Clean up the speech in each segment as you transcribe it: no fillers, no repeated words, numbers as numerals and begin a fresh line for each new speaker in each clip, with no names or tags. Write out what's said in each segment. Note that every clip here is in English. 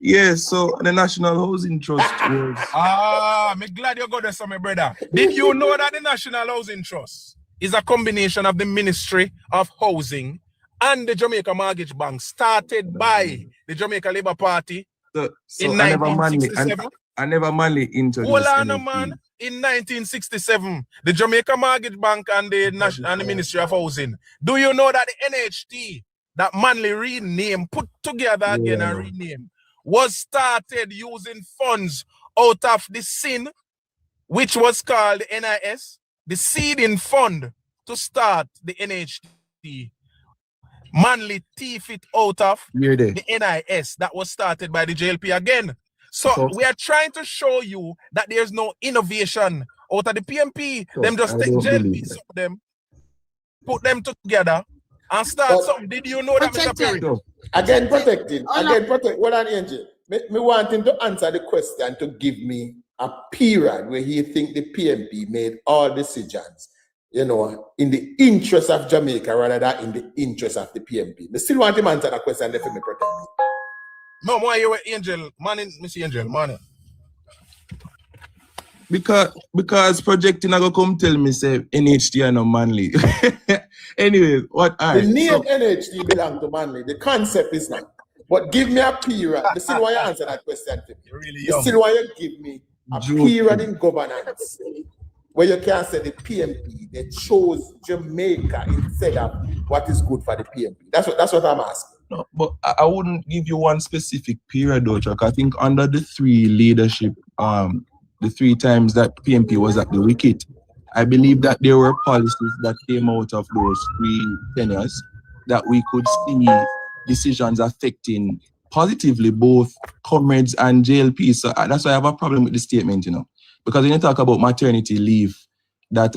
Yes, so the National Housing Trust was...
I'm glad you got there, my brother. Did you know that the National Housing Trust is a combination of the Ministry of Housing and the Jamaica Mortgage Bank, started by the Jamaica Labour Party in 1967?
I never Manley introduced
Hold on, man. In 1967, the Jamaica Mortgage Bank and the Ministry of Housing. Do you know that the NHT, that Manley renamed, put together again and renamed, was started using funds out of the SIN, which was called the NIS, the seeding fund to start the NHT. Manley thief it out of the NIS that was started by the JLP again. So we are trying to show you that there's no innovation out of the PNP. Them just take JLP, some of them, put them together and start something. Did you know that, Mr. Perry?
Again, protecting. What an angel. Me want him to answer the question to give me a period where he think the PNP made all decisions, you know, in the interest of Jamaica rather than in the interest of the PNP. Me still want him to answer that question and let me protect me.
No, why you were Angel, morning, Mr. Angel, morning.
Because projecting I go come tell me say NHT and no Manley. Anyway, what
the name NHT belong to Manley. The concept is not. But give me a period. I still want you to answer that question to me.
Really young.
Still want you to give me a period in governance where you can say the PNP, they chose Jamaica instead of what is good for the PNP. That's what I'm asking.
No, but I wouldn't give you one specific period, though, Chuck. I think under the three leadership, the three times that PNP was at the wicket, I believe that there were policies that came out of those 3 tenures that we could see decisions affecting positively both comrades and JLP. So that's why I have a problem with the statement, you know, because when you talk about maternity leave, that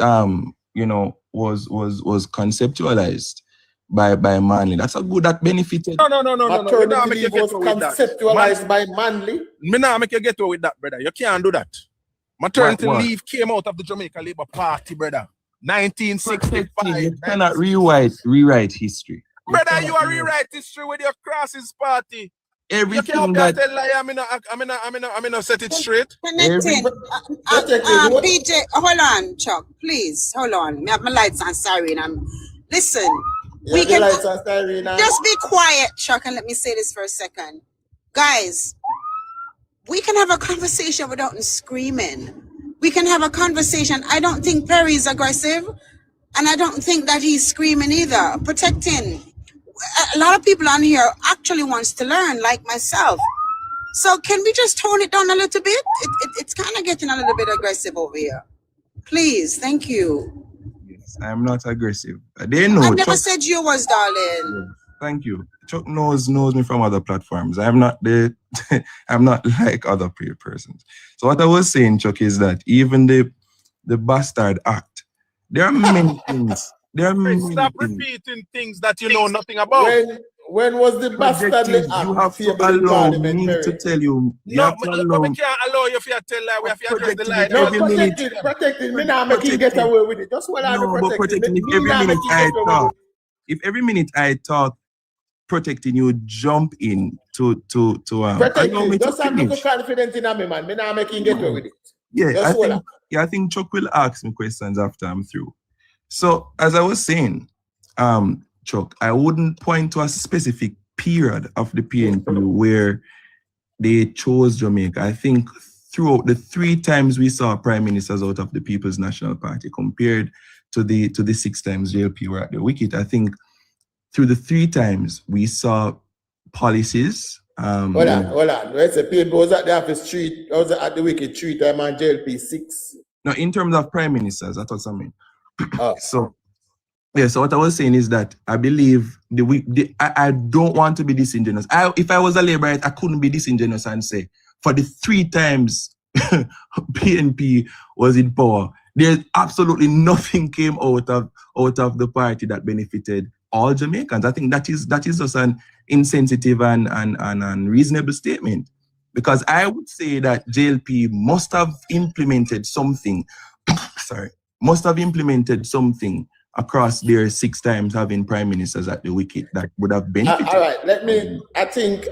you know was conceptualized by Manley. That's a good that benefited.
No.
Maternity leave was conceptualized by Manley.
Me now make you get away with that, brother. You can't do that. Maternity leave came out of the Jamaica Labour Party, brother. 1965.
You cannot rewrite history.
Brother, you are rewrite history with your crosses party.
Everything
that I'm gonna set it straight.
Connecting. PJ, hold on, Chuck. Please, hold on. Me have my lights on siren. Listen. We can just be quiet, Chuck, and let me say this for a second. Guys, we can have a conversation without screaming. We can have a conversation. I don't think Perry is aggressive, and I don't think that he's screaming either. Protecting. A lot of people on here actually wants to learn, like myself. So can we just tone it down a little bit? It's kind of getting a little bit aggressive over here. Please, thank you.
Yes, I'm not aggressive. They know.
I never said you was, darling.
Thank you. Chuck knows me from other platforms. I'm not I'm not like other persons. So what I was saying, Chuck, is that even the Bastard Act, there are many things.
Stop repeating things that you know nothing about.
When was the Bastard Act?
You have to allow me to tell you.
We can't allow you if you tell lie. We have to address the lie.
No, protecting. Me now make you get away with it. Just hold on to protecting.
If every minute I talk, protecting you jump in to
protecting. Just have to be confident in me, man. Me now make you get away with it.
Yeah, I think Chuck will ask me questions after I'm through. So as I was saying, Chuck, I wouldn't point to a specific period of the PNP where they chose Jamaica. I think throughout the 3 times we saw prime ministers out of the People's National Party compared to the 6 times JLP were at the wicket, I think through the 3 times we saw policies.
Hold on. Where's the PNP was at the office 3? I was at the wicket 3 times and JLP 6.
No, in terms of prime ministers, that's what I mean. So what I was saying is that I believe I don't want to be disingenuous. If I was a Labourite, I couldn't be disingenuous and say for the 3 times PNP was in power, there's absolutely nothing came out of the party that benefited all Jamaicans. I think that is just an insensitive and unreasonable statement, because I would say that JLP must have implemented something. across there 6 times having prime ministers at the wicket that would have benefited.
All right, let me. I think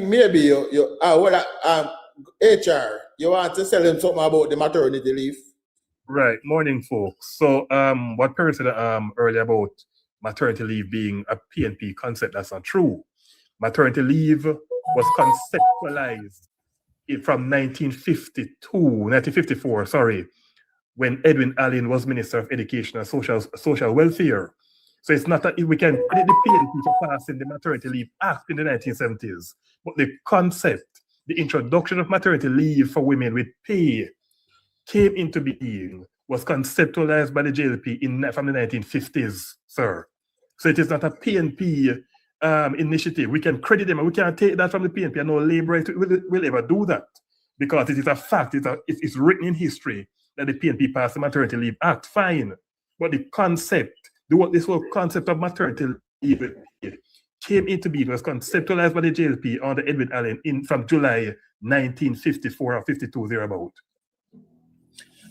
maybe you HR, you want to tell him something about the maternity leave?
Right. Morning, folks. So what Perry said earlier about maternity leave being a PNP concept, that's not true. Maternity leave was conceptualized from 1954, when Edwin Allen was Minister of Education and Social Welfare. So it's not that we can credit the PNP for passing the Maternity Leave Act in the 1970s, but the concept, the introduction of maternity leave for women with pay came into being, was conceptualized by the JLP from the 1950s, sir. So it is not a PNP initiative. We can credit them, and we can't take that from the PNP, and no labor will ever do that, because it is a fact, it's written in history that the PNP passed the Maternity Leave Act, fine. But the concept, this whole concept of maternity leave came into being, was conceptualized by the JLP under Edwin Allen from July 1954 or 52 thereabout.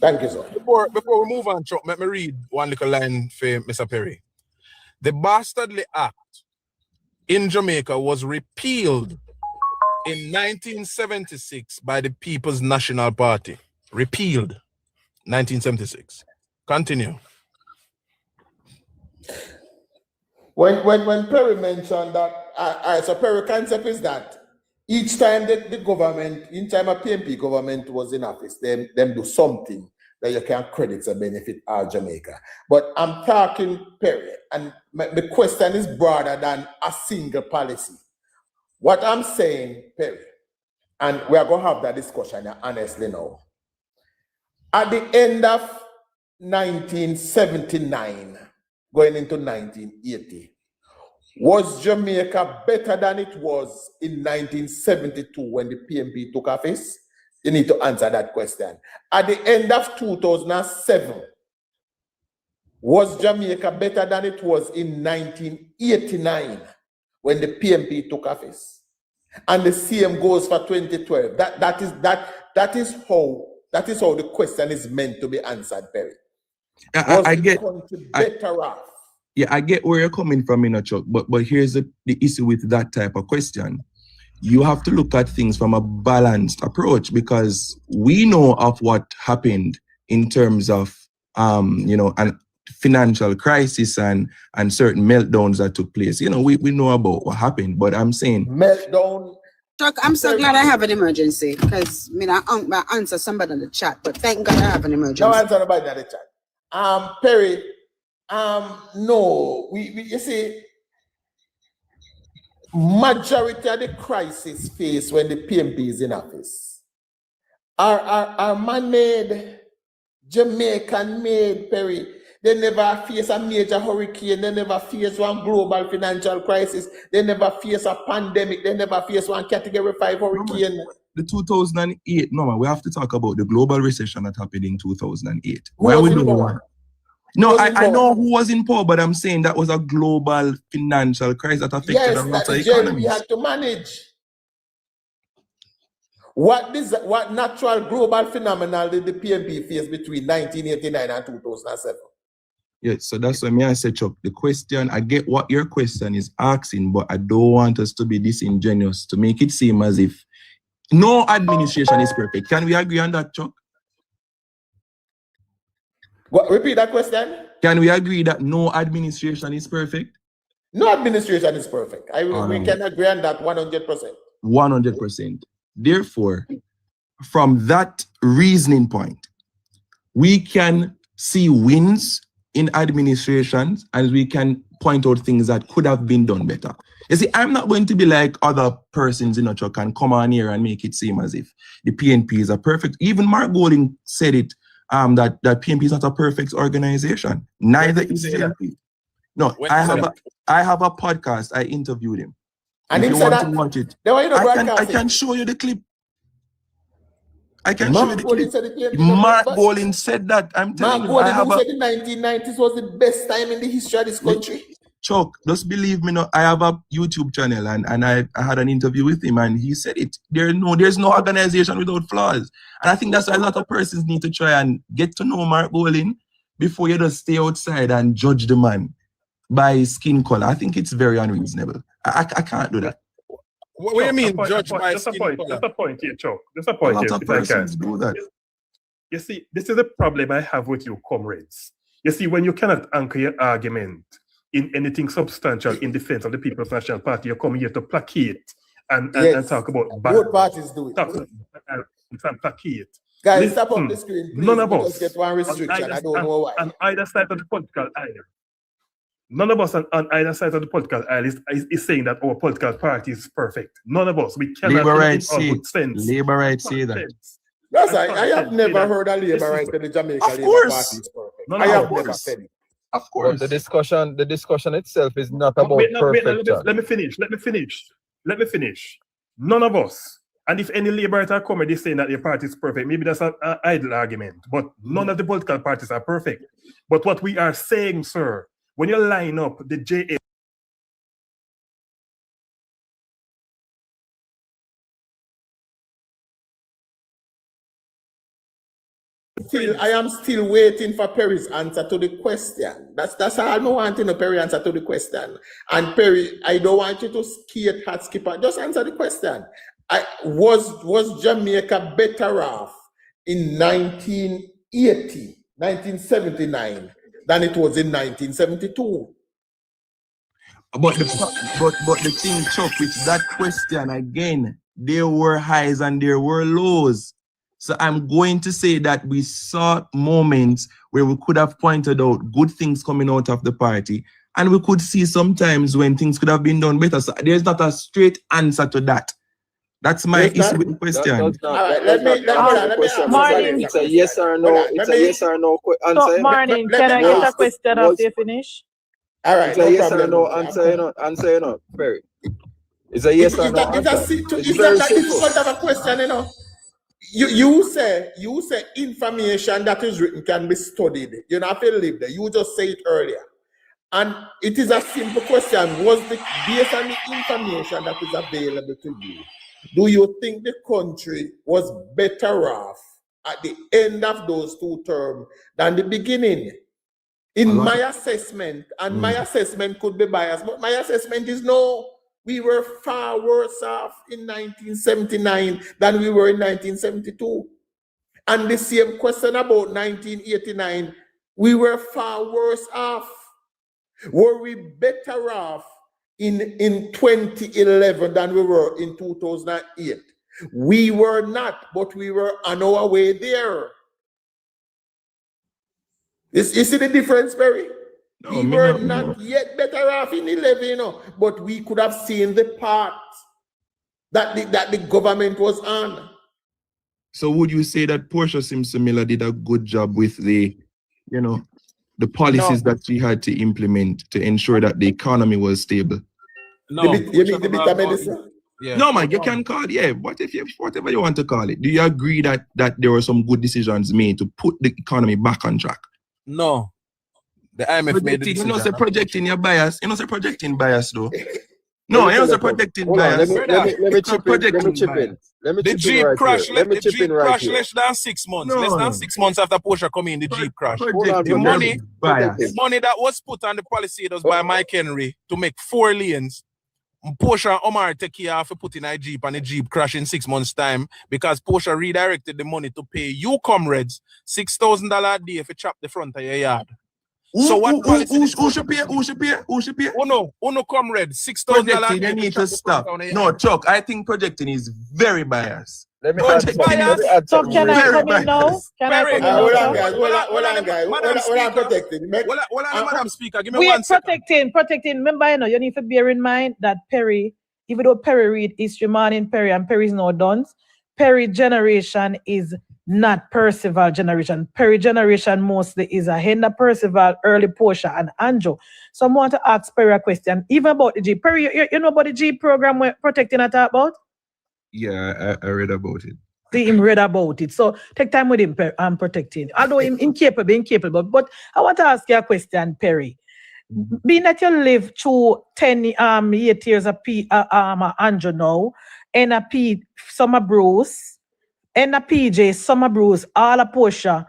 Thank you, sir.
Before we move on, Chuck, let me read one little line for Mr. Perry. The Bastardly Act in Jamaica was repealed in 1976 by the People's National Party. Repealed, 1976. Continue.
When Perry mentioned that, so Perry concept is that each time the government, each time a PNP government was in office, them do something that you can credit and benefit our Jamaica. But I'm talking, Perry, and the question is broader than a single policy. What I'm saying, Perry, and we are going to have that discussion honestly now. At the end of 1979, going into 1980, was Jamaica better than it was in 1972 when the PNP took office? You need to answer that question. At the end of 2007, was Jamaica better than it was in 1989 when the PNP took office? And the same goes for 2012. That is how the question is meant to be answered, Perry.
I get
better off?
Yeah, I get where you're coming from, Chuck, but here's the issue with that type of question. You have to look at things from a balanced approach, because we know of what happened in terms of an financial crisis and certain meltdowns that took place. We know about what happened, but I'm saying
meltdown.
Chuck, I'm so glad I have an emergency, because I answer somebody in the chat, but thank God I have an emergency.
No answer nobody in the chat. Perry, no, you see, majority of the crisis faced when the PNP is in office are man-made, Jamaican-made, Perry. They never face a major hurricane. They never face one global financial crisis. They never face a pandemic. They never face one Category 5 hurricane.
The 2008, we have to talk about the global recession that happened in 2008. Where we know. No, I know who was in power, but I'm saying that was a global financial crisis that affected a lot of economies.
We had to manage. What natural global phenomenon did the PNP face between 1989 and 2007?
Yeah, so that's why I said, Chuck, the question, I get what your question is asking, but I don't want us to be disingenuous, to make it seem as if no administration is perfect. Can we agree on that, Chuck?
What, repeat that question?
Can we agree that no administration is perfect?
No administration is perfect. We can agree on that 100%.
100%. Therefore, from that reasoning point, we can see wins in administrations and we can point out things that could have been done better. You see, I'm not going to be like other persons in Chuck and come on here and make it seem as if the PNP is a perfect. Even Mark Golding said it, that PNP is not a perfect organization. Neither is JLP. No, I have a podcast. I interviewed him.
And
if
he
you
said
want
that,
to watch it,
I
can show you the clip. I can show you the clip. Mark Golding said that. I'm telling you.
Mark Golding said the 1990s was the best time in the history of this country.
Chuck, just believe me. I have a YouTube channel and I had an interview with him and he said it. There's no organization without flaws. And I think that's why a lot of persons need to try and get to know Mark Golding, before you just stay outside and judge the man by his skin color. I think it's very unreasonable. I can't do that.
What do you mean, judge by
just
skin
a point,
color?
Just a point here, Chuck. Just a
A
point
lot
here,
of
if I can.
persons do that.
You see, this is a problem I have with you, comrades. You see, when you cannot anchor your argument in anything substantial in defense of the People's National Party, you come here to placate and talk about
both parties do it.
Talk and placate.
Guys, stop up the screen, please.
None of
We
us
just get one restriction. I don't know why.
On either side of the political aisle, none of us on either side of the political aisle is saying that our political party is perfect. None of us. We cannot.
Labor rights say that.
Yes, I have never heard a labor right in the Jamaica
Of
Labour
course.
Party is perfect.
No,
I have
of
never
course.
said it.
Of
But
course.
the discussion itself is not about
Wait,
perfection.
let me finish. None of us. And if any labor writer come and they saying that their party is perfect, maybe that's an idle argument. But none of the political parties are perfect. But what we are saying, sir, when you line up the JA
I am still waiting for Perry's answer to the question. That's all I want to know, Perry answer to the question. And Perry, I don't want you to skate hat skipper. Just answer the question. Was Jamaica better off in 1979 than it was in 1972?
But the thing, Chuck, with that question again, there were highs and there were lows. So I'm going to say that we saw moments where we could have pointed out good things coming out of the party, and we could see sometimes when things could have been done better. So there's not a straight answer to that. That's my issue with the question.
All right, let me answer.
Martin,
It's a yes or no. It's a yes or no answer.
So, Martin, can I get a question after you finish?
All right,
It's a yes or no answer. Answer, you know, Perry. It's a yes or no answer.
It's not that difficult of a question, you know. You say information that is written can be studied. You don't have to live there. You just say it earlier. And it is a simple question. Based on the information that is available to you, do you think the country was better off at the end of those two terms than the beginning? In my assessment, and my assessment could be biased, but my assessment is no. We were far worse off in 1979 than we were in 1972. And the same question about 1989, we were far worse off. Were we better off in 2011 than we were in 2008? We were not, but we were on our way there. You see the difference, Perry?
No,
we were not yet better off in 11, you know, but we could have seen the path that the government was on.
So would you say that Portia Simpson-Miller did a good job with the policies that she had to implement to ensure that the economy was stable?
No.
You mean the bitter medicine?
Yeah.
No, man, you can call it, yeah. Whatever you want to call it. Do you agree that there were some good decisions made to put the economy back on track?
No. The IMF made the decision.
You know, say projecting your bias. You know, say projecting bias, though. No, you know, say projecting bias.
Let me chip in.
The Jeep crash less than 6 months.
No.
Less than 6 months after Porsche coming in, the Jeep crash.
Projecting
money-
bias.
The money that was put on the policy was by Mike Henry to make 4 lanes. Porsche and Omar take care of putting a Jeep and the Jeep crash in 6 months' time because Porsche redirected the money to pay you comrades $6,000 a day if you chop the front of your yard. So what policy?
Who should pay?
Uno comrade, $6,000.
Projecting, you need to stop. No, Chuck, I think projecting is very biased.
Let me
Projecting
add
So
something.
can I
Very
come in now?
biased.
Can I come in
Hold on,
now?
guys. Hold on, protecting.
Madam Speaker, give me
We
1
are
second.
protecting. Remember, you need to bear in mind that Perry, even though Perry read history, Morning Perry, and Perry is now done, Perry generation is not Percival generation. Perry generation mostly is a Henda Percival, early Portia, and Andrew. So I want to ask Perry a question, even about the G. Perry, you know about the G program we're protecting at about?
Yeah, I read about it.
See him read about it. So take time with him and protecting. Although him incapable. But I want to ask you a question, Perry. Being that you live through 8 years of Andrew now, and a P Summer Bruce, and a PJ Summer Bruce, all a Portia.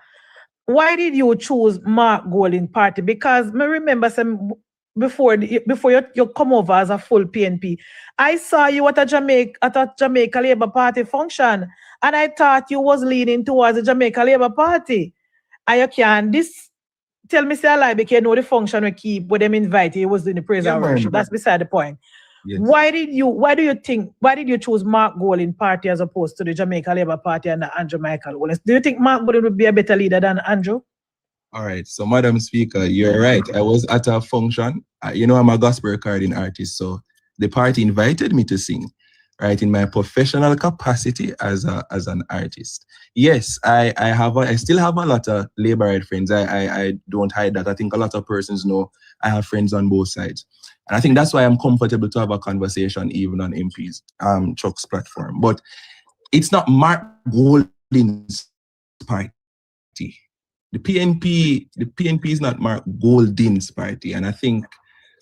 why did you choose Mark Golding party? Because me remember some before you come over as a full PNP, I saw you at a Jamaica Labour Party function, and I thought you was leaning towards the Jamaica Labour Party. And you can tell me say I lie because you know the function we keep with them invite you was doing the praise and worship. That's beside the point. Yes. Why did you choose Mark Golding party as opposed to the Jamaica Labour Party and the Andrew Michael Wallace? Do you think Mark Golding would be a better leader than Andrew?
All right, so Madam Speaker, you're right. I was at a function. You know, I'm a gospel recording artist, so the party invited me to sing, right, in my professional capacity as an artist. Yes, I still have a lot of Labourite friends. I don't hide that. I think a lot of persons know I have friends on both sides. And I think that's why I'm comfortable to have a conversation even on MP's Chuck's platform. But it's not Mark Golding's party. The PNP is not Mark Golding's party. And I think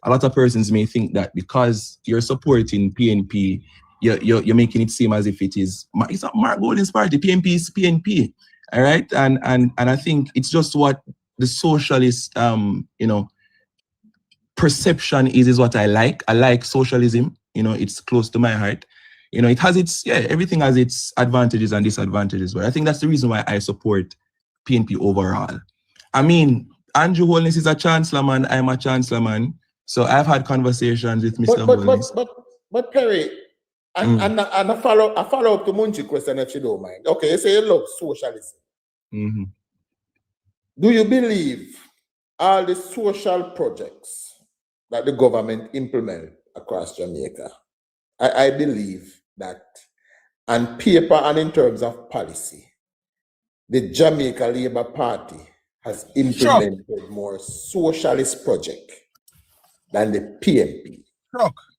a lot of persons may think that because you're supporting PNP, you're making it seem as if it's not Mark Golding's party. PNP is PNP. All right. And I think it's just what the socialist perception is what I like. I like socialism. You know, it's close to my heart. You know, it has everything has its advantages and disadvantages. But I think that's the reason why I support PNP overall. I mean, Andrew Holness is a chancellor man. I'm a chancellor man. So I've had conversations with Mr. Holness.
But Perry, and a follow up to Munchi's question if you don't mind. Okay, you say you love socialism.
Mm-hmm.
Do you believe all the social projects that the government implement across Jamaica? I believe that on paper and in terms of policy, the Jamaica Labour Party has implemented more socialist project than the PNP.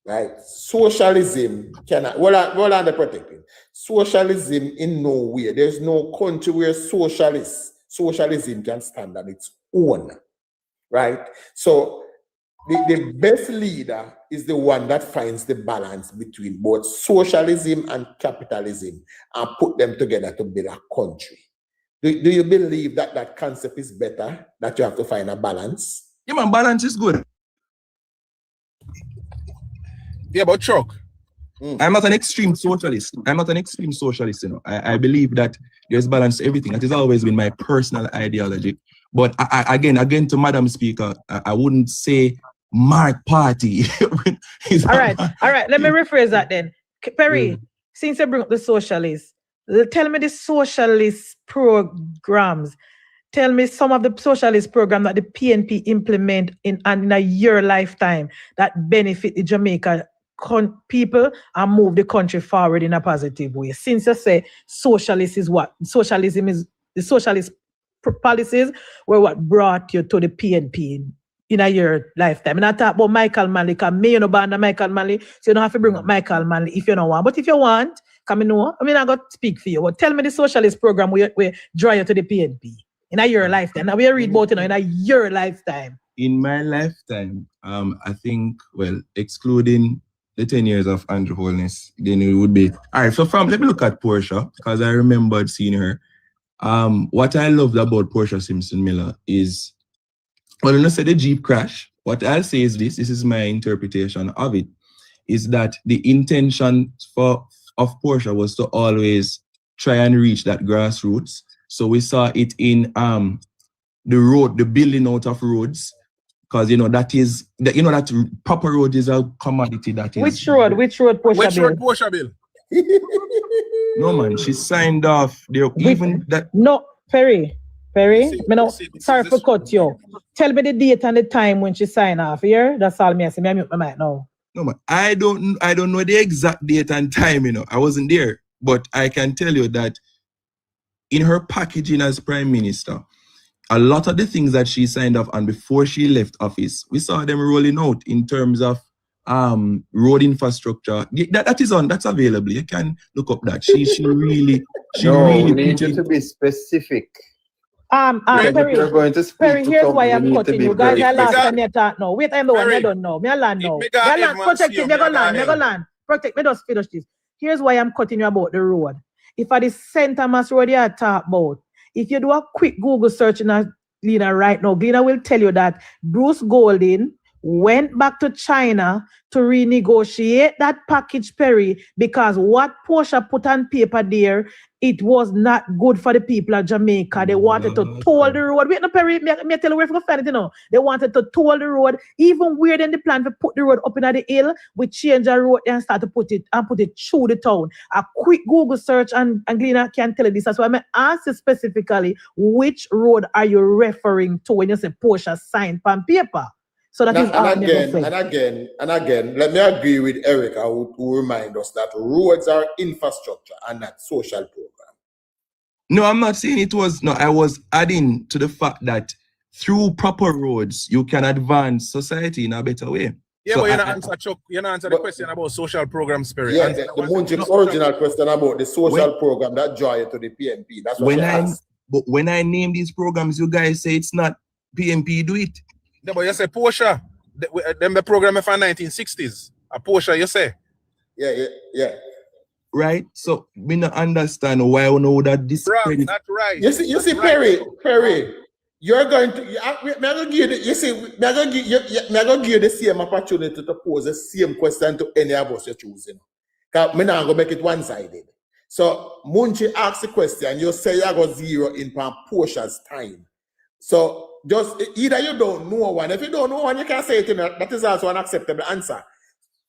Right? Socialism cannot, well under protected. Socialism in no way. There's no country where socialism can stand on its own. Right? So the best leader is the one that finds the balance between both socialism and capitalism and put them together to build a country. Do you believe that that concept is better, that you have to find a balance?
Yeah, man, balance is good.
Yeah, but Chuck.
I'm not an extreme socialist. You know. I believe that there's balance to everything. That has always been my personal ideology. But again, to Madam Speaker, I wouldn't say Mark Party.
All right. Let me rephrase that then. Perry, since you bring up the socialists, tell me the socialist programs. Tell me some of the socialist programs that the PNP implement in a year lifetime that benefit the Jamaica people and move the country forward in a positive way. Since you say socialist is what? Socialism is the socialist policies were what brought you to the PNP in a year lifetime. And I talk about Michael Manley, because me, you know, band Michael Manley, so you don't have to bring up Michael Manley if you don't want. But if you want, come know, I got to speak for you. But tell me the socialist program where draw you to the PNP in a year lifetime. Now we read about in a year lifetime.
In my lifetime, I think, well, excluding the 10 years of Andrew Holness, then it would be all right. So let me look at Portia, because I remembered seeing her. What I loved about Portia Simpson Miller is, well, when I say the Jeep crash, what I'll say is this is my interpretation of it, is that the intention of Portia was to always try and reach that grassroots. So we saw it in the building out of roads, because that proper road is a commodity that is.
Which road Portia Bill?
No man, she signed off there. Even that.
No, Perry. Sorry for cut you. Tell me the date and the time when she signed off here. That's all me. I say, I mute my mic now.
No man, I don't know the exact date and time. I wasn't there, but I can tell you that in her packaging as Prime Minister, a lot of the things that she signed off on before she left office, we saw them rolling out in terms of road infrastructure. That's available. You can look up that. She really
need you to be specific.
Perry,
you're going to speak
Perry,
to
here's
come,
why I'm cutting you guys. I last
Perry.
time you talk now. Wait, I'm the one you don't know. Me land now. Protect it. Me go land. Protect me. Just finish this. Here's why I'm cutting you about the road. If at the St. Thomas Road you talk about, If you do a quick Google search in Gleaner right now, Gleaner will tell you that Bruce Golding went back to China to renegotiate that package, Perry, because what Portia put on paper there, it was not good for the people of Jamaica. They wanted to toll the road. Wait, no, Perry, me tell you where to find it, you know. They wanted to toll the road, even weird in the plan to put the road up in the hill. We change the road and start to put it through the town. A quick Google search and Gleaner can tell you this. That's why I ask you specifically, which road are you referring to when you say Portia signed on paper? So that is
and again, let me agree with Erica who remind us that roads are infrastructure and not social program.
No, I'm not saying it was. No, I was adding to the fact that through proper roads, you can advance society in a better way.
Yeah,
so
but you're not answer the question about social program, Spirit.
Yeah, the Munchik's original question about the social program that draw you to the PNP. That's what
But when I name these programs, you guys say it's not PNP do it.
No, but you say Portia, them the program from 1960s. A Portia, you say?
Yeah.
Right? So we don't understand why we know that this.
Wrong, not right.
You see, right. Perry, you're going to. I'm going to give you the same opportunity to pose the same question to any of us you're choosing. Because I'm not going to make it one-sided. So Munchi asks the question, you say you go zero in Portia's time. So just either you don't know one. If you don't know one, you can say it. That is also an acceptable answer.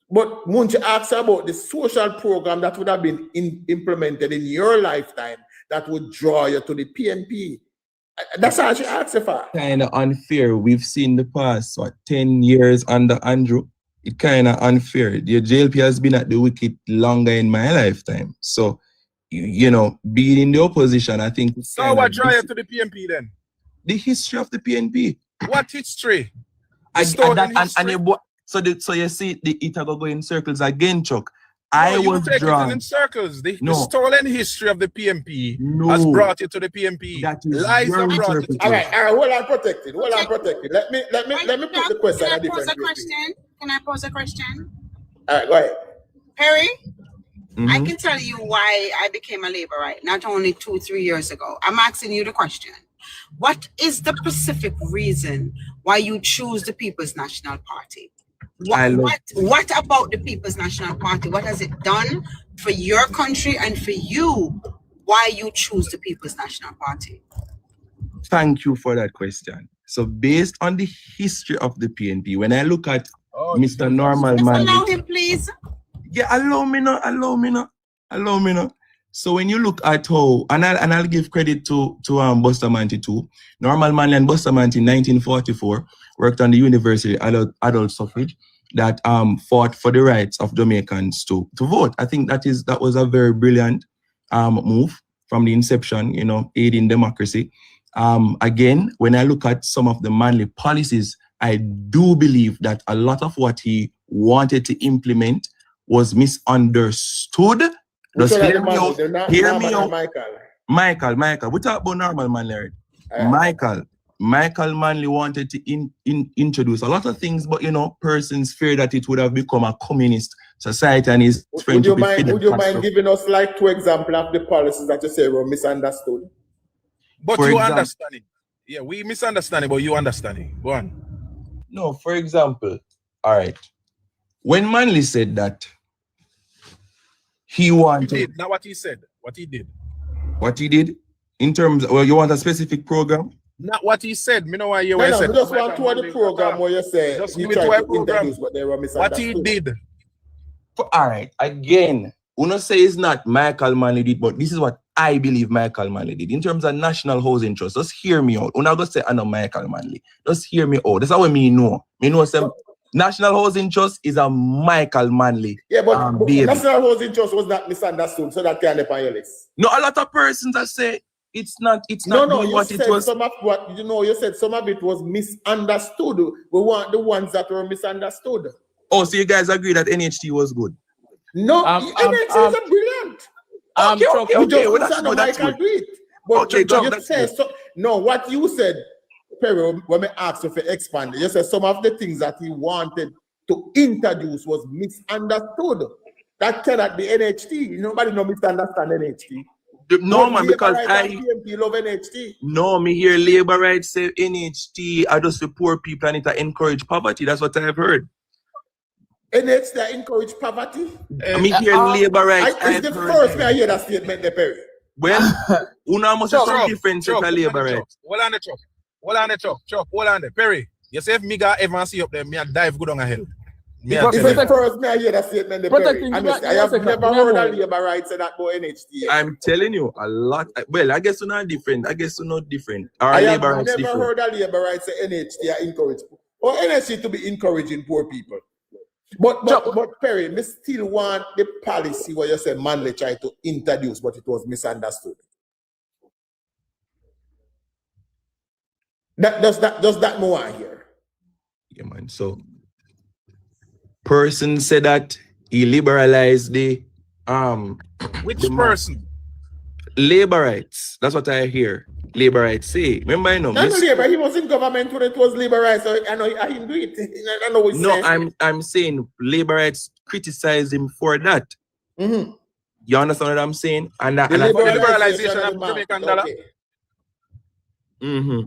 But Munchi asks about the social program that would have been implemented in your lifetime that would draw you to the PNP. That's how she asks for.
Kind of unfair. We've seen the past 10 years under Andrew. It's kind of unfair. The JLP has been at the wicket longer in my lifetime. So, you know, being in the opposition, I think.
So what draw you to the PNP then?
The history of the PNP.
What history?
So you see the Itago go in circles again, Chuck. I was drawn
in circles. The stolen history of the PNP has brought you to the PNP. Lies have brought you to
all right, hold on, protected. Let me put the question.
Can I pose a question?
All right, go ahead.
Perry, I can tell you why I became a Labourite, not only 2-3 years ago. I'm asking you the question. What is the specific reason why you choose the People's National Party? What about the People's National Party? What has it done for your country and for you? Why you choose the People's National Party?
Thank you for that question. So based on the history of the PNP, when I look at Mr. Normal Man,
allow him, please.
Yeah, allow me now. So when you look at how, and I'll give credit to Bustamante too. Normal Manley and Bustamante in 1944 worked on the University adult suffrage that fought for the rights of Jamaicans to vote. I think that was a very brilliant move from the inception, you know, aiding democracy. Again, when I look at some of the Manley policies, I do believe that a lot of what he wanted to implement was misunderstood. Just hear me out. Michael. We talk about Normal Manley. Michael Manley wanted to introduce a lot of things, but you know, persons fear that it would have become a communist society and his
would you mind giving us like 2 examples of the policies that you say were misunderstood?
But you understand it. Yeah, we misunderstand it, but you understand it. Go on.
No, for example, all right. When Manley said that he wanted...
Not what he said, what he did.
What he did? In terms of, well, you want a specific program?
Not what he said. Me know why you said.
I just want to the program where you say
just
he
give
tried
it to
to
program.
introduce, but they were misunderstood.
What he did.
All right, again, Uno say it's not Michael Manley did, but this is what I believe Michael Manley did. In terms of National Housing Trust, just hear me out. Uno go say, I know Michael Manley. Just hear me out. That's how me know. Me know some National Housing Trust is a Michael Manley.
Yeah, but National Housing Trust was not misunderstood, so that can't be on your list.
No, a lot of persons that say it's not
no, you
what
said
it was.
Some of what you said some of it was misunderstood. We want the ones that were misunderstood.
Oh, so you guys agree that NHT was good?
No, NHT is a brilliant. Okay, well, that's good. But you say so. No, what you said, Perry, when I asked you to expand, you said some of the things that he wanted to introduce was misunderstood. That cannot be NHT. Nobody no misunderstand NHT.
No, man, because
PMP love NHT.
No, me hear labor rights say NHT are just the poor people and it encourage poverty. That's what I've heard.
NHT encourage poverty?
Me hear labor rights.
It's the first time I hear that statement, the Perry.
Well, una must have some different set of labor rights.
Hold on the truck. Hold on the truck. Hold on the Perry. You say if me got ever see up there, me a dive good on a hill.
It's the first time I hear that statement, the Perry. I have never heard of labor rights say that about NHT.
I'm telling you, a lot. Well, I guess you're not different. I different.
I have never heard of labor rights say NHT are encouraged. Or NHT to be encouraging poor people. But Perry, me still want the policy where you say Manley tried to introduce, but it was misunderstood. Does that more here?
Yeah, man. So person said that he liberalized the
which person?
Labor rights. That's what I hear. Labor rights say. Remember, I know.
Labor. He was in government when it was labor rights. So I know I didn't do it. I know what
no, saying. I'm saying labor rights criticize him for that.
Mm-hmm.
You understand what I'm saying? And the
liberalization of Jamaican dollar.
Okay. Mm-hmm.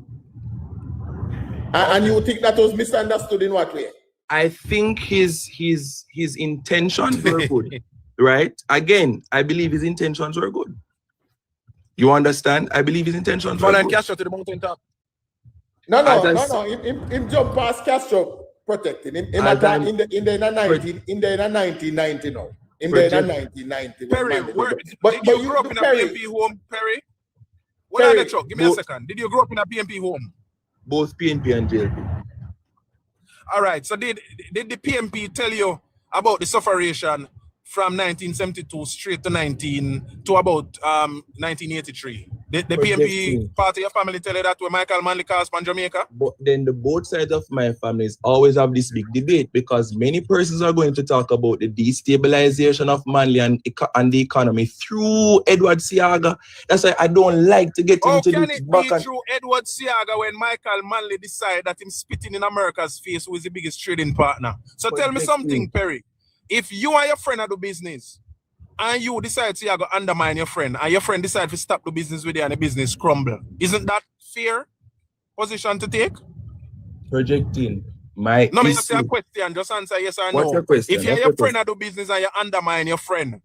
And you think that was misunderstood in what way?
I think his intentions were good. Right? Again, I believe his intentions were good. You understand? I believe his intentions were good.
Castro to the mountain top.
No. Him jump past Castro protecting him. In the 1990 now. In the 1990.
Perry, did you grow up in a PMP home, Perry? What are the truck? Give me a second. Did you grow up in a PMP home?
Both PNP and JLP.
All right. So did the PMP tell you about the sufferation from 1972 straight to about 1983? The PMP part of your family tell you that when Michael Manley cast from Jamaica?
But then the both sides of my families always have this big debate because many persons are going to talk about the destabilization of Manley and the economy through Edward Seaga. That's why I don't like to get into this.
How can it be through Edward Seaga when Michael Manley decided that him spitting in America's face who is the biggest trading partner? So tell me something, Perry. If you and your friend do business and you decide to go undermine your friend and your friend decide to stop the business with you and the business crumble, isn't that fair position to take?
Projecting my
no, me ask you a question. Just answer yes or no.
What's your question?
If you're your friend do business and you undermine your friend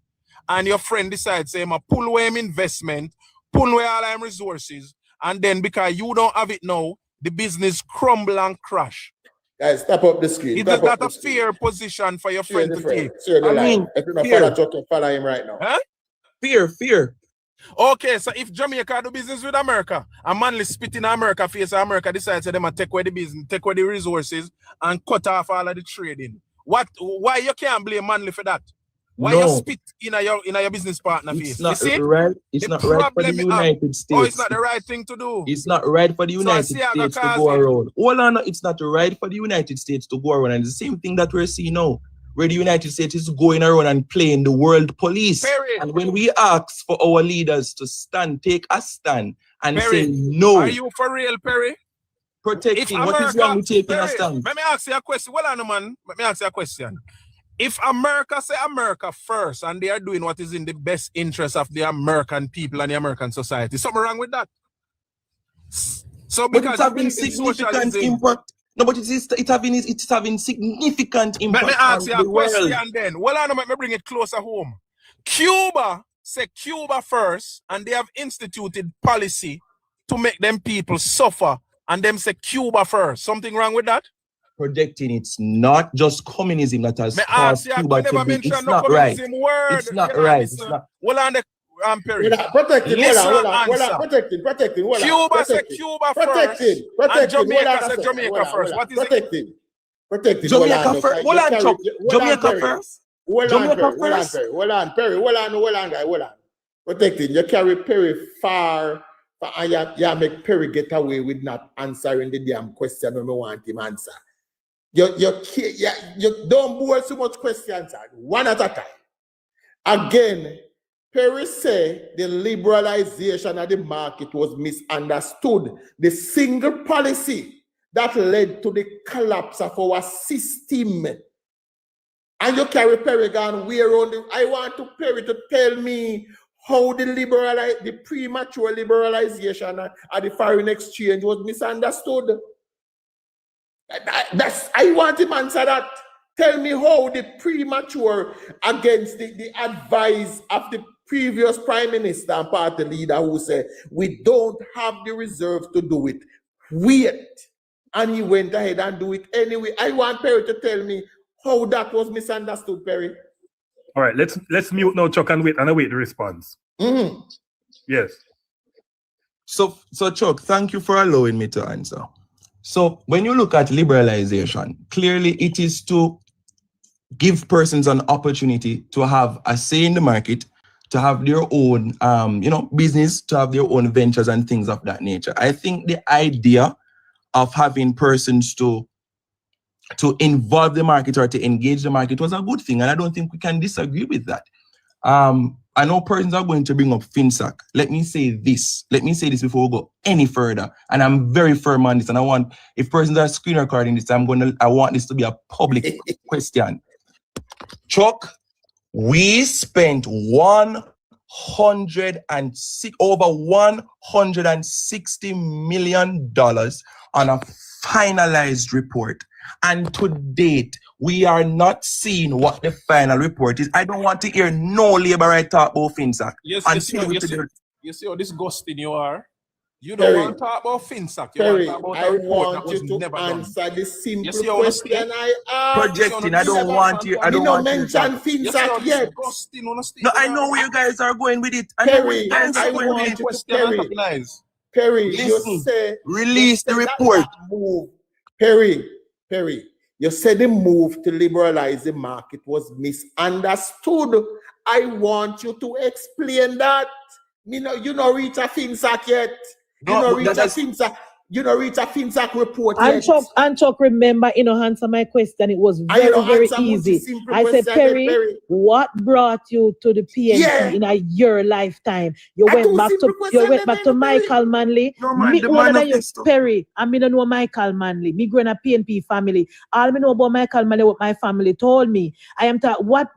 and your friend decides to pull away him investment, pull away all him resources, and then because you don't have it now, the business crumble and crash.
Guys, step up the screen.
Is that a fair position for your friend to take?
I mean, if you're not follow him right now.
Huh?
Fear.
Okay, so if Jamaica do business with America, and Manley spit in America face, America decides to them and take away the business, take away the resources, and cut off all of the trading. Why you can't blame Manley for that? Why you spit in your business partner face?
It's not right. It's not right for the United States.
Oh, it's not the right thing to do.
It's not right for the United States to go around. Hold on, it's not right for the United States to go around. And the same thing that we're seeing now, where the United States is going around and playing the world police.
Perry.
And when we ask for our leaders to take a stand and say no.
Are you for real, Perry?
Protecting. What is wrong with taking a stand?
Let me ask you a question. Well, man, let me ask you a question. If America say America first and they are doing what is in the best interest of the American people and the American society, something wrong with that? So because
it's having significant impact. No, but it's having significant impact.
Let me ask you a question
world.
then. Well, let me bring it closer home. Cuba say Cuba first, and they have instituted policy to make them people suffer, and them say Cuba first. Something wrong with that?
Projecting it's not just communism that has caused Cuba to be. It's not right. It's not right. It's not.
Well, on the Perry.
Protecting.
Cuba said Cuba first. And Jamaica said Jamaica first. What is it?
Protecting.
Jamaica first. Hold on, Chuck. Jamaica first.
Hold on, Perry. Hold on. Protecting. You carry Perry far. And you make Perry get away with not answering the damn question when we want him answer. You don't boil so much questions, one at a time. Again, Perry said the liberalization of the market was misunderstood. The single policy that led to the collapse of our system. And you carry Perry gone way around. I want Perry to tell me how the premature liberalization of the foreign exchange was misunderstood. I want him to answer that. Tell me how the premature against the advice of the previous prime minister and party leader who said, we don't have the reserve to do it. Wait. And he went ahead and do it anyway. I want Perry to tell me how that was misunderstood, Perry.
All right, let's mute now, Chuck, and await the response.
Mm-hmm.
Yes.
So Chuck, thank you for allowing me to answer. So when you look at liberalization, clearly it is to give persons an opportunity to have a say in the market, to have their own, business, to have their own ventures and things of that nature. I think the idea of having persons to involve the market or to engage the market was a good thing, and I don't think we can disagree with that. I know persons are going to bring up FINSAC. Let me say this before we go any further, and I'm very firm on this, and I want, if persons are screen recording this, I want this to be a public question. Chuck, we spent over $160 million on a finalized report. And to date, we are not seeing what the final report is. I don't want to hear no labor right talk about FINSAC.
Yes, you see how disgusting you are? You don't
Perry,
want to talk about FINSAC. You
Perry,
want to talk about
I
a report
want
that was
you to
never
answer
done.
the simple
You see how
question I asked.
Projecting, I don't want you. I don't want you.
mention FINSAC yet.
No, I know where you guys are going with it. I know where
Perry,
you guys
I
are going with
want
it.
you to Perry,
Listen,
you say
release the
that
report.
Move. Perry, you said the move to liberalize the market was misunderstood. I want you to explain that. You know, reach a FINSAC yet. You know, reach a FINSAC report yet.
And Chuck, remember, answer my question. It was very easy. I said, Perry, what brought you to the PNP in your lifetime? You went back to Michael Manley.
No, man, the manifesto.
Perry, I don't know Michael Manley. Me growing a PNP family. All I know about Michael Manley, what my family told me. I am what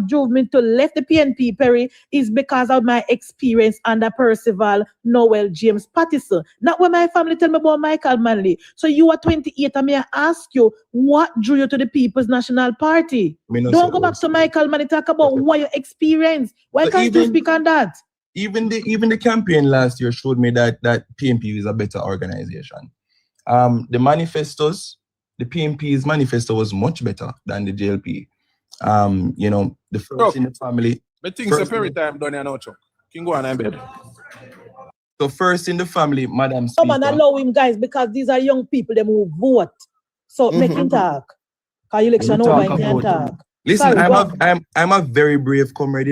drove me to left the PNP, Perry, is because of my experience under Percival Noel James Pattison. Not when my family tell me about Michael Manley. So you are 28, and may I ask you, what drew you to the People's National Party? Don't go back to Michael Manley, talk about what you experienced. Why can't you speak on that?
Even the campaign last year showed me that PNP is a better organization. The manifestos, the PNP's manifesto was much better than the JLP. The first in the family.
But things are very time done now, Chuck. Can go on in bed.
So first in the family, Madam
Come
Speaker.
on, allow him, guys, because these are young people, them who vote. So make him talk. Because election over, he can't talk.
Listen, I'm a very brave comrade,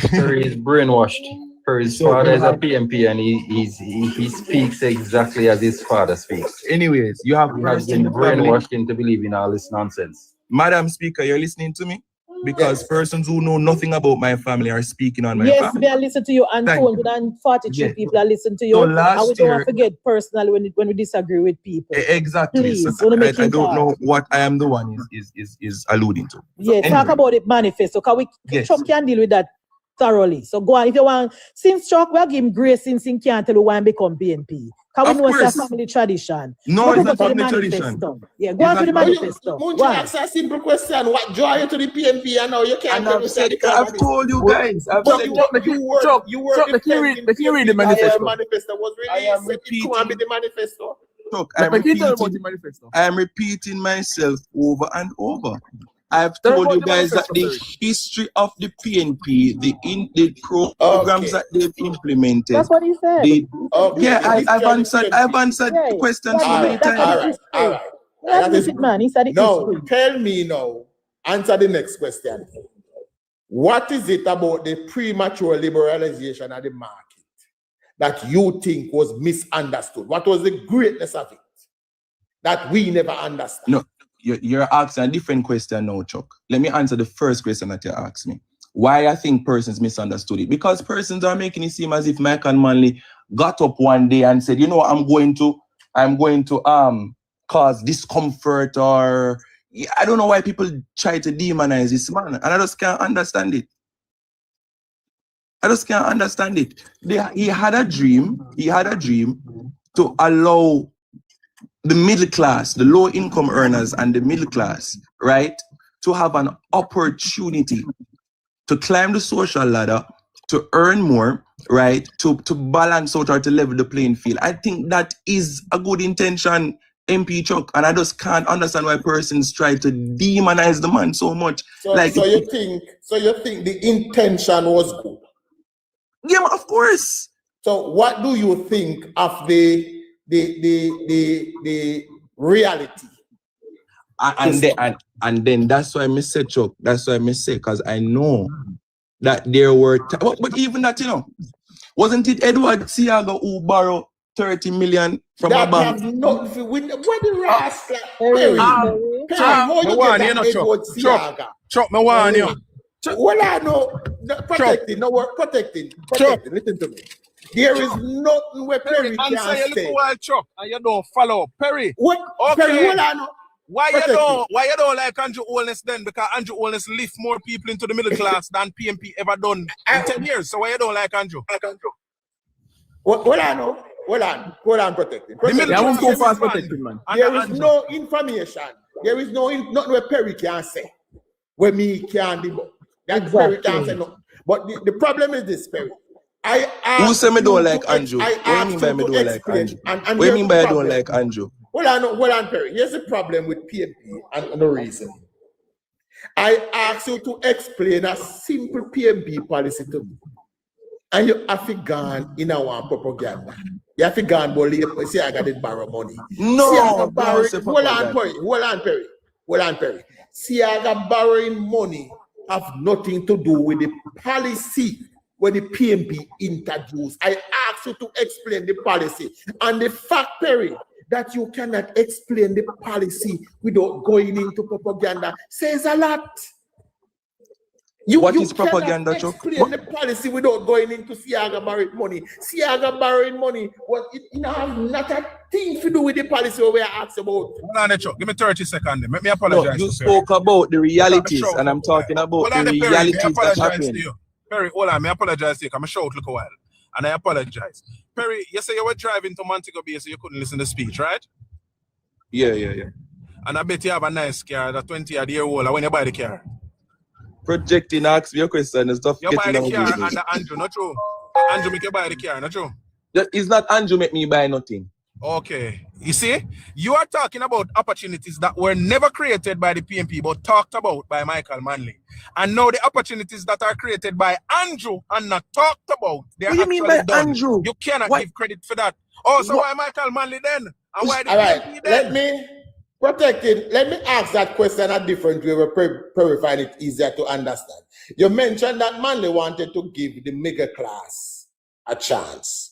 Perry is brainwashed. Perry's father is a PMP, and he speaks exactly as his father speaks.
Anyways, you have
He has been brainwashed into believing all this nonsense.
Madam Speaker, you're listening to me? Because persons who know nothing about my family are speaking on my family.
Yes, they listen to you, and 243 people that listen to you.
So
and we don't want to forget personally when we disagree with people.
Exactly.
Please,
so I don't know what I am the one is alluding to.
Yeah, talk about it manifesto. Trump can deal with that thoroughly. So go on. If you want, since Chuck, we'll give him grace since he can't tell you why become PNP. Because we know it's a family tradition.
No, it's not family tradition.
Yeah, go on to the manifesto.
Munchi ask a simple question. What draw you to the PNP and now you can't tell me?
I've told you guys. I've said
you were defending the manifesto was released. It can't be the manifesto.
Look, I am repeating myself over and over. I've told you guys that the history of the PNP, the programs that they've implemented.
That's what he said.
I've answered the question so many times.
All right.
That's it, man. He said it.
No, tell me now. Answer the next question. What is it about the premature liberalization of the market that you think was misunderstood? What was the greatness of it that we never understand?
No. You're asking a different question now, Chuck. Let me answer the first question that you asked me. Why I think persons misunderstood it. Because persons are making it seem as if Michael Manley got up one day and said, I'm going to cause discomfort, or I don't know why people try to demonize this man. And I just can't understand it. I just can't understand it. He had a dream. He had a dream to allow the middle class, the low income earners and the middle class, right, to have an opportunity to climb the social ladder, to earn more, right, to balance out or to level the playing field. I think that is a good intention, MP Chuck, and I just can't understand why persons try to demonize the man so much.
So you think the intention was good?
Yeah, of course.
So what do you think of the reality?
And then that's why I say, Chuck. That's why I say, because I know that there were, but even that, you know, wasn't it Edward Siaga who borrowed 30 million from a bank?
Have nothing with the rascal. Perry, how you get that Edward Siaga?
Chuck, me want you.
Well, I know, protecting, no work, protecting. Listen to me. There is nothing where Perry can say.
Chuck, and you don't follow Perry.
What?
Okay.
Perry, well, I know.
Why you don't like Andrew Holness then? Because Andrew Holness lift more people into the middle class than PMP ever done in 10 years. So why you don't like Andrew?
Well, I know. Hold on, protecting.
I won't go fast protecting, man.
There is no information. There is nothing where Perry can say. Where me can do. That Perry can't say no. But the problem is this, Perry.
Who say me don't like Andrew? What do you mean by me don't like Andrew? What do you mean by I don't like Andrew?
Hold on, Perry. Here's the problem with PMP and the reason. I asked you to explain a simple PMP policy to me. And you have to gone in our propaganda. You have to gone, but say I got to borrow money.
No,
hold on, Perry. See, I got borrowing money have nothing to do with the policy where the PMP introduced. I asked you to explain the policy. And the fact, Perry, that you cannot explain the policy without going into propaganda says a lot.
What is propaganda, Chuck?
Explain the policy without going into Siaga borrowing money. Siaga borrowing money, it have not a thing to do with the policy we are asked about.
Hold on, Chuck. Give me 30 seconds. Let me apologize.
No, you spoke about the realities, and I'm talking about the realities that happen.
Perry, hold on. I apologize to you. I'm a short look a while. And I apologize. Perry, you say you were driving to Montego Bay, so you couldn't listen to the speech, right?
Yeah.
And I bet you have a nice car, a 20-year-old, when you buy the car.
Projecting, ask me a question and stuff.
You buy the car under Andrew, not true? Andrew make you buy the car, not true?
It's not Andrew make me buy nothing.
Okay. You see, you are talking about opportunities that were never created by the PMP, but talked about by Michael Manley. And now the opportunities that are created by Andrew and not talked about, they are
what do you mean by
done.
Andrew?
You cannot give credit for that. Oh, so why Michael Manley then? And why the
all
PMP
right,
then?
let me ask that question a different way where find it easier to understand. You mentioned that Manley wanted to give the middle class a chance.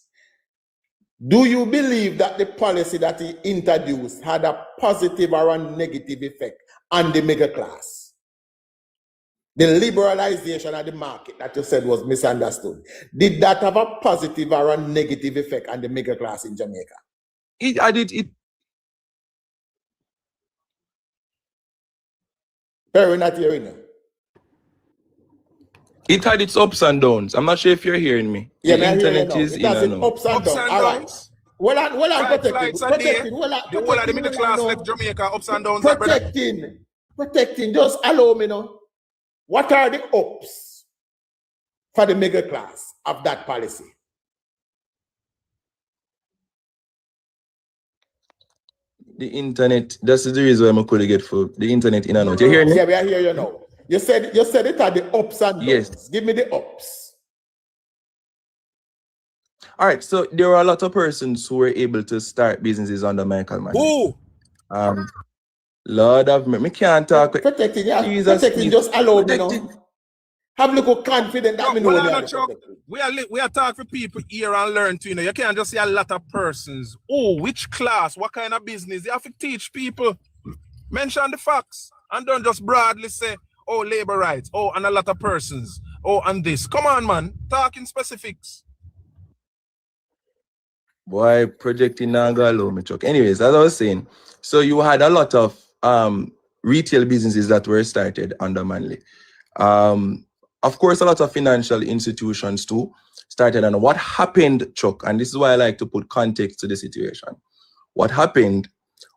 Do you believe that the policy that he introduced had a positive or a negative effect on the middle class? The liberalization of the market that you said was misunderstood. Did that have a positive or a negative effect on the middle class in Jamaica? Perry, not hearing you.
It had its ups and downs. I'm not sure if you're hearing me.
Yeah,
the internet is
in and out. Ups and downs. All right. Well, protecting.
The whole of the middle class left Jamaica, ups and downs.
Protecting. Just allow me know. What are the ups for the middle class of that policy?
The internet. That's the reason why I'm going to get for the internet in and out. You hear me?
Yeah, we are here. You know. You said it are the ups and downs.
Yes.
Give me the ups.
All right. So there are a lot of persons who were able to start businesses under Michael Manley.
Who?
Lord of me can't talk.
Protecting, yeah. Protecting, just allow me know. Have a little confidence that me know.
We are talking for people here and learn to, you know. You can't just see a lot of persons. Oh, which class? What kind of business? You have to teach people. Mention the facts. And don't just broadly say, oh, labor rights. Oh, and a lot of persons. Oh, and this. Come on, man. Talk in specifics.
Boy, projecting Naga me Chuck. Anyways, as I was saying, so you had a lot of retail businesses that were started under Manley. of course, a lot of financial institutions too started. And what happened, Chuck, and this is why I like to put context to the situation. What happened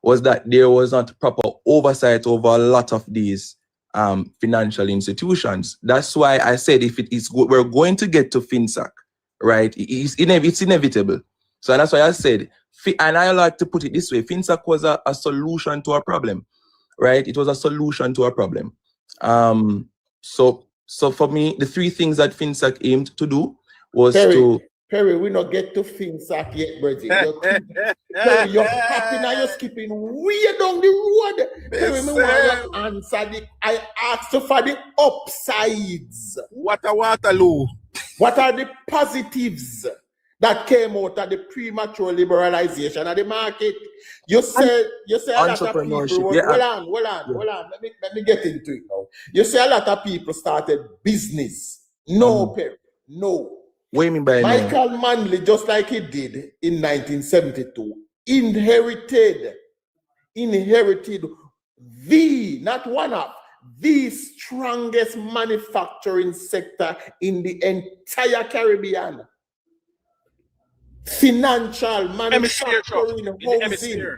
was that there was not proper oversight over a lot of these financial institutions. That's why I said if it is we're going to get to FINSAC, right? It's inevitable. So that's why I said, and I like to put it this way: FINSAC was a solution to a problem, right? It was a solution to a problem. So for me, the three things that FINSAC aimed to do was
Perry, we not get to FINSAC yet, Bridget. Perry, you're hopping and you're skipping way down the road. Perry, me want to answer I asked you for the upsides.
What a Waterloo.
What are the positives that came out of the premature liberalization of the market? You say a lot of people. Hold on. Let me get into it now. You say a lot of people started business. No, Perry, no.
What do you mean by
Michael Manley, just like he did in 1972, inherited not one of the strongest manufacturing sector in the entire Caribbean. Financial, manufacturing, housing.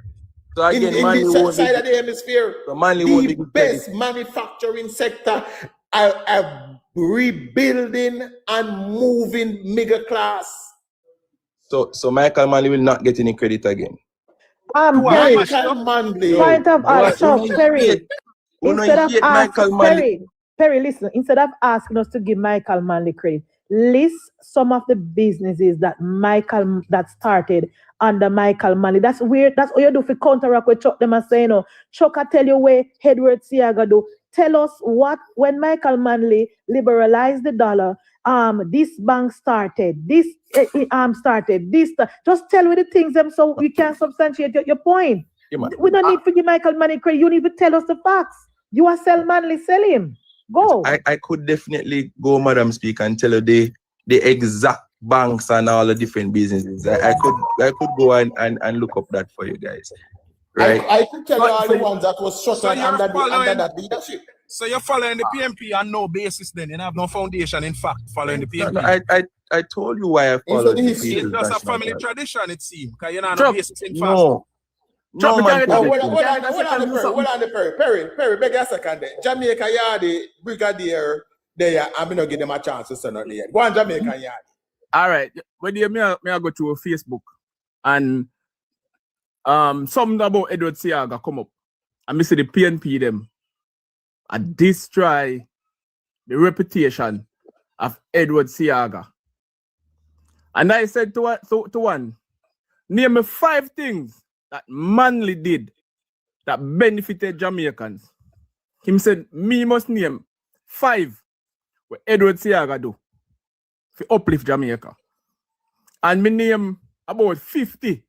So again,
in the side of the hemisphere,
so Manley
the best manufacturing sector are rebuilding and moving middle class.
So Michael Manley will not get any credit again.
Perry,
Michael Manley.
point of Perry. Instead of asking Perry, listen, instead of asking us to give Michael Manley credit, list some of the businesses that started under Michael Manley. That's weird. That's all you do for counteract with Chuck them and say, no, Chuck I tell you where Edward Seaga do. Tell us when Michael Manley liberalized the dollar, this bank started, this started, this. Just tell me the things them so you can substantiate your point. Yeah, we don't need to give Michael Manley credit. You need to tell us the facts. You are sell Manley, sell him. Go.
I could definitely go, Madam Speaker, and tell you the exact banks and all the different businesses. I could go and look up that for you guys. Right.
I could tell you all the ones that was shut under that leadership.
So you're following the PNP on no basis then? You have no foundation, in fact, following the PNP?
No, I told you why I followed the PNP.
It's just a family tradition, it seems. Because you're not on no basis in fact.
No, man. Hold on the Perry, beg a second there. Jamaica yard, the brigadier there, I'm going to give them a chance to send out there. Go on Jamaica yard.
All right. When you may I go to Facebook and something about Edward Seaga come up. And me see the PNP them and destroy the reputation of Edward Seaga. And I said to one, name me 5 things that Manley did that benefited Jamaicans. Him said, me must name 5 what Edward Seaga do to uplift Jamaica. And me name about 50.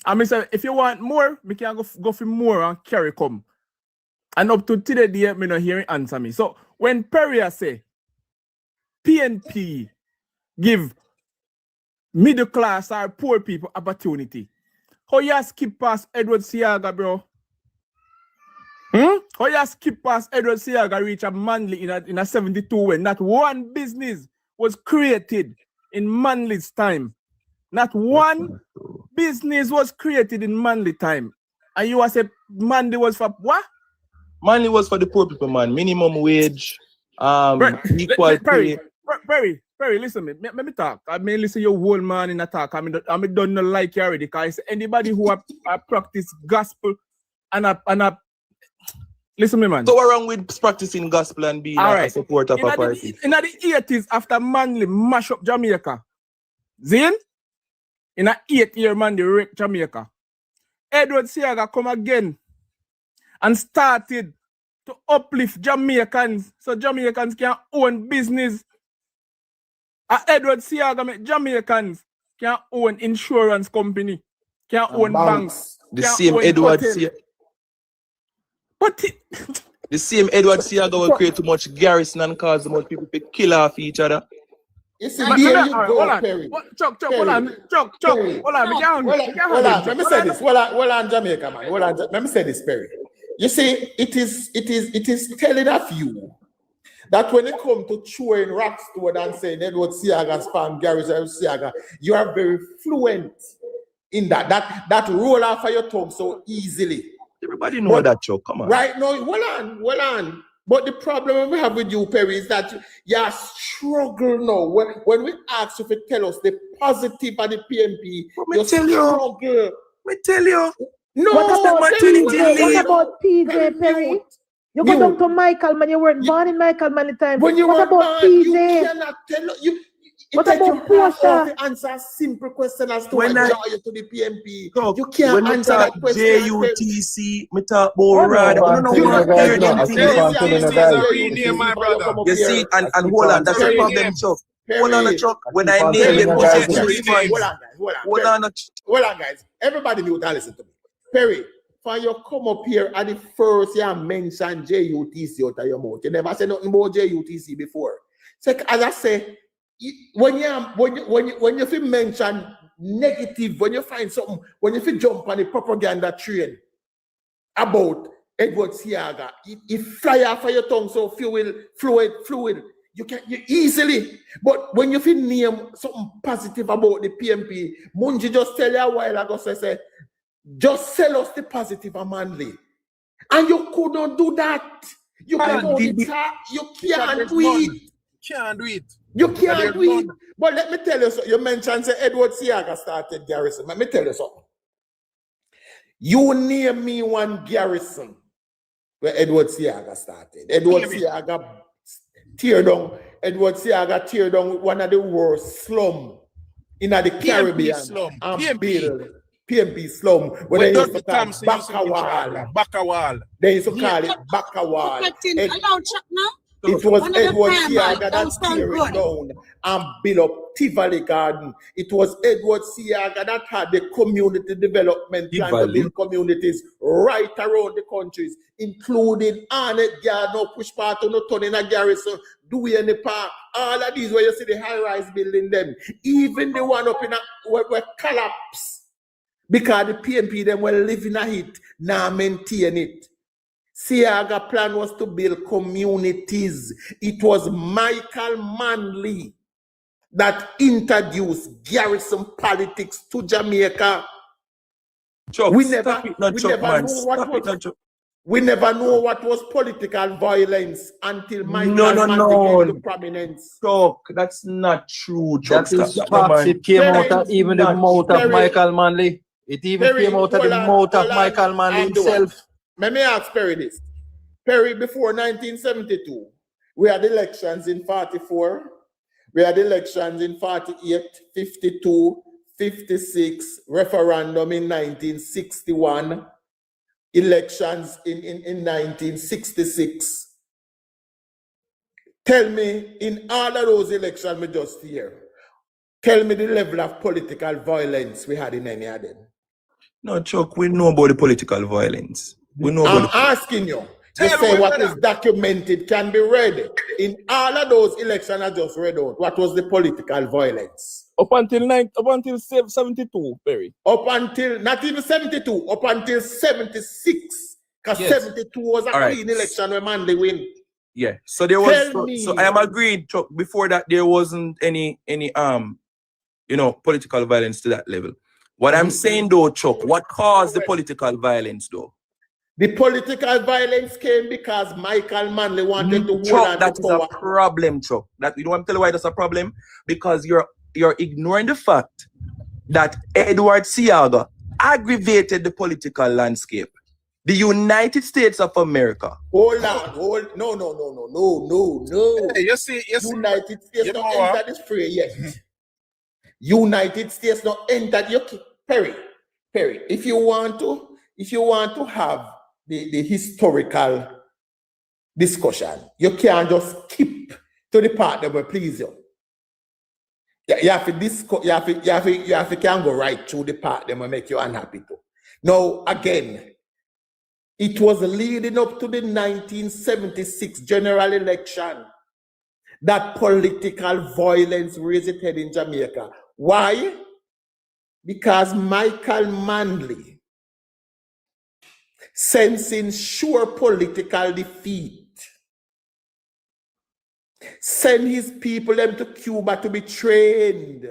And me say, if you want more, me can go for more and carry come. And up to today, me not hearing answer me. So when Perry say, PNP give middle class or poor people opportunity, how you skip past Edward Seaga, bro? How you skip past Edward Seaga reach a Manley in a 72 when not one business was created in Manley's time. Not one business was created in Manley time. And you say Manley was for what?
Manley was for the poor people, man. Minimum wage, equal pay.
Perry, listen me. Let me talk. I may listen your whole man in a talk. I don't like you already. Because anybody who practice gospel and listen me, man.
So what wrong with practicing gospel and being a supporter of a party?
In the 80s, after Manley mash up Jamaica, Zin? In a 8-year man, they wreck Jamaica. Edward Seaga come again and started to uplift Jamaicans so Jamaicans can own business. Edward Seaga make Jamaicans can own insurance company, can own banks.
The same Edward Seaga. The same Edward Seaga will create too much garrison and cause too much people to kill off each other.
You see, there you go, Perry.
Chuck, hold on.
Let me say this. Hold on, Jamaica, man. Let me say this, Perry. You see, it is telling of you That when it come to throwing rocks toward and saying Edward Seaga's farm, Gary Seaga, you are very fluent in that. That roll off of your tongue so easily.
Everybody know that, Chuck. Come on.
Right now, hold on. But the problem we have with you, Perry, is that you struggle now. When we ask you to tell us the positive of the PNP, you struggle.
Me tell you.
No,
What about
maternity
PJ?
leave?
What about PJ, Perry? You go down to Michael man, you weren't born in Michael man the time.
When you
What
were
about
born,
PJ?
you cannot tell you.
What
It
about
takes you half
Portia?
hour to answer a simple question as to
When
why
I-
you to the PNP.
Chuck,
You can't
when
answer
me
that
talk
question.
JUTC, me talk about
Oh, no,
RAD. I
man,
don't know
You
what
can't
period
tell
them
me
thing
keep
is.
on
JUTC
telling
is
the
a
guys.
rename, my brother.
You see, and hold on, that's the
Perry
problem,
name.
Chuck. Hold on, Chuck. When I
keep on
name
telling
it,
the
put
guys
it
that-
3 months. Hold on,
Hold on, guys. Everybody mute and listen to me. Perry, for you come up here at the first you mention JUTC out of your mouth. You never said nothing about JUTC before. So as I say, when you feel mention negative, when you find something, when you feel jump on the propaganda train about Edward Seaga, it fly off of your tongue so fluid. You can easily. But when you feel name something positive about the PNP, Munji just tell you a while ago, say, just sell us the positive of Manley. And you could not do that. You can't do it. You can't do it.
Can't do it.
You can't do it. But let me tell you something. You mentioned say Edward Seaga started Garrison. Let me tell you something. You name me one Garrison where Edward Seaga started. Edward Seaga tear down one of the worst slum in the Caribbean.
slum.
And
PNP.
build PNP slum. Where they used to call it Bakawal.
Bakawal.
They used to call it Bakawal.
Allow Chuck now.
It was
One of the
Edward
farmers,
Seaga that
don't sound
tear it
good.
down and build up Tivoli Garden. It was Edward Seaga that had the community development plan to build communities right around the countries, including Arnett Garden, Push Part on the Ton in a Garrison, Dewey in the Park. All of these where you see the high-rise building them. Even the one up in a where collapse because the PNP them were living a hit, now maintain it. Seaga plan was to build communities. It was Michael Manley that introduced garrison politics to Jamaica.
Chuck,
We
stop
never,
it, not
we
Chuck,
never
man.
knew what
Stop it,
was.
not Chuck.
We never knew what was political violence until Michael
No.
Manley came to prominence.
Chuck, that's not true, Chuck.
That is
Stop that,
facts.
man.
It came
Perry,
out of even the
not
mouth of
Perry.
Michael Manley. It even
Perry,
came out of the
hold on,
mouth of
hold on.
Michael Manley
I'm the one.
himself.
Let me ask Perry this. Perry, before 1972, we had elections in 44, we had elections in 48, 52, 56, referendum in 1961, elections in 1966. Tell me, in all of those elections we just hear, tell me the level of political violence we had in any of them.
No, Chuck, we know about the political violence. We know
I'm
about
asking you. You say what is documented can be read. In all of those elections I just read out, what was the political violence?
Up until 72, Perry.
Up until, not even 72, up until 76. Because
Yes.
72 was a
All right.
clean election where Manley win.
Yeah. So there was
Tell me.
so I am agreeing, Chuck, before that there wasn't any political violence to that level. What I'm saying though, Chuck, what caused the political violence though?
The political violence came because Michael Manley wanted to hold
Chuck,
on
that
to
is a
power.
problem, Chuck. That you know what I'm telling you why that's a problem? Because you're ignoring the fact that Edward Seaga aggravated the political landscape. The United States of America.
No.
Hey, you see,
United States
You
not
know what?
entered this fray yet. United States not entered your Perry, if you want to have the historical discussion, you can't just skip to the part that will please you. You have to discuss, you have to can go right through the part that will make you unhappy too. Now again, it was leading up to the 1976 general election that political violence raised its head in Jamaica. Why? Because Michael Manley, sensing sure political defeat, Send his people them to Cuba to be trained.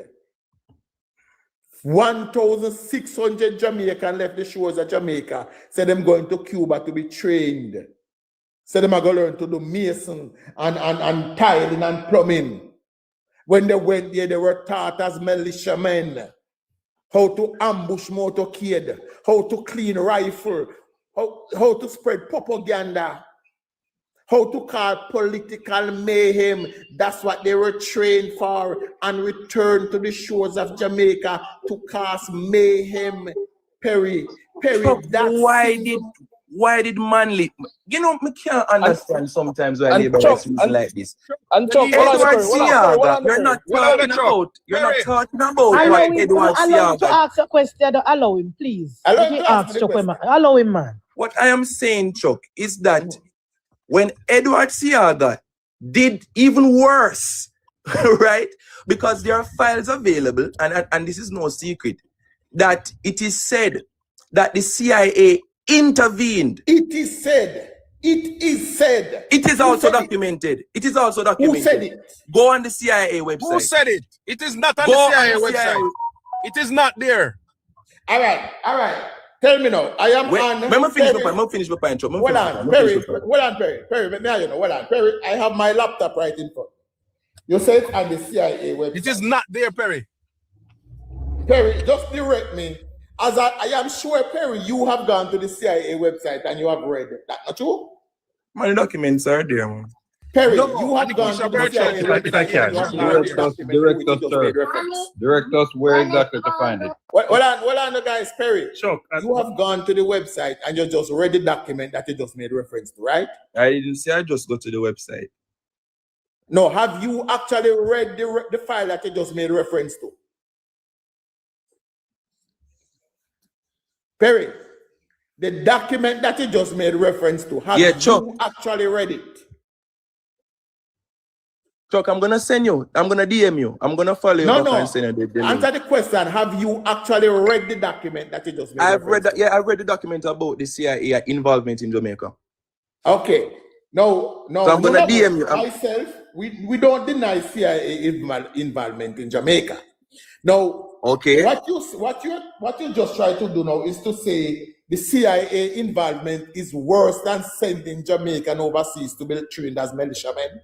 1,600 Jamaican left the shores of Jamaica. Said them going to Cuba to be trained. Said them are going to learn to do mason and tiling and plumbing. When they went there, they were taught as militiamen how to ambush motorcade, how to clean rifle, how to spread propaganda, how to cause political mayhem. That's what they were trained for, and returned to the shores of Jamaica to cause mayhem. Perry, that's
why did Manley? You know, me can't understand sometimes why labor is like this.
And Chuck,
Edward Seaga, you're not talking about what Edward
Allow him to
Seaga.
ask a question. Allow him, please.
Allow him
He
to ask
ask
the
Chuck,
question.
man. Allow him, man.
What I am saying, Chuck, is that when Edward Seaga did even worse, right? Because there are files available, and this is no secret, that it is said that the CIA intervened.
It is said. It is said.
It is also documented. It is also documented.
Who said it?
Go on the CIA website.
Who said it? It is not on
Go
the CIA
on the
website.
CIA.
It is not there.
All right. Tell me now. I am on.
Let me finish my point.
Hold on, Perry. Perry, now you know. Hold on, Perry. I have my laptop right in front. You said on the CIA website.
It is not there, Perry.
Perry, just direct me. As I am sure, Perry, you have gone to the CIA website and you have read it. That not true?
My documents are there, man.
Perry,
No,
you have gone to the CIA website.
Direct us where exactly to find it.
Hold on, guys. Perry,
Chuck,
you have gone to the website and you just read the document that you just made reference to, right?
I didn't say I just go to the website.
No, have you actually read the file that you just made reference to? Perry, the document that you just made reference to, have you actually read it?
Chuck, I'm gonna send you. I'm gonna DM you. I'm gonna follow you.
No.
Send you the link.
Answer the question. Have you actually read the document that you just made
I've read
reference
that. Yeah, I read the document about the CIA involvement in Jamaica.
to? Okay. No.
So I'm gonna DM you.
Myself, we don't deny CIA involvement in Jamaica. Now,
Okay.
what you just try to do now is to say the CIA involvement is worse than sending Jamaican overseas to be trained as militiamen.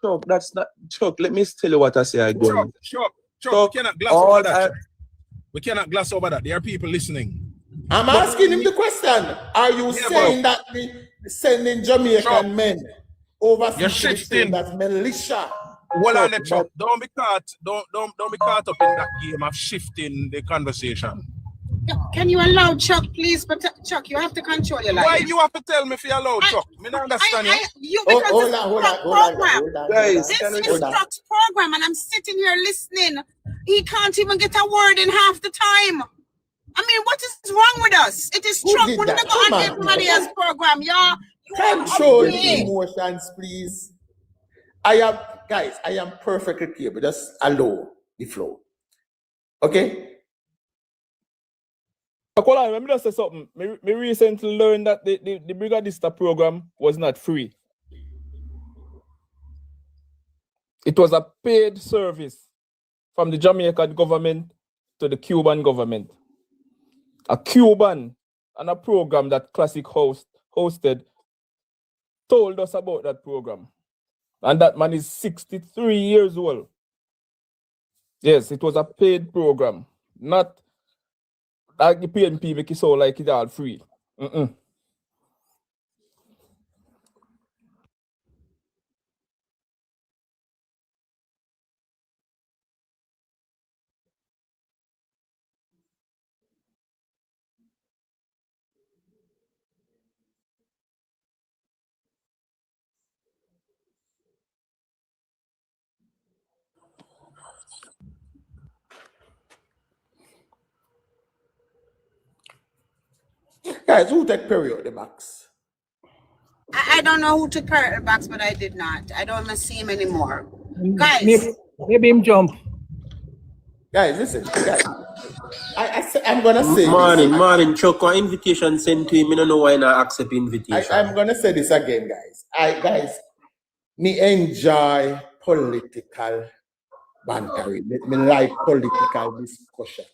Chuck, that's not Chuck. Let me tell you what I say again.
Chuck, we cannot gloss over that. We cannot gloss over that. There are people listening.
I'm asking him the question. Are you saying that sending Jamaican men overseas to be trained as militia?
Well, on the Chuck, don't be caught up in that game of shifting the conversation.
Can you allow Chuck, please? But Chuck, you have to control your life.
Why you have to tell me if you allow Chuck? Me not understand you.
Hold on.
Guys,
This is Chuck's program, and I'm sitting here listening. He can't even get a word in half the time. I mean, what is wrong with us? It is Chuck. We're not going on everybody else's program, y'all.
Control the emotions, please. I am perfectly clear, but just allow the flow. Okay?
Hold on, let me just say something. Me recently learned that the Brigadista program was not free. It was a paid service from the Jamaican government to the Cuban government. A Cuban and a program that Classic hosted told us about that program. And that man is 63 years old. Yes, it was a paid program. Not like the PNP make it so like it all free.
Guys, who take Perry out the box?
I don't know who took Perry out the box, but I did not. I don't see him anymore. Guys.
Maybe him jump.
Guys, listen. Guys, I'm going to say
Morning, Chuck. An invitation sent to him. I don't know why not accept invitation.
I'm going to say this again, guys. Me enjoy political banter. Me like political discussion.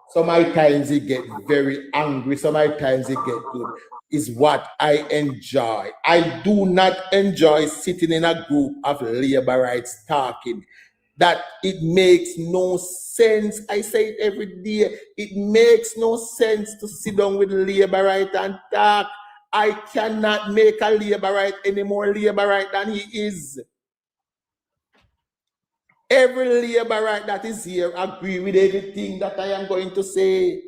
Sometimes it get very angry, sometimes it get good. Is what I enjoy. I do not enjoy sitting in a group of laborites talking. That it makes no sense. I say it every day. It makes no sense to sit down with laborite and talk. I cannot make a laborite any more laborite than he is. Every laborite that is here agree with everything that I am going to say.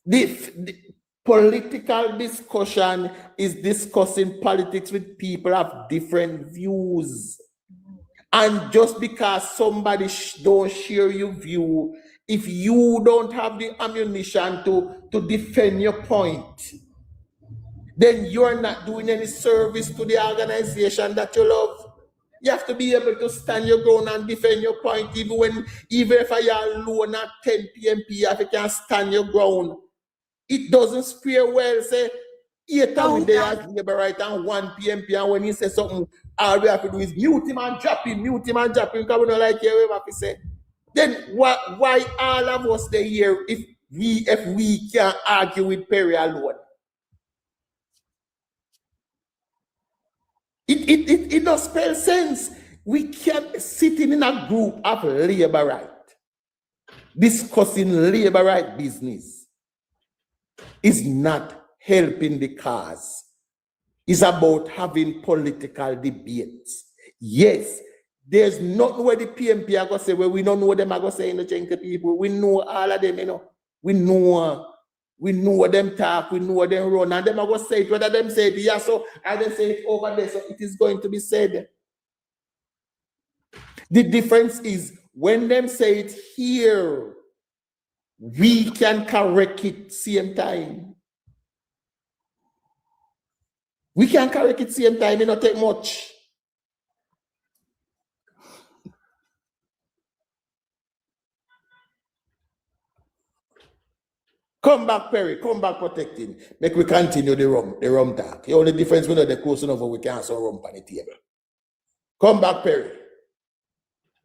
The political discussion is discussing politics with people of different views. And just because somebody don't share your view, if you don't have the ammunition to defend your point, then you're not doing any service to the organization that you love. You have to be able to stand your ground and defend your point, even if I are alone at 10 PMP, if you can stand your ground. It doesn't spare well, say, 8 hours there as Liberate and 1 PMP, and when he says something, all we have to do is mute him and drop him, because we don't like hearing what he say. Then why all of us there here if we can't argue with Perry alone? It does spell sense. We can't sitting in a group of laborite discussing laborite business is not helping the cause. It's about having political debates. Yes, there's nothing where the PMP are going to say, where we don't know what them are going to say in the Jamaica people. We know all of them, you know. We know what them talk, we know what them run, and them are going to say it, whether them say it yes, so and they say it over there, so it is going to be said. The difference is when them say it here, we can correct it same time. We can correct it same time, it not take much. Come back, Perry. Come back, protecting. Make we continue the rum talk. The only difference we know the close enough we can also rum on the table. Come back, Perry.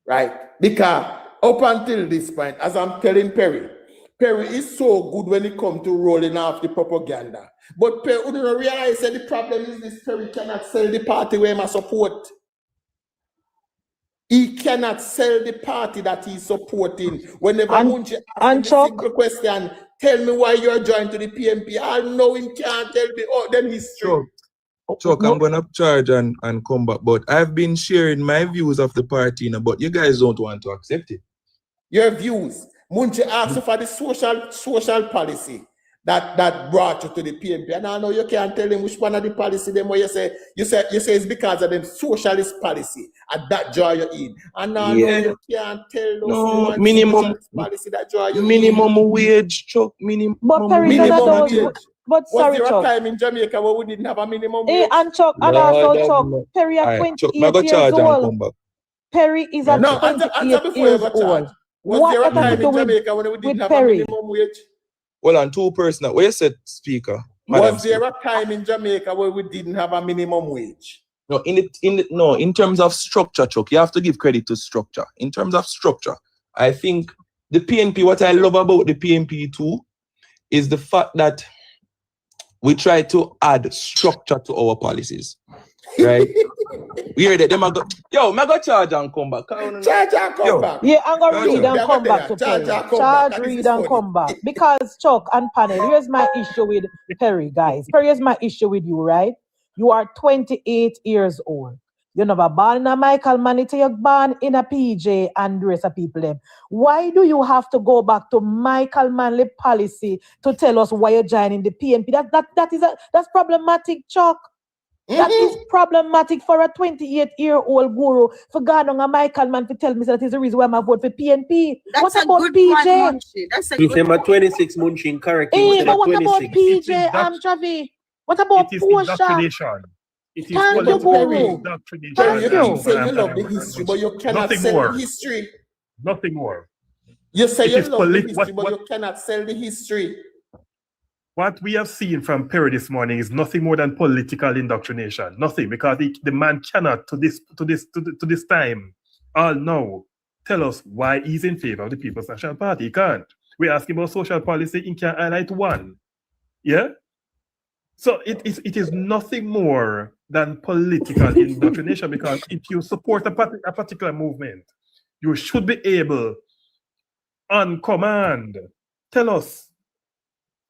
Right? Because up until this point, as I'm telling Perry is so good when it comes to rolling off the propaganda. But Perry, you don't realize that the problem is this: Perry cannot sell the party where he support. He cannot sell the party that he's supporting. Whenever Munchi asks a simple question, tell me why you're joined to the PMP. I know him can't tell me. Oh, then he's true.
Chuck, I'm gonna charge and come back. But I've been sharing my views of the party, but you guys don't want to accept it.
Your views. Munchi asked for the social policy that brought you to the PMP. And I know you can't tell him which one of the policy them where you say it's because of them socialist policy and that draw you in. And now you can't tell those
minimum
policy that draw you
minimum in. Wage, Chuck, minimum.
But Perry,
minimum wage.
But sorry,
was there
Chuck.
a time in Jamaica where we didn't have a minimum wage?
And Chuck, and also Chuck, Perry at 28 years old. Perry is at 28 years old.
Was there a time in Jamaica when we didn't have a minimum wage?
Well, on two persons, where you said speaker?
Was there a time in Jamaica where we didn't have a minimum wage?
No, in terms of structure, Chuck, you have to give credit to structure. In terms of structure, I think the PNP, what I love about the PNP too, is the fact that we try to add structure to our policies. Right? We hear that them go, yo, I go charge and come back.
Charge and come back.
Yeah, I'm gonna read and come back to Perry. Charge, read and come back. Because Chuck and panel, here's my issue with Perry, guys. Perry, here's my issue with you, right? You are 28 years old. You never born in a Michael Manley, you're born in a PJ and the rest of people them. Why do you have to go back to Michael Manley policy to tell us why you're joining the PNP? That's problematic, Chuck. That is problematic for a 28-year-old guru for God on a Michael man to tell me that is the reason why I'm vote for PNP.
That's
what about PJ?
That's a
He's
good
number 26 munching correct.
But what about PJ, Travi? What about
Portia? It is
Thank you, Guru. Thank
you. Say you love the history, but you cannot sell the history.
Nothing more.
You say you love the history, but you cannot sell the history.
What we have seen from Perry this morning is nothing more than political indoctrination. Nothing, because the man cannot to this time all know tell us why he's in favor of the People's National Party. He can't. We ask him about social policy, he can highlight one. Yeah? So it is nothing more than political indoctrination, because if you support a particular movement, you should be able, on command, tell us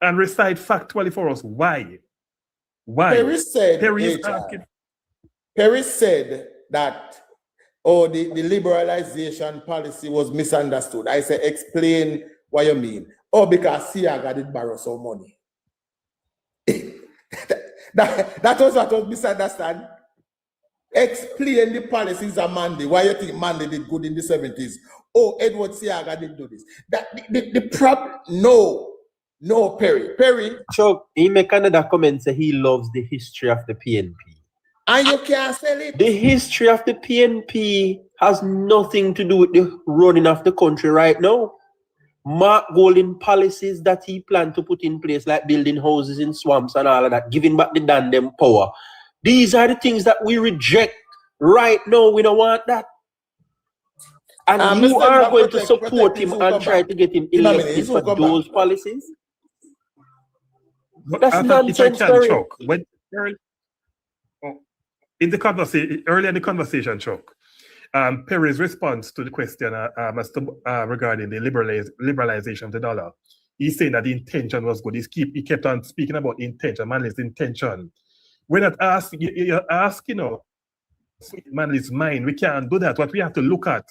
and recite factually for us why. Why?
Perry said that, oh, the liberalization policy was misunderstood. I said, explain what you mean. Oh, because Siaga did borrow some money. that was what was misunderstood. Explain the policies of Manley. Why you think Manley did good in the 70s? Oh, Edward Siaga didn't do this. That the problem, no, Perry.
Chuck, he make another comment say he loves the history of the PNP.
And you can't sell it.
The history of the PNP has nothing to do with the running of the country right now. Mark Golding policies that he planned to put in place, like building houses in swamps and all of that, giving back the damn power. These are the things that we reject right now. We don't want that. And you are going to support him and try to get him elected for those policies? That's nonsense, Perry.
In the conversation, earlier in the conversation, Chuck, Perry's response to the question regarding the liberalization of the dollar, he's saying that the intention was good. He kept on speaking about the intention, Manley's intention. We're not asking, you're asking, Manley's mind. We can't do that. What we have to look at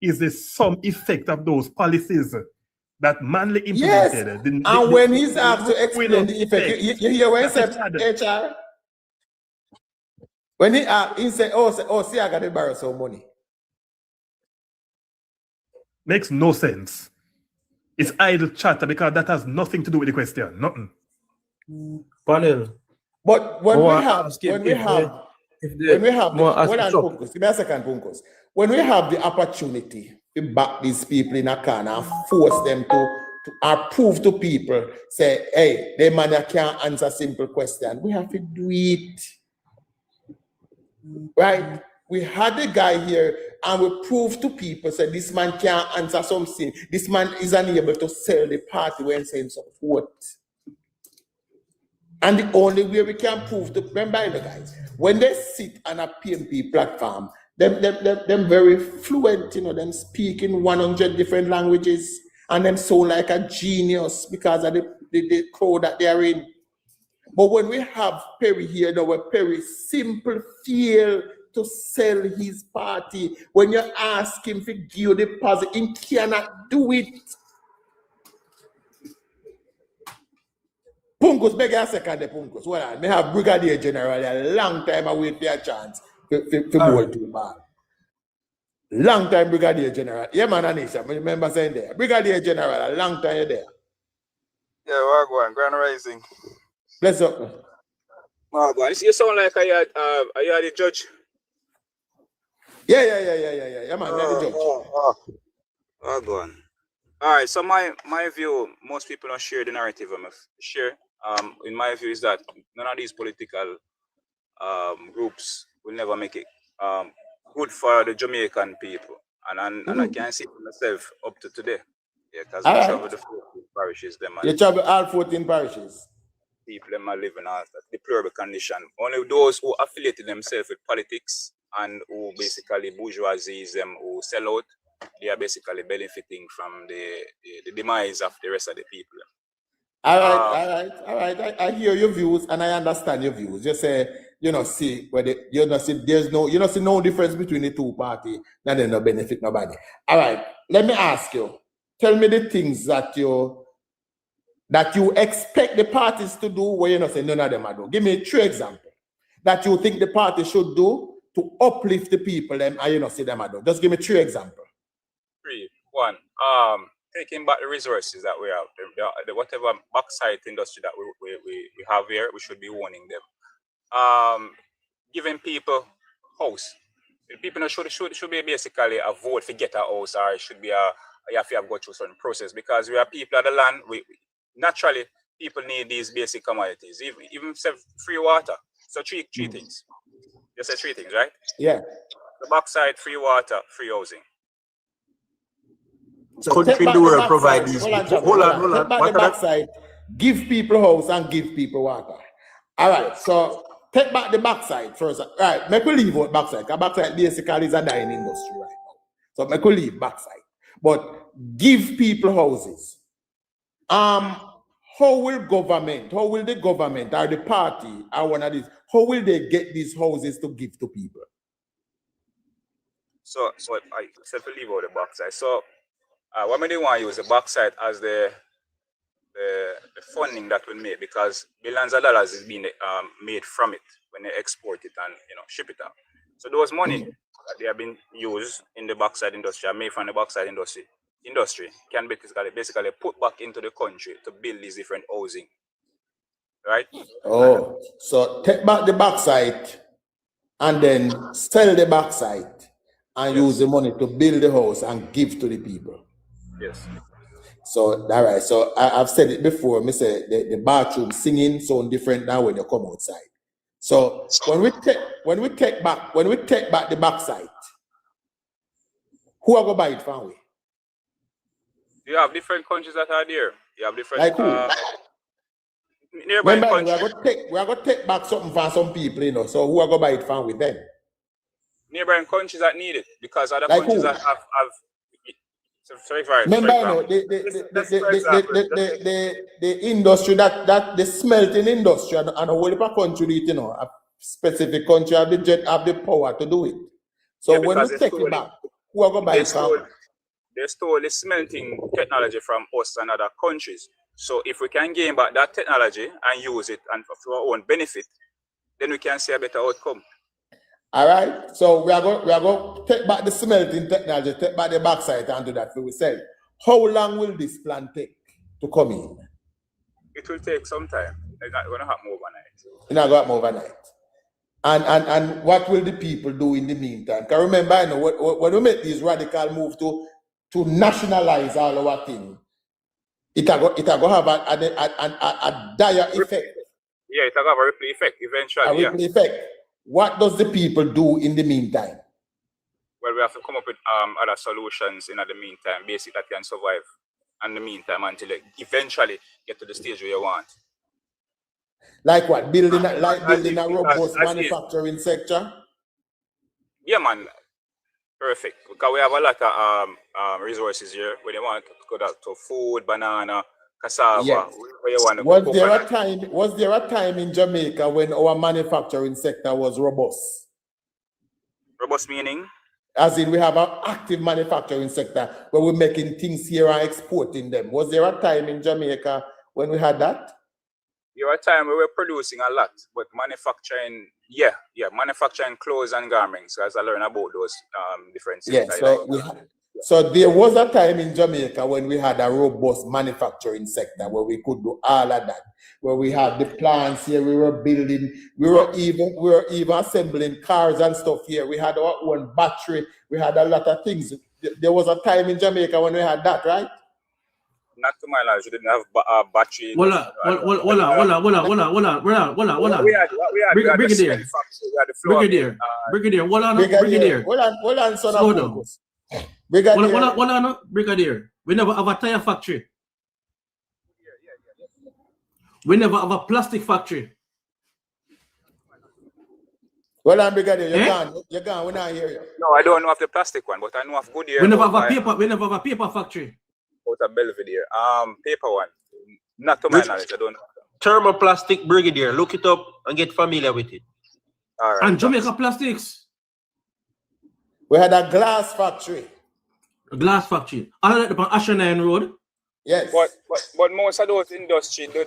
is the sum effect of those policies that Manley implemented.
Yes. And when he's asked to explain the effect, you hear when he said HR? When he said, see, I got to borrow some money.
Makes no sense. It's idle chatter, because that has nothing to do with the question. Nothing.
Panel.
But when we have the opportunity to back these people in a corner and force them to prove to people, say, hey, they man can't answer simple question, we have to do it. Right? We had a guy here and we proved to people, say this man can't answer something. This man is unable to sell the party when saying support. And the only way we can prove to remember the guys, when they sit on a PNP platform, them very fluent, them speak in 100 different languages, and them sound like a genius because of the crowd that they are in. But when we have Perry here, now where Perry simple fail to sell his party, when you ask him to give you the deposit, he cannot do it. Punkus, beg a second, Punkus. Well, I have Brigadier General a long time I wait for a chance to bowl to the ball. Long time Brigadier General. Yeah, man, Anisha, I remember saying there. Brigadier General, a long time you're there.
Yeah, Wagwan, Grand Rising.
Bless up.
Wagwan, you sound like are you the judge?
Yeah, man, you're the judge.
Wagwan. All right, so my view, most people don't share the narrative I'm share. In my view, is that none of these political groups will never make it good for the Jamaican people, and I can see for myself up to today. Yeah, because I travel the 14 parishes.
You travel all 14 parishes.
People them are living in a deplorable condition. Only those who affiliated themselves with politics and who basically bourgeoisies who sell out, they are basically benefiting from the demise of the rest of the people.
All right. I hear your views and I understand your views. You say, see there's no difference between the two parties, and they no benefit nobody. All right, let me ask you. Tell me the things that you expect the parties to do where you say none of them are doing. Give me 3 examples that you think the party should do to uplift the people and see them are doing. Just give me 3 examples.
3. 1. Taking back the resources that we have, the whatever bauxite industry that we have here, we should be owning them. Giving people house. People should be basically a vote to get a house, or it should be you have to go through certain process, because we are people of the land. We naturally people need these basic commodities, even free water. So three things. You said three things, right?
Yeah.
The bauxite, free water, free housing.
So
country do will provide these.
Hold on.
Take
back the backside, give people house and give people water. All right, so take back the backside first. All right, make we leave out backside, because backside basically is a dying industry right now. So make we leave backside. But give people houses. How will the government or the party or one of these, how will they get these houses to give to people?
So I said to leave out the bauxite. So what we want to use the bauxite as the funding that we make, because billions of dollars is being made from it when they export it and ship it out. So those money that they have been used in the bauxite industry and made from the bauxite industry can basically put back into the country to build these different housing. Right?
Oh, so take back the bauxite and then sell the bauxite and use the money to build the house and give to the people.
Yes.
So all right. So I've said it before. Me say the bathroom singing sound different now when you come outside. So when we take back the bauxite, who are gonna buy it from we?
You have different countries that are there. You have different
like who?
Nearby
Remember,
countries.
we are gonna take back something from some people, So who are gonna buy it from with them?
Neighboring countries that need it, because other
Like
countries
who?
that have sorry,
remember, the industry that the smelting industry and a whole heap of country, a specific country have the power to do it. So when we take it back, who are gonna buy it from?
They stole the smelting technology from us and other countries. So if we can gain back that technology and use it and for our own benefit, then we can see a better outcome.
All right. So we are going to take back the smelting technology, take back the bauxite and do that for ourselves. How long will this plan take to come in?
It will take some time. It's not going to happen overnight.
It's not going to happen overnight. And what will the people do in the meantime? Because remember, when we make these radical moves to nationalize all our things, it will have a dire effect.
Yeah, it will have a ripple effect eventually.
A ripple effect. What does the people do in the meantime?
Well, we have to come up with other solutions in the meantime, basically that can survive in the meantime until they eventually get to the stage where you want.
Like what? Building a robust manufacturing sector?
Yeah, man. Perfect. Because we have a lot of resources here where they want to go to food, banana, cassava.
Yes.
Where you want to
was there a time in Jamaica when our manufacturing sector was robust?
Robust meaning?
As in, we have an active manufacturing sector where we're making things here and exporting them. Was there a time in Jamaica when we had that?
There was a time we were producing a lot, but manufacturing, manufacturing clothes and garments, as I learned about those different things.
Yeah, so there was a time in Jamaica when we had a robust manufacturing sector where we could do all of that, where we had the plants here, we were building, we were even assembling cars and stuff here. We had our own battery, we had a lot of things. There was a time in Jamaica when we had that, right?
Not to my knowledge, we didn't have battery.
Hold on. Brigadier, hold on,
son of Marcus.
Brigadier. We never have a tire factory. We never have a plastic factory.
Well, I'm Brigadier, you're gone. We're not here.
No, I don't know of the plastic one, but I know of Goodyear.
We never have a paper factory.
Out of Belvedere. Paper one. Not to my knowledge, I don't know.
Thermoplastic, Brigadier. Look it up and get familiar with it.
All right.
And Jamaica Plastics.
We had a glass factory.
A glass factory. All that on Ashanine Road.
Yes.
But most of those industries, sir.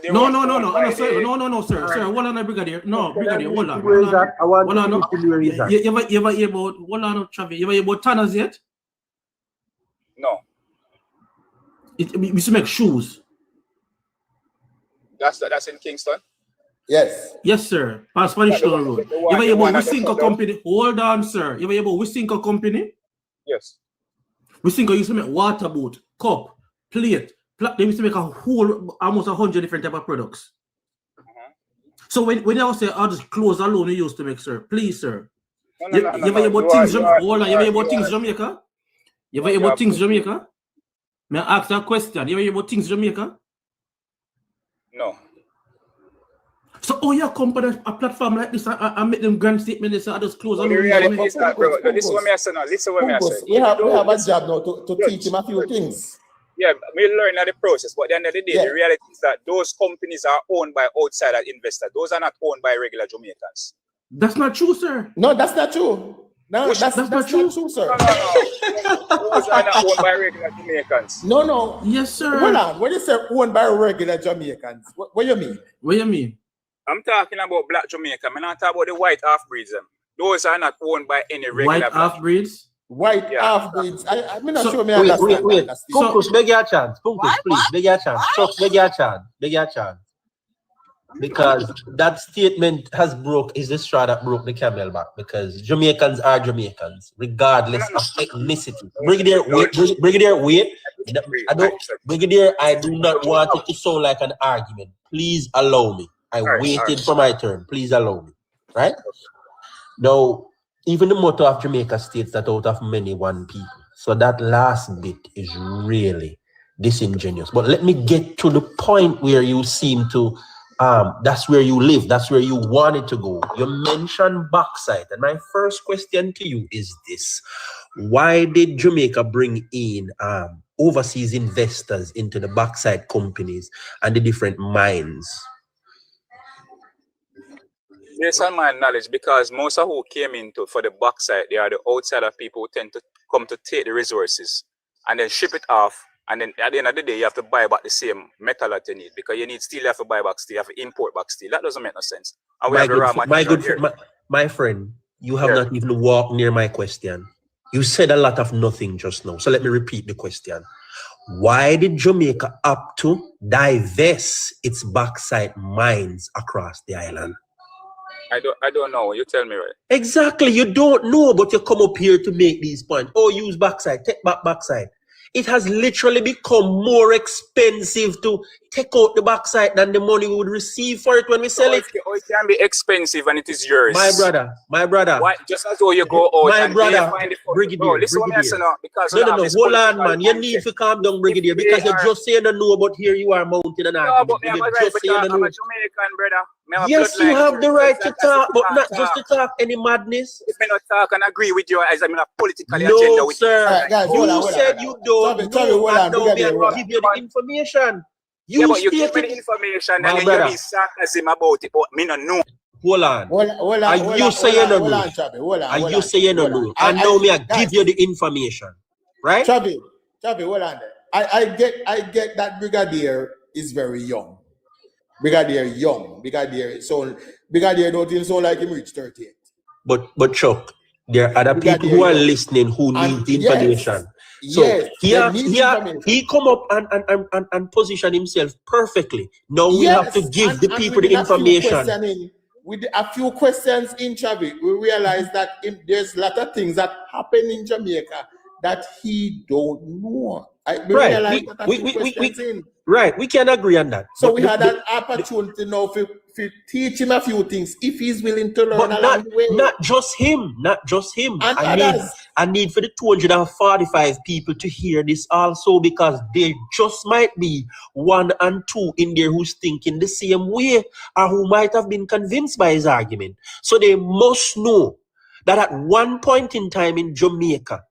Sir, hold
on, Brigadier. No, Brigadier, hold on. You ever hear about, hold on, Travis, you ever hear about Tanners yet?
No.
We used to make shoes.
That's in Kingston?
Yes.
Yes, sir. Past Spanish Town Road. You ever hear about Wisinko Company? Hold on, sir. You ever hear about Wisinko Company?
Yes.
Wisinko used to make water boat, cup, plate, They used to make a whole, almost 100 different type of products. So when you say, "Oh, just clothes alone," you used to make, sir. Please, sir. You ever hear about things? Hold on. You ever hear about things Jamaica? You ever hear about things Jamaica? May I ask that question? You ever hear about things Jamaica?
No.
So, you come on a platform like this and make them grand statements and just close.
The reality is that, bro, this is what I say now. Listen what I say.
We have a job now to teach him a few things.
Yeah, we learn at the process, but at the end of the day, the reality is that those companies are owned by outsider investors. Those are not owned by regular Jamaicans.
That's not true, sir.
No, that's not true. No, that's not true, sir.
No. Those are not owned by regular Jamaicans.
No.
Yes, sir.
Hold on. When you say owned by regular Jamaicans, what do you mean?
What do you mean?
I'm talking about black Jamaica. I'm not talking about the white half-breeds. Those are not owned by any regular
white half-breeds?
White half-breeds. I'm not sure me understand.
Wait. Punkus, beg your chance. Punkus, please, beg your chance. Chuck, beg your chance. Because that statement is the straw that broke the camel back. Because Jamaicans are Jamaicans, regardless of ethnicity. Brigadier, wait. Brigadier, I do not want it to sound like an argument. Please allow me. I waited for my turn. Please allow me. Right? Now, even the motto of Jamaica states that out of many, one people. So that last bit is really disingenuous. But let me get to the point where you seem to, that's where you live. That's where you wanted to go. You mentioned bauxite. And my first question to you is this. Why did Jamaica bring in overseas investors into the bauxite companies and the different mines?
Based on my knowledge, because most of who came into for the bauxite, they are the outsider people who tend to come to take the resources and then ship it off. And then at the end of the day, you have to buy back the same metal that you need, because you need steel, you have to buy back steel, you have to import back steel. That doesn't make no sense. And we have the raw material.
My friend, you have not even walked near my question. You said a lot of nothing just now. So let me repeat the question. Why did Jamaica opt to divest its bauxite mines across the island?
I don't know. You tell me, right?
Exactly. You don't know, but you come up here to make these points. Oh, use bauxite. Take back bauxite. It has literally become more expensive to take out the bauxite than the money we would receive for it when we sell it.
It can be expensive and it is yours.
My brother.
Why? Just as though you go out
my
and
brother,
find the
Brigadier.
listen what I say now, because
no, hold on, man. You need to calm down, Brigadier, because you just say no know, but here you are mounting an argument.
No, but I'm a Jamaican, brother.
Yes, you have the right to talk, but not just to talk any madness.
If I not talk and agree with you as I'm in a political agenda with
sir. You said you don't know, and now me I give you the information.
But you give me the information and then you be sarcasm about it, but me not know.
Hold on. Are you saying no know? Are you saying no know? And now me I give you the information, right?
Chabi, hold on there. I get that Brigadier is very young. Brigadier don't even sound like him reach 38.
But Chuck, there are other people who are listening who need the information. So he come up and position himself perfectly. Now we have to give the people the information.
With a few questions in Chavi, we realize that there's a lot of things that happen in Jamaica that he don't know.
Right, we can agree on that.
So we had an opportunity now to teach him a few things if he's willing to learn along the way.
Not just him.
And
I need for the 245 people to hear this also, because there just might be one and two in there who's thinking the same way or who might have been convinced by his argument. So they must know that at one point in time in Jamaica,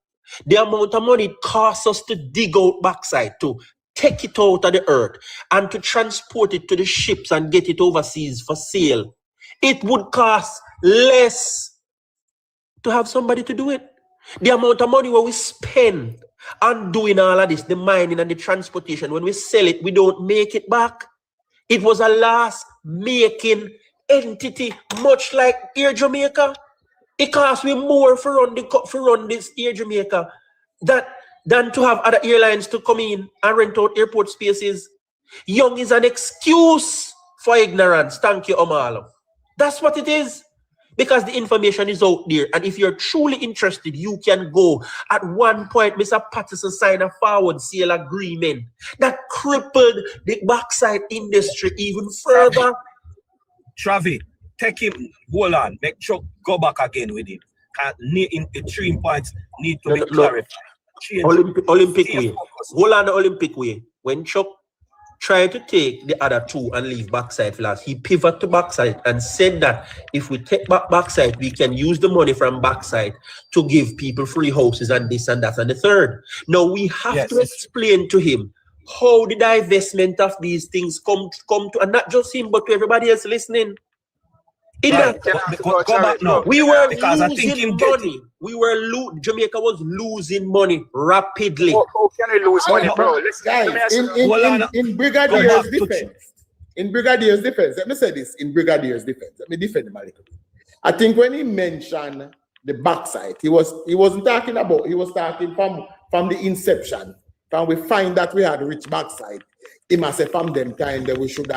the amount of money it costs us to dig out bauxite, to take it out of the earth and to transport it to the ships and get it overseas for sale, it would cost less to have somebody to do it. The amount of money where we spend on doing all of this, the mining and the transportation, when we sell it, we don't make it back. It was a loss-making entity, much like Air Jamaica. It costs me more for run this Air Jamaica than to have other airlines to come in and rent out airport spaces. Young is an excuse for ignorance. Thank you, Omalo. That's what it is. Because the information is out there. And if you're truly interested, you can go. At one point, Mr. Patterson signed a forward sale agreement that crippled the bauxite industry even further.
Travi, take him, hold on, make Chuck go back again with it. In the 3 points need to be clarified.
Olympic way. Hold on the Olympic way. When Chuck tried to take the other 2 and leave bauxite last, he pivoted to bauxite and said that if we take back bauxite, we can use the money from bauxite to give people free houses and this and that and the third. Now we have to explain to him how the divestment of these things come to, and not just him, but to everybody else listening. In that,
go back now.
We were losing money. Jamaica was losing money rapidly.
How can we lose money, bro?
Guys, in Brigadier's defense, let me say this, in Brigadier's defense, let me defend him a little bit. I think when he mentioned the bauxite, he wasn't talking about, he was talking from the inception. When we find that we had rich bauxite, he must say from them time that we should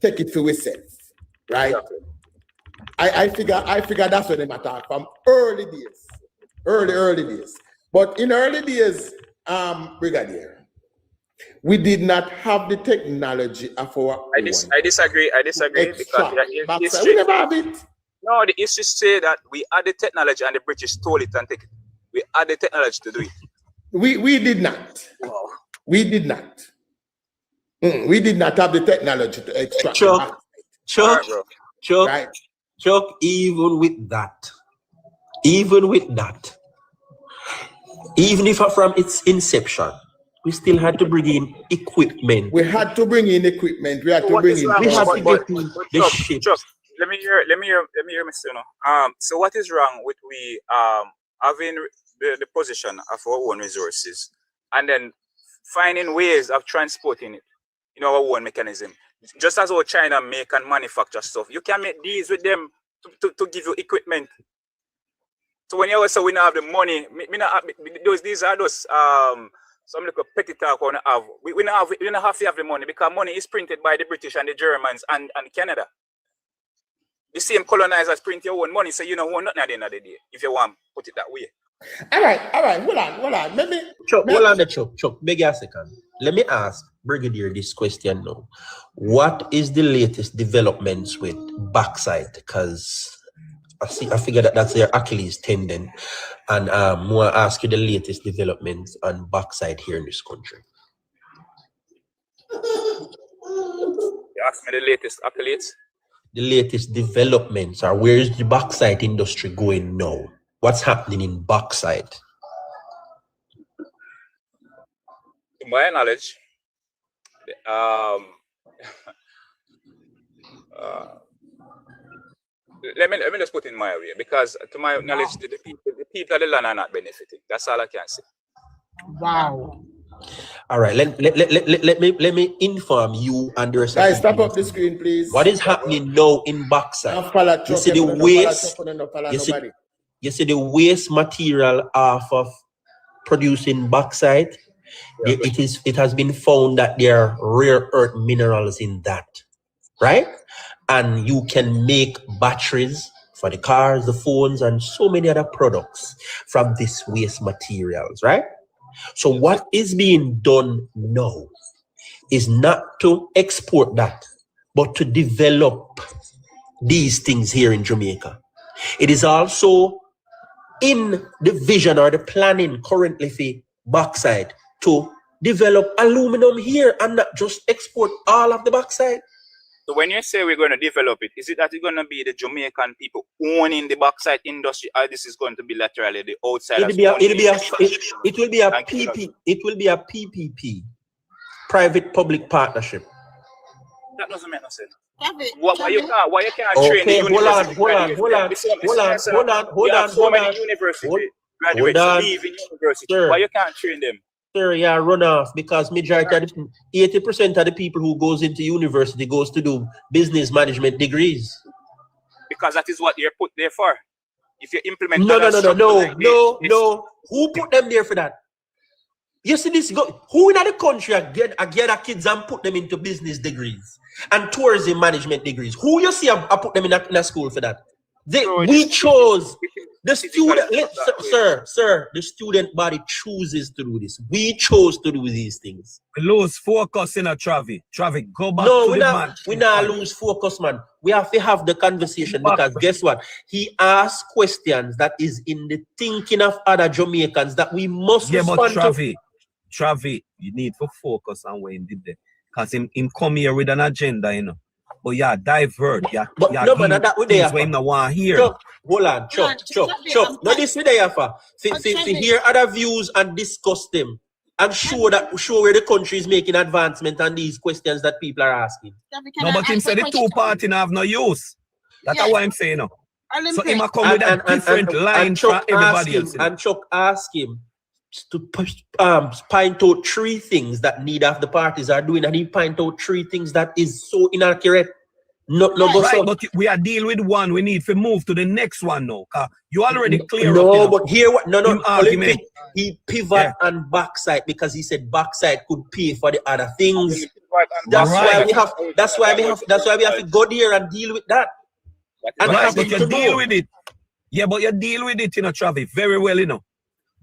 take it for ourselves, right? I figure that's what they attack from early days. Early days. But in early days, Brigadier, we did not have the technology of our
I disagree because
we never have it.
No, the history say that we had the technology and the British stole it and take it. We had the technology to do it.
We did not.
Wow.
We did not. We did not have the technology to extract
Chuck, even with that, even if from its inception, we still had to bring in equipment.
We had to bring in equipment. We had to bring in.
We had to get the ship.
Let me hear, Mr. No. So what is wrong with we having the position of our own resources and then finding ways of transporting it in our own mechanism? Just as how China make and manufacture stuff, you can make deals with them to give you equipment. So when you also we don't have the money, these are those some little petty talk we don't have. We don't have to have the money because money is printed by the British and the Germans and Canada. The same colonizers print your own money, so you know nothing at the end of the day, if you want to put it that way.
All right, hold on.
Hold on, Chuck, beg you a second. Let me ask Brigadier this question now. What is the latest developments with bauxite? Because I figure that's their Achilles tendon. And I want to ask you the latest developments on bauxite here in this country.
You ask me the latest Achilles?
The latest developments are where is the bauxite industry going now? What's happening in bauxite?
To my knowledge, let me just put in my way, because to my knowledge, the people of the land are not benefiting. That's all I can say.
Wow.
All right, let me inform you and the rest of
guys, stop up the screen, please.
What is happening now in bauxite? You see the waste. You see the waste material off of producing bauxite. It has been found that there are rare earth minerals in that, right? And you can make batteries for the cars, the phones, and so many other products from this waste materials, right? So what is being done now is not to export that, but to develop these things here in Jamaica. It is also in the vision or the planning currently for bauxite to develop aluminum here and not just export all of the bauxite.
So when you say we're going to develop it, is it that it's going to be the Jamaican people owning the bauxite industry, or this is going to be laterally the outside?
It will be a PPP, private-public partnership.
That doesn't make no sense. Why you can't train the university? Hold on. So many university graduates leaving university. Why you can't train them?
Sir, yeah, run off, because majority of 80% of the people who goes into university goes to do business management degrees.
Because that is what you're put there for. If you implement
no. Who put them there for that? You see this who in the country get our kids and put them into business degrees and tourism management degrees? Who you see I put them in a school for that? We chose. The student, sir, the student body chooses to do this. We chose to do these things.
We lose focus in a Travi. Travi, go back
No,
to
we
the
not,
man.
we not lose focus, man. We have to have the conversation because guess what? He asked questions that is in the thinking of other Jamaicans that we must respond to.
Travi, you need to focus on what he did there. Because him come here with an agenda, you know. But yeah, divert.
But no, man, that we there.
Him not want hear.
Hold on, Chuck. No, this we there for. Hear other views and discuss them. And show where the country is making advancement on these questions that people are asking.
No, but him said the two party have no use. That's what I'm saying now. So him a come with a different line for everybody else.
And Chuck asked him to point out 3 things that neither of the parties are doing, and he point out 3 things that is so inaccurate.
But we are deal with one. We need to move to the next one now. You already clear
up. But here what? Argument. He pivot on bauxite because he said bauxite could pay for the other things. That's why we have to go there and deal with that. And
but you deal with it. Yeah, but you deal with it, you know, Travi, very well, you know.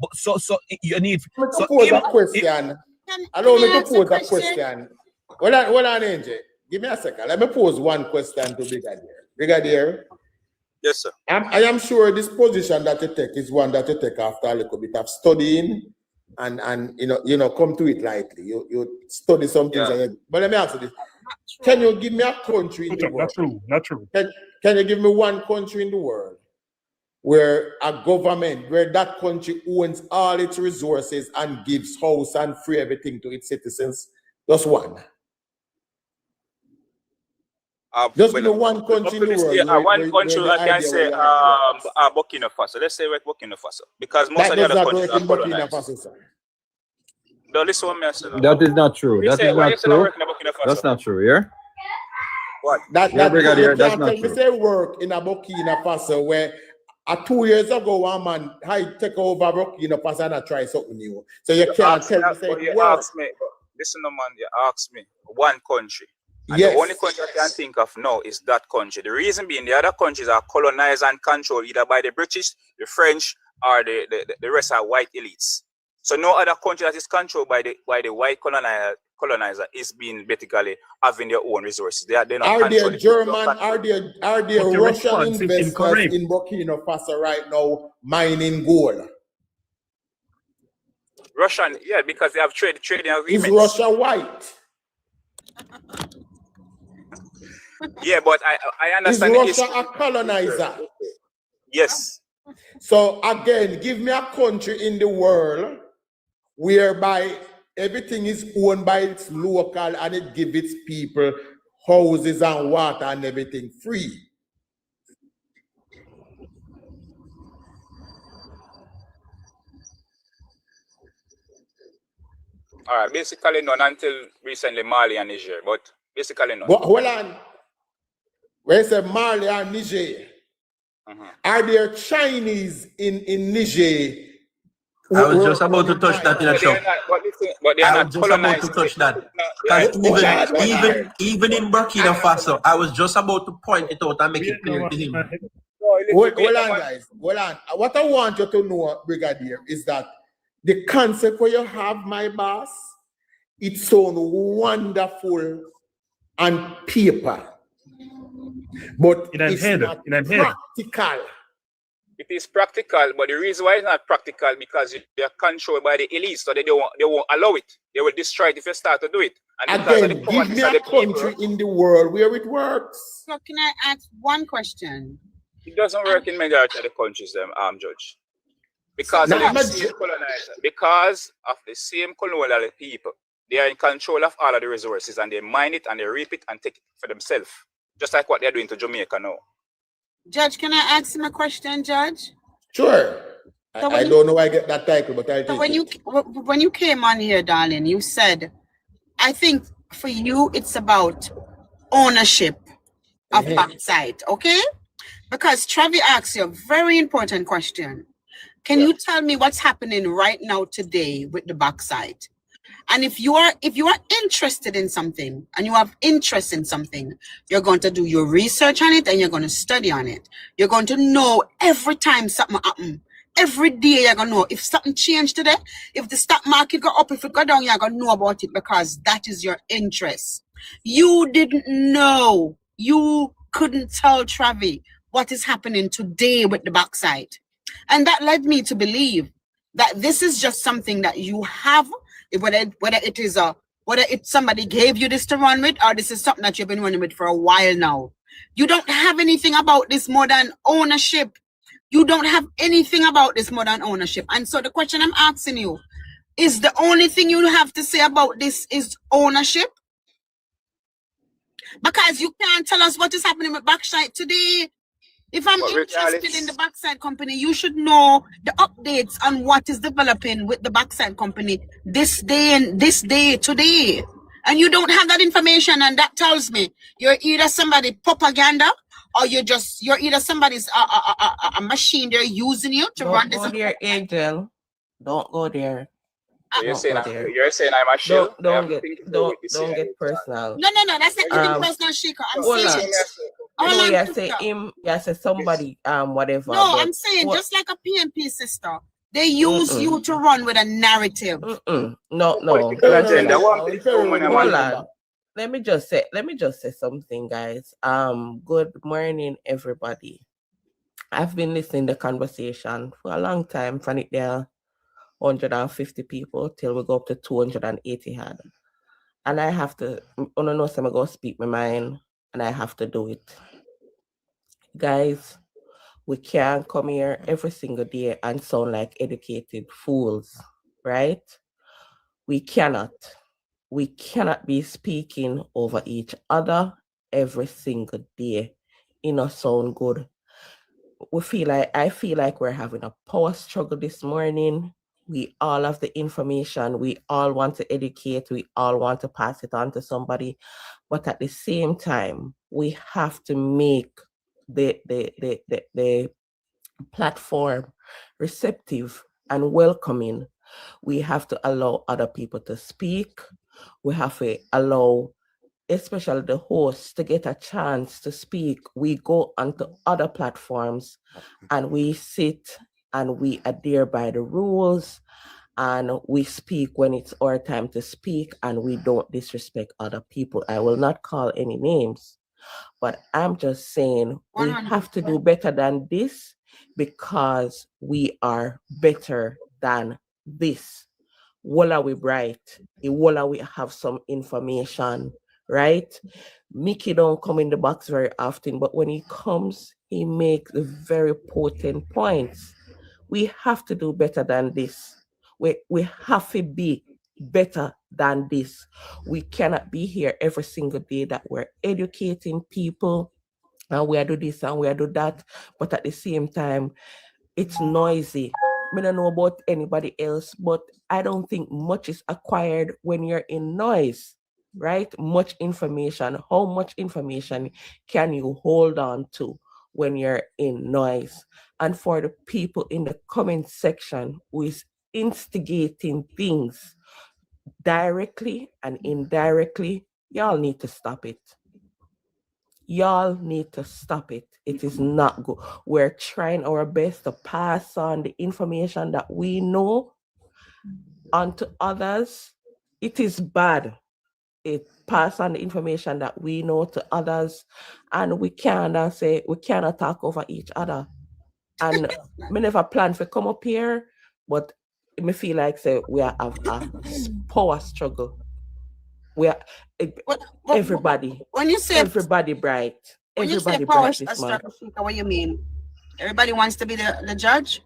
But so you need.
So pose a question. Allow me to pose a question. Hold on, Angel. Give me a second. Let me pose one question to Brigadier. Brigadier.
Yes, sir.
I am sure this position that you take is one that you take after a little bit of studying and you know come to it lightly. You study some things.
Yeah.
But let me ask you this. Can you give me a country in the world?
Not true.
Can you give me one country in the world where a government, where that country owns all its resources and gives house and free everything to its citizens? Just one. Just in one country in the world.
One country I can say Burkina Faso. Let's say Burkina Faso. Because most of the other countries are colonized. No, listen what I said.
That is not true. That is not true. That's not true, yeah?
What?
That's not true. Say work in a Burkina Faso where 2 years ago one man take over Burkina Faso and I try something new. So you can't tell me say work.
Listen, man, you ask me one country. And the only country I can think of now is that country. The reason being the other countries are colonized and controlled either by the British, the French, or the rest are white elites. So no other country that is controlled by the white colonizer is being basically having their own resources. Are there
German, are there Russian investors in Burkina Faso right now mining gold?
Russian, yeah, because they have trading agreements.
Is Russia white?
Yeah, but I understand.
Is Russia a colonizer?
Yes.
So again, give me a country in the world whereby everything is owned by its local and it gives its people houses and water and everything free.
All right, basically none until recently Mali and Niger, but basically none.
But hold on. Where you say Mali and Niger, are there Chinese in Niger?
I was just about to touch that in a shop.
But they are not
just about to touch that. Even in Burkina Faso, I was just about to point it out and make it clear to him.
Hold on, guys. Hold on. What I want you to know, Brigadier, is that the concept where you have my boss, it sounds wonderful on paper, but it's not practical.
It is practical, but the reason why it's not practical because they are controlled by the elites, so they won't allow it. They will destroy it if you start to do it. And
again, give me a country in the world where it works.
So can I ask one question?
It doesn't work in majority of the countries, Judge. Because of the same colonizer, because of the same colonial people, they are in control of all of the resources and they mine it and they reap it and take it for themselves. Just like what they're doing to Jamaica now.
Judge, can I ask him a question, Judge?
Sure. So I don't know why I get that title, but I'll take it.
When you came on here, darling, you said, I think for you, it's about ownership of bauxite, okay? Because Travi asked you a very important question. Can you tell me what's happening right now today with the bauxite? And if you are interested in something and you have interest in something, you're going to do your research on it and you're going to study on it. You're going to know every time something happens. Every day you're going to know if something changed today, if the stock market go up, if it go down, you're going to know about it because that is your interest. You didn't know. You couldn't tell Travi what is happening today with the bauxite. And that led me to believe that this is just something that you have, whether it's somebody gave you this to run with, or this is something that you've been running with for a while now. You don't have anything about this more than ownership. You don't have anything about this more than ownership. And so the question I'm asking you is, the only thing you have to say about this is ownership? Because you can't tell us what is happening with bauxite today. If I'm interested in the bauxite company, you should know the updates on what is developing with the bauxite company this day, today. And you don't have that information, and that tells me you're either somebody propaganda, or you're either somebody's a machine they're using you to run this.
Don't go there, Angel. Don't go there.
So you're saying I'm a shill?
Don't get personal.
No, that's not getting personal, Shika. I'm saying
you say somebody whatever.
No, I'm saying just like a PNP sister, they use you to run with a narrative.
No. Hold on. Let me just say something, guys. Good morning, everybody. I've been listening to the conversation for a long time, from it there 150 people till we go up to 280 had. And I have to, I'm going to speak my mind, and I have to do it. Guys, we can't come here every single day and sound like educated fools, right? We cannot be speaking over each other every single day. It not sound good. I feel like we're having a power struggle this morning. We all have the information. We all want to educate. We all want to pass it on to somebody. But at the same time, we have to make the platform receptive and welcoming. We have to allow other people to speak. We have to allow, especially the hosts, to get a chance to speak. We go onto other platforms and we sit and we adhere by the rules, and we speak when it's our time to speak, and we don't disrespect other people. I will not call any names, but I'm just saying we have to do better than this, because we are better than this. Walla we bright, walla we have some information, right? Mickey don't come in the box very often, but when he comes, he makes very potent points. We have to do better than this. We have to be better than this. We cannot be here every single day that we're educating people, and we do this and we do that, but at the same time, it's noisy. I don't know about anybody else, but I don't think much is acquired when you're in noise, right? Much information. How much information can you hold on to when you're in noise? And for the people in the comment section who is instigating things directly and indirectly, y'all need to stop it. Y'all need to stop it. It is not good. We're trying our best to pass on the information that we know onto others. It is bad. It pass on the information that we know to others, and we cannot talk over each other. And me never plan to come up here, but me feel like we have a power struggle. We are everybody.
When you say
everybody bright,
when
everybody
you say power
bright this month.
struggle, what you mean? Everybody wants to be the judge?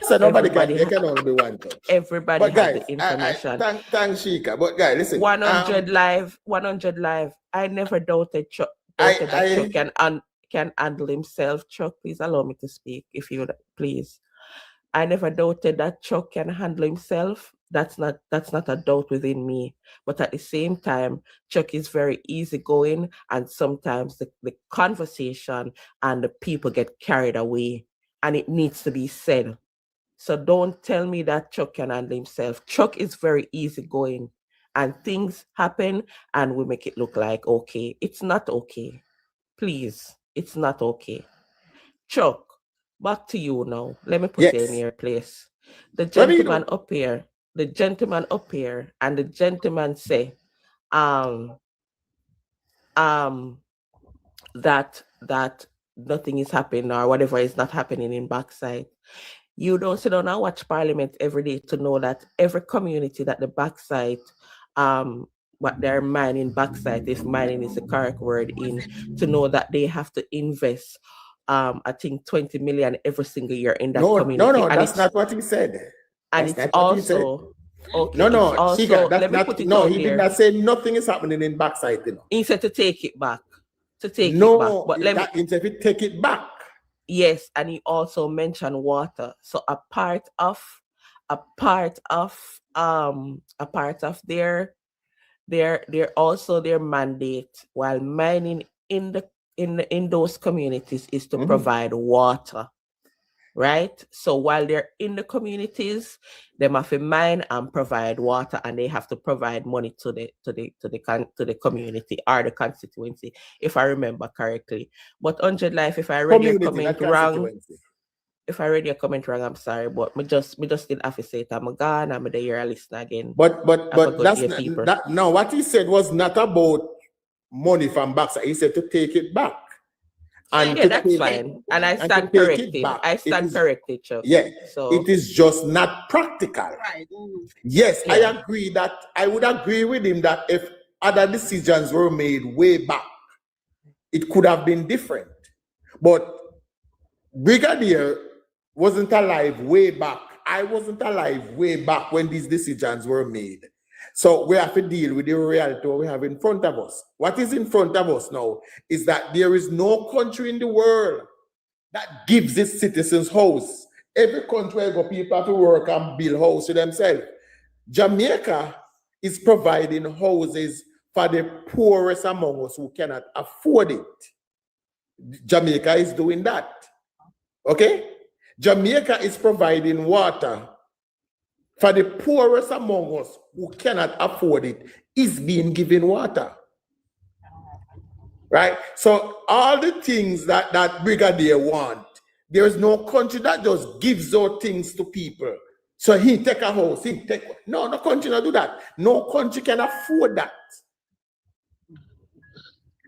So nobody can only be one judge.
Everybody
but guys,
has the information.
Thanks, Shika. But guys, listen.
100 live. I never doubted Chuck. Chuck can handle himself. Chuck, please allow me to speak, if you would, please. I never doubted that Chuck can handle himself. That's not a doubt within me. But at the same time, Chuck is very easygoing, and sometimes the conversation and the people get carried away, and it needs to be said. So don't tell me that Chuck can handle himself. Chuck is very easygoing, and things happen and we make it look like okay. It's not okay. Please, it's not okay. Chuck, back to you now. Let me put you in your place. The gentleman up here, and the gentleman say, that nothing is happening or whatever is not happening in backside. You don't sit down and watch Parliament every day to know that every community that the backside, what they're mining backside, if mining is the correct word, in to know that they have to invest, I think 20 million every single year in that community.
No,
and
that's not what he said.
And
that's
it's also okay.
No,
also,
that's not. No, he did not say nothing is happening in backside. You know.
He said to take it back. To take it back. But
that means if we take it back.
Yes, and he also mentioned water. So a part of their also their mandate while mining in those communities is to provide water. Right? So while they're in the communities, they have to mine and provide water, and they have to provide money to the community or the constituency, if I remember correctly. But 100 Life, if I read your comment wrong, I'm sorry, but me just did have to say it. I'm gone, I'm there a listen again.
But that's not, no, what he said was not about money from backside. He said to take it back. And
yeah, that's fine. And I stand corrected. I stand corrected, Chuck.
Yeah.
So
it is just not practical.
Right.
Yes, yeah. I agree that I would agree with him that if other decisions were made way back, it could have been different. But Brigadier wasn't alive way back. I wasn't alive way back when these decisions were made. So we have to deal with the reality we have in front of us. What is in front of us now is that there is no country in the world that gives its citizens house. Every country where go, people have to work and build house to themselves. Jamaica is providing houses for the poorest among us who cannot afford it. Jamaica is doing that. Okay? Jamaica is providing water for the poorest among us who cannot afford it, is being given water. Right? So all the things that Brigadier want, there is no country that just gives those things to people. So he take a house, no country not do that. No country can afford that.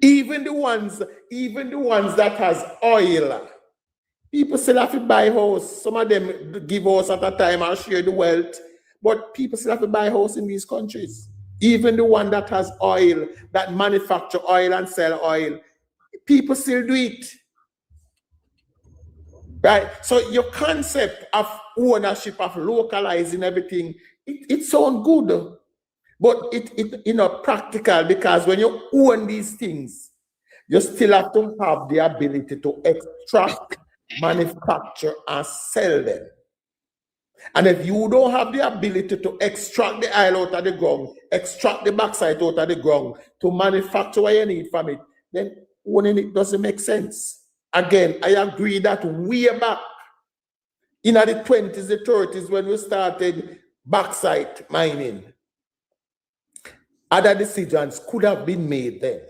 Even the ones that has oil, people still have to buy house. Some of them give house at a time and share the wealth. But people still have to buy house in these countries. Even the one that has oil, that manufacture oil and sell oil, people still do it. Right? So your concept of ownership, of localizing everything, it sounds good. But it's not practical, because when you own these things, you still have to have the ability to extract, manufacture, and sell them. And if you don't have the ability to extract the oil out of the ground, extract the bauxite out of the ground, to manufacture what you need from it, then owning it doesn't make sense. Again, I agree that way back in the 20s, the 30s, when we started bauxite mining, other decisions could have been made then.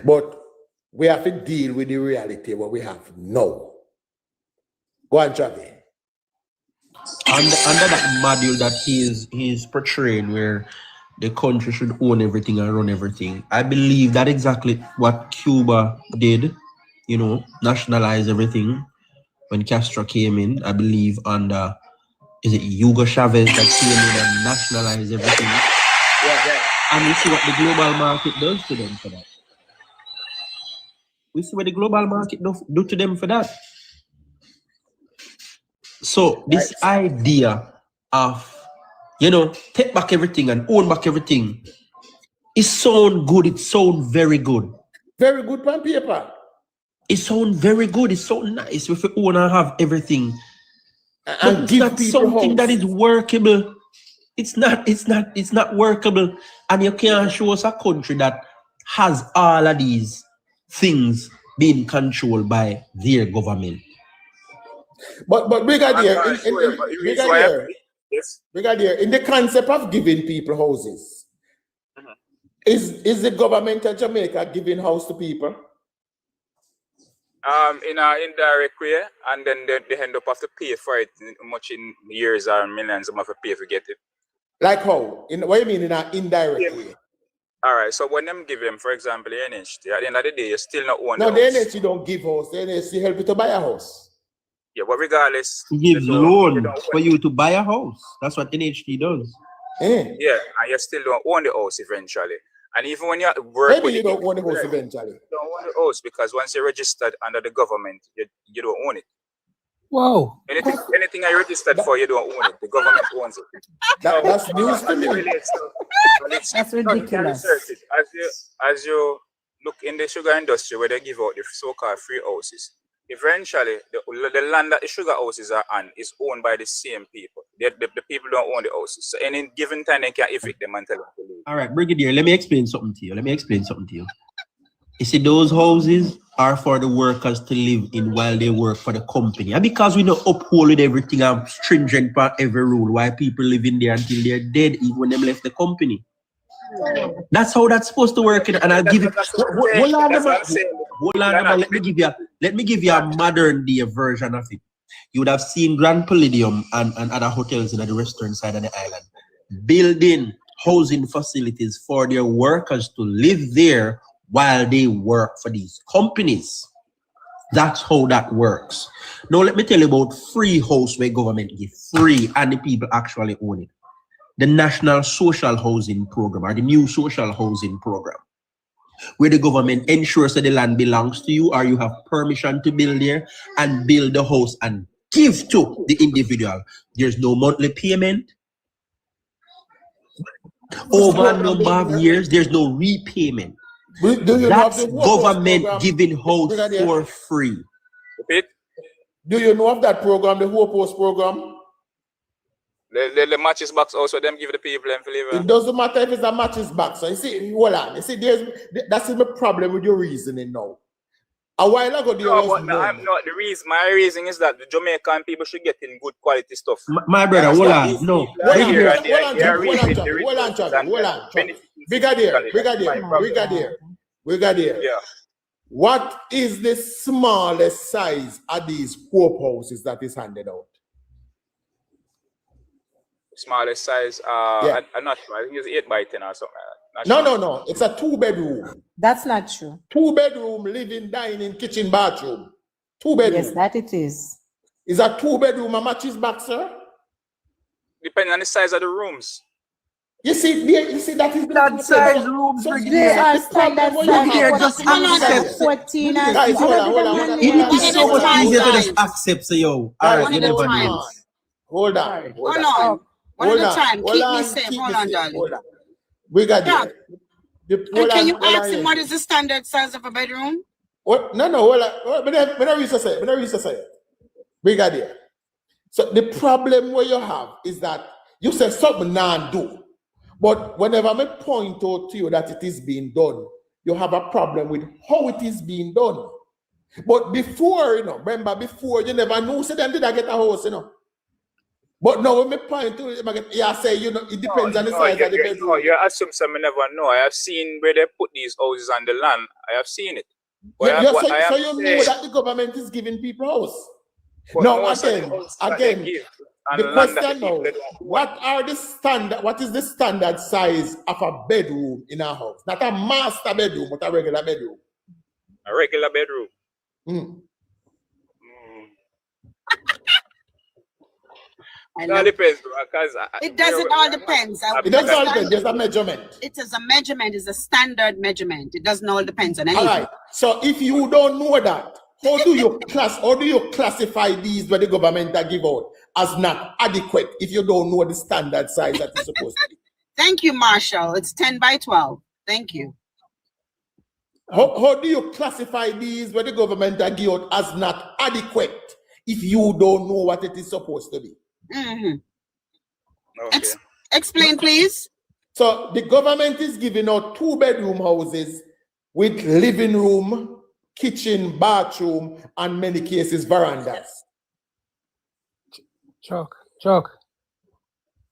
But we have to deal with the reality of what we have now. Go on, Travi.
Under that module that he's portraying, where the country should own everything and run everything, I believe that exactly what Cuba did, you know, nationalize everything. When Castro came in, I believe under, is it Hugo Chavez that came in and nationalized everything?
Yeah.
And we see what the global market does to them for that. We see what the global market do to them for that. So this idea of, you know, take back everything and own back everything, it sounds good. It sounds very good.
Very good on paper.
It sounds very good. It sounds nice if you own and have everything.
And
it's not something that is workable. It's not workable. And you can't show us a country that has all of these things being controlled by their government.
But Brigadier, Brigadier, in the concept of giving people houses, is the government of Jamaica giving house to people?
In an indirect way, and then they end up have to pay for it much in years or millions of have to pay to get it.
Like how? What do you mean in an indirect way?
All right, so when them give them, for example, the NHT, at the end of the day, you still not own
no,
the house.
No, the NHT don't give house. The NHT help you to buy a house.
Yeah, but regardless,
give loan for you to buy a house. That's what NHT does.
Yeah, and you still don't own the house eventually. And even when you work,
maybe you don't own the house eventually.
You don't own the house because once you're registered under the government, you don't own it.
Wow.
Anything I registered for, you don't own it. The government owns it.
That's news to me.
That's ridiculous.
As you look in the sugar industry where they give out the so-called free houses, eventually the land that the sugar houses are on is owned by the same people. The people don't own the houses. So any given time they can evict them and tell them to leave.
All right, Brigadier, let me explain something to you. You see, those houses are for the workers to live in while they work for the company. And because we don't uphold everything and stringent for every rule, why people live in there until they're dead, even when they left the company. That's how that's supposed to work. And I'll give you. Hold on, let me give you a modern day version of it. You would have seen Grand Palladium and other hotels in the western side of the island building housing facilities for their workers to live there while they work for these companies. That's how that works. Now let me tell you about free house where government give free and the people actually own it. The National Social Housing Program or the new Social Housing Program, where the government ensures that the land belongs to you or you have permission to build there and build the house and give to the individual. There's no monthly payment. Over a number of years, there's no repayment. That's government giving house for free.
Do you know of that program, the Hope House program?
The matches box also them give the people them flavor.
It doesn't matter if it's a matches box. So you see, hold on. You see, that's the problem with your reasoning now. A while ago,
the reason. My reason is that the Jamaican people should get in good quality stuff.
My brother, hold on. No.
Hold on. Brigadier.
Yeah.
What is the smallest size of these hope houses that is handed out?
Smallest size, I'm not sure. I think it's 8 by 10 or something like that.
No. It's a 2-bedroom.
That's not true.
2-bedroom, living, dining, kitchen, bathroom. 2-bedroom.
Yes, that it is.
Is a 2-bedroom a matches box, sir?
Depending on the size of the rooms.
You see that is
that size rooms.
So they are standard size. 14 and
guys, hold on.
It is so much easier to just accept. So yo, all right, you never know.
Hold on.
One at a time. Keep me safe. Hold on, darling.
We got it.
Can you ask him what is the standard size of a bedroom?
What? No. Hold on. But I reach to say. We got it. So the problem where you have is that you say something now do, but whenever I point out to you that it is being done, you have a problem with how it is being done. But before, remember before you never knew. So then did I get a house, But now when me point to it, say, it depends on the size of the bedroom.
No, you assume some never know. I have seen where they put these houses on the land. I have seen it.
So you know that the government is giving people house. Now again, the question now, what is the standard size of a bedroom in a house? Not a master bedroom, but a regular bedroom.
A regular bedroom. It all depends, because
it doesn't all depend.
It doesn't all depend. There's a measurement.
It is a measurement. It's a standard measurement. It doesn't all depend on anything.
All right. So if you don't know that, how do you classify these where the government give out as not adequate if you don't know the standard size that is supposed to be?
Thank you, Marshall. It's 10 by 12. Thank you.
How do you classify these where the government give out as not adequate if you don't know what it is supposed to be?
Okay.
Explain, please.
So the government is giving out 2-bedroom houses with living room, kitchen, bathroom, and many cases verandas.
Chuck.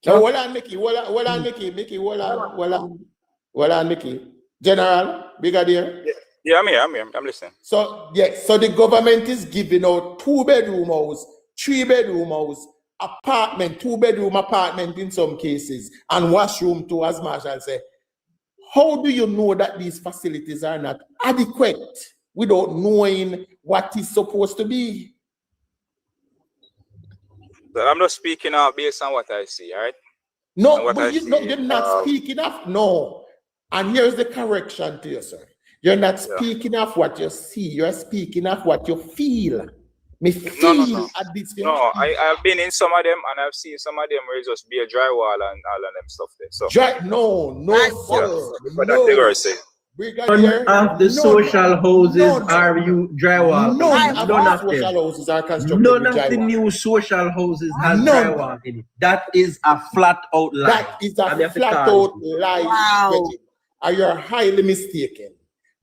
Now, hold on, Mickey. Hold on, Mickey. Hold on, Mickey. General, Brigadier.
Yeah, I'm here. I'm listening.
So, yes, so the government is giving out 2-bedroom house, 3-bedroom house, apartment, 2-bedroom apartment in some cases, and washroom too, as Marshall said. How do you know that these facilities are not adequate without knowing what is supposed to be?
But I'm not speaking out based on what I see, all right?
No, but you're not speaking of, no. And here's the correction to you, sir. You're not speaking of what you see, you're speaking of what you feel.
No. No, I've been in some of them and I've seen some of them where it's just be a drywall and all of them stuff there. So
None of the social houses are you drywall.
None of the social houses are constructed.
None of the new social houses have drywall in it. That is a flat out lie.
That is a flat out lie. Wow. And you're highly mistaken.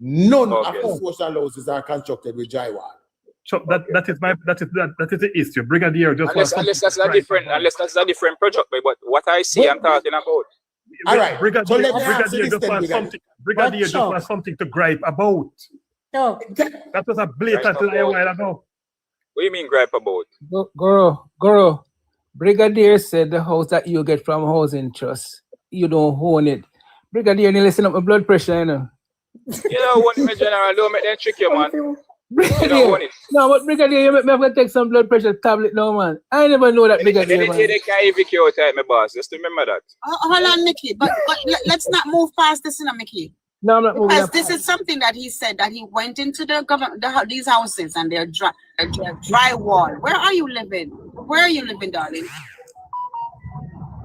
None of the social houses are constructed with drywall.
So that is the issue. Brigadier just
unless that's a different project, but what I see, I'm talking about.
All right.
Brigadier just wants something to gripe about.
No.
That was a blatant lie a while ago.
What do you mean gripe about?
Guru, Brigadier said the house that you get from housing trust, you don't own it. Brigadier, you listen up my blood pressure, you know.
You don't want me, General. Don't make them trick you, man. You don't want it.
No, but Brigadier, you have to take some blood pressure tablet now, man. I never know that, Brigadier.
They can't even kill out my boss. Just remember that.
Hold on, Mickey. But let's not move past this, Mickey.
No, I'm not moving.
Because this is something that he said, that he went into the government, these houses, and they're drywall. Where are you living? Where are you living, darling?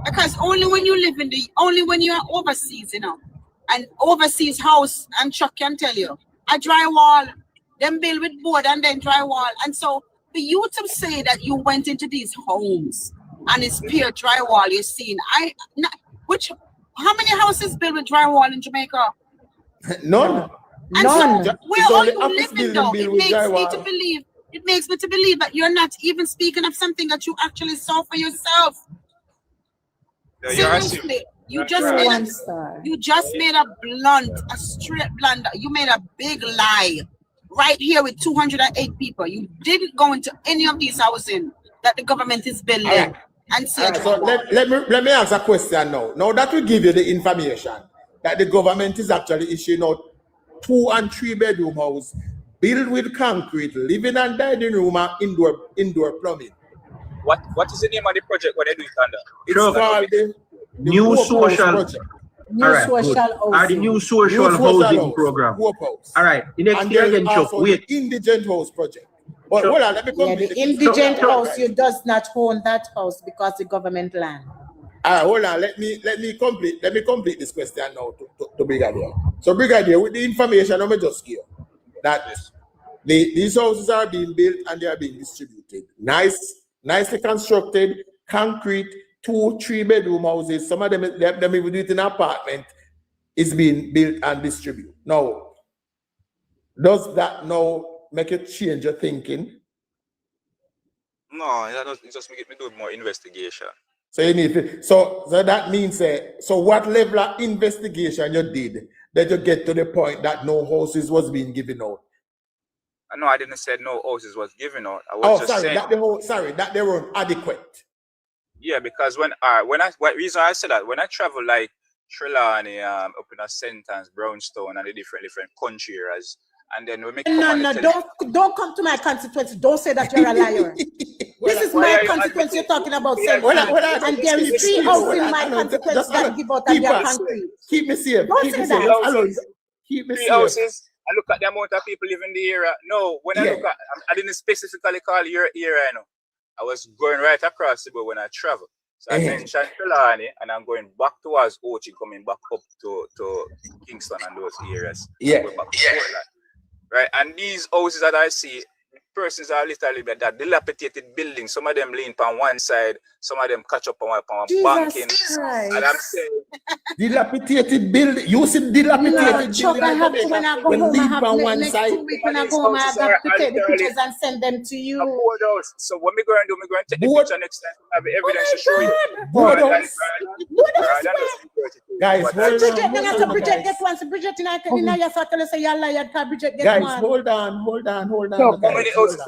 Because only when you live only when you are overseas, you know, an overseas house, and Chuck can tell you, a drywall, then build with board and then drywall. And so for you to say that you went into these homes and it's pure drywall, you're seeing, how many houses built with drywall in Jamaica?
None.
And
None.
So where are you living though? It makes me to believe that you're not even speaking of something that you actually saw for yourself. Seriously, you just made a straight blunder. You made a big lie right here with 208 people. You didn't go into any of these housing that the government is building. Right. And see.
Right, so let me ask a question now. Now that we give you the information that the government is actually issuing out 2- and 3-bedroom house built with concrete, living and dining room and indoor plumbing.
What is the name of the project? What they do it under?
It's called the
New Social Project. Are the new social housing program. All right, the next year again, Chuck. Wait.
The indigent house project. But hold on, let me complete.
The indigent house, you does not own that house because the government land.
All right, hold on. Let me complete this question now to Brigadier. So Brigadier, with the information I'm just give that these houses are being built and they are being distributed. Nicely constructed, concrete, 2- 3-bedroom houses. Some of them even do it in an apartment, is being built and distributed. Now, does that now make you change your thinking?
No, it just make me do more investigation.
So you need to, so that means so what level of investigation you did that you get to the point that no houses was being given out?
No, I didn't say no houses was given out. I was just saying
that they were adequate.
Yeah, because reason I said that when I travel like Trinidadian, up in a sentence, Brownstone, and the different country areas, and then we make
don't come to my constituency. Don't say that you're a liar. This is my constituency you're talking about. And there is 3 houses in my constituency that give out and they're concrete.
Keep me safe.
Don't say that.
Keep me
3
safe.
houses. I look at the amount of people living in the area. No, when I look at, I didn't specifically call your area, I know. I was going right across the board when I travel. So I mentioned Trelawney, and I'm going back towards Ochi, coming back up to Kingston and those areas. Right, and these houses that I see, persons are literally that dilapidated buildings. Some of them lean on one side, some of them catch up on banking. And I'm saying
dilapidated building. You see dilapidated
Chuck, I have to, when I go home, I have
on
next
one side.
2 weeks when I go home, I have to take the pictures and send them to you.
So what we're going to do, we're going to take the picture next time. Have evidence to show you.
Guys,
Bridget, Bridget get one. So Bridget, in your circle, say you're liar. Bridget get one.
Guys, hold on.
How many houses?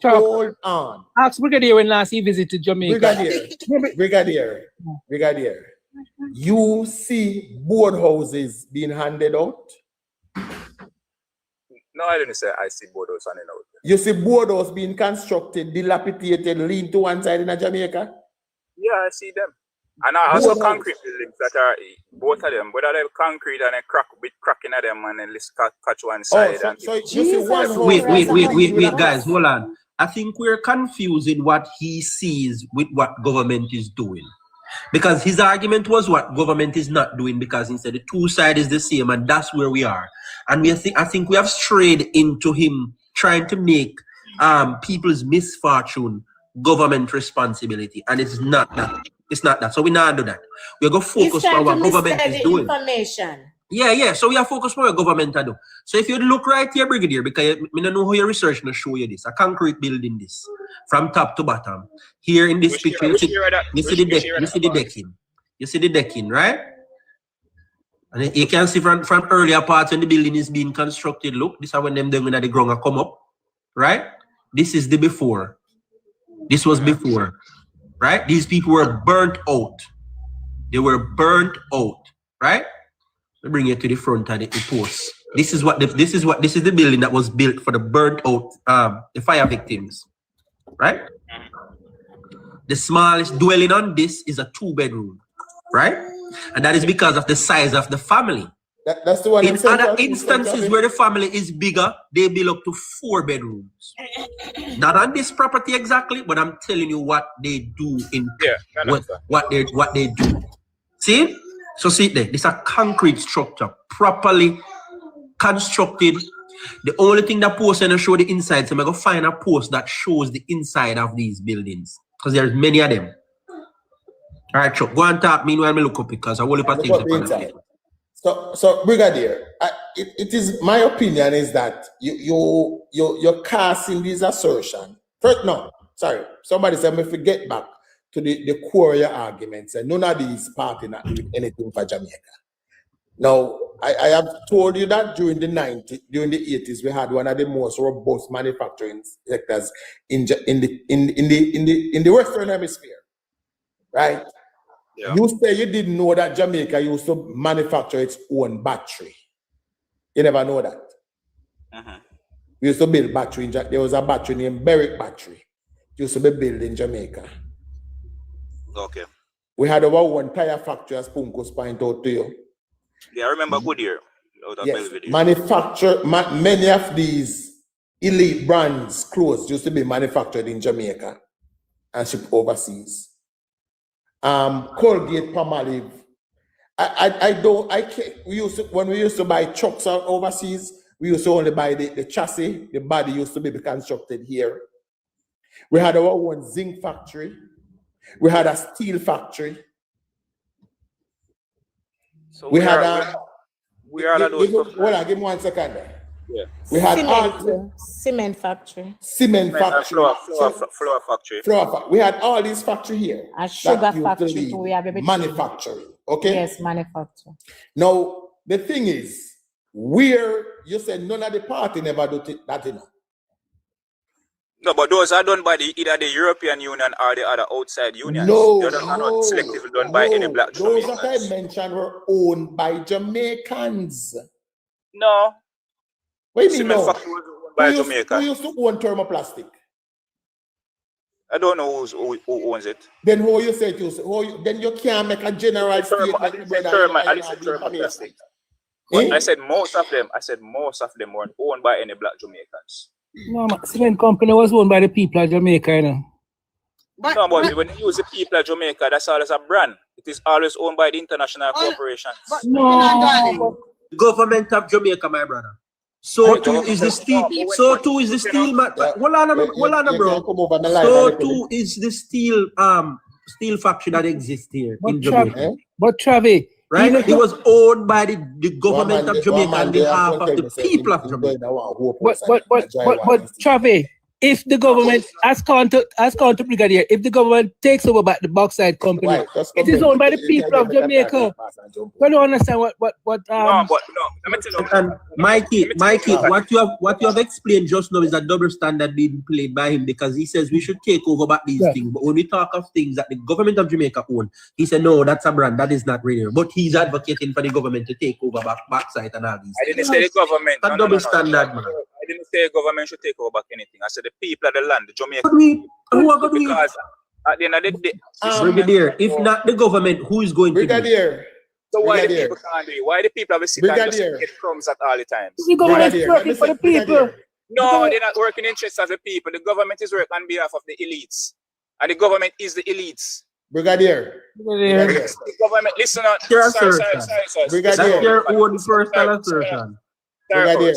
Hold on.
Ask Brigadier when last he visited Jamaica.
Brigadier. You see board houses being handed out?
No, I didn't say I see board houses handed out.
You see board houses being constructed, dilapidated, lean to one side in Jamaica?
Yeah, I see them. And I also concrete buildings that are both of them, whether they're concrete and a cracking at them and then let's catch one side.
So you see one house.
Wait, guys, hold on. I think we're confusing what he sees with what government is doing. Because his argument was what government is not doing, because he said the two sides is the same, and that's where we are. And I think we have strayed into him trying to make people's misfortune government responsibility, and it's not that. It's not that. So we not do that. We're going to focus on what government is doing.
Information.
Yeah. So we are focused on what government are doing. So if you look right here, Brigadier, because I don't know how your research will show you this, a concrete building this, from top to bottom. Here in this picture, you see the decking. You see the decking, right? And you can see from earlier parts when the building is being constructed. Look, this is when them down in the ground come up, right? This is the before. This was before. Right? These people were burnt out. They were burnt out. Right? Let me bring you to the front of the post. This is the building that was built for the burnt out the fire victims. Right? The smallest dwelling on this is a 2-bedroom. Right? And that is because of the size of the family.
That's the one.
In other instances where the family is bigger, they build up to 4 bedrooms. Not on this property exactly, but I'm telling you what they do in what they do. See? So see there, this is a concrete structure, properly constructed. The only thing that post and show the inside, so I'm gonna find a post that shows the inside of these buildings, because there's many of them. All right, Chuck, go and talk. Meanwhile, me look up because I will look at things.
So Brigadier, it is my opinion is that you're casting this assertion. First, no, sorry. Somebody said me forget back to the core of your arguments, and none of these parties not doing anything for Jamaica. Now, I have told you that during the 80s, we had one of the most robust manufacturing sectors in the Western Hemisphere, right? Yeah. You say you didn't know that Jamaica used to manufacture its own battery. You never know that. We used to build battery. There was a battery named Berwick Battery. It used to be built in Jamaica.
Okay.
We had our one tire factory, as Punkos point out to you.
Yeah, I remember Goodyear.
Yes. Many of these elite brands clothes used to be manufactured in Jamaica and shipped overseas. Colgate, Palmolive. When we used to buy trucks out overseas, we used to only buy the chassis. The body used to be constructed here. We had our own zinc factory. We had a steel factory.
So
we had
hold
on, give me 1 second there.
Yeah.
We had
cement factory.
Cement factory.
Flour factory.
We had all these factories here.
A sugar factory too. We have
manufacturing. Okay?
Yes, manufacturing.
Now, the thing is, where you said none of the party never do that, you know.
No, but those are done by either the European Union or the other outside unions.
They're
not selectively done by any black
Those
Jamaicans.
that I mentioned were owned by Jamaicans.
No.
What do you mean no?
Factory was owned by Jamaica.
Who used to own thermoplastic?
I don't know who owns it.
Then who you say to? Then you can't make a general statement.
I didn't say thermoplastic. I said most of them. I said most of them weren't owned by any black Jamaicans.
No, cement company was owned by the people of Jamaica, you know.
But when you use the people of Jamaica, that's always a brand. It is always owned by the international corporations.
No. Government of Jamaica, my brother.
So too is the steel. So too is the steel. Hold on, bro. So too is the steel. Steel factory that exists here in Jamaica.
But Travi,
right? It was owned by the government of Jamaica on behalf of the people of Jamaica.
But Travi, if the government, as counter Brigadier, if the government takes over back the bauxite company, it is owned by the people of Jamaica. I don't understand what
No, but no. Let me tell you.
And Mikey, what you have explained just now is a double standard being played by him, because he says we should take over back these things. But when we talk of things that the government of Jamaica own, he said no, that's a brand, that is not real. But he's advocating for the government to take over back bauxite and all these
I didn't say the government.
That's double standard, man.
I didn't say the government should take over back anything. I said the people of the land, the Jamaica. Because at the end of the day,
Brigadier, if not the government, who is going to do it?
So why the people can't do it? Why the people have to sit and just get crumbs at all the times?
The government is working for the people.
No, they're not working in interest of the people. The government is working on behalf of the elites. And the government is the elites.
Brigadier.
The government, listen on. Sorry.
Brigadier. That's your own personal assertion.
Brigadier.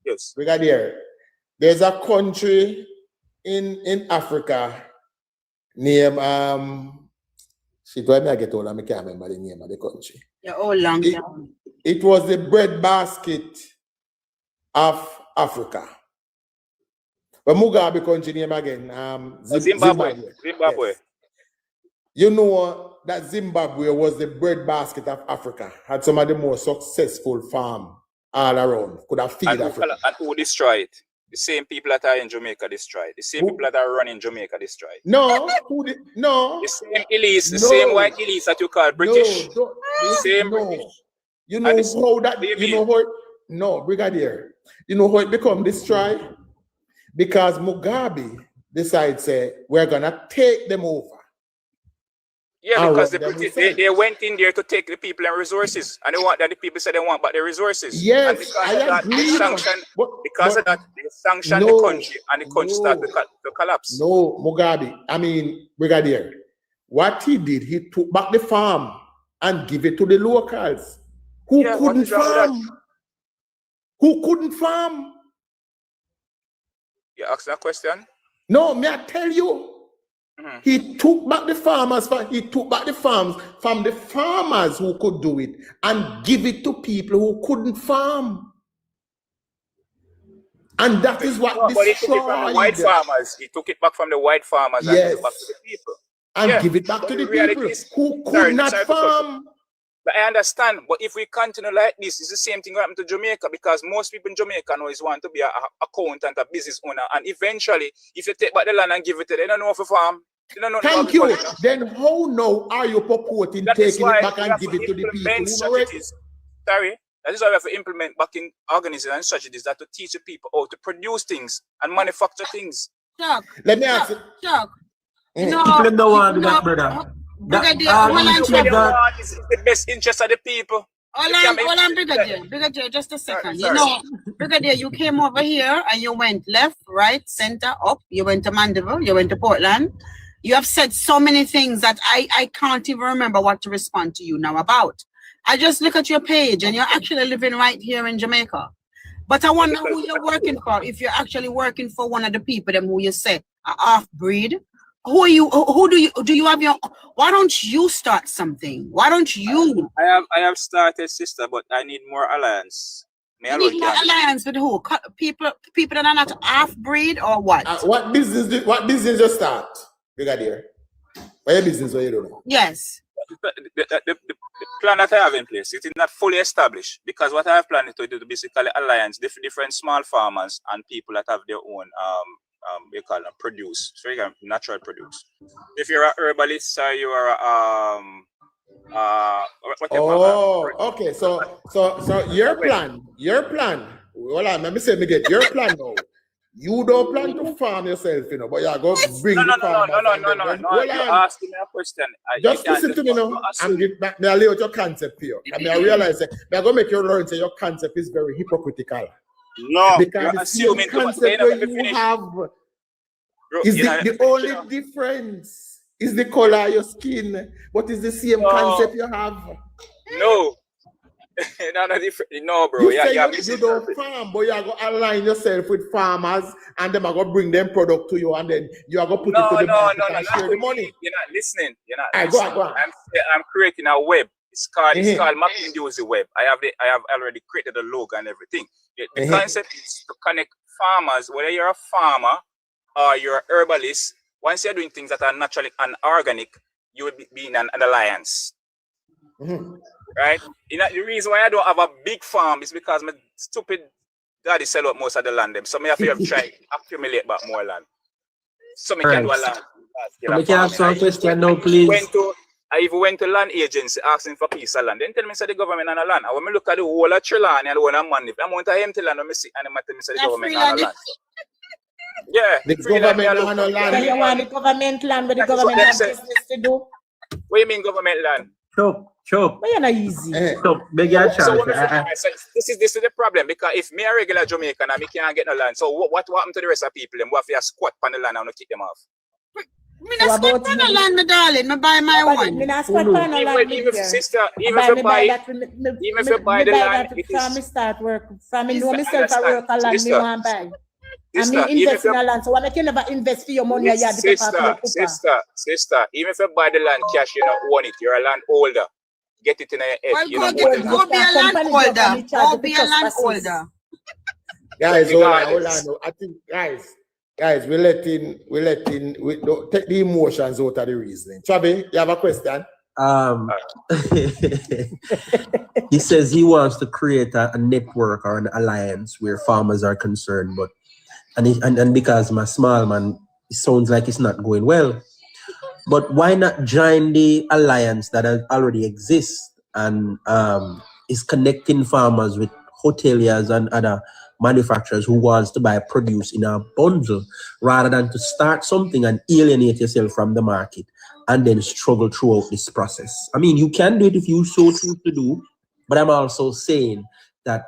Yes.
Brigadier. There's a country in Africa named why me I get old, I can't remember the name of the country.
You're all long.
It was the breadbasket of Africa. But Mugabe country name again?
Zimbabwe.
Yes. You know that Zimbabwe was the breadbasket of Africa. Had some of the most successful farm all around. Could have feed Africa.
And who destroyed it? The same people that are in Jamaica destroyed. The same people that are running Jamaica destroyed.
No.
The same elites, the same white elites that you call British. British.
You know how that, no, Brigadier. You know how it become destroyed? Because Mugabe decides, say, we're gonna take them over.
Yeah, because the British, they went in there to take the people and resources, and they want that the people said they want back the resources.
Yes,
and because of that, they sanctioned the country, and the country started to collapse.
No, Mugabe, Brigadier, what he did, he took back the farm and give it to the locals who couldn't farm. Who couldn't farm?
You ask that question?
No, may I tell you? He took back the farmers, he took back the farms from the farmers who could do it and give it to people who couldn't farm. And that is what
but he took it from the white farmers. He took it back from the white farmers and give it back to the people.
And give it back to the people who could not farm.
But I understand, but if we continue like this, it's the same thing happened to Jamaica, because most people in Jamaica always want to be an accountant, a business owner, and eventually, if you take back the land and give it to them, they don't know how to farm. They don't know.
Thank you. Then how now are you purporting taking it back and give it to the people?
Sorry, that is why we have to implement back in organisms and strategies that to teach the people how to produce things and manufacture things.
Chuck.
Let me ask you.
Chuck.
People don't want to do that, brother.
It's the best interest of the people.
Hold on, Brigadier, just a second. You know, Brigadier, you came over here and you went left, right, center, up. You went to Mandeville, you went to Portland. You have said so many things that I can't even remember what to respond to you now about. I just look at your page and you're actually living right here in Jamaica. But I wonder who you're working for. If you're actually working for one of the people them who you say are half-breed. Who are you? Who do you have your? Why don't you start something? Why don't you?
I have started, sister, but I need more alliance.
You need more alliance with who? People that are not half breed or what?
What business you start, Brigadier? What business are you doing?
Yes.
The plan that I have in place, it is not fully established, because what I have planned to do is basically alliance different small farmers and people that have their own we call them produce, so you can natural produce. If you're a herbalist, or you are
okay. So your plan. Hold on, let me say your plan now. You don't plan to farm yourself, you know, but you're going to bring the farm.
No. You're asking me a question.
Just listen to me now and get back. May I lay out your concept here. And I realize that I'm going to make you learn that your concept is very hypocritical.
No,
because
you're assuming
the concept where you have is the only difference is the color of your skin, but it's the same concept you have.
No. No, bro.
You
Yeah,
say
yeah.
you don't farm, but you are going to align yourself with farmers and them are going to bring them product to you and then you are going to put it to the market and share the money.
You're not listening. You're not
All right,
listening.
go on.
I'm creating a web. It's called Mapping Web. I have already created a logo and everything. The concept is to connect farmers, whether you're a farmer or you're an herbalist. Once you're doing things that are naturally and organic, you will be in an alliance. Right? The reason why I don't have a big farm is because my stupid daddy sell out most of the land. So I have to try accumulate back more land. So I can do a land.
We can have some question now, please.
I even went to land agency asking for piece of land. Then tell me say the government on a land. And when I look at the whole of Trinidadian and the whole of Manley, I'm going to empty land and I see and I tell me say the government on a land. Yeah.
The government on a land.
So you want the government land, but the government has business to do?
What do you mean government land?
Chop.
But you're not easy.
So beg your chance.
This is the problem, because if me a regular Jamaican and me can't get no land, so what happened to the rest of people? Them what if you squat on the land and kick them off?
Me not squat on the land, my darling. Me buy my one.
Me not squat on the land.
Even if you buy the land, it is.
From me start work. From me know myself I work a land me want buy. And me invest in a land. So why you never invest for your money?
Sister, even if you buy the land cash, you don't own it. You're a landholder. Get it in your head.
Well,
you don't own it.
go be a landholder. Go be a landholder.
Guys, hold on. I think, guys, we don't take the emotions out of the reasoning. Chabi, you have a question?
He says he wants to create a network or an alliance where farmers are concerned, but and because my small man, it sounds like it's not going well. But why not join the alliance that already exists and is connecting farmers with hoteliers and other manufacturers who wants to buy produce in a bundle, rather than to start something and alienate yourself from the market and then struggle throughout this process? I mean, you can do it if you so choose to do, but I'm also saying that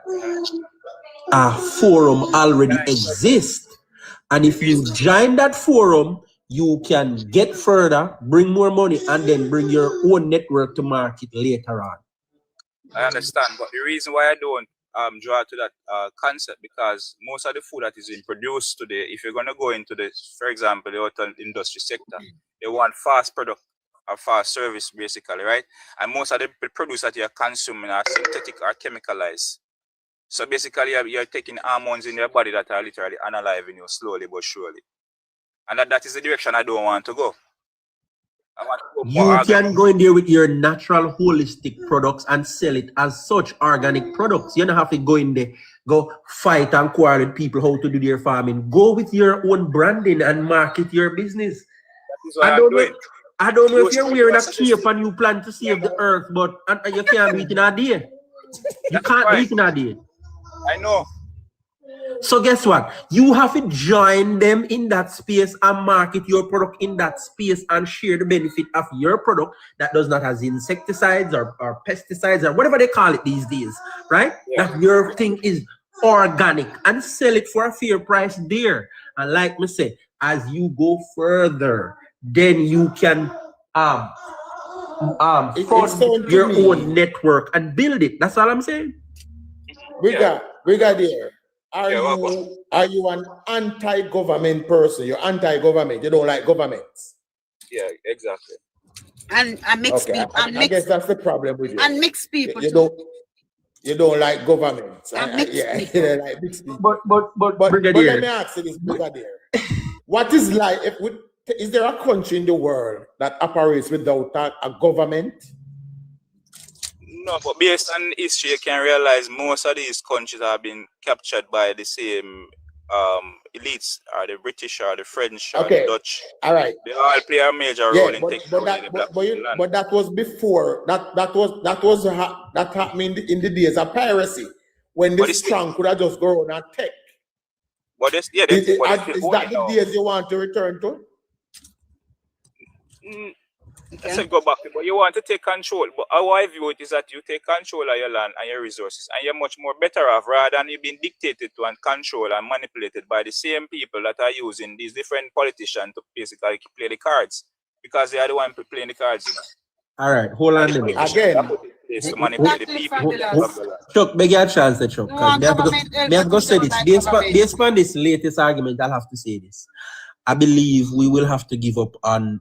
a forum already exists, and if you join that forum, you can get further, bring more money, and then bring your own network to market later on.
I understand, but the reason why I don't draw to that concept, because most of the food that is being produced today, if you're going to go into this, for example, the hotel industry sector, they want fast product or fast service, basically, right? And most of the produce that you're consuming are synthetic or chemicalized. So basically, you're taking hormones in your body that are literally unaliving you slowly but surely. And that is the direction I don't want to go. I want to go
you can go in there with your natural holistic products and sell it as such organic products. You don't have to go in there, go fight and quarrel with people how to do their farming. Go with your own branding and market your business.
That is what I'm doing.
I don't know if you're wearing a cape and you plan to save the earth, but you can't do it in a day. You can't do it in a day.
I know.
So guess what? You have to join them in that space and market your product in that space and share the benefit of your product that does not have insecticides or pesticides or whatever they call it these days, right? Yeah. That your thing is organic, and sell it for a fair price there. And like me say, as you go further, then you can fund your own network and build it. That's all I'm saying.
Brigadier, are you an anti-government person? You're anti-government. You don't like governments.
Yeah, exactly.
And mixed people.
I guess that's the problem with you.
And mixed people.
You don't like governments.
And mixed people.
You don't like mixed people. But
Brigadier,
let me ask you this, Brigadier. What is like? Is there a country in the world that operates without a government?
No, but based on history, you can realize most of these countries have been captured by the same elites, or the British, or the French, or the Dutch.
All right.
They all play a major role in taking away the black land.
But that was before. That happened in the days of piracy, when the strong could have just go around and take.
But is that
the days you want to return to?
I said go back, but you want to take control. But how I view it is that you take control of your land and your resources, and you're much more better off rather than you being dictated to and controlled and manipulated by the same people that are using these different politicians to basically play the cards, because they are the one playing the cards.
All right, hold on a minute.
place to manipulate the people.
Chuck, beg your chance, Chuck. Me have to say this. Based on this latest argument, I'll have to say this. I believe we will have to give up on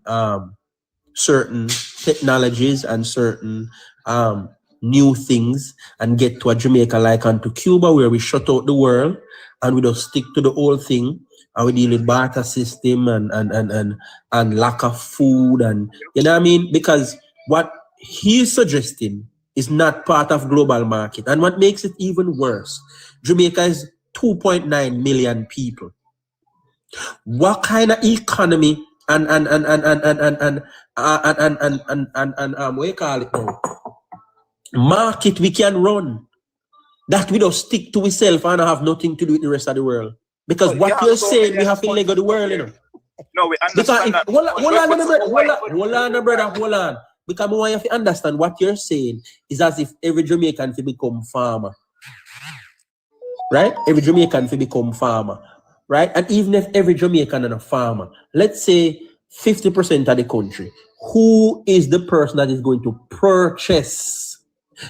certain technologies and certain new things and get to a Jamaica like unto Cuba, where we shut out the world and we just stick to the old thing, and we deal with barter system and lack of food, and you know what I mean? Because what he's suggesting is not part of global market. And what makes it even worse, Jamaica is 2.9 million people. What kind of economy and what you call it now? Market we can run that we don't stick to itself and have nothing to do with the rest of the world? Because what you're saying, we have to leg of the world, you know.
No, we understand that.
Hold on. Because I want you to understand what you're saying is as if every Jamaican to become farmer. Right? Every Jamaican to become farmer. Right? And even if every Jamaican is a farmer, let's say 50% of the country, who is the person that is going to purchase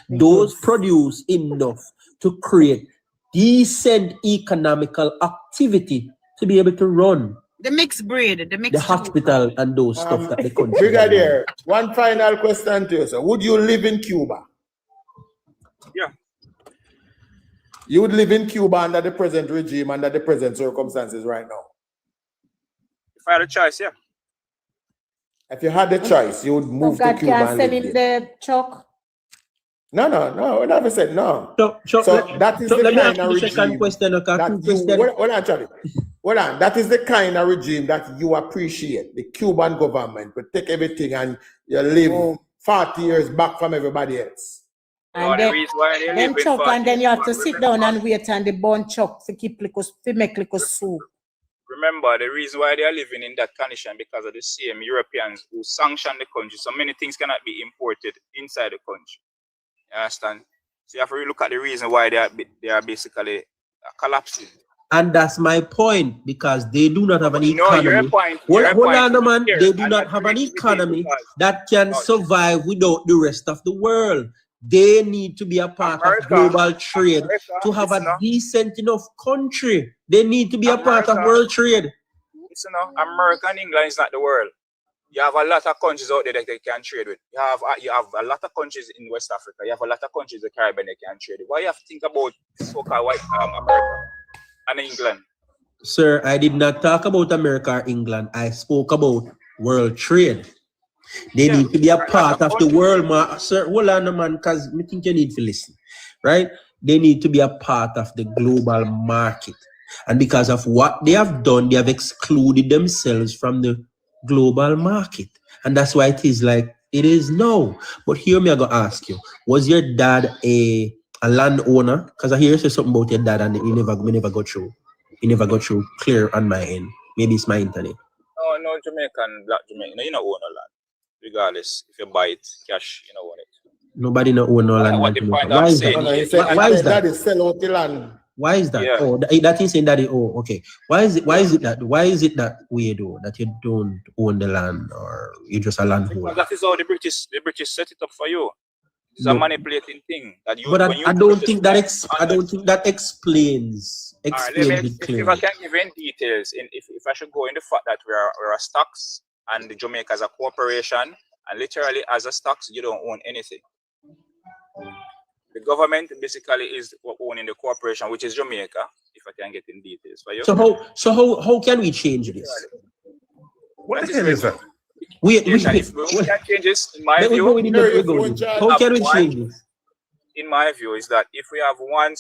those produce enough to create decent economical activity to be able to run
the mixed breed,
the hospital and those stuff that the country.
Brigadier, one final question to you, sir. Would you live in Cuba?
Yeah.
You would live in Cuba under the present regime, under the present circumstances right now?
If I had a choice, yeah.
If you had the choice, you would move to Cuba and live
in
there.
the Chuck?
No, I never said no. So that is the kind of regime hold on. That is the kind of regime that you appreciate. The Cuban government would take everything and you live 40 years back from everybody else.
And then Chuck, and then you have to sit down and wait and the bone Chuck to make little soup.
Remember, the reason why they are living in that condition because of the same Europeans who sanction the country. So many things cannot be imported inside the country. You understand? So you have to really look at the reason why they are basically collapsing.
And that's my point, because they do not have an economy.
Your point,
hold on, man. They do not have an economy that can survive without the rest of the world. They need to be a part of global trade to have a decent enough country. They need to be a part of world trade.
Listen, America and England is not the world. You have a lot of countries out there that they can trade with. You have a lot of countries in West Africa. You have a lot of countries in the Caribbean they can trade with. Why you have to think about so-called white America and England?
Sir, I did not talk about America or England. I spoke about world trade. They need to be a part of the world, man. Sir, hold on, man, because I think you need to listen, right? They need to be a part of the global market. And because of what they have done, they have excluded themselves from the global market. And that's why it is like it is now. But here me I go ask you, was your dad a landowner? Because I hear you say something about your dad and we never go through. You never go through clear on my end. Maybe it's my internet.
No, Jamaican, black Jamaican. No, you don't own no land. Regardless, if you buy it cash, you don't own it.
Nobody no own no land. Why is that? Why is that?
Sell out the land.
Why is that? Yeah. Oh, that is saying that. Oh, okay. Why is it that way though? That you don't own the land, or you're just a landholder?
That is how the British set it up for you. It's a manipulating thing that you.
But I don't think that explains.
If I can give in details, if I should go in the fact that we're a stocks and Jamaica as a corporation, and literally as a stocks you don't own anything. The government basically is owning the corporation, which is Jamaica. If I can get in details for you.
So how can we change this?
What the hell is that?
We can change this. In my view,
how can we change this?
In my view, is that if we have one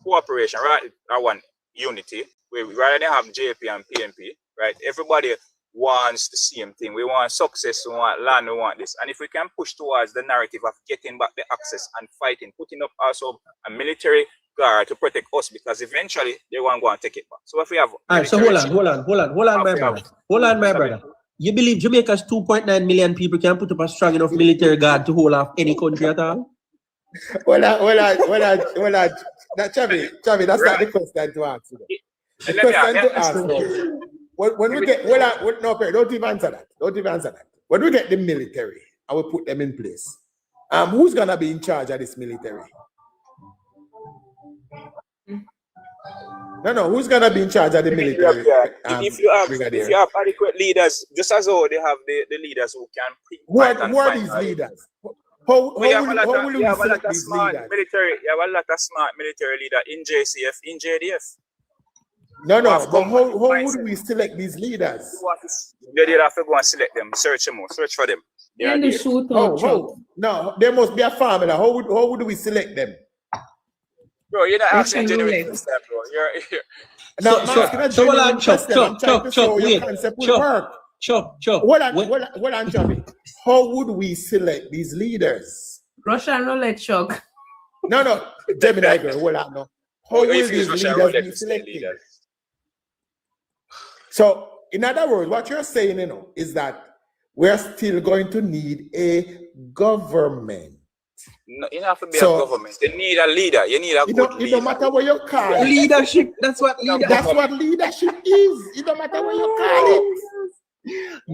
cooperation, right, or one unity, we rather than have JP and PNP, right? Everybody wants the same thing. We want success, we want land, we want this. And if we can push towards the narrative of getting back the access and fighting, putting up also a military guard to protect us, because eventually they want to go and take it back. So if we have
so hold on, my brother. You believe Jamaica's 2.9 million people can put up a strong enough military guard to hold off any country at all?
Well, Chavi, that's not the question to ask. The question to ask. When we get don't even answer that. When we get the military, I will put them in place, Who's gonna be in charge of this military? No, who's gonna be in charge of the military?
If you have adequate leaders, just as how they have the leaders who can
who are these leaders? How will you select these leaders?
You have a lot of smart military leaders in JCF, in JDF.
No, but how would we select these leaders?
They have to go and select them, search for them.
No, there must be a formula. How would we select them?
Bro, you're not asking genuine question, bro. You're
no, hold on, Chuck, Hold on, Chubby. How would we select these leaders?
Russian roulette, Chuck.
No, Gemini girl, hold on, no. How will these leaders be selected? So, in other words, what you're saying, is that we're still going to need a government.
No, you have to be a government. You need a leader. You need a good leader.
It don't matter what you call it.
Leadership. That's what
leadership is. It don't matter what you call it.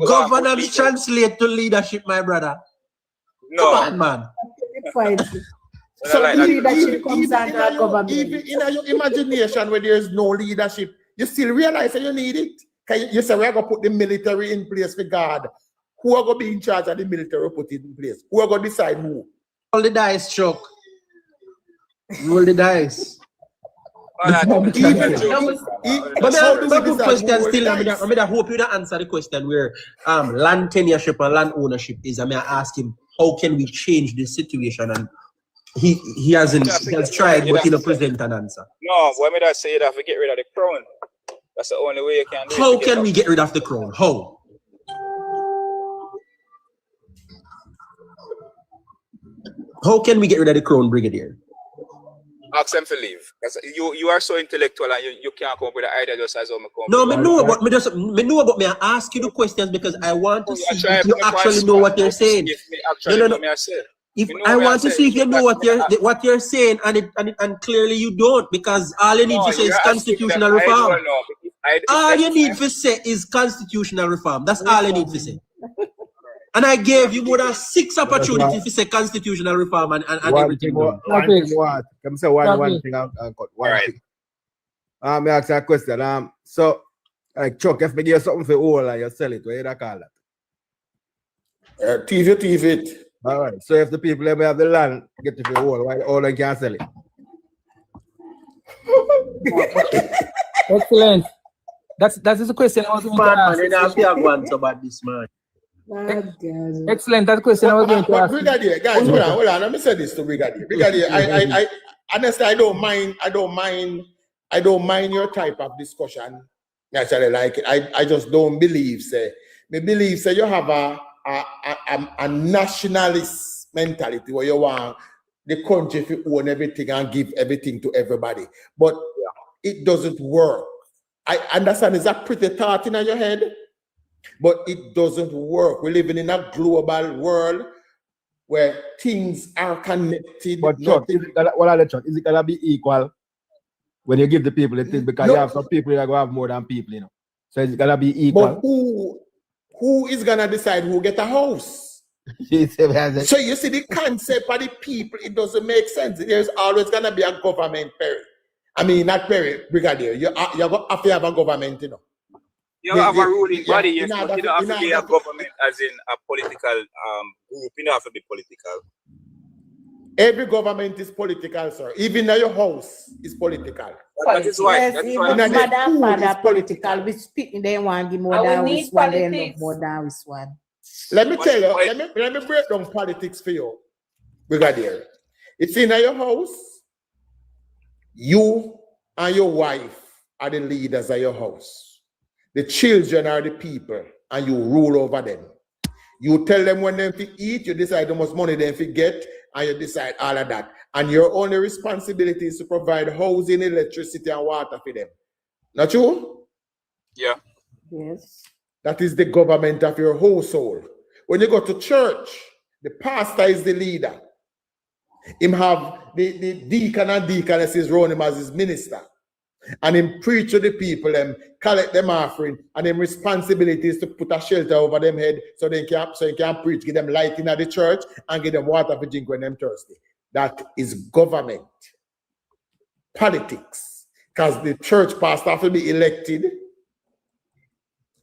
Governance translate to leadership, my brother.
No.
Come on, man.
So leadership comes under government.
Even in your imagination where there's no leadership, you still realize that you need it. You say we're going to put the military in place for God. Who are going to be in charge of the military put it in place? Who are going to decide who?
Roll the dice, Chuck. Roll the dice.
But
the good question still, I hope you don't answer the question where land tenureship and land ownership is. I mean, I ask him, how can we change this situation? And he has tried, but he don't present an answer.
No, what I say you have to get rid of the crown. That's the only way you can do it.
How can we get rid of the crown? How? How can we get rid of the crown, Brigadier?
Ask them to leave. You are so intellectual and you can't come up with an idea just as how me come.
No, but I ask you the questions because I want to see if you actually know what you're saying. No. I want to see if you know what you're saying, and clearly you don't, because all you need to say is constitutional reform. All you need to say is constitutional reform. That's all you need to say. And I gave you more than 6 opportunities to say constitutional reform and everything.
One thing, say one thing and cut. One thing. Me ask you a question. So, like Chuck, if me give you something for all and you sell it, what you call that?
Thief it.
All right. So if the people let me have the land, get it for all, why all they can't sell it?
Excellent. That's the question I was going to ask.
About this, man.
Excellent. That question I was going to ask.
Brigadier, guys, hold on. Let me say this to Brigadier. Brigadier, I honestly, I don't mind your type of discussion. Naturally, like it. I just don't believe. Me believe you have a nationalist mentality where you want the country to own everything and give everything to everybody, but it doesn't work. I understand it's a pretty thought in your head, but it doesn't work. We're living in a global world where things are connected.
But Chuck, is it gonna be equal when you give the people the thing? Because you have some people that go have more than people, So it's gonna be equal.
But who is gonna decide who get a house? So you see the concept of the people, it doesn't make sense. There's always gonna be a government, Perry. I mean, not Perry, Brigadier. You have to have a government,
You have a ruling body, yes, but you don't have to be a government as in a political group. You don't have to be political.
Every government is political, sir. Even your house is political.
That is why.
Yes, even mother and father political. We speak, they want to give more than this one, they love more than this one.
Let me tell you, let me break down politics for you, Brigadier. It's in your house. You and your wife are the leaders of your house. The children are the people, and you rule over them. You tell them when they to eat, you decide how much money they to get, and you decide all of that. And your only responsibility is to provide housing, electricity, and water for them. Not true?
Yeah.
Yes.
That is the government of your household. When you go to church, the pastor is the leader. Him have the deacon and deaconesses run him as his minister. and him preach to the people, them collect them offering, and them responsibilities to put a shelter over them head so they can preach, give them light in the church, and give them water for drink when them thirsty. That is government. Politics. Because the church pastor have to be elected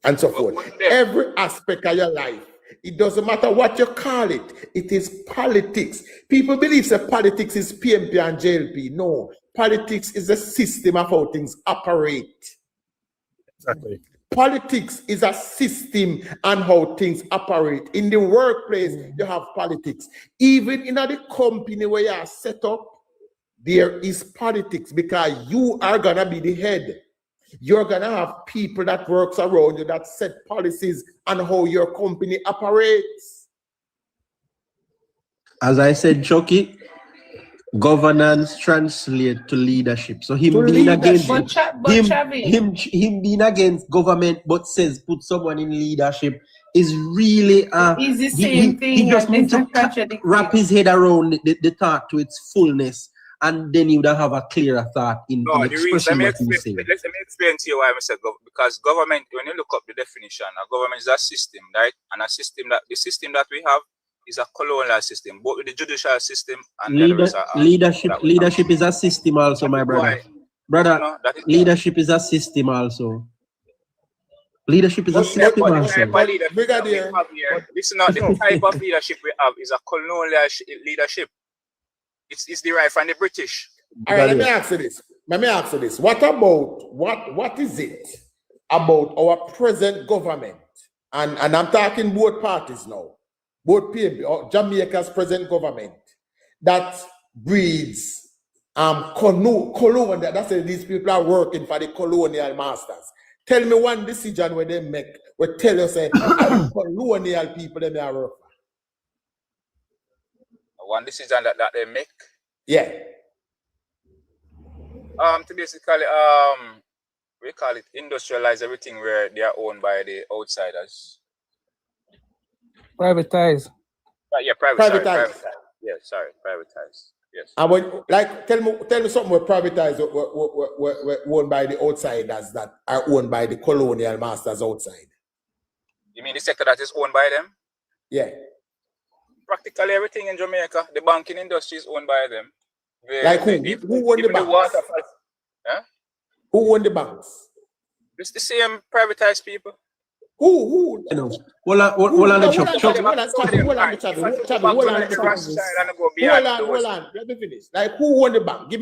and so forth. Every aspect of your life. It doesn't matter what you call it. It is politics. People believe that politics is PMP and JLP. No. Politics is a system of how things operate.
Exactly.
Politics is a system and how things operate. In the workplace, you have politics. Even in the company where you are set up, there is politics because you are going to be the head. You're going to have people that works around you that set policies on how your company operates.
As I said, Chucky, governance translate to leadership. So him being against him being against government but says put someone in leadership is really
It's the same thing.
He just needs to wrap his head around the thought to its fullness, and then he would have a clearer thought in expressing what he's saying.
Let me explain to you why I said because government, when you look up the definition, a government is a system, right? And a system the system that we have is a colonial system, both with the judicial system and
leadership is a system also, my brother. Leadership is a system also. Leadership is a system also.
This is not the type of leadership we have. Is a colonial leadership. It's derived from the British.
All right, let me ask you this. What is it about our present government? And I'm talking both parties now. Both PMP or Jamaica's present government that breeds colonial. That's why these people are working for the colonial masters. Tell me one decision where they make, where tell you say colonial people they are work for.
One decision that they make.
Yeah.
To basically we call it industrialize everything where they are owned by the outsiders.
Privatize.
Yeah, privatize. Yeah, sorry, privatize. Yes.
And when, like, tell me something where privatize were owned by the outsiders that are owned by the colonial masters outside.
You mean the sector that is owned by them?
Yeah.
Practically everything in Jamaica, the banking industry is owned by them.
Like who? Who owned the banks? Who owned the banks?
It's the same privatized people.
Who?
Hold on, let
me finish. Like who owned the bank? Give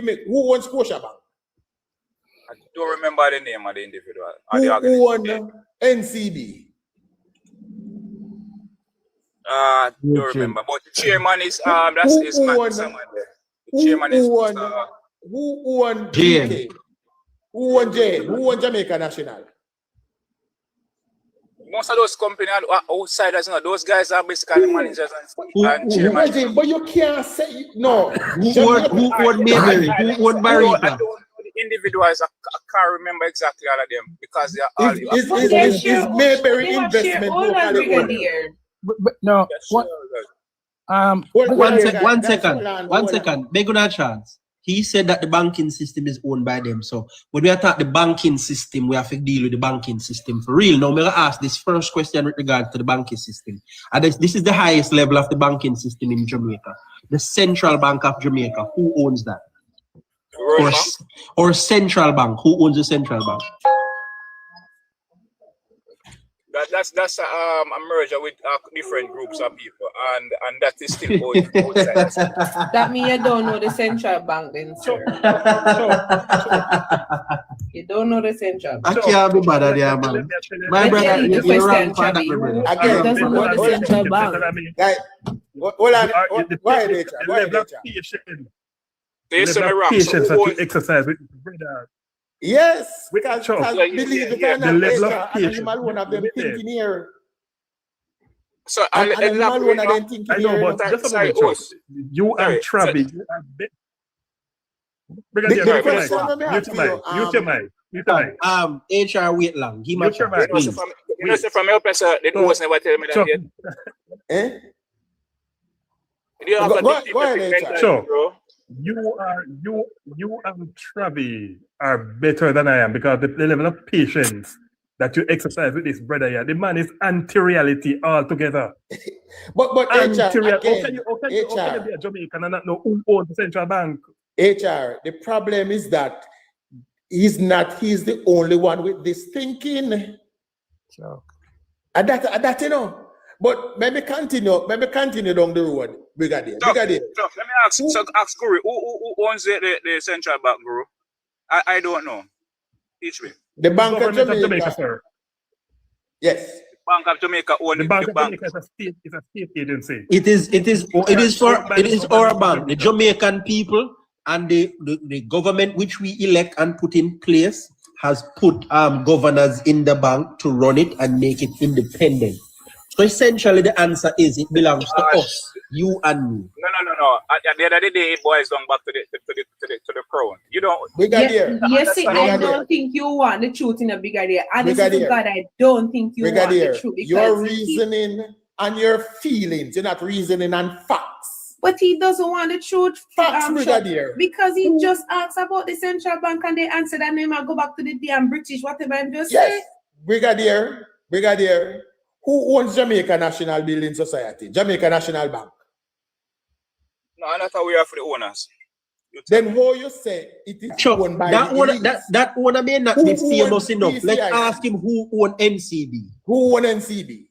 me who owns Scotia Bank?
I don't remember the name of the individual.
Who owned NCB?
Don't remember. But the chairman is someone there. The chairman is
who owned JL? Who owned JL? Who owned Jamaica National?
Most of those companies are outsiders, those guys are basically managers and chairman.
But you can't say no.
Who owned Mayberry? Who owned Barita?
I don't know the individuals. I can't remember exactly all of them because they are all.
Is Mayberry investment?
No.
One second. Beg on a chance. He said that the banking system is owned by them. So when we attack the banking system, we have to deal with the banking system for real. Now, I'm going to ask this first question with regard to the banking system. And this is the highest level of the banking system in Jamaica. The Central Bank of Jamaica. Who owns that? Or Central Bank. Who owns the Central Bank?
That's a merger with different groups of people, and that is still outside.
That means you don't know the central bank, then, sir. You don't know the central bank.
I can't be mad at you, man. My brother, you're wrong for that, brother.
He doesn't know the central bank.
Hold on. Why
patience to exercise with brother.
Yes, because believe it or not,
the level of
patience. One of them thinking here.
So
I know,
but just a moment, you and Travis,
HR wait long. He might
from your person, the host never tell me that yet.
Eh?
You have a
sure. You and Travi are better than I am because the level of patience that you exercise with this brother here, the man is anti-reality altogether.
But
anti-reality. How can you be a Jamaican and not know who owns the central bank?
HR, the problem is that he's the only one with this thinking.
Sure.
And that you know. But maybe continue down the road, Brigadier.
So, let me ask Guru, who owns the central bank, Guru? I don't know. Teach me.
The Bank of Jamaica,
sir.
Yes.
The Bank of Jamaica owns
the Bank of Jamaica is a state agency.
It is our bank. The Jamaican people and the government which we elect and put in place has put governors in the bank to run it and make it independent. So essentially, the answer is it belongs to us, you and me.
No. At the end of the day, it boils down back to the crown. You don't.
Brigadier.
Yes, I don't think you want the truth in a Brigadier. Honestly, to God, I don't think you want the truth.
You're reasoning on your feelings. You're not reasoning on facts.
But he doesn't want the truth.
Facts, Brigadier.
Because he just asked about the central bank and they answered that name and go back to the damn British, whatever I'm just saying.
Brigadier. Who owns Jamaica National Building Society? Jamaica National Bank.
No, I'm not aware of the owners.
Then how you say it is owned by
that owner may not be famous enough. Let's ask him who owns NCB.
Who owns NCB?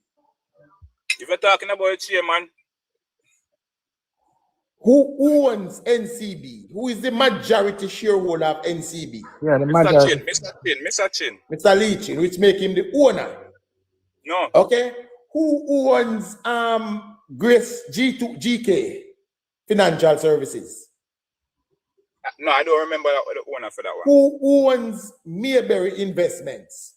If you're talking about a chairman.
Who owns NCB? Who is the majority shareholder of NCB?
Yeah, the majority.
Mr. Chin.
Mr. Lee Chin, which make him the owner.
No.
Okay. Who owns Grace GK Financial Services?
No, I don't remember the owner for that one.
Who owns Mayberry Investments?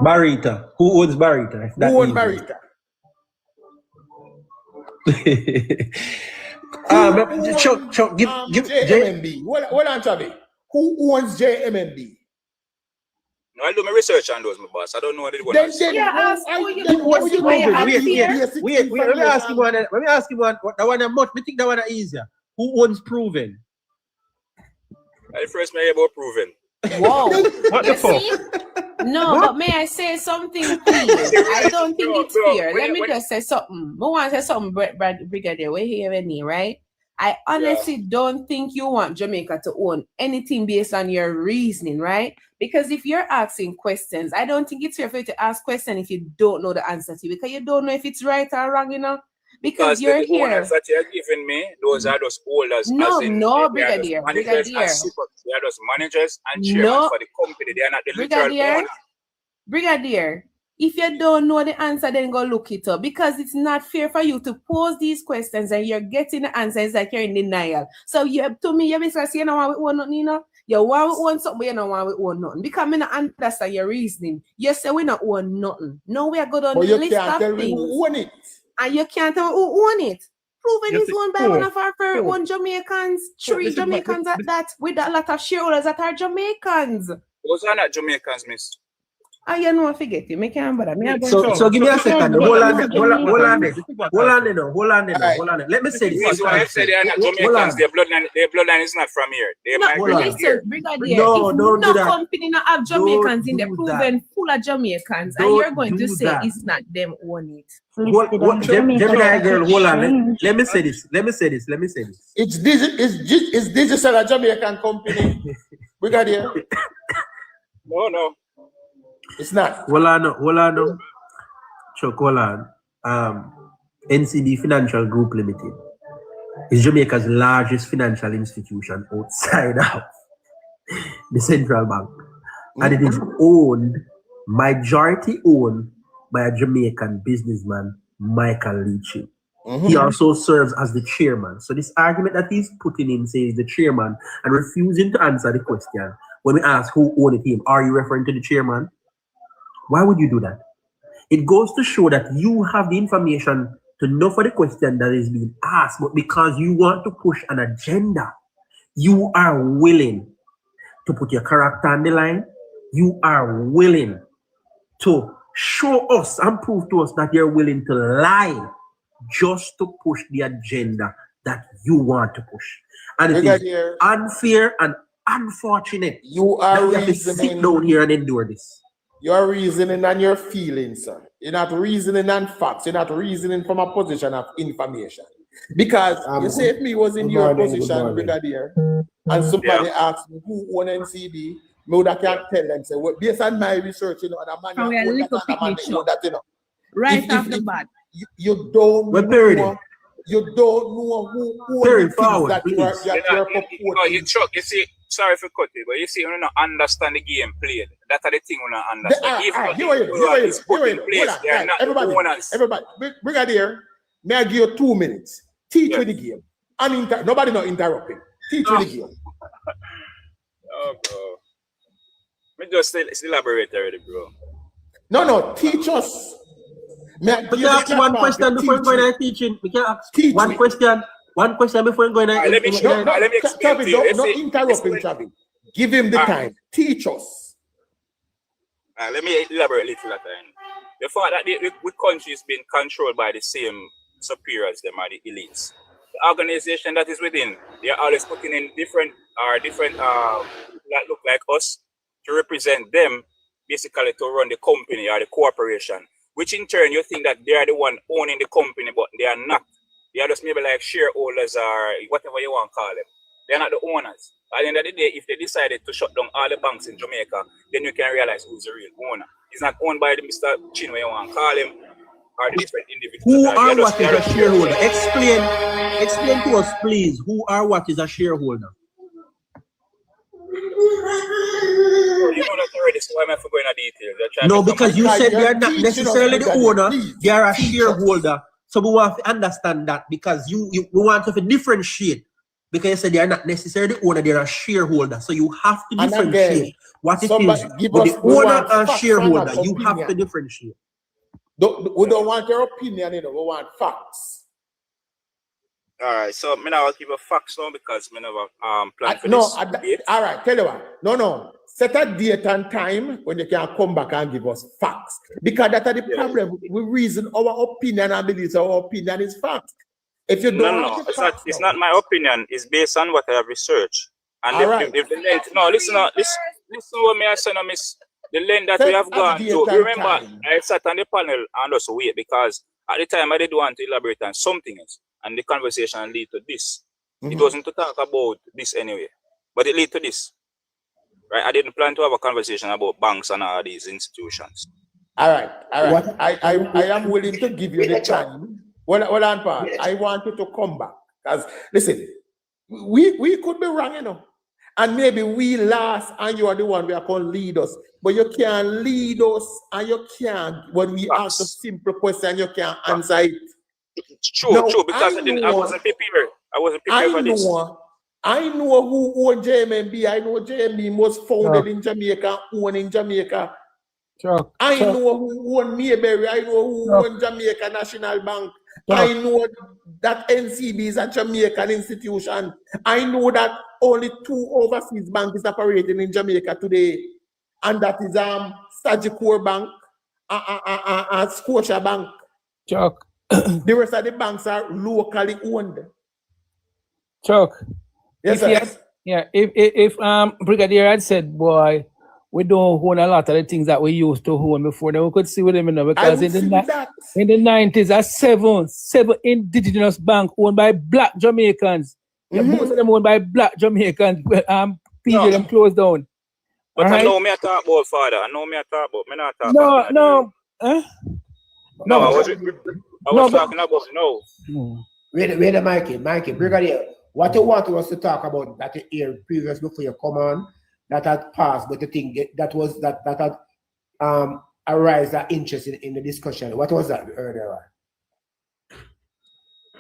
Barita. Who owns Barita?
Who owns Barita?
Chuck, give
JMB. Hold on, Chavi. Who owns JMB?
No, I do my research on those, my boss. I don't know what it was.
Wait, let me ask you one. Let me ask you one. That one I'm much. I think that one is easier. Who owns Proven?
I first may about Proven.
Whoa.
What the fuck?
No, but may I say something, please? I don't think it's fair. Let me just say something. I want to say something, Brigadier. We're here with me, right? I honestly don't think you want Jamaica to own anything based on your reasoning, right? Because if you're asking questions, I don't think it's fair for you to ask questions if you don't know the answer to, because you don't know if it's right or wrong, you know? Because you're here. The owners
that you're giving me, those are those holders.
No, Brigadier.
They are those managers and chairmen for the company. They are not the literal owner.
Brigadier, if you don't know the answer, then go look it up, because it's not fair for you to pose these questions and you're getting the answers like you're in denial. So to me, you're basically saying, you know what we want nothing, you know? You want we own something, but you don't want we own nothing. Because I don't understand your reasoning. You say we not own nothing. No, we are good on the list of things.
Who own it.
And you can't tell who own it. Proven is owned by one of our very own Jamaicans, three Jamaicans at that, with a lot of shareholders that are Jamaicans.
Those are not Jamaicans, miss.
You know, I forget you. Make him bother.
So give me a second. Hold on. Let me say this.
I say they are not Jamaicans. Their bloodline is not from here. They migrated here.
Brigadier,
no
company not have Jamaicans in the Proven full of Jamaicans, and you're going to say it's not them own it.
Gemini girl, hold on. Let me say this.
It's digital a Jamaican company. Brigadier.
No.
It's not.
Hold on. Chuck, hold on. NCB Financial Group Limited is Jamaica's largest financial institution outside of the central bank. And it is majority owned by a Jamaican businessman, Michael Leachy. He also serves as the chairman. So this argument that he's putting in, says the chairman, and refusing to answer the question when we ask who owned him, are you referring to the chairman? Why would you do that? It goes to show that you have the information to know for the question that is being asked, but because you want to push an agenda, you are willing to put your character on the line. You are willing to show us and prove to us that you're willing to lie
just to push the agenda that you want to push. And it is unfair and unfortunate
you are
that you have to sit down here and endure this.
You're reasoning on your feelings, sir. You're not reasoning on facts. You're not reasoning from a position of information. Because you say if me was in your position, Brigadier, and somebody asked me who own NCB, me would have can't tell them, say, well, based on my research, you know, and a man own that, you know.
Right off the bat.
You don't know. You don't know who
Perry, forward,
that you're purporting.
You see, sorry for cutting, but you see, you don't understand the game played. That's the thing you don't understand.
Everybody, Brigadier, may I give you 2 minutes? Teach you the game. Nobody not interrupting. Teach you the game.
Oh, bro. Me just elaborate already, bro.
No, teach us.
We can ask one question before going to teaching. We can ask one question before going to
let me explain to you.
Not interrupting, Chavi. Give him the time. Teach us.
Let me elaborate a little at time. The fact that the country is being controlled by the same superiors, them are the elites. The organization that is within, they are always putting in different that look like us to represent them, basically to run the company or the corporation. Which in turn you think that they are the one owning the company, but they are not. They are just maybe like shareholders or whatever you want to call them. They are not the owners. At the end of the day, if they decided to shut down all the banks in Jamaica, then you can realize who's the real owner. It's not owned by the Mr. Chin, where you want to call him, or the different individuals.
Who are what is a shareholder? Explain to us, please. Who are what is a shareholder?
You know that already, so why am I going into details?
No, because you said they are not necessarily the owner, they are a shareholder. So we want to understand that because we want to differentiate. Because you said they are not necessarily the owner, they are a shareholder. So you have to differentiate what it is with the owner and shareholder. You have to differentiate.
We don't want your opinion, you know, we want facts.
All right, so I now give a facts now because I never plan for this.
All right, tell you what. No. Set a date and time when you can come back and give us facts. Because that's the problem. We reason our opinion and believe our opinion is fact. If you don't
it's not my opinion, it's based on what I have researched. And if the length, listen what me I say, miss. The length that we have gone to. Remember, I sat on the panel and also wait because at the time I did want to elaborate on something else. And the conversation led to this. It wasn't to talk about this anyway, but it led to this. Right? I didn't plan to have a conversation about banks and all these institutions.
All right. I am willing to give you the time. Hold on, Paul. I want you to come back. Because, listen, we could be wrong, you know. And maybe we last and you are the one who are going to lead us. But you can't lead us and you can't, when we ask a simple question, you can't answer it.
True, because I wasn't prepared. I wasn't prepared for this.
I know who owned JMB. I know JMB was founded in Jamaica, owned in Jamaica. I know who owned Mayberry. I know who owned Jamaica National Bank. I know that NCB is a Jamaican institution. I know that only 2 overseas banks is operating in Jamaica today. And that is Sagicor Bank and Scotia Bank.
Chuck.
The rest of the banks are locally owned.
Chuck.
Yes, sir.
If Brigadier had said, boy, we don't own a lot of the things that we used to own before, then we could see with them, you know, because in the 90s, a seven indigenous bank owned by black Jamaicans. Most of them owned by black Jamaicans. PJ them closed down.
But I know me I talk about, Father. I know me I talk about. Me not talk about.
No.
I was talking about no.
Wait a Mikey, Brigadier. What you want us to talk about that you hear previous before you come on that had passed, but the thing that had arise that interest in the discussion. What was that earlier on?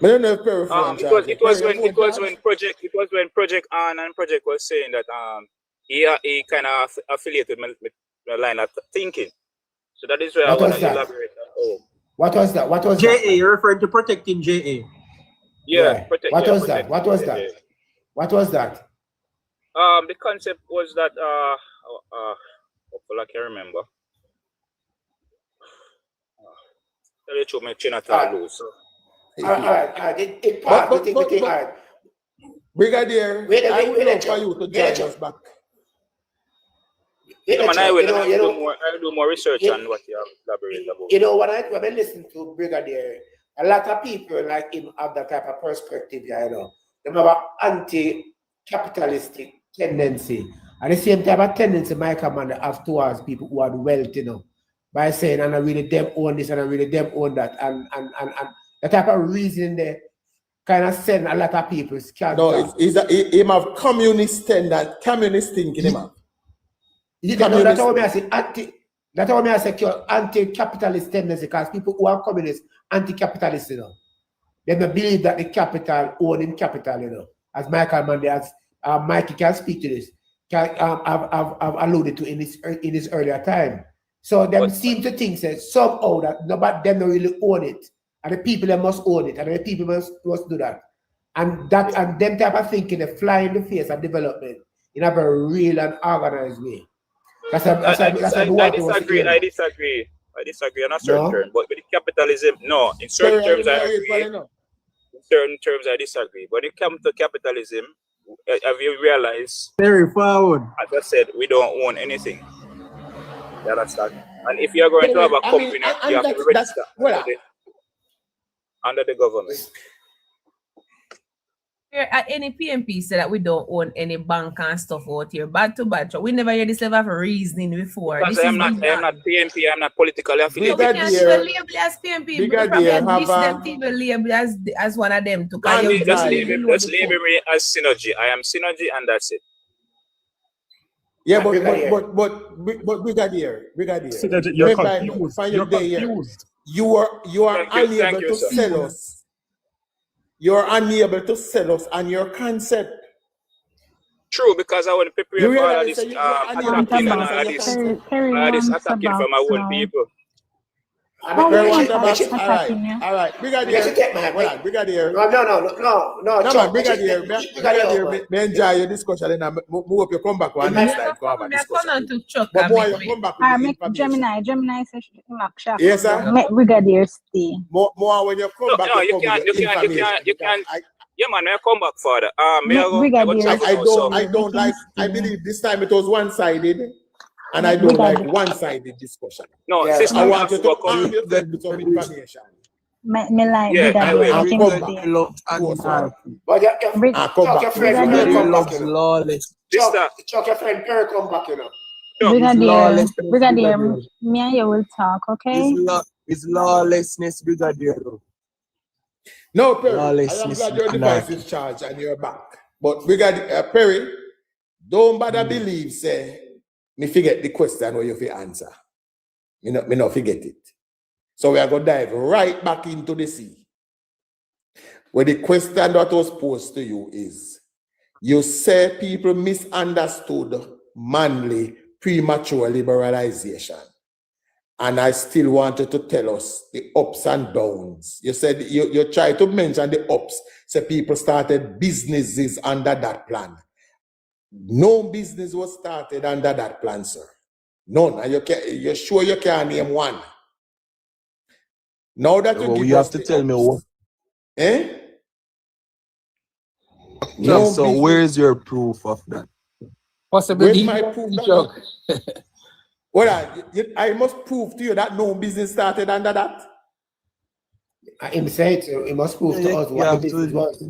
It was when Project Ann and Project was saying that he kind of affiliated with the line of thinking. So that is where I want to elaborate on.
What was that? What was
JA?
that?
You're referring to protecting JA.
Yeah.
What was that? What was that? What was that?
The concept was that hopefully I can remember. Tell you the truth, my chin at all loose.
All right. It passed.
But,
all right.
Brigadier, I would love for you to join us back.
I will do more research on what you have elaborated about.
You know, when I listen to Brigadier, a lot of people like him have that type of perspective, you know. They have an anti-capitalistic tendency. And the same type of tendency my commander have towards people who are wealth, you know, by saying, and I really them own this and I really them own that. And the type of reason they kind of send a lot of people.
No, he have communist thinking him up.
That's what I say. That's what I say. Anti-capitalist tendency, because people who are communists, anti-capitalist, you know, they don't believe that the capital owning capital, you know. As Michael Manley, as Mikey can speak to this, I've alluded to in his earlier time. So them seem to think that somehow that nobody them don't really own it, and the people that must own it, and the people must do that, and them type of thinking they fly in the face of development in a very real and organized way. I
disagree on a certain term, but with the capitalism, no. In certain terms, I agree. In certain terms, I disagree. But when it comes to capitalism, have you realized?
Very forward.
As I said, we don't own anything. You understand? And if you're going to have a company, you have to register under the government.
Here at any PMP said that we don't own any bank and stuff out here. Bad to bad. We never hear this level of reasoning before.
Because I am not PMP, I'm not politically affiliated.
We can't even label as PMP. We probably at least them people label as one of them to
just label me as Synergy. I am Synergy and that's it.
Yeah, but Brigadier.
You're confused.
You are unable to sell us. You're unable to sell us on your concept.
True, because I want to prepare for all of this attacking and all this attacking from my own people.
All right. Brigadier. No, Brigadier. Me enjoy your discussion and I move up your comeback one next time. But more you come back with
Gemini says
yes, sir.
Brigadier stay.
More when you come back.
No, you can't. Yeah, man, I come back further.
I don't like. I believe this time it was one-sided. And I don't like one-sided discussion.
No,
sister, I want you to come with some information.
Me like Brigadier. I think
but your friend Perry come back, you know.
Brigadier, me and you will talk, okay?
It's lawlessness, Brigadier.
No, Perry, I am glad your device is charged and you're back. But Brigadier Perry, don't bother believe, say, me forget the question where you fi answer. Me not forget it. So we are going to dive right back into the sea. Where the question that was posed to you is, you say people misunderstood Manley premature liberalization. And I still wanted to tell us the ups and downs. You said you tried to mention the ups. So people started businesses under that plan. No business was started under that plan, sir. None. And you're sure you can't name one. Now that you
have to tell me what.
Eh?
No, so where's your proof of that?
Where's my proof? Well, I must prove to you that no business started under that.
I say it must prove to us what the business was.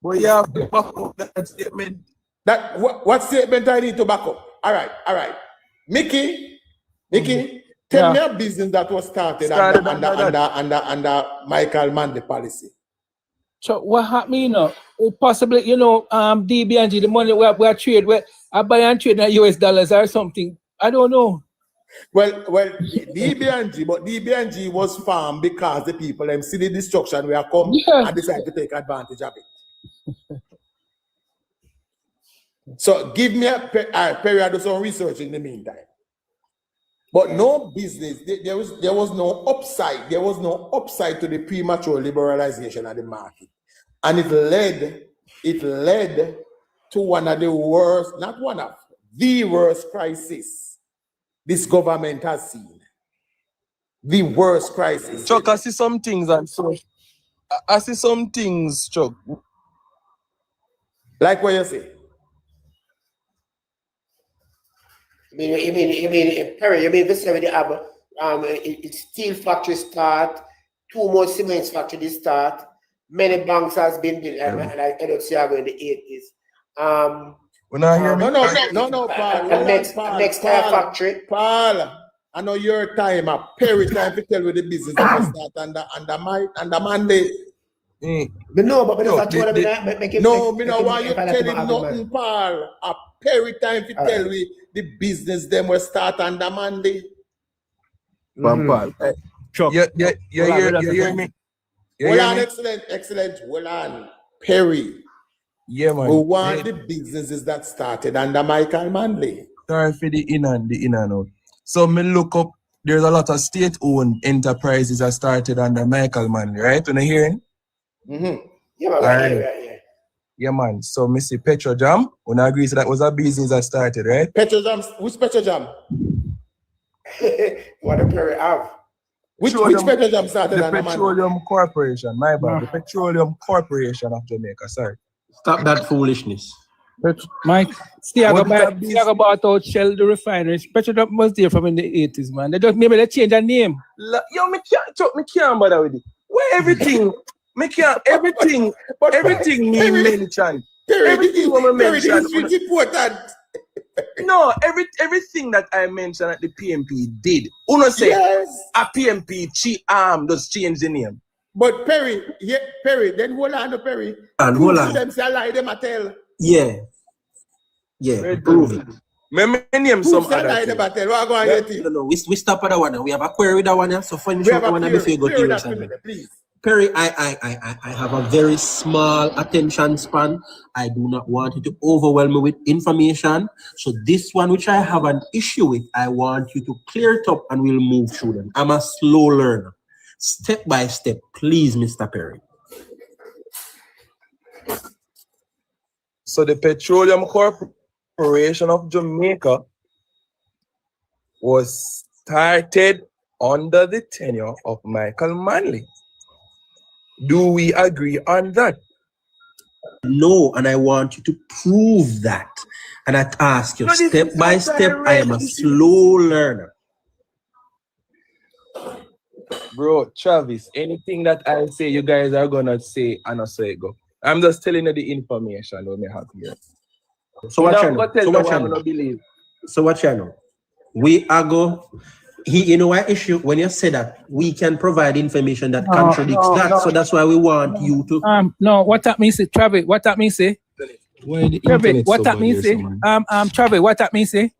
But you have to back up that statement.
That what statement I need to back up? All right. Mickey, tell me a business that was started under Michael Manley policy.
So what happened, you know? Possibly, you know, DBNG, the money we trade, I buy and trade in US dollars or something. I don't know.
Well, DBNG was farmed because the people see the destruction we are come and decide to take advantage of it. So give me a period of some research in the meantime. But no business, there was no upside. There was no upside to the premature liberalization of the market. And it led to one of the worst, not one of, the worst crisis this government has seen. The worst crisis.
Chuck, I see some things and so. I see some things, Chuck.
Like what you say?
You mean, Perry, you mean this when they have it's steel factory start, 2 more cement factory start, many banks has been built, like Industrialization in the 80s.
When I hear
No, Paul.
Next time factory.
Paul, I know your time, Perry time to tell you the business that start under Monday.
No, but that's what
me know why you tell him nothing, Paul. A Perry time to tell you the business them will start under Monday.
Paul.
Chuck. You hear me?
Hold on, excellent. Hold on. Perry.
Yeah, man.
We want the businesses that started under Michael Manley.
Sorry for the in and out. So me look up, there's a lot of state-owned enterprises that started under Michael Manley, right? When you hearing?
Yeah, man. Right.
Yeah, man. So me see Petrojam. When I agree, so that was a business that started, right?
Petrojam. Which Petrojam?
What do Perry have?
Which Petrojam started under Manley?
The Petroleum Corporation. My bad. The Petroleum Corporation of Jamaica. Sorry.
Stop that foolishness.
Mike, Stiago bought out Shell, the refineries. Petrojam was there from in the 80s, man. Maybe they change their name.
Yo, me can't bother with it. Where everything, everything me mention. Everything we mention.
Important.
No, everything that I mentioned at the PMP did. Uno say a PMP just change the name.
But Perry, then hold on to Perry.
And hold on.
Them say lie, them a tell.
Yeah, prove it.
Me name some other thing.
What going to get
No, we stop at that one. We have a query with that one. So find the one before you go to your side.
Please.
Perry, I have a very small attention span. I do not want you to overwhelm me with information. So this one, which I have an issue with, I want you to clear it up and we'll move through them. I'm a slow learner. Step by step, please, Mr. Perry.
So the Petroleum Corporation of Jamaica was started under the tenure of Michael Manley. Do we agree on that?
No, and I want you to prove that. And I ask you, step by step, I am a slow learner.
Bro, Travis, anything that I say, you guys are gonna say and I say go. I'm just telling you the information we may have here.
So what channel? We are go. You know what issue when you say that we can provide information that contradicts that. So that's why we want you to.
No, what that means is Travis. What that means say? Travis, what that means say? Travis, what that means say?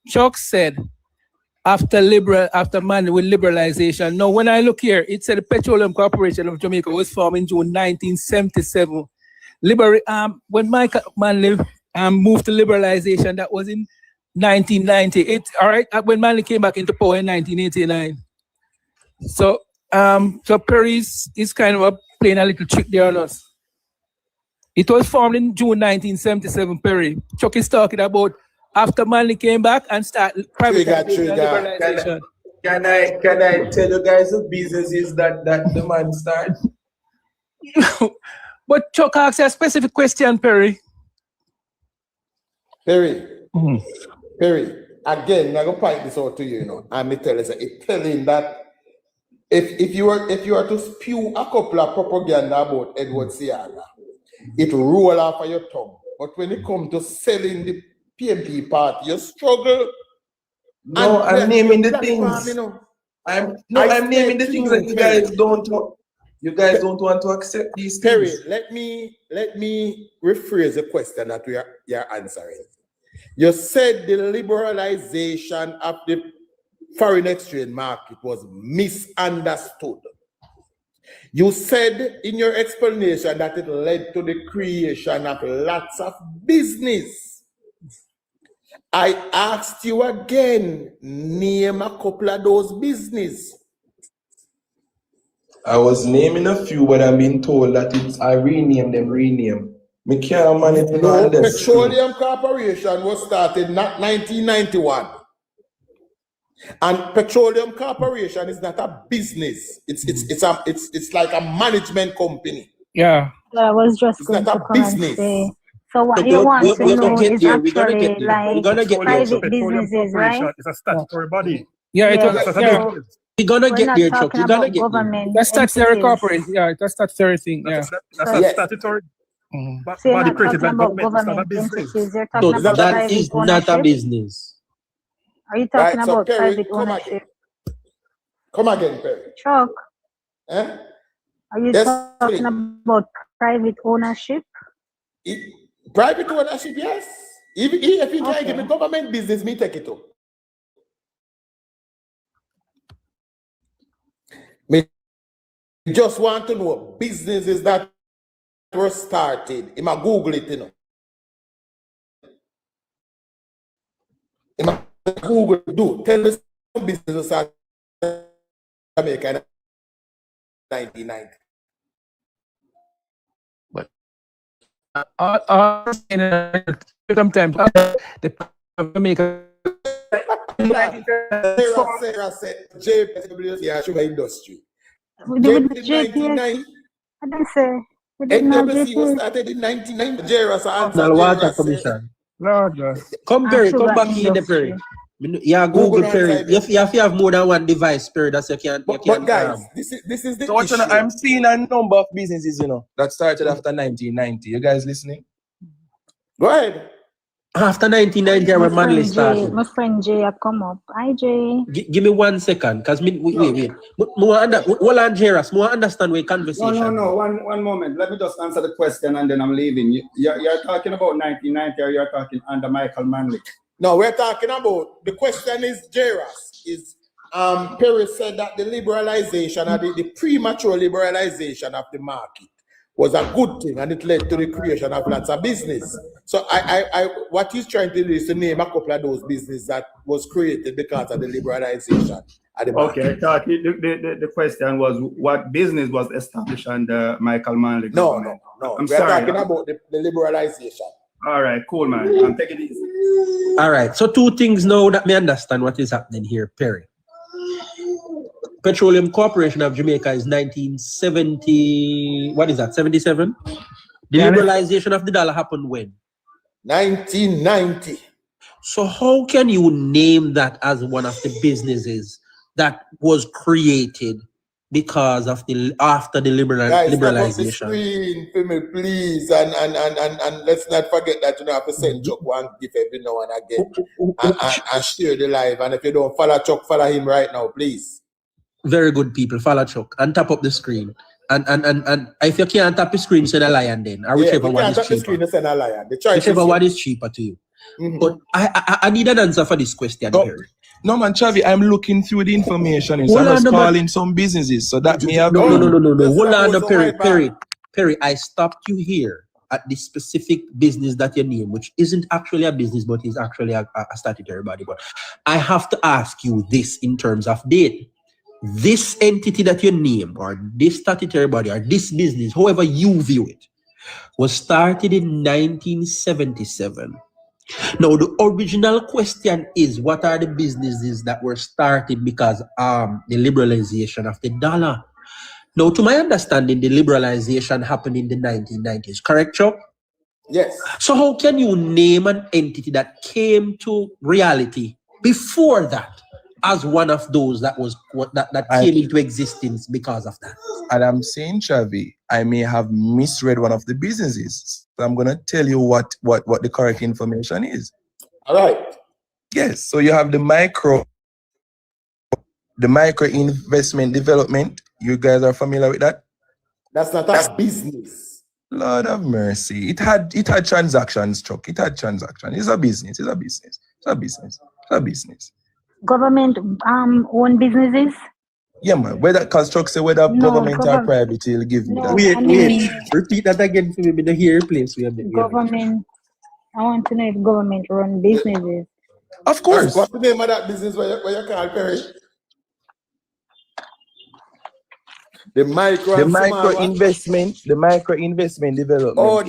Chuck said. After Manley with liberalization. Now, when I look here, it said the Petroleum Corporation of Jamaica was formed in June 1977. When Michael Manley moved to liberalization, that was in 1998. All right, when Manley came back into power in 1989. So, Perry is kind of playing a little trick there on us. It was formed in June 1977. Perry. Chuck is talking about. After Manley came back and started privatization.
Can I tell you guys the businesses that the man started?
But Chuck asked a specific question, Perry.
Perry, again, I'm gonna point this out to you, and me tell you, it's telling that if you are to spew a couple of propaganda about Edward Seaga, it roll off of your tongue. But when it comes to selling the PMP party, you struggle.
No, I'm naming the things. I'm naming the things that you guys don't want. You guys don't want to accept these
Perry,
things.
let me rephrase the question that you're answering. You said the liberalization of the foreign exchange market was misunderstood. You said in your explanation that it led to the creation of lots of business. I asked you again, name a couple of those business.
I was naming a few, but I'm being told that I rename them. Me can't manage
no, Petroleum Corporation was started not 1991. And Petroleum Corporation is not a business. It's like a management company.
Yeah.
Well, I was just
It's
going
not
to
a
come and
business.
say. So what you want to know is actually like private businesses, right?
It's a statutory body.
Yeah, it
Yeah,
was.
so
We're gonna
we're
get
not
there, Chuck.
talking
We're gonna
about
get there.
government
That's statutory
entities.
corporate. Yeah, that's statutory thing. Yeah.
That's
So
a statutory
So you're
body
not
created
talking
by
about
government. It's not a
government
business.
entities, you're
No,
talking about
that
private
is not a
ownership?
business.
Are you talking
Right, so
about
Perry,
private
come
ownership?
again. Come again, Perry.
Chuck,
Eh?
are you
Yes,
talking
please.
about private ownership?
Private ownership, yes. If you try to
Okay.
give me government business, me take it up. Me just want to know businesses that were started. I might Google it, you know. I might Google do. Tell me some businesses started in Jamaica in 1990.
Sometimes the Jamaica.
Sarah said JLPNP sugar industry.
With the JPS, I didn't say. We did not
NWC was
JPS.
started in 1990. Jera's answer.
National Water
Jera said,
Commission.
Lord God.
Come, Perry, come
sugar
back in the Perry.
industry.
Yeah, Google
Google
Perry.
answer
You have to have more than one device, Perry. That's you can.
But guys, this is the
So what
issue.
I'm seeing a number of businesses, that started after 1990. You guys listening?
Go ahead.
After 1990, when Manley started.
My friend Jay, come up. Hi, Jay.
Give me 1 second, because wait. Hold on, Jairus. More understand where conversation.
No. One moment. Let me just answer the question and then I'm leaving. You're talking about 1990 or you're talking under Michael Manley?
No, we're talking about, the question is, Jairus, is Perry said that the liberalization or the premature liberalization of the market was a good thing and it led to the creation of lots of business. So what he's trying to do is to name a couple of those businesses that was created because of the liberalization of the market.
Okay, the question was what business was established under Michael Manley government? No. I'm
We're
sorry.
talking about the liberalization.
All right, cool, man. I'm taking it easy.
All right, so 2 things now that me understand what is happening here, Perry. Petroleum Corporation of Jamaica is 1970, what is that, 77? The liberalization of the dollar happened when?
1990.
So how can you name that as one of the businesses that was created because of after the
Guys,
liberalization?
step up the screen for me, please, and let's not forget that you have to send Chuck one gift every now and again, and share the live. And if you don't follow Chuck, follow him right now, please.
Very good, people. Follow Chuck and tap up the screen. And if you can't tap the screen, send a lion then, or whichever one is cheaper.
The screen, send a lion.
Whichever one is cheaper to you. But I need an answer for this question here.
No, man, Chavi, I'm looking through the information. So I'm just calling some businesses. So that may have
No. Hold on, Perry, I stopped you here at the specific business that you name, which isn't actually a business, but is actually a statutory body. But I have to ask you this in terms of date. This entity that you name, or this statutory body, or this business, however you view it, was started in 1977. Now, the original question is, what are the businesses that were started because the liberalization of the dollar? Now, to my understanding, the liberalization happened in the 1990s, correct, Chuck?
Yes.
So how can you name an entity that came to reality before that as one of those that came into existence because of that?
And I'm saying, Chavi, I may have misread one of the businesses. So I'm going to tell you what the correct information is.
All right.
Yes. So you have the micro investment development. You guys are familiar with that?
That's not a business.
Lord have mercy. It had transactions, Chuck. It had transactions. It's a business.
Government owned businesses?
Yeah, man. Whether, because Chuck say whether government or private, he'll give me that.
Wait. Repeat that again for me. The here place.
Government. I want to know if government run businesses.
Of course.
What's the name of that business where you call Perry? The micro investment development.
Oh,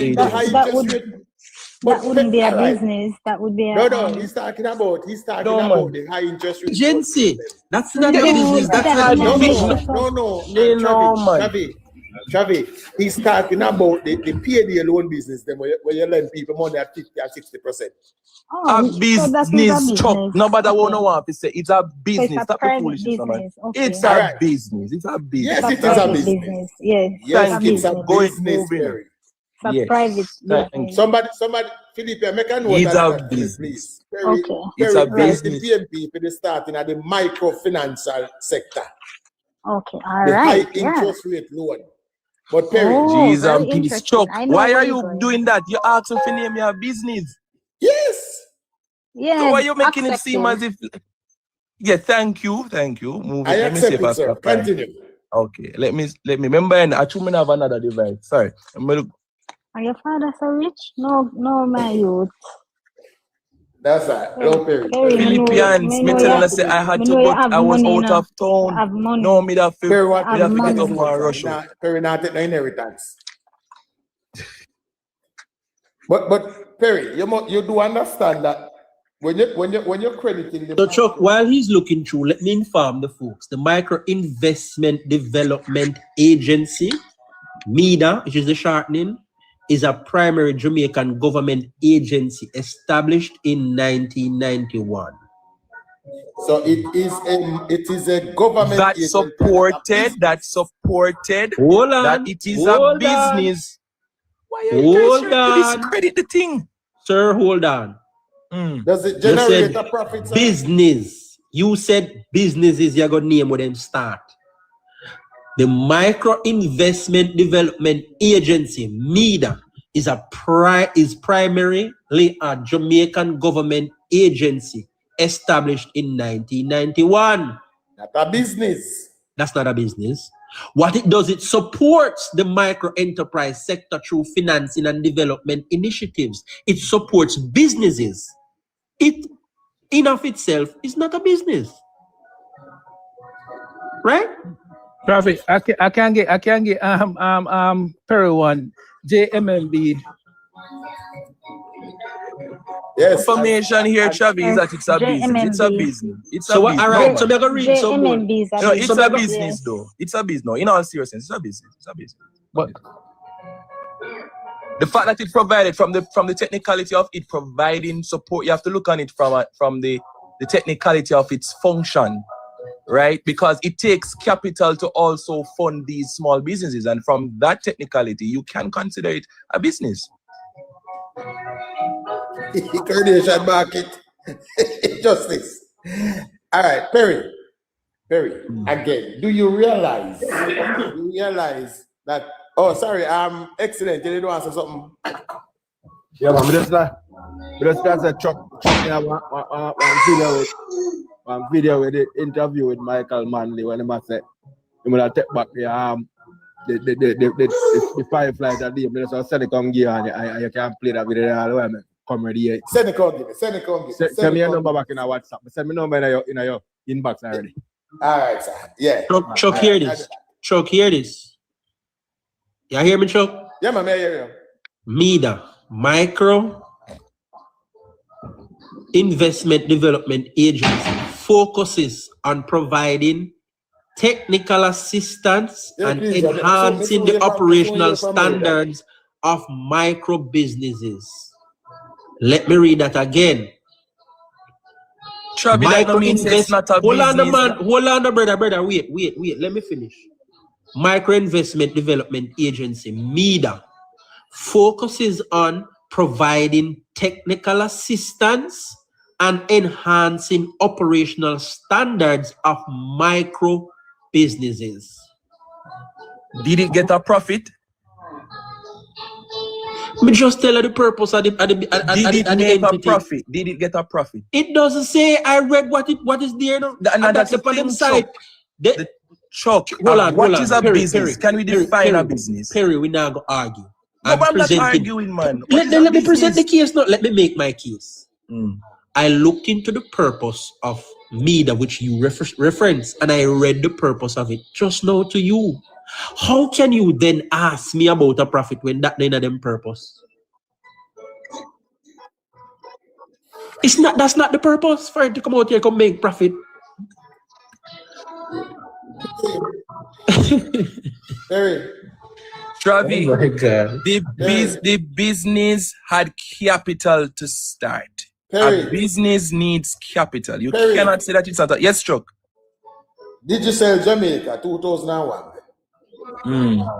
That wouldn't be a business. That would be a...
No, he's talking about the high interest rate.
Agency. That's not a
No,
business. That's
that's
a
not
business.
Travi, he's talking about the payday loan business, then where you lend people money at 50 or 60%.
A business, Chuck. Nobody won't know what to say. It's a business.
So
Stop the foolishness, man.
Okay.
It's a business. It's a business.
Yes, it is a business.
Yes,
Thank you.
It's a business, Perry.
It's a private business.
Somebody, Philippe, make a note
It's
of
a
that,
business.
please.
Okay.
It's a
Perry,
business.
the PMP for the starting at the microfinancial sector.
Okay, all
The
right.
high interest rate loan. But Perry,
Jeez,
very
peace,
interesting.
Chuck.
I know
Why
where
are
you're
you
going.
doing that? You asking for name your business.
Yes.
Yeah.
So why you making it seem as if? Yeah, thank you. Move
I
it. Let me see
accept
if I
it, sir.
can.
Continue.
Okay, let me remember. And I should have another device. Sorry.
Are your father so rich? No, my youth.
That's right. No, Perry.
Philippians, me telling us I had to go. I was out of town. No, me that
Perry, what
me that get up and rush.
Perry not take no inheritance. But Perry, you do understand that when you're crediting the
So Chuck, while he's looking through, let me inform the folks. The Micro Investment Development Agency, MIDA, which is the shortening, is a primary Jamaican government agency established in 1991.
So it is a government
that supported
hold on,
that it is a business. Why are you guys trying to discredit the thing?
Sir, hold on.
Does it generate a profit, sir?
Business. You said businesses you're gonna name with them start. The Micro Investment Development Agency, MIDA, is primarily a Jamaican government agency established in 1991.
Not a business.
That's not a business. What it does, it supports the micro enterprise sector through financing and development initiatives. It supports businesses. It, in of itself, is not a business. Right?
Traffic, I can get Perry one, JMMB.
Yes.
Information here, Chavi, is that it's a business. It's a business. It's a business.
All right, so we're gonna read some more.
No, it's a business though. It's a business. No, in all seriousness, it's a business. It's a business. But the fact that it provided from the technicality of it providing support, you have to look on it from the technicality of its function, right? Because it takes capital to also fund these small businesses, and from that technicality, you can consider it a business.
Carnation market. Justice. All right, Perry, again, do you realize that, oh, sorry, excellent, you didn't answer something.
Yeah, man, just a Chuck in one video with the interview with Michael Manley when he said, I'm gonna take back the firefly that day, but so send it come give and you can play that video all the way, man. Come ready.
Send it come give it.
Send me your number back in our WhatsApp. Send me number in your inbox already.
All right, sir. Yeah.
Chuck, hear this. Chuck, hear this. You hear me, Chuck?
Yeah, man, I hear you.
MIDA, Micro Investment Development Agency, focuses on providing technical assistance and enhancing the operational standards of micro businesses. Let me read that again. Micro investment. Hold on, man. Hold on, brother. Wait. Let me finish. Micro Investment Development Agency, MIDA, focuses on providing technical assistance and enhancing operational standards of micro businesses.
Did it get a profit?
Me just tell her the purpose of the
Did it make a profit? Did it get a profit?
It doesn't say. I read what is there now. And that's the problem side.
Chuck, what is a business? Can we define a business?
Perry, we now go argue.
No, I'm not arguing, man.
Let me present the case. No, let me make my case. I looked into the purpose of MIDA, which you reference, and I read the purpose of it just now to you. How can you then ask me about a profit when that none of them purpose? That's not the purpose for it to come out here, come make profit.
Perry.
Travi,
Oh my God.
the business had capital to start.
Perry.
A business needs capital. You
Perry.
cannot say that it's not. Yes, Chuck.
Did you sell Jamaica 2001?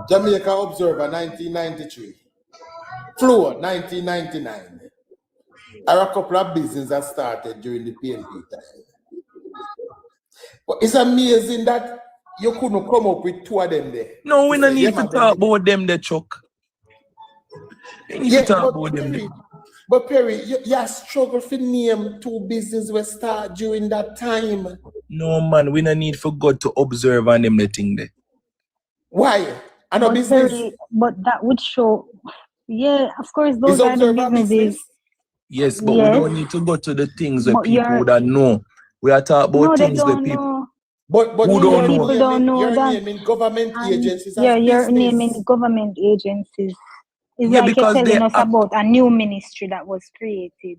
Jamaica Observer 1993. Floor 1999. There are a couple of businesses that started during the PNP time. But it's amazing that you couldn't come up with two of them there.
No, we don't need to talk about them there, Chuck. We need to talk about them there.
But Perry, you struggle to name two businesses we start during that time.
No, man, we don't need for God to observe on them the thing there.
Why? I know business.
Perry, but that would show, yeah, of course, those are the businesses.
Yes, but we don't need to go to the things where people would know. We are talking about things where people.
But
who don't know.
People don't know
you're
that.
naming government agencies.
Yeah, you're
business.
naming government agencies. It's
Yeah,
like you're
because
telling us about a new ministry that was created.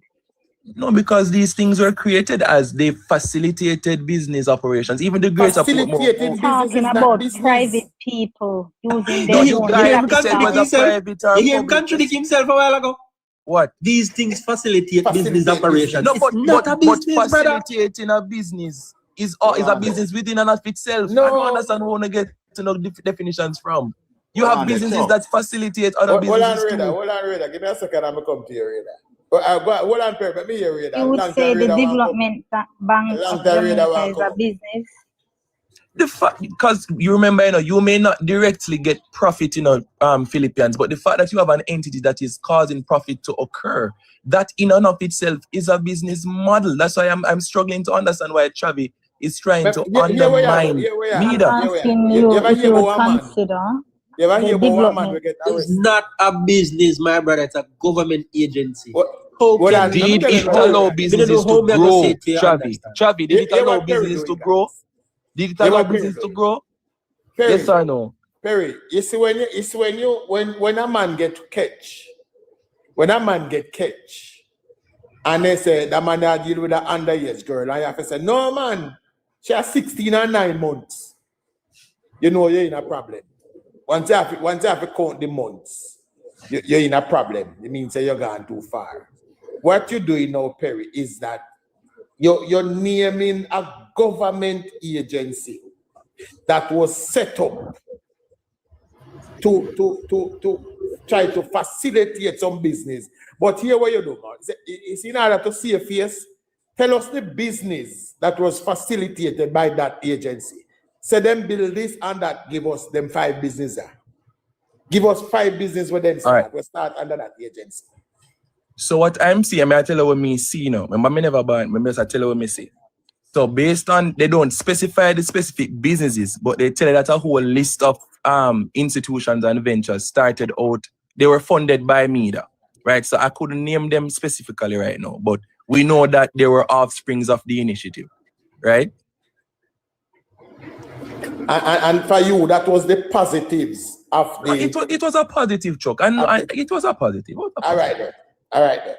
No, because these things were created as they facilitated business operations. Even the greater
talking about private people using
No,
their
you
own
hear him
capital.
You hear him contradict himself a while ago.
What?
These things facilitate business operations.
No,
It's not a business, brother.
facilitating a business is a business within and of itself. I don't understand who to get to know definitions from. You have businesses that facilitate other businesses too.
Hold on, Reda. Give me a second, I'm going to come to you, Reda. Hold on, Perry. Let me hear Reda.
You would say the development bank of Jamaica is a business.
The fact, because you remember, you may not directly get profit, Philippines, but the fact that you have an entity that is causing profit to occur, that in and of itself is a business model. That's why I'm struggling to understand why Travi is trying to undermine me.
Asking you if you would consider the development.
It's not a business, my brother. It's a government agency.
Did it allow businesses to grow, Travi? Did it allow business to grow? Did it allow business to grow?
Perry,
Yes or no?
Perry, you see when a man get catch, and they say that man that deal with an underage girl, and you have to say, no man, she has 16 and 9 months. You know you're in a problem. Once you have to count the months, you're in a problem. It means that you're gone too far. What you're doing now, Perry, is that you're naming a government agency that was set up to try to facilitate some business. But here what you do now, is in order to see a face, tell us the business that was facilitated by that agency. Say them build this and that, give us them 5 businesses. Give us 5 businesses with them start. Right. We start under that agency.
So what I'm seeing, I tell you what me see now. Remember, me never ban, I tell you what me see. So based on, they don't specify the specific businesses, but they tell you that a whole list of institutions and ventures started out, they were funded by MEDA, right? So I couldn't name them specifically right now, but we know that they were offsprings of the initiative, right?
And for you, that was the positives of the...
It was a positive, Chuck. It was a positive.
All right then.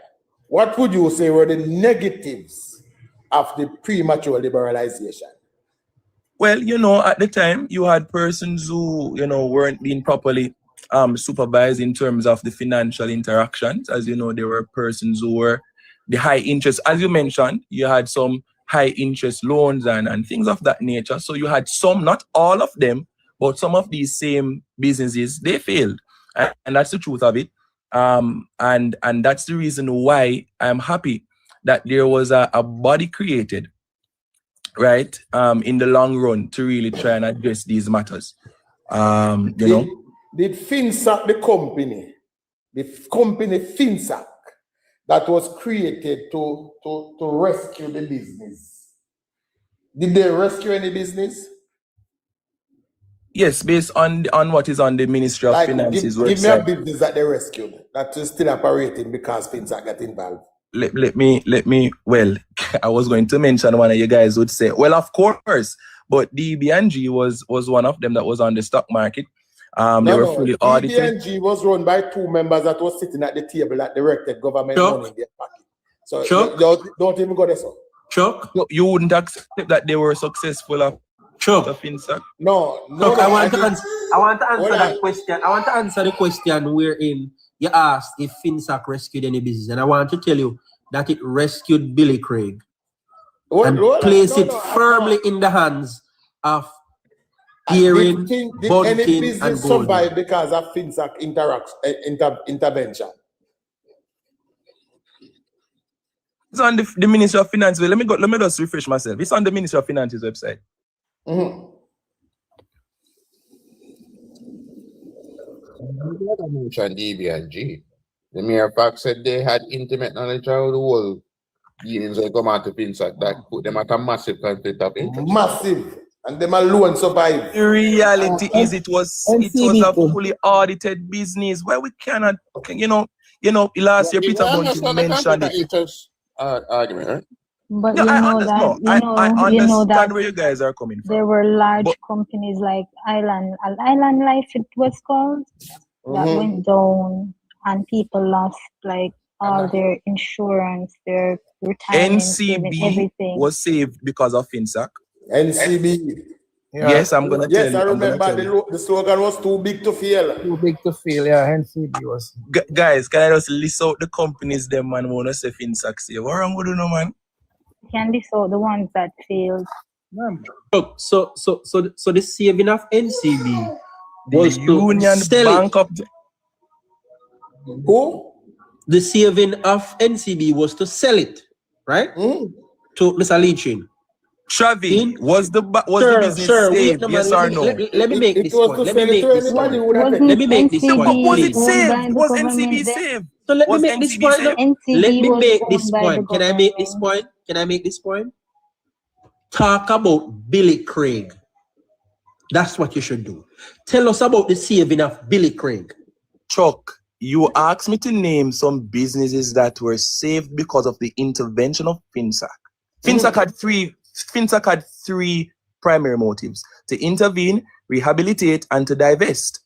What would you say were the negatives of the premature liberalization?
Well, at the time, you had persons who, weren't being properly supervised in terms of the financial interactions. As you know, there were persons who were the high interest. As you mentioned, you had some high interest loans and things of that nature. So you had some, not all of them, but some of these same businesses, they failed. And that's the truth of it. And that's the reason why I'm happy that there was a body created, right, in the long run to really try and address these matters.
Did FINSAC, the company FINSAC, that was created to rescue the business, did they rescue any business?
Yes, based on what is on the Ministry of Finance's website.
Give me a business that they rescued that is still operating because FINSAC got involved.
Let me, well, I was going to mention one of you guys would say, well, of course, but DBNG was one of them that was on the stock market. They were fully audited.
DBNG was run by 2 members that was sitting at the table that directed government money in their pocket. So
Chuck?
don't even go there, so.
Chuck?
No, you wouldn't accept that they were successful of FINSAC?
No.
Look, I want to answer that question. I want to answer the question wherein you asked if FINSAC rescued any business, and I want to tell you that it rescued Billy Craig and placed it firmly in the hands of Gearing,
Did any
Bunting, and
business
Golden.
survive because of FINSAC intervention?
It's on the Ministry of Finance. Let me just refresh myself. It's on the Ministry of Finance's website.
Mention DB&G. The mere fact said they had intimate knowledge of the whole dealings when come out to FINSAC that put them at a massive conflict of interest.
Massive. And them alone survive.
The reality is it was a fully audited business where we cannot, last year Peter Bunting mentioned it.
Argument, right?
But
No,
you
I
know
understand.
that
I understand
that
where you guys are coming from.
there were large companies like Island Life, it was called, that went down, and people lost like all their insurance, their retirement, saving,
NCB
everything.
was saved because of FINSAC.
NCB.
Yes, I'm gonna tell you.
Yes, I remember the slogan was too big to fail.
Too big to fail, yeah. NCB was.
Guys, can I just list out the companies them man wanna say FINSAC save? What wrong with you, man?
Can list out the ones that failed.
Look, so the saving of NCB was
the
to
Union
sell
Bank
it.
of
Who?
The saving of NCB was to sell it, right? To Mr. Leachin.
Travi, was the business
wait,
saved? Yes or no?
Let me make this point. Let me make this point. Let me make this point.
Was it
please.
saved? Was NCB saved?
So let me
Was
make this
NCB
point.
saved?
Let me
was
make
owned
this
by the
point. Can I make this point? Can I make this point? Talk about Billy Craig. That's what you should do. Tell us about the saving of Billy Craig.
Chuck, you asked me to name some businesses that were saved because of the intervention of FINSAC. FINSAC had three primary motives: to intervene, rehabilitate, and to divest.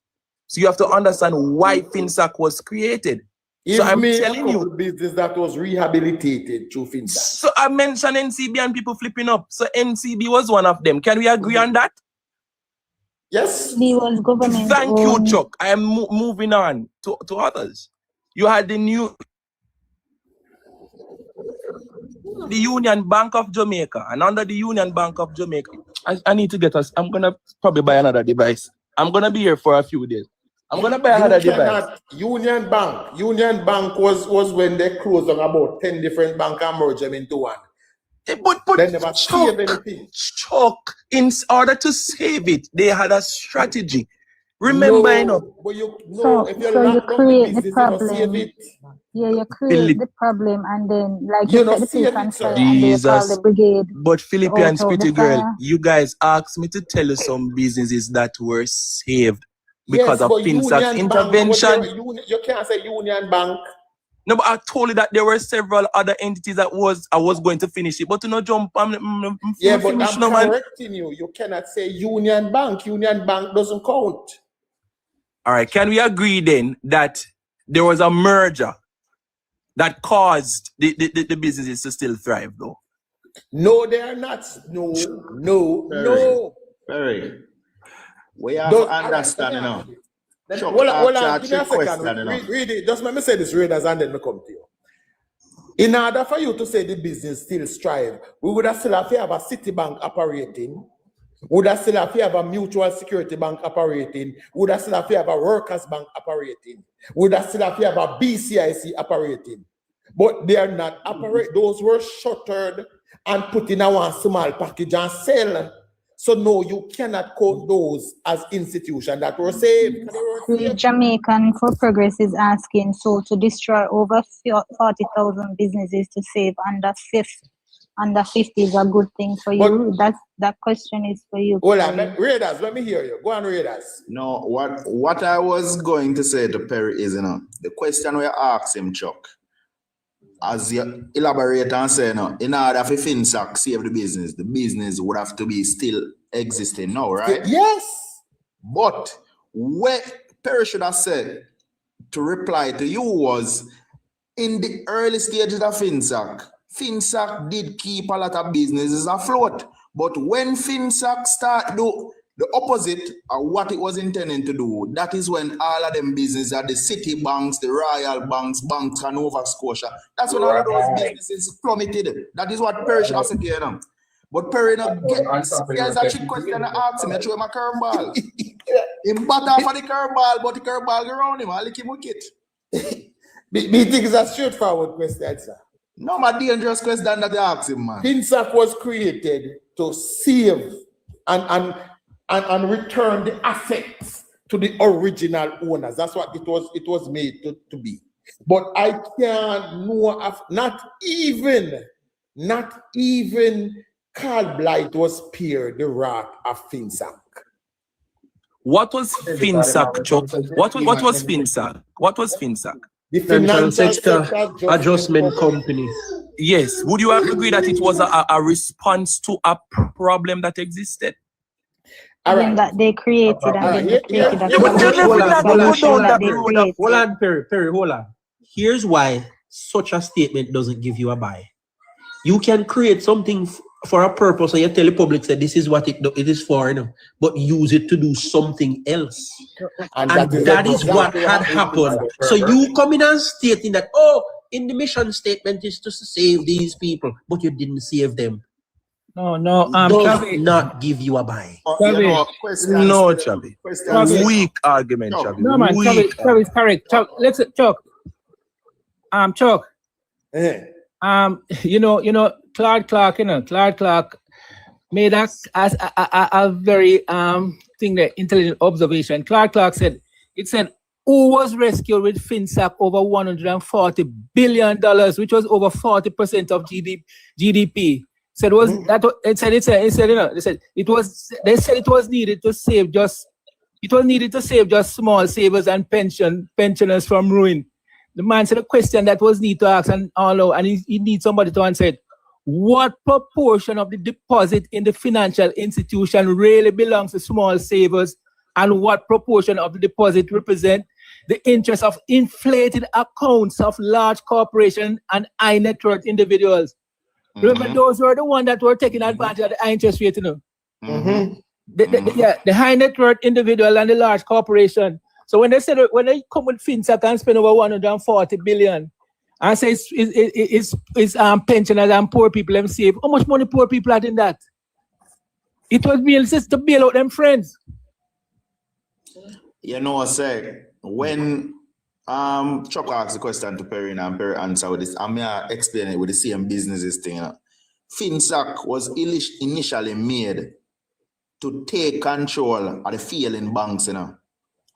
So you have to understand why FINSAC was created. So I'm telling you,
business that was rehabilitated through FINSAC.
So I mentioned NCB and people flipping up. So NCB was one of them. Can we agree on that?
Yes.
He was government.
Thank you, Chuck. I am moving on to others. You had the Union Bank of Jamaica, and under the Union Bank of Jamaica, I need to get us. I'm gonna probably buy another device. I'm gonna be here for a few days. I'm gonna buy another device.
Union Bank was when they closed on about 10 different banks and merged them into one.
But
they never save anything.
Chuck, in order to save it, they had a strategy. Remember, if
you create the problem. Yeah, you create the problem, and then like you set the place on fire, and they call the brigade.
But Philippians pretty girl, you guys asked me to tell you some businesses that were saved because of FINSAC intervention.
You can't say Union Bank.
No, but I told you that there were several other entities that I was going to finish it, but to no jump.
Yeah, but I'm correcting you. You cannot say Union Bank. Union Bank doesn't count.
All right, can we agree then that there was a merger that caused the businesses to still thrive, though?
No, they are not. No.
Perry, we have to understand now.
Hold on, give me a second. Read it. Just let me say this, readers, and then we come to you. In order for you to say the business still strive, we would have still have to have a Citibank operating. We would have still have to have a mutual security bank operating. We would have still have to have a workers bank operating. We would have still have to have a BCIC operating. But they are not operating. Those were shuttered and put in a one small package and sell. So no, you cannot count those as institutions that were saved.
The Jamaican for Progress is asking, so to destroy over 40,000 businesses to save under 50 is a good thing for you. That question is for you.
Hold on, Raiders, let me hear you. Go on, Raiders.
No, what I was going to say to Perry is, the question we asked him, Chuck, as you elaborate and say, in order for FINSAC save the business would have to be still existing now, right?
Yes.
But what Perry should have said to reply to you was, in the early stages of FINSAC did keep a lot of businesses afloat. But when FINSAC start do the opposite of what it was intending to do, that is when all of them businesses are the city banks, the Royal Banks, Bank of Nova Scotia. That's when all of those businesses plummeted. That is what Perry has to get them. But Perry not get there's a trick question to ask him. I throw him a curveball. Him bat off of the curveball, but the curveball go around him. I lick him wicket.
Me think it's a straightforward question, sir.
No, my dangerous question that they ask him, man.
FINSAC was created to save and return the assets to the original owners. That's what it was made to be. But I can't know of not even Carl Blight was spared the wrath of FINSAC.
What was FINSAC, Chuck? What was FINSAC? What was FINSAC?
The Financial Sector
Adjustment Company.
Yes. Would you agree that it was a response to a problem that existed?
That they created and then created
Hold on, Perry, hold on. Here's why such a statement doesn't give you a buy. You can create something for a purpose and you tell the public that this is what it is for, but use it to do something else. And that is what had happened. So you come in and stating that, in the mission statement is to save these people, but you didn't save them.
No,
does not give you a buy.
No, Chavi. Weak argument, Chavi.
No, man, Chavi is correct. Chuck, let's Chuck. Chuck. Clark Clark made a very intelligent observation. Clark said, who was rescued with FINSAC over $140 billion, which was over 40% of GDP. Said was that it said it was needed to save just small savers and pensioners from ruin. The man said a question that was needed to ask and he needs somebody to answer it. What proportion of the deposit in the financial institution really belongs to small savers, and what proportion of the deposit represent the interest of inflated accounts of large corporations and high net worth individuals? Remember, those were the ones that were taking advantage of the high interest rate, The high net worth individual and the large corporation. So when they come with FINSAC and spend over 140 billion, and say it's pensioners and poor people them save, how much money poor people had in that? It was merely just to bail out them friends.
When Chuck asked the question to Perry and Perry answer with this, I'm going to explain it with the same businesses thing. FINSAC was initially made to take control of the failing banks,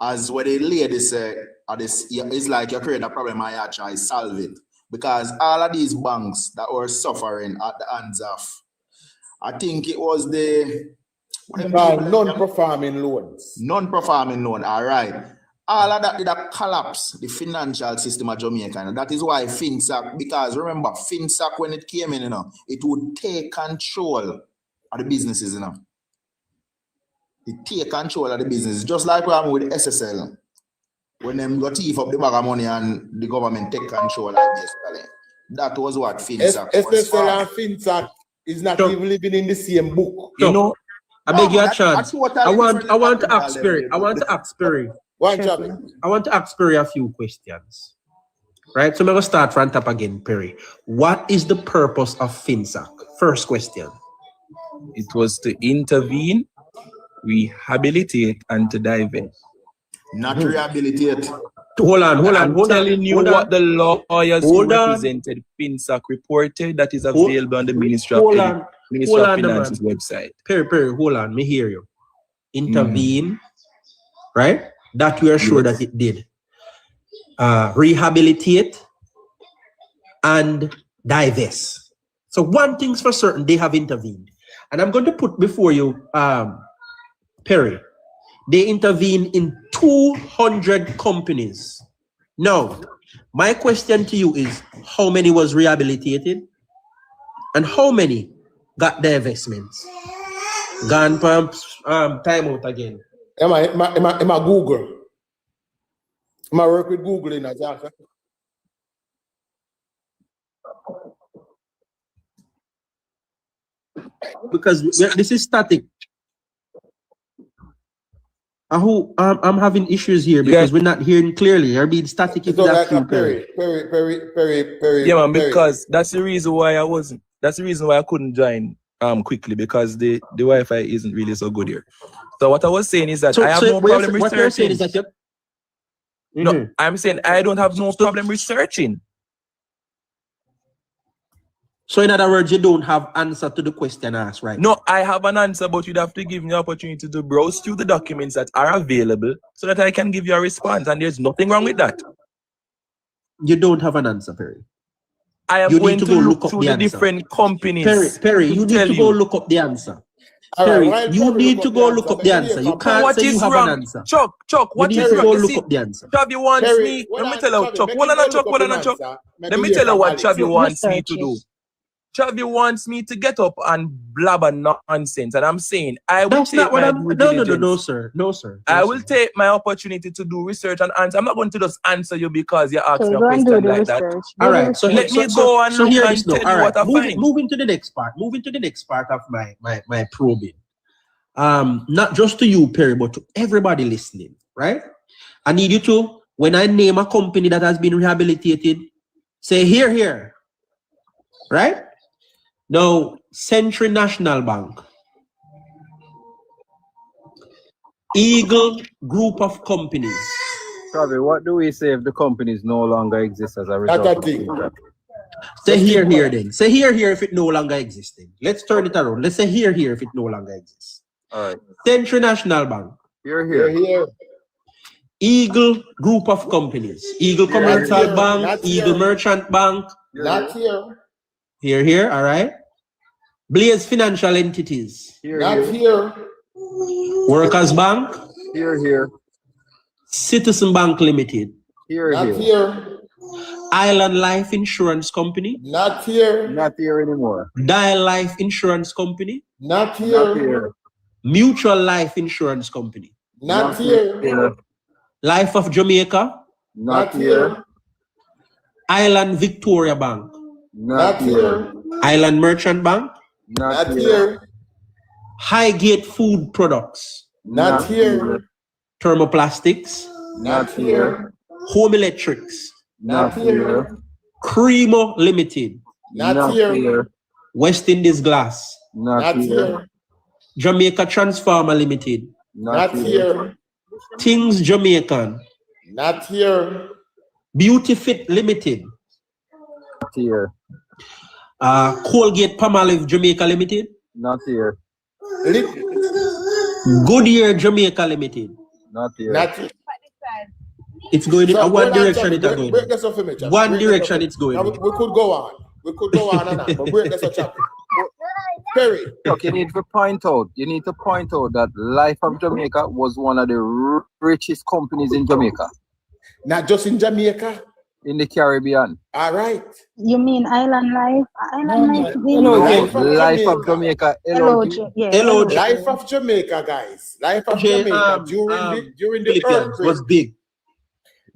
As what the lady said, it's like you create a problem and you try to solve it. Because all of these banks that were suffering at the hands of, I think it was the
non-performing loans.
Non-performing loan, all right. All of that did collapse the financial system of Jamaica. And that is why FINSAC, because remember, FINSAC when it came in, it would take control of the businesses, It take control of the business, just like we have with SSL. When them got thief up the bag of money and the government take control like this. That was what FINSAC was.
SSL and FINSAC is not even living in the same book.
I beg your chance. I want to ask Perry. I want to ask Perry a few questions. Right? So I'm going to start from top again, Perry. What is the purpose of FINSAC? First question.
It was to intervene, rehabilitate, and to divest.
Not rehabilitate.
Hold on.
I'm telling you what the lawyers who represented FINSAC reported that is available on the Ministry of Finance's website.
Perry, hold on. Me hear you. Intervene, right? That we are sure that it did. Rehabilitate and divest. So one thing's for certain, they have intervened. And I'm going to put before you, Perry, they intervene in 200 companies. Now, my question to you is, how many was rehabilitated? And how many got divestments? Gone time out again.
Am I Google? Am I work with Google in that?
because this is static. I'm having issues here because we're not hearing clearly. You're being static. If that's true, Perry.
Perry.
Yeah, man, because that's the reason why I wasn't. That's the reason why I couldn't join quickly, because the Wi-Fi isn't really so good here. So what I was saying is that I have no problem researching.
What you're saying is that
No, I'm saying I don't have no problem researching.
So in other words, you don't have answer to the question asked, right?
No, I have an answer, but you'd have to give me the opportunity to browse through the documents that are available so that I can give you a response, and there's nothing wrong with that.
You don't have an answer, Perry.
I am going to look through the different companies.
Perry, you need to go look up the answer. Perry, you need to go look up the answer. You can't say you have an answer.
Chuck, what is wrong?
Go look up the answer.
Chavi wants me. Let me tell you, Chuck. Let me tell you what Chavi wants me to do. Chavi wants me to get up and blabber nonsense, and I'm saying I will take my due diligence.
No, sir.
I will take my opportunity to do research and answer. I'm not going to just answer you because you asked me a question like that.
All right, so
let me go and look and tell you what I find.
Moving to the next part. Moving to the next part of my probing. Not just to you, Perry, but to everybody listening. Right? I need you to, when I name a company that has been rehabilitated, say here. Right? Now, Century National Bank, Eagle Group of Companies.
Probably, what do we say if the companies no longer exist as a result of that?
Say here then. Say here if it no longer exists. Let's turn it around. Let's say here if it no longer exists.
All right.
Century National Bank.
Here.
Eagle Group of Companies. Eagle Commercial Bank, Eagle Merchant Bank.
Not here.
Here, all right. Blaze Financial Entities.
Not here.
Workers Bank.
Here.
Citizen Bank Limited.
Here.
Island Life Insurance Company.
Not here.
Not here anymore.
Dial Life Insurance Company.
Not here.
Mutual Life Insurance Company.
Not here.
Life of Jamaica.
Not here.
Island Victoria Bank.
Not here.
Island Merchant Bank.
Not here.
Highgate Food Products.
Not here.
Thermoplastics.
Not here.
Home Electrics.
Not here.
Cremo Limited.
Not here.
West Indies Glass.
Not here.
Jamaica Transformer Limited.
Not here.
Things Jamaican.
Not here.
Beauty Fit Limited.
Not here.
Colgate Palmolive Jamaica Limited.
Not here.
Goodyear Jamaica Limited.
Not here.
Not here.
It's going in one direction. It's going.
Break this off for me, Chuck.
One direction it's going.
We could go on. And but break this off, Chuck. Perry.
Look, you need to point out that Life of Jamaica was one of the richest companies in Jamaica.
Not just in Jamaica.
In the Caribbean.
All right.
You mean Island Life?
Life of Jamaica.
LOJ.
Life of Jamaica, guys. Life of Jamaica during the earthquake
was big.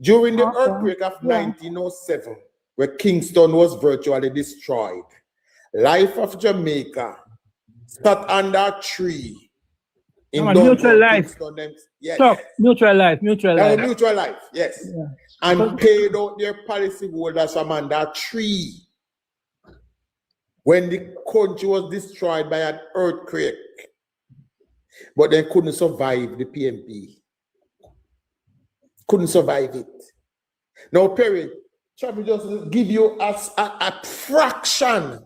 During the earthquake of 1907, where Kingston was virtually destroyed, Life of Jamaica sat under a tree.
Mutual Life.
Yes.
Stop. Mutual Life.
Mutual Life, yes. Yeah. And paid out their policy holders from under a tree when the country was destroyed by an earthquake. But they couldn't survive the PNP. Couldn't survive it. Now, Perry, try to just give you a fraction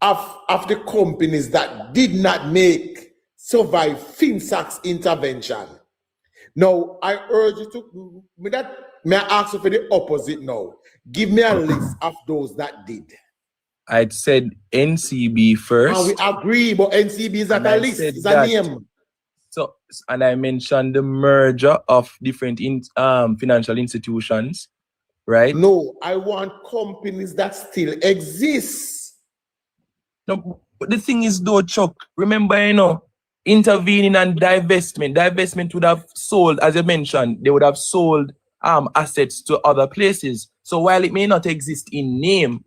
of the companies that did not survive FINSAC's intervention. Now, I urge you to, may I ask you for the opposite now? Give me a list of those that did.
I'd said NCB first.
And we agree, but NCB is not a list, it's a name.
So, and I mentioned the merger of different financial institutions, right?
No, I want companies that still exist.
No, but the thing is though, Chuck, remember, intervening and divestment. Divestment would have sold, as you mentioned, they would have sold assets to other places. So while it may not exist in name,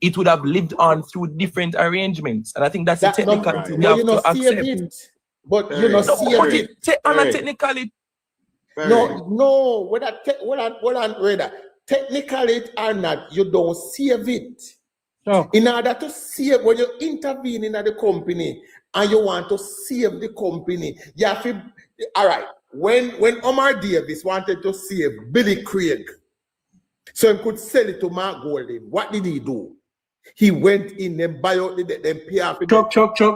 it would have lived on through different arrangements. And I think that's the technicality we have to accept.
But you know,
technically.
No, whether technically it or not, you don't save it.
No.
In order to save, when you intervene in the company and you want to save the company, you have to, all right, when Omar Davis wanted to save Billy Craig, so he could sell it to Mark Golding, what did he do? He went in and buy out the PR.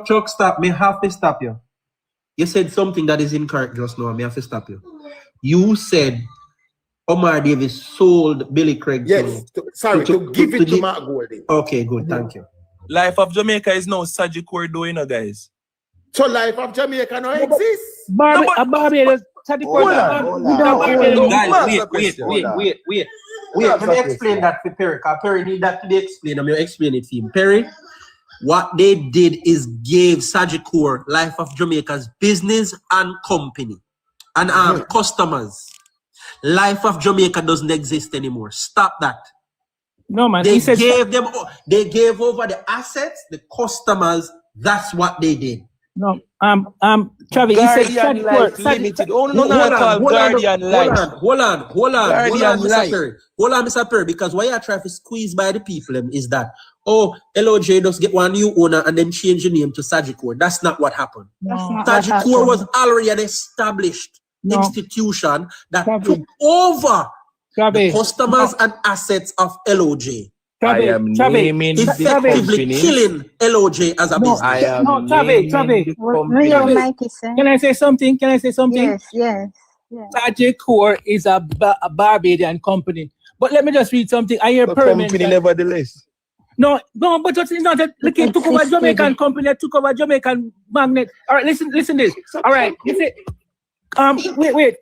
Chuck, stop. Me have to stop you. You said something that is incorrect just now. Me have to stop you. You said Omar Davis sold Billy Craig.
Yes, to give it to Mark Golding.
Okay, good. Thank you.
Life of Jamaica is now Sagicor doing, guys.
So Life of Jamaica now exists.
Barbados.
Guys, wait. Let me explain that for Perry, because Perry need that to be explained. I'm going to explain it to him. Perry, what they did is gave Sagicor, Life of Jamaica's business and company and customers. Life of Jamaica doesn't exist anymore. Stop that.
No, man.
They gave over the assets, the customers. That's what they did.
No, Travis, he said
Life Limited. Oh, no, Guardian Life.
Hold on, Mr. Perry, because why you try to squeeze by the people is that, LOJ does get one new owner and then change the name to Sagicor. That's not what happened. Sagicor was already an established institution that took over the customers and assets of LOJ.
I am naming this
effectively killing LOJ as a business.
I am
Can I say something? Yes. Sagicor is a Barbadian company. But let me just read something. I hear permanent.
Company nevertheless.
No, but it's not that. Look, it took over Jamaican company, took over Jamaican magnet. All right, listen this. All right, you say, wait.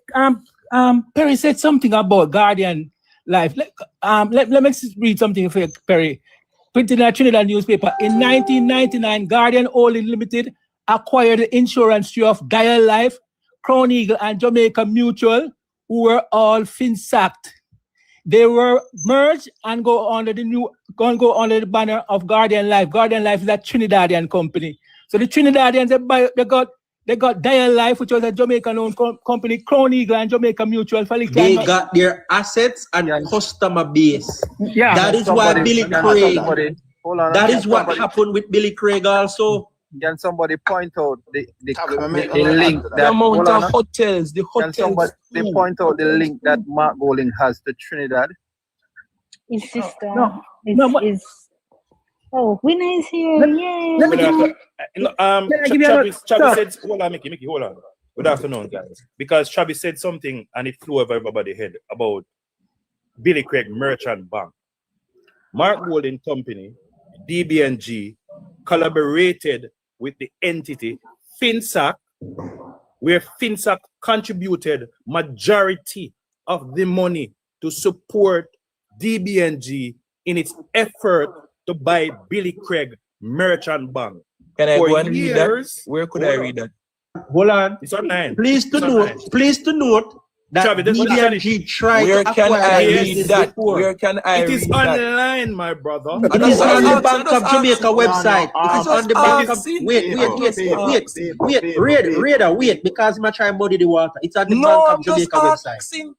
Perry said something about Guardian Life. Let me read something for you, Perry. Printed in a Trinidad newspaper. In 1999, Guardian Holding Limited acquired the insurance tree of Dial Life, Crown Eagle, and Jamaica Mutual, who were all FINSAC'd. They were merged and go under the banner of Guardian Life. Guardian Life is a Trinidadian company. So the Trinidadians they got Dial Life, which was a Jamaican-owned company, Crown Eagle and Jamaica Mutual.
They got their assets and customer base.
Yeah,
that is why Billy Craig. That is what happened with Billy Craig also.
Can somebody point out the link that
the amount of hotels,
Can somebody point out the link that Mark Golding has to Trinidad?
His sister. Winner is here.
Travis said, hold on, Mickey, hold on. Good afternoon, guys. Because Travis said something and it flew over everybody's head about Billy Craig Merchant Bank. Mark Golding Company, DBNG, collaborated with the entity FINSAC, where FINSAC contributed majority of the money to support DBNG in its effort to buy Billy Craig Merchant Bank.
Can I go and read that? Where could I read that?
Hold on.
It's online.
Please to note that DBNG tried
Where
to
can
acquire
I read that? Where can I read that?
It is online, my brother.
It is on the Bank of Jamaica website. It is on the Bank of... Wait, because I'm trying to muddy the water. It's on the Bank of Jamaica website.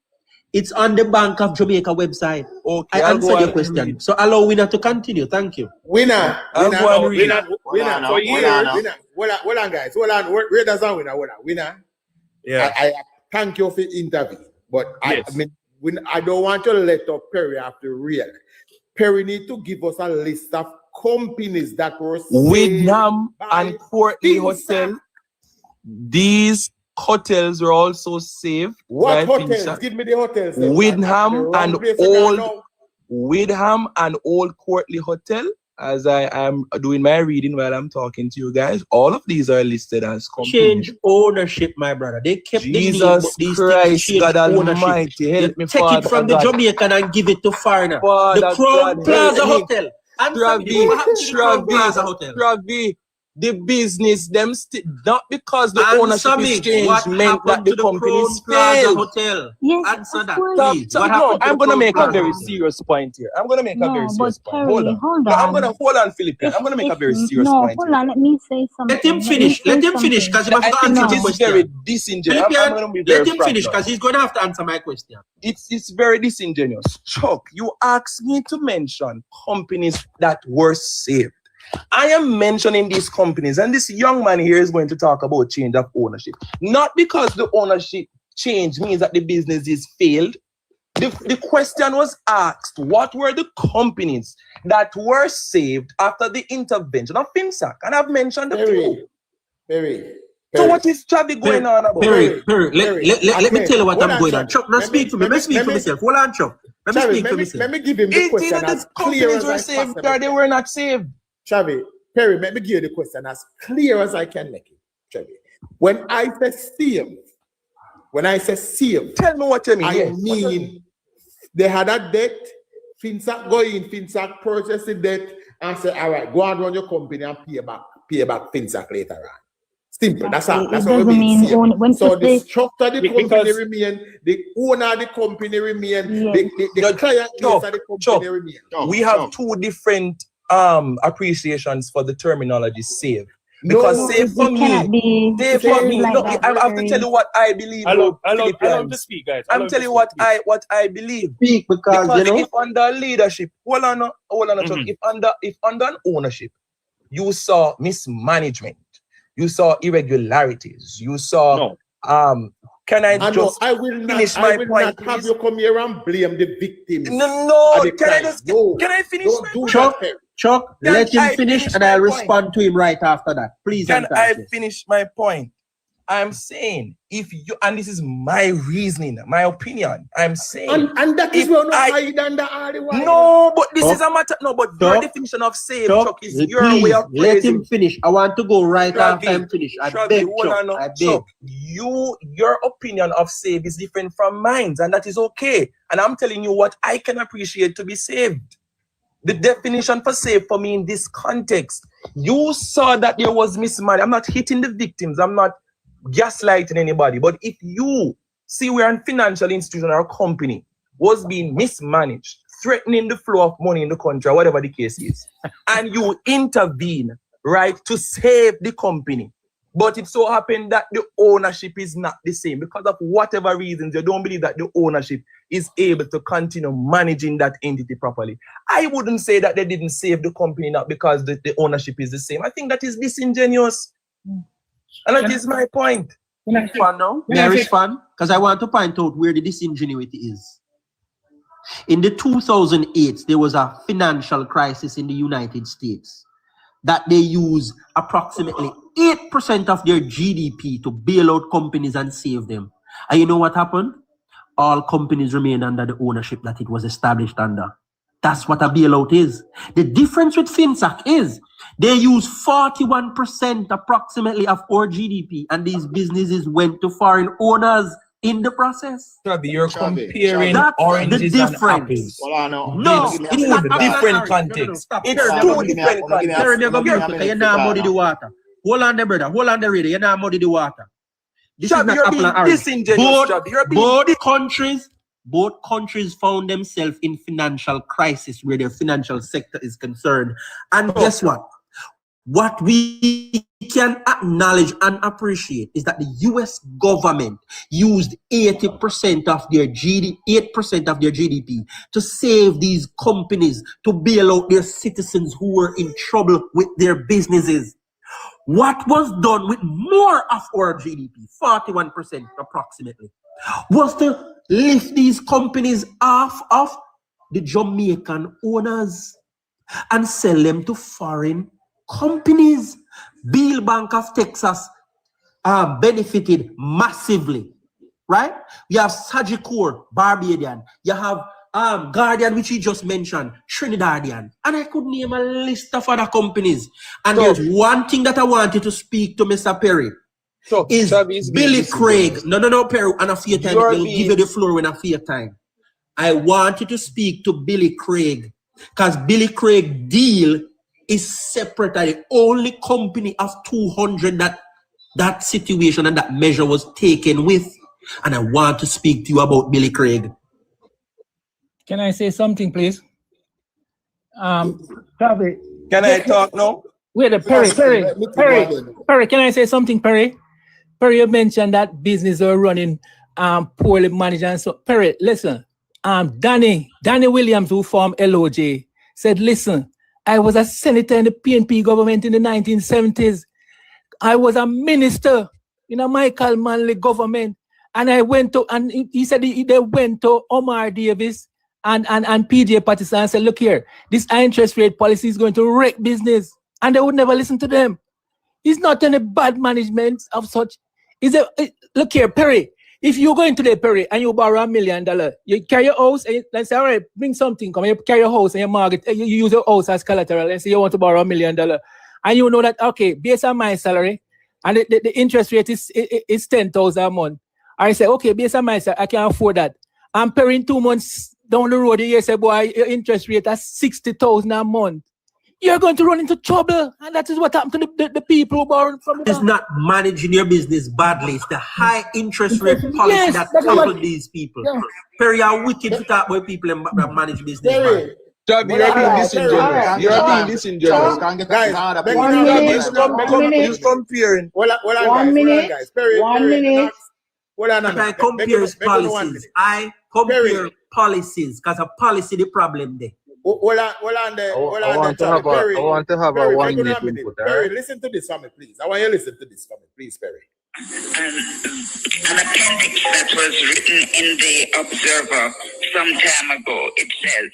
It's on the Bank of Jamaica website.
Okay,
I answered your question. So allow Winner to continue. Thank you.
Winner.
For years.
Hold on, guys. Where does that winner?
Yeah.
I thank you for the interview. But I don't want to let up Perry after real. Perry need to give us a list of companies that were
Widnam and Courtney Hotel. These hotels were also saved.
What hotels? Give me the hotels.
Widnam and Old Courtney Hotel. As I am doing my reading while I'm talking to you guys, all of these are listed as companies.
Change ownership, my brother. They kept
Jesus Christ, God Almighty, help me,
take it from the Jamaican and give it to foreigner. The Crown Plaza Hotel.
Travi, the business them not because the ownership is changed meant that the companies failed.
Hotel?
Yes,
Answer that,
Stop,
please.
stop. No, I'm gonna make a very serious point here. I'm gonna make a very serious point. Hold on.
Hold
No, I'm
on.
gonna hold on, Philippe. I'm gonna make a very serious
No,
point
hold
here.
on. Let me say something.
Let him finish. Let him finish, because he must
I think
answer
it
the
is very
question.
disingenuous. I'm gonna be very
Let him
frank
finish,
now.
because he's going to have to answer my question.
It's very disingenuous. Chuck, you asked me to mention companies that were saved. I am mentioning these companies, and this young man here is going to talk about change of ownership. Not because the ownership change means that the business is failed. The question was asked, what were the companies that were saved after the intervention of FINSAC? And I've mentioned a few.
Perry.
So what is Chavi going on about?
Perry, let me tell you what I'm going on. Chuck, not speak for me. Let me speak for
me-
myself. Hold on, Chuck. Let me speak for myself.
Let me give him the question
Either
as
the
clear
companies
as
were
I
saved
possibly
or they were not saved.
Chavi, Perry, let me give you the question as clear as I can make it. Chavi, when I say saved,
tell me what you mean.
I mean they had a debt. FINSAC go in, FINSAC purchase the debt and say, all right, go and run your company and pay back FINSAC later on. Simple. That's what we mean. So the structure of the company remain, the owner of the company remain, the client base of the company remain.
We have two different appreciations for the terminology save. Because save for me, no, I have to tell you what I believe.
Allow to speak, guys.
I'm telling you what I believe.
Speak because you know,
if under leadership, hold on, if under an ownership, you saw mismanagement, you saw irregularities, you saw can I just finish my point?
Not have you come here and blame the victims.
No, can I finish my point?
Chuck, let him finish and I'll respond to him right after that. Please.
Can I finish my point? I'm saying if you, and this is my reasoning, my opinion, I'm saying
and that is where I hide under all the while.
No, but this is a matter. No, but your definition of save, Chuck, is your way of
let him finish. I want to go right after him finish. I beg,
Chuck, your opinion of save is different from mine, and that is okay. And I'm telling you what I can appreciate to be saved. The definition for save for me in this context, you saw that there was mismanagement. I'm not hitting the victims. I'm not gaslighting anybody. But if you see where a financial institution or a company was being mismanaged, threatening the flow of money in the country, or whatever the case is, and you intervene, right, to save the company, but it so happened that the ownership is not the same because of whatever reasons, you don't believe that the ownership is able to continue managing that entity properly. I wouldn't say that they didn't save the company not because the ownership is the same. I think that is disingenuous. And that is my point.
May I respond? Because I want to point out where the disingenuity is. In the 2008, there was a financial crisis in the United States that they use approximately 8% of their GDP to bail out companies and save them. And you know what happened? All companies remain under the ownership that it was established under. That's what a bailout is. The difference with FINSAC is they use 41% approximately of our GDP, and these businesses went to foreign owners in the process.
You're comparing
That's
oranges
the
and
difference.
apples.
No,
it's not different context. It's two different contexts.
You're not muddy the water. Hold on there, brother. Hold on there, radio. You're not muddy the water. This is not apple and orange. Both countries found themselves in financial crisis where their financial sector is concerned. And guess what? What we can acknowledge and appreciate is that the US government used 80% of their GDP to save these companies, to bail out their citizens who were in trouble with their businesses. What was done with more of our GDP, 41% approximately, was to lift these companies off of the Jamaican owners and sell them to foreign companies. Bill Bank of Texas benefited massively, right? You have Sagicor, Barbadian. You have Guardian, which he just mentioned, Trinidadian. And I could name a list of other companies. And there's one thing that I wanted to speak to Mr. Perry. Is Billy Craig. No, Perry, and a few time, I'll give you the floor when I fear time. I wanted to speak to Billy Craig because Billy Craig deal is separate. The only company of 200 that situation and that measure was taken with. And I want to speak to you about Billy Craig.
Can I say something, please? Travis,
can I talk now?
Wait, Perry, can I say something, Perry? Perry, you mentioned that business are running poorly managed and so. Perry, listen, Danny Williams, who formed LOJ, said, listen, I was a senator in the PNP government in the 1970s. I was a minister in a Michael Manley government. And I went to, and he said they went to Omar Davis and PJ Patterson and said, look here, this high interest rate policy is going to wreck business. And they would never listen to them. It's not any bad management of such. Look here, Perry, if you go into the Perry and you borrow $1 million, you carry your house and say, all right, bring something, come, you carry your house and your mortgage, you use your house as collateral and say you want to borrow $1 million. And you know that, okay, based on my salary, and the interest rate is $10,000 a month. I say, okay, based on my salary, I can afford that. I'm Perry in 2 months down the road, you say, boy, your interest rate is $60,000 a month. You're going to run into trouble, and that is what happened to the people who borrowed from the bank.
It's not managing your business badly. It's the high interest rate policy that crippled these people. Yeah. Perry, are wicked to talk about people that manage business badly.
You're being disingenuous. You're being disingenuous.
Guys, comparing.
1 minute.
Guys. Perry,
1 minute.
I compare policies. I compare policies because a policy the problem there.
Hold on there.
I want to have a 1 minute input.
Perry, listen to this for me, please. I want you to listen to this for me, please, Perry.
An appendix that was written in the Observer some time ago. It says,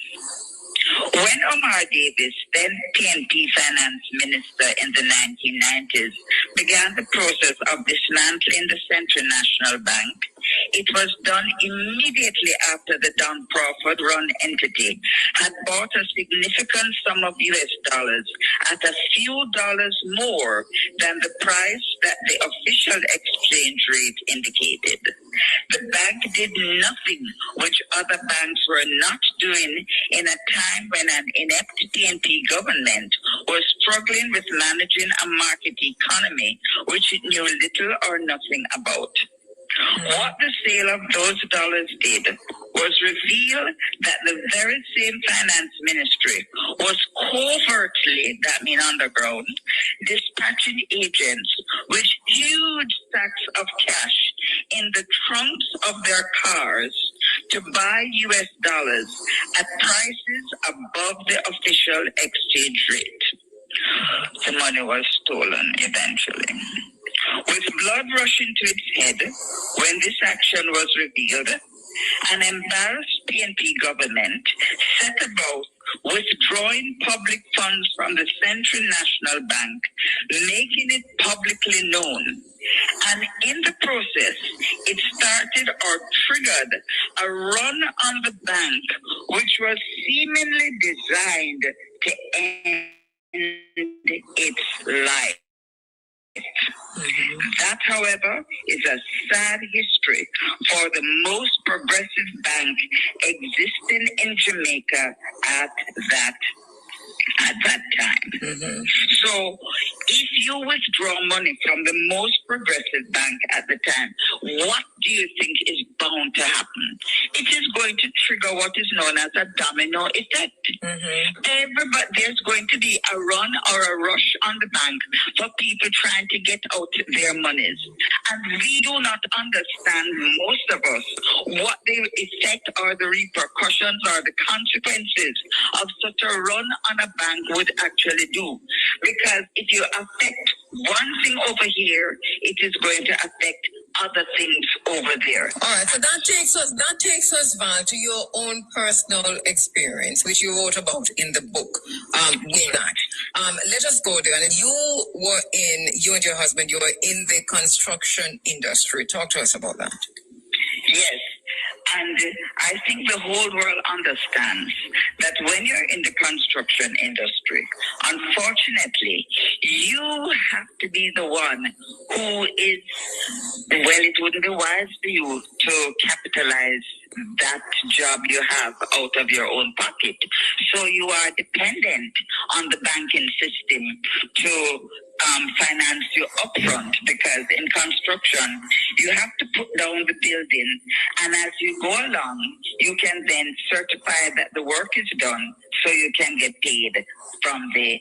when Omar Davis, then PNP finance minister in the 1990s, began the process of dismantling the Central National Bank, it was done immediately after the Don Crawford-run entity had bought a significant sum of US dollars at a few dollars more than the price that the official exchange rate indicated. The bank did nothing which other banks were not doing in a time when an inept PNP government was struggling with managing a market economy which it knew little or nothing about. What the sale of those dollars did was reveal that the very same finance ministry was covertly, that means underground, dispatching agents with huge sacks of cash in the trunks of their cars to buy US dollars at prices above the official exchange rate. The money was stolen eventually. With blood rushing to its head when this action was revealed, an embarrassed PNP government set about withdrawing public funds from the Central National Bank, making it publicly known. And in the process, it started or triggered a run on the bank, which was seemingly designed to end its life. That, however, is a sad history for the most progressive bank existing in Jamaica at that time. So, if you withdraw money from the most progressive bank at the time, what do you think is bound to happen? It is going to trigger what is known as a domino effect. There's going to be a run or a rush on the bank for people trying to get out their monies. And we do not understand, most of us, what the effect or the repercussions or the consequences of such a run on a bank would actually do. Because if you affect one thing over here, it is going to affect other things over there.
All right, so that takes us, Val, to your own personal experience, which you wrote about in the book, Will Not. Let us go there. And you and your husband, you were in the construction industry. Talk to us about that.
Yes. And I think the whole world understands that when you're in the construction industry, unfortunately, you have to be the one who is, well, it wouldn't be wise for you to capitalize that job you have out of your own pocket. So you are dependent on the banking system to finance you upfront, because in construction, you have to put down the building, and as you go along, you can then certify that the work is done so you can get paid from the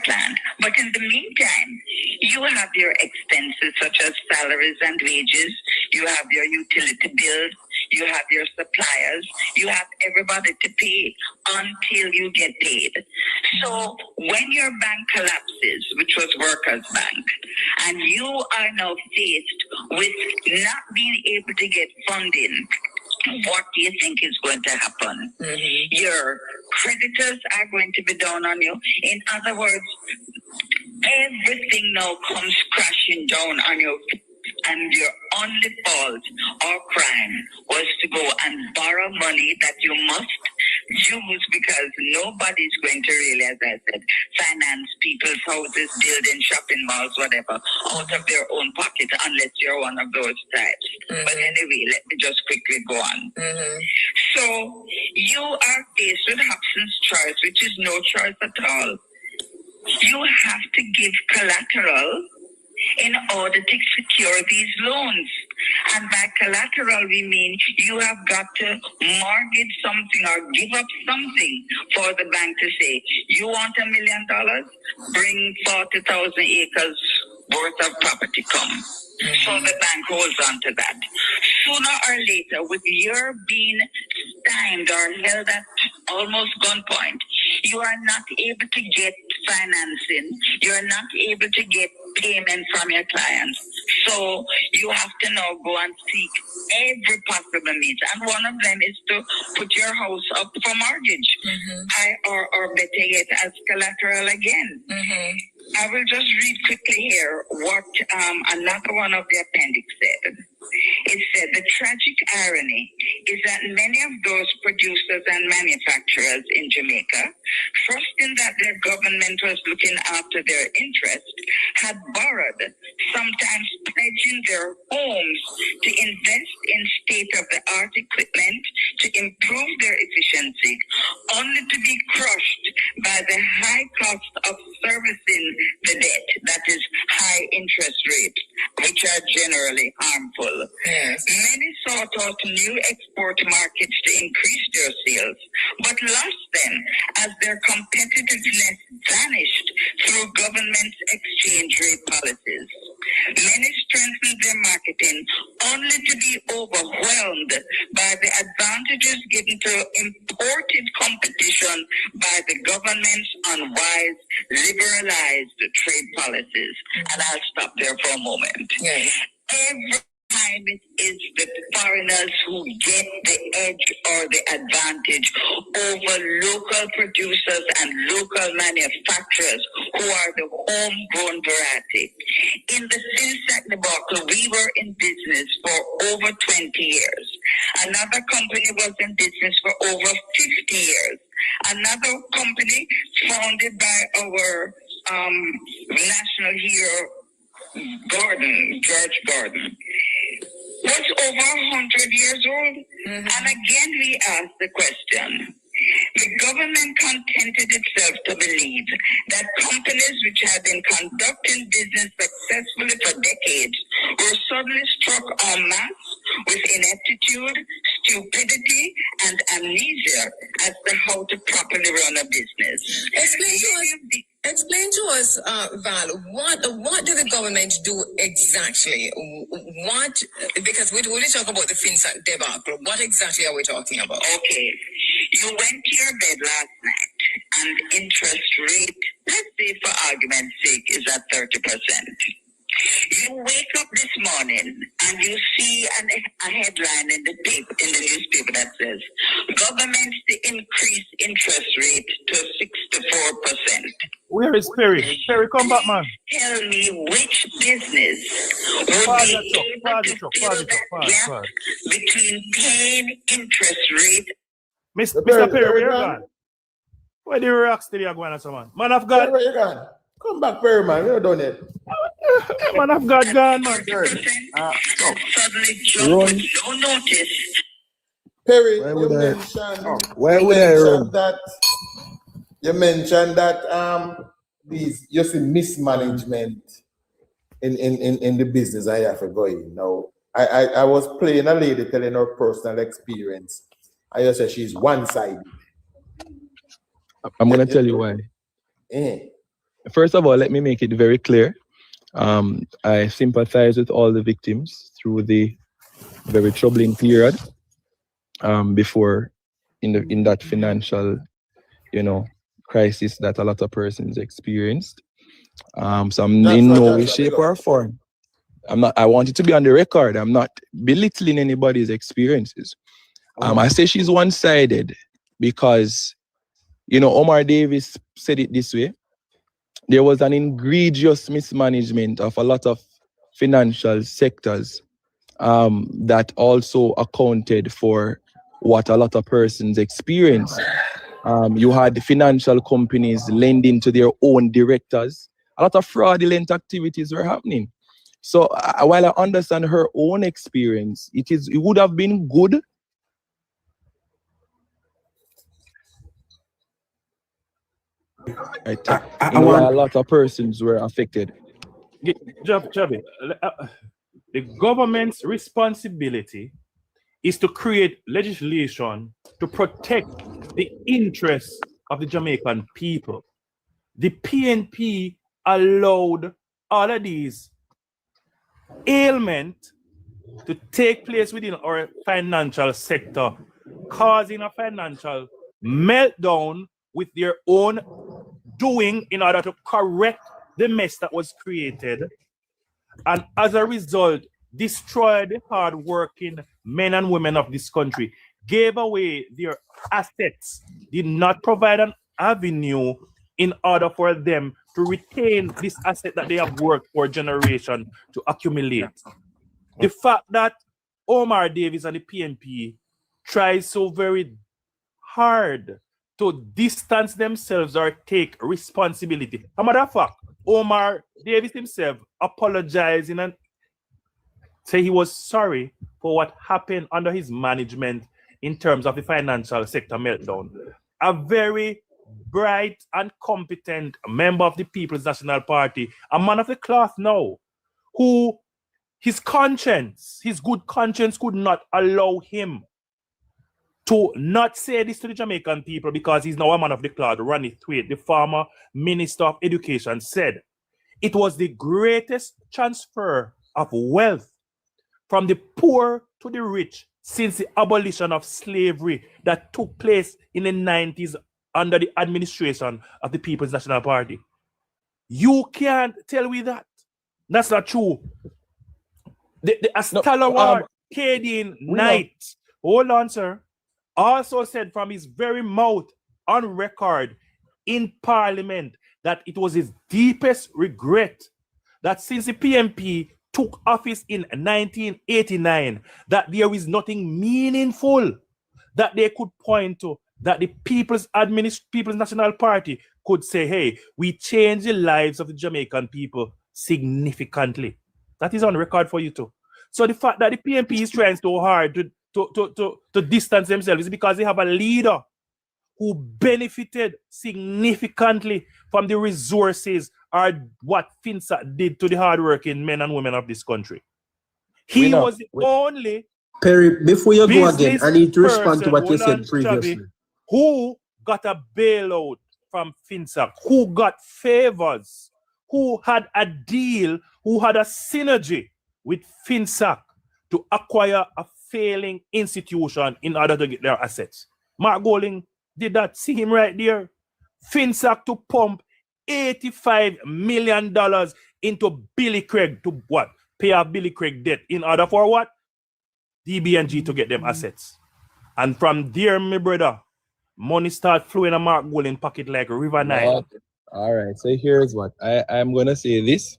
client. But in the meantime, you have your expenses such as salaries and wages, you have your utility bills, you have your suppliers, you have everybody to pay until you get paid. So when your bank collapses, which was Workers' Bank, and you are now faced with not being able to get funding, what do you think is going to happen? Your creditors are going to be down on you. In other words, everything now comes crashing down on you, and your only fault or crime was to go and borrow money that you must use, because nobody's going to really, as I said, finance people's houses, buildings, shopping malls, whatever, out of their own pocket, unless you're one of those types. But anyway, let me just quickly go on. So you are faced with Hobson's choice, which is no choice at all. You have to give collateral in order to secure these loans. And by collateral, we mean you have got to mortgage something or give up something for the bank to say, you want $1 million? Bring 40,000 acres worth of property come. So the bank holds on to that. Sooner or later, with your being stymied or held at almost gunpoint, you are not able to get financing. You are not able to get payment from your clients. So you have to now go and seek every possible means. And one of them is to put your house up for mortgage. Or better yet, as collateral again. I will just read quickly here what another one of the appendix said. It said, the tragic irony is that many of those producers and manufacturers in Jamaica, trusting that their government was looking after their interest, had borrowed, sometimes pledging their homes to invest in state-of-the-art equipment to improve their efficiency, only to be crushed by the high cost of servicing the debt, that is, high interest rates, which are generally harmful. Many sought out new export markets to increase their sales, but lost them as their competitiveness vanished through government's exchange rate policies. Many strengthened their marketing only to be overwhelmed by the advantages given to imported competition by the government's unwise, liberalized trade policies. And I'll stop there for a moment. Every time it is the foreigners who get the edge or the advantage over local producers and local manufacturers who are the homegrown variety. In the FINSAC debacle, we were in business for over 20 years. Another company was in business for over 50 years. Another company founded by our national hero, George Gordon, was over 100 years old. And again, we ask the question, the government contented itself to believe that companies which had been conducting business successfully for decades were suddenly struck en masse with ineptitude, stupidity, and amnesia as to how to properly run a business.
Explain to us, Val, what did the government do exactly? Because we only talk about the FINSAC debacle. What exactly are we talking about?
Okay. You went to your bed last night and interest rate, let's say for argument's sake, is at 30%. You wake up this morning and you see a headline in the paper, in the newspaper that says, government to increase interest rate to 64%.
Where is Perry? Perry, come back, man.
Tell me which business will be able to fill that gap between paying interest rate.
Mr. Perry, where you gone? Where the rocks did you go on, man? Man of God.
Where you gone? Come back, Perry, man. You're done it.
Man of God gone, man.
Suddenly jump with no notice.
Perry,
Where
you
would I-
mentioned,
Where
you
would I
mentioned
run?
that you mentioned that these you see mismanagement in the business I have to go in. Now I was playing a lady telling her personal experience. I just said she's one-sided.
I'm gonna tell you why. First of all, let me make it very clear. I sympathize with all the victims through the very troubling period before in that financial, crisis that a lot of persons experienced. So I'm in no way, shape, or form. I want it to be on the record. I'm not belittling anybody's experiences. I say she's one-sided because, Omar Davis said it this way. There was an egregious mismanagement of a lot of financial sectors that also accounted for what a lot of persons experienced. You had the financial companies lending to their own directors. A lot of fraudulent activities were happening. So while I understand her own experience, it would have been good. A lot of persons were affected.
Javi, the government's responsibility is to create legislation to protect the interests of the Jamaican people. The PNP allowed all of these ailments to take place within our financial sector, causing a financial meltdown with their own doing in order to correct the mess that was created, and as a result, destroyed the hard-working men and women of this country, gave away their assets, did not provide an avenue in order for them to retain this asset that they have worked for generations to accumulate. The fact that Omar Davis and the PNP tried so very hard to distance themselves or take responsibility. As a matter of fact, Omar Davis himself apologizing and say he was sorry for what happened under his management in terms of the financial sector meltdown. A very bright and competent member of the People's National Party, a man of the cloth now, who his conscience, his good conscience could not allow him to not say this to the Jamaican people because he's now a man of the cloth. Ronnie Thwaite, the former Minister of Education, said it was the greatest transfer of wealth from the poor to the rich since the abolition of slavery that took place in the 90s under the administration of the People's National Party. You can't tell me that. That's not true. The stalwart Cadian Knight, hold on, sir, also said from his very mouth on record in Parliament that it was his deepest regret that since the PNP took office in 1989, that there is nothing meaningful that they could point to, that the People's National Party could say, hey, we changed the lives of the Jamaican people significantly. That is on record for you too. So the fact that the PNP is trying so hard to distance themselves is because they have a leader who benefited significantly from the resources or what FINSAC did to the hardworking men and women of this country. He was the only
Perry, before you go again, I need to respond to what you said previously.
Who got a bailout from FINSAC, who got favors, who had a deal, who had a synergy with FINSAC to acquire a failing institution in order to get their assets. Mark Golding did that. See him right there. FINSAC to pump $85 million into Billy Craig to what? Pay off Billy Craig debt in order for what? DB&G to get them assets. And from there, my brother, money start flowing in Mark Golding pocket like River Nile.
All right, so here's what I'm gonna say this.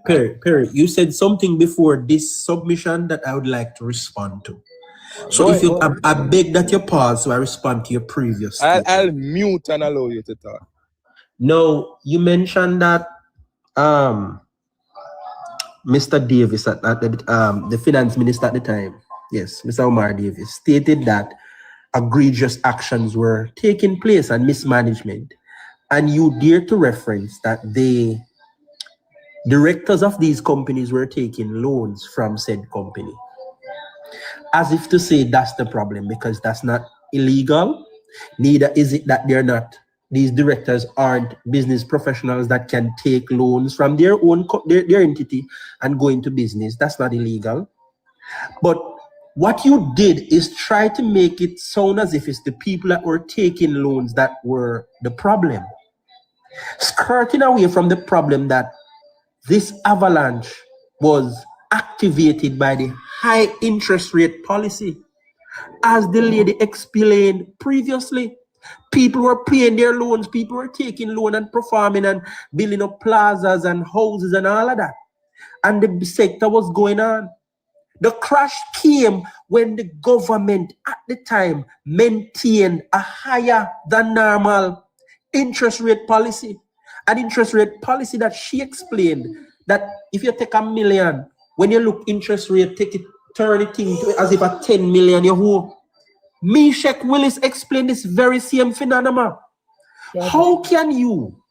Perry, you said something before this submission that I would like to respond to. So if you, I beg that you pause so I respond to your previous statement.
I'll mute and allow you to talk.
No, you mentioned that Mr. Davis, the finance minister at the time, yes, Mr. Omar Davis, stated that egregious actions were taking place and mismanagement. And you dare to reference that the directors of these companies were taking loans from said company. As if to say that's the problem, because that's not illegal. Neither is it that these directors aren't business professionals that can take loans from their own their entity and go into business. That's not illegal. But what you did is try to make it sound as if it's the people that were taking loans that were the problem, skirting away from the problem that this avalanche was activated by the high interest rate policy. As the lady explained previously, people were paying their loans, people were taking loan and performing and building up plazas and houses and all of that. And the sector was going on. The crash came when the government at the time maintained a higher than normal interest rate policy. An interest rate policy that she explained that if you take $1 million, when you look interest rate, take it, turn it into as if a 10 million you owe. Meshach Willis explained this very same phenomenon. How can you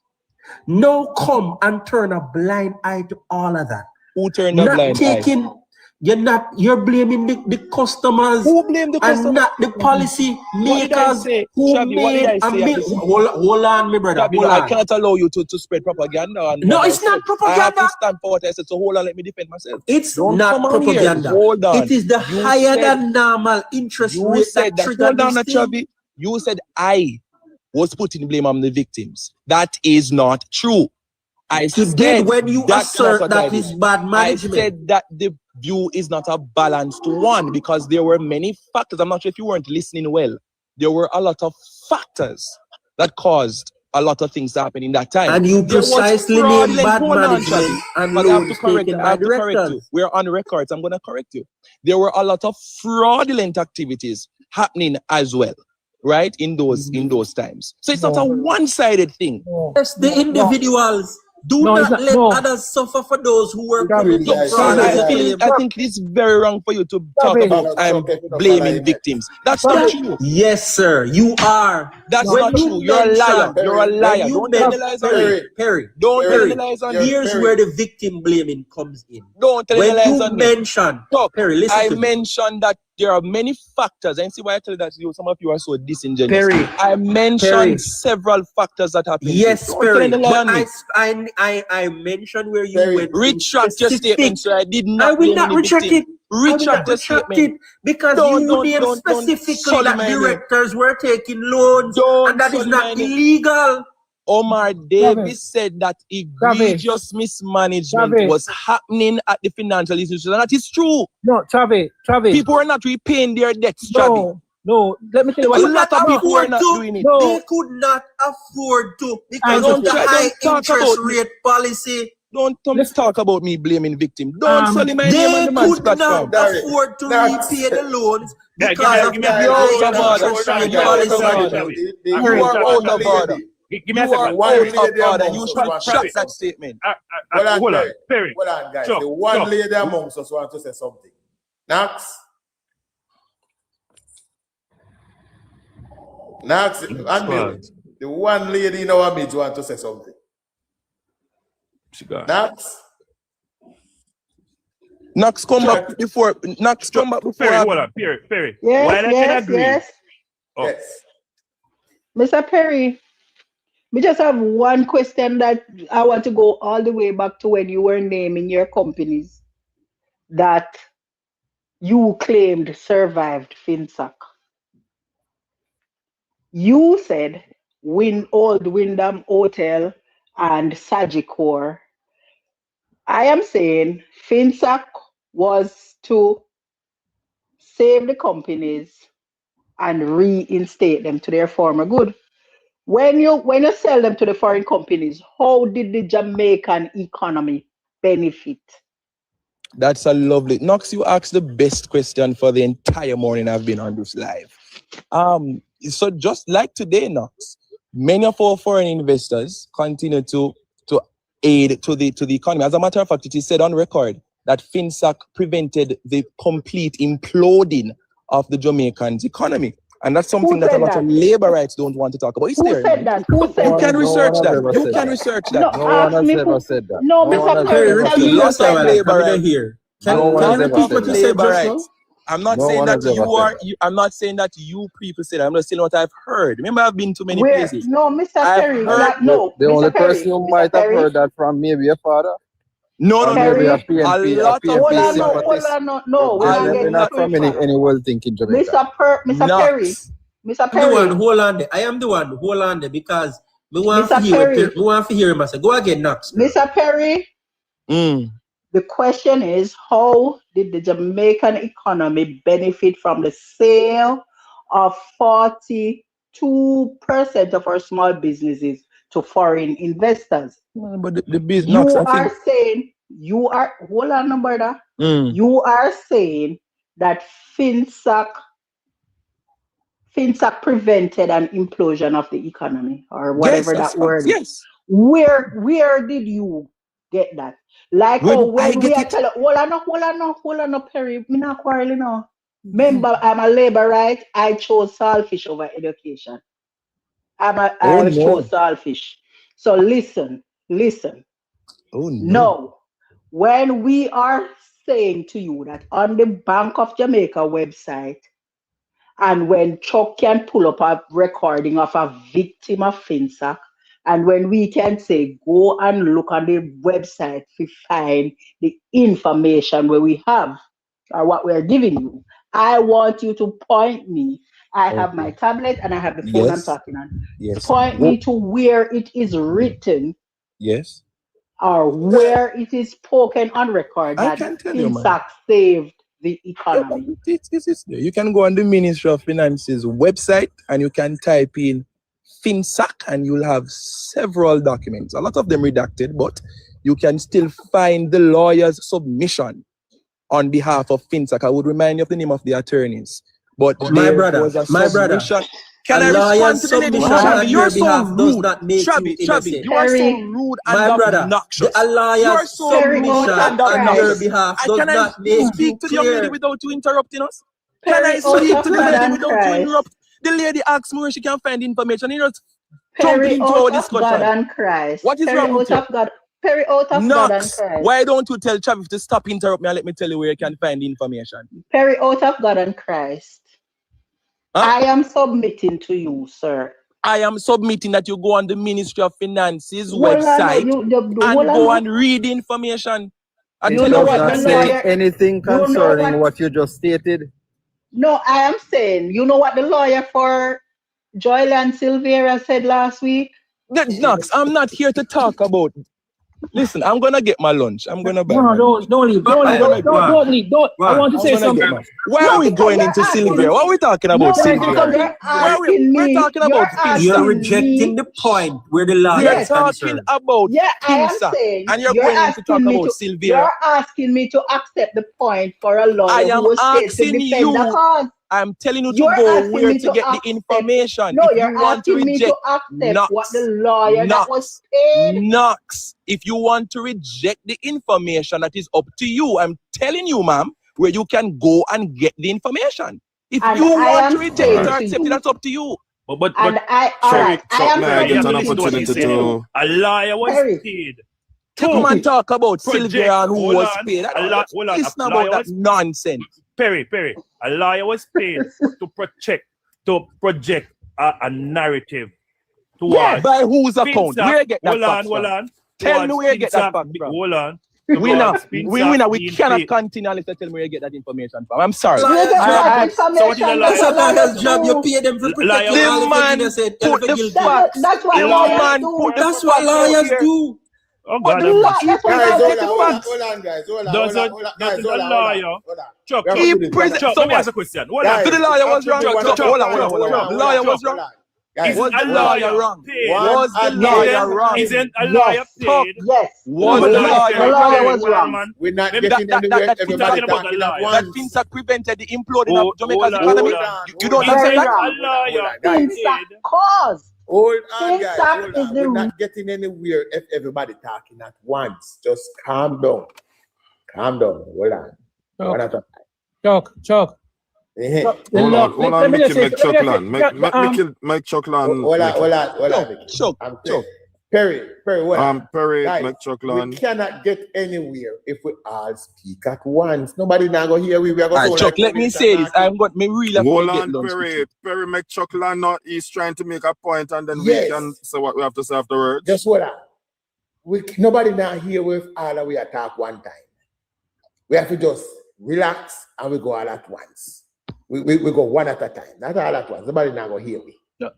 now come and turn a blind eye to all of that?
Who turned a blind eye?
You're blaming the customers.
Who blamed the customers?
And not the policy makers who made a million. Hold on, my brother.
Shabby, I can't allow you to spread propaganda.
No, it's not propaganda.
I have to stand for what I said, so hold on, let me defend myself.
It's not propaganda.
Hold on.
It is the higher than normal interest rate that triggered this thing.
Shabby, you said I was putting blame on the victims. That is not true. I
did when you assert that is bad management.
I said that the view is not a balanced one because there were many factors. I'm not sure if you weren't listening well. There were a lot of factors that caused a lot of things to happen in that time.
And you precisely named bad management and
but I have to correct
you.
We're on record, so I'm going to correct you. There were a lot of fraudulent activities happening as well, right, in those times. So it's not a one-sided thing.
Yes, the individuals. Do not let others suffer for those who were committing fraud.
I think it's very wrong for you to talk about blaming victims. That's not true.
Yes, sir. You are.
That's not true. You're a liar. You're a liar. Don't generalize on me.
Perry.
Don't generalize on me.
Here's where the victim blaming comes in.
Don't generalize on me.
Perry, listen to me.
I mentioned that there are many factors. And see why I tell you that some of you are so disingenuous.
Perry,
I mentioned several factors that happen.
Yes, Perry. I mentioned where you went.
Retract your statement, sir. I did not.
I will not retract it.
Retract the statement.
Because you named specifically that directors were taking loans and that is not illegal.
Omar Davis said that egregious mismanagement was happening at the financial institution. And that is true.
No, Travis.
People are not repaying their debts,
No, let me tell you what.
A lot of people are not doing it.
No. They could not afford to because of the high interest rate policy.
Don't talk about me blaming victims. Don't solely my name on the man's platform.
They could not afford to repay the loans because of the high interest rate policy.
You are out of order.
Give me a second.
You should retract that statement.
Hold on, Perry.
Hold on, guys. The one lady amongst us wants to say something. Nax, unmute. The one lady in our midst wants to say something.
Nax, come back before.
Hold on, Perry.
Yes. Mr. Perry, we just have one question that I want to go all the way back to when you were naming your companies that you claimed survived FINSAC. You said Old Wyndham Hotel and Sagicor. I am saying FINSAC was to save the companies and reinstate them to their former good. When you sell them to the foreign companies, how did the Jamaican economy benefit?
That's a lovely. Knox, you asked the best question for the entire morning I've been on this live. So just like today, Knox, many of our foreign investors continue to aid to the economy. As a matter of fact, it is said on record that FINSAC prevented the complete imploding of the Jamaican economy. And that's something that a lot of labor rights don't want to talk about.
Who said that? Who said
You can
that?
research that. You can research that.
No, ask me who said that. No, Mr. Perry, tell me
Lots of labor rights
here.
Can you repeat what you said just now? I'm not saying that you are. I'm not saying that you people said. I'm just saying what I've heard. Remember, I've been to many places.
No, Mr. Perry. No,
the only
Mr. Perry,
person you
Mr.
might have
Perry.
heard that from maybe your father.
No,
maybe a
a lot of
We're not from any world thinking Jamaica.
Mr.
I'm the one, hold on there. I am the one, hold on there, because we want to hear him. I say, go again, Knox.
Mr. Perry, the question is, how did the Jamaican economy benefit from the sale of 42% of our small businesses to foreign investors?
But the business,
you are hold on, brother. You are saying that FINSAC prevented an implosion of the economy, or whatever that word is.
Yes.
Where did you get that? Like, when we are telling, hold on, Perry, me not quarreling now. Remember, I'm a labor right. I chose selfish over education. I chose selfish. So listen.
Oh no.
No, when we are saying to you that on the Bank of Jamaica website, and when Chuck can pull up a recording of a victim of FINSAC, and when we can say, go and look on the website to find the information where we have, or what we're giving you, I want you to point me. I have my tablet and I have the phone I'm talking on.
Yes.
Point me to where it is written.
Yes.
Or where it is spoken on record that FINSAC saved the economy.
You can go on the Ministry of Finance's website and you can type in FINSAC and you'll have several documents. A lot of them redacted, but you can still find the lawyer's submission on behalf of FINSAC. I would remind you of the name of the attorneys. But
my brother.
Can I respond to the lady? Travi, you're so rude. Travi, you are so rude and obnoxious. You are so rude and obnoxious. Can I speak to the young lady without you interrupting us? Can I speak to the lady without you interrupt? The lady asks me where she can find information. You know, jumping into our discussion. What is wrong with you?
Perry out of God and Christ.
Why don't you tell Travis to stop interrupt me and let me tell you where you can find the information?
Perry out of God and Christ. I am submitting to you, sir.
I am submitting that you go on the Ministry of Finance's website and go and read the information.
You know what? Say anything concerning what you just stated.
No, I am saying, you know what the lawyer for Joyland Silvera said last week?
Knox, I'm not here to talk about. Listen, I'm gonna get my lunch. I'm gonna buy.
No, don't leave. Don't leave. I want to say something.
Why are we going into Silvera? What are we talking about, Silvera? We're talking about FINSAC.
You're rejecting the point where the law is concerned.
About
FINSAC,
and you're going to talk about Silvera.
You're asking me to accept the point for a lawyer who was asking to defend the cause.
I'm telling you to go where to get the information.
No, you're asking me to accept what the lawyer that was paid.
Knox, if you want to reject the information, that is up to you. I'm telling you, ma'am, where you can go and get the information. If you want to reject it or accept it, that's up to you.
But
a
liar was paid.
Come and talk about Silvera and who was paid. Listen about that nonsense.
Perry, a liar was paid to project a narrative towards
by whose account? Where you get that fact
hold on.
Tell me where you get that fact from.
Hold on.
We cannot continue unless you tell me where you get that information from. I'm sorry.
That's a lawyer's job. You pay them to protect you.
The man put the facts.
That's what
lawyers do.
Oh God,
hold on, guys.
Doesn't the lawyer? Chuck,
let me ask a question.
Hold on.
So the lawyer was wrong. Hold on. The lawyer was wrong.
Guys,
Was the lawyer wrong?
paid?
Was the lawyer wrong?
Isn't a lawyer
Yes.
paid?
Yes.
Was
Who
the
was
lawyer
The lawyer was
Hold on,
wrong.
man.
we're not
Maybe
getting anywhere. Everybody
talking about
talking
the
at
lawyer.
That
once.
FINSAC prevented the imploding
Oh,
of Jamaica's
hold on,
economy.
hold on,
You don't
hold on.
accept
Very
that?
wrong.
A lawyer
Guys.
FINSAC
paid.
cause.
Hold on, guys.
FINSAC
Hold
is
on.
the
We're not getting anywhere if everybody talking at once. Just calm down. Calm down. Hold on. One at a time.
Chuck.
Eh-heh.
The law.
Hold
Let
on,
me
Mickey,
just say.
make
Let me just
Chuckland.
say.
Make Chuckland.
Hold on, Mickey.
Chuck.
I'm saying, Perry, what?
Perry,
Guys,
make
we
Chuckland.
cannot get anywhere if we all speak at once. Nobody now go hear we are going
Alright, Chuck, let me say this. I'm got me really
Hold
get
on,
lunch with
Perry.
you.
Perry, make Chuckland not. He's trying to make a point, and then
Yes.
we can say what we have to say afterwards.
Just what nobody now hear with all of we attack one time. We have to just relax and we go all at once. We go one at a time, not all at once. Nobody now go hear me.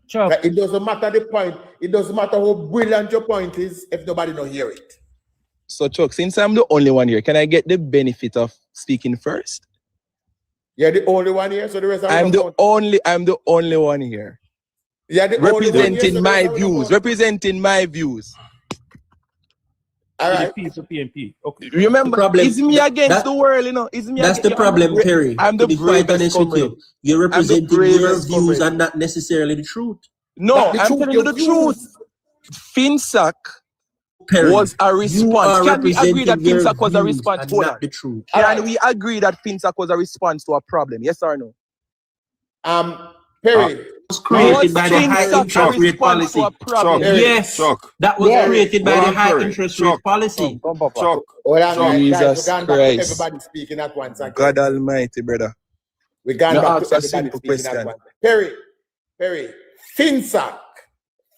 Chuck.
It doesn't matter the point. It doesn't matter how brilliant your point is if nobody don't hear it.
So Chuck, since I'm the only one here, can I get the benefit of speaking first?
You're the only one here, so the rest of
I'm the only one here.
Yeah, the only one here,
representing
so
my
the rest of
views. Representing my views.
All right.
PNP. Okay.
Remember,
problem-
it's me against
that-
the world, you know. It's me.
That's the problem, Perry.
I'm
To
the
be quite
bravest
honest with you, you're representing your
bravest
views
comrade.
and not necessarily the truth.
No,
Not the
I'm
truth,
telling you
your
the truth. FINSAC
Perry,
was a
you
response.
are
Can we agree that
representing your
FINSAC was a
views
response?
and
Hold
not
on.
the truth.
Can we agree that FINSAC was a response to a problem? Yes or no?
Perry.
Was created by the
FINSAC
high
a
interest rate
response to
policy.
a problem?
Yes, that was created by the high interest rate policy.
Hold on, guys.
Jesus
We're going back to
Christ.
everybody speaking at once again.
God Almighty, brother.
We're going
Now
back
ask
to
a
everybody
simple
speaking at
question.
once. Perry,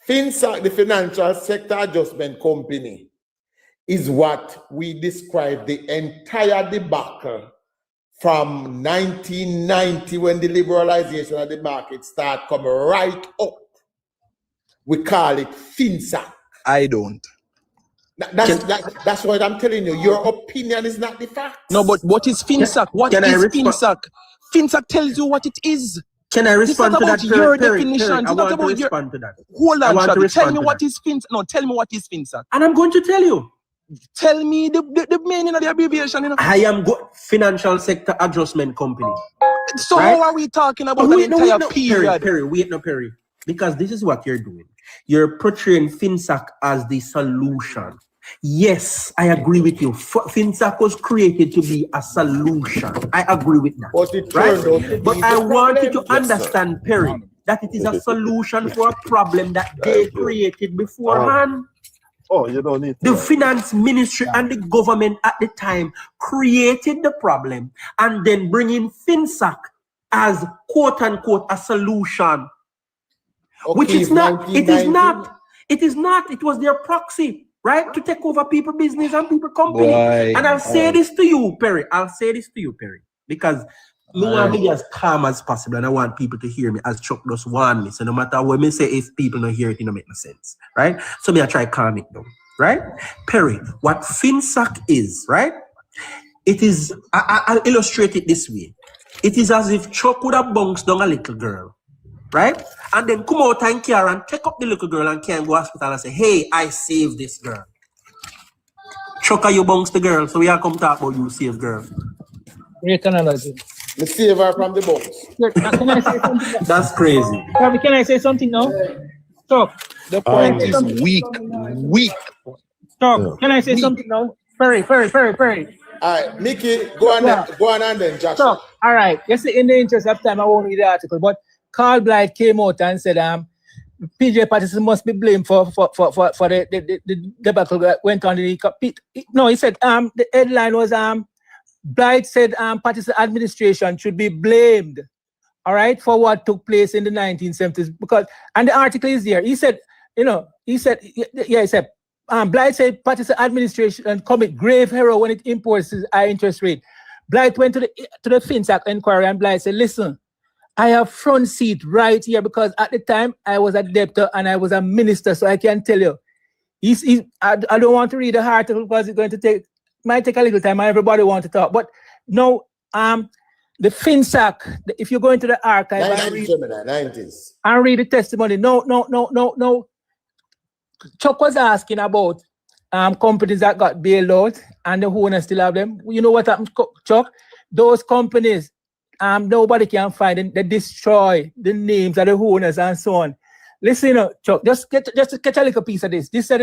FINSAC, the Financial Sector Adjustment Company, is what we describe the entire debacle from 1990 when the liberalization of the market started coming right up. We call it FINSAC.
I don't.
That's what I'm telling you. Your opinion is not the fact.
No, but what is FINSAC? What is FINSAC? FINSAC tells you what it is.
Can I respond to that,
It's not about your
Perry?
definition.
I want to respond to that.
Hold
I
on,
want to
Travis.
respond
Tell me
to
what
that.
is FINSAC. No, tell me what is FINSAC.
And I'm going to tell you.
Tell me the meaning of the abbreviation. You know?
I am Financial Sector Adjustment Company.
So
right?
how are we talking about an entire period?
Perry. Because this is what you're doing. You're portraying FINSAC as the solution. Yes, I agree with you. FINSAC was created to be a solution. I agree with that. But I want you to understand, Perry, that it is a solution for a problem that they created beforehand.
Oh, you don't need
The finance ministry and the government at the time created the problem and then bringing FINSAC as quote unquote a solution.
Okay,
Which it's not. It is not. It is not. It was their proxy, right? To take over people business and people company.
Boy.
And I'll say this to you, Perry. Because me want to be as calm as possible and I want people to hear me as Chuck just want me. So no matter what me say, if people don't hear it, it don't make no sense, right? So me I try to calm it down, right? Perry, what FINSAC is, right? It is, I'll illustrate it this way. It is as if Chuck would have bounced down a little girl, right? And then come out and care and take up the little girl and can go to hospital and say, hey, I saved this girl. Chuck, you bounce the girl, so we are come talk about you save girl.
Great analogy.
Let's save her from the box.
Can I say something?
That's crazy.
Can I say something now? Chuck.
The point is weak.
Chuck, can I say something now? Perry.
All right, Mickey, go on and then Joshua.
Chuck, all right. Yes, in the interest of time, I won't read the article, but Carl Blight came out and said, PJ Patterson must be blamed for the debacle that went on. No, he said the headline was Blight said Patterson administration should be blamed, all right, for what took place in the 1970s. Because, and the article is there. He said, Blight said Patterson administration commit grave error when it imports high interest rate. Blight went to the FINSAC inquiry and Blight said, listen, I have front seat right here because at the time I was a debtor and I was a minister, so I can tell you. I don't want to read the article because it's going to might take a little time and everybody wants to talk. But no, the FINSAC, if you go into the archive
90s.
and read the testimony, no. Chuck was asking about companies that got bailed out and the owners still have them. You know what happened, Chuck? Those companies, nobody can find them. They destroy the names of the owners and so on. Listen, Chuck, just catch a little piece of this. This said,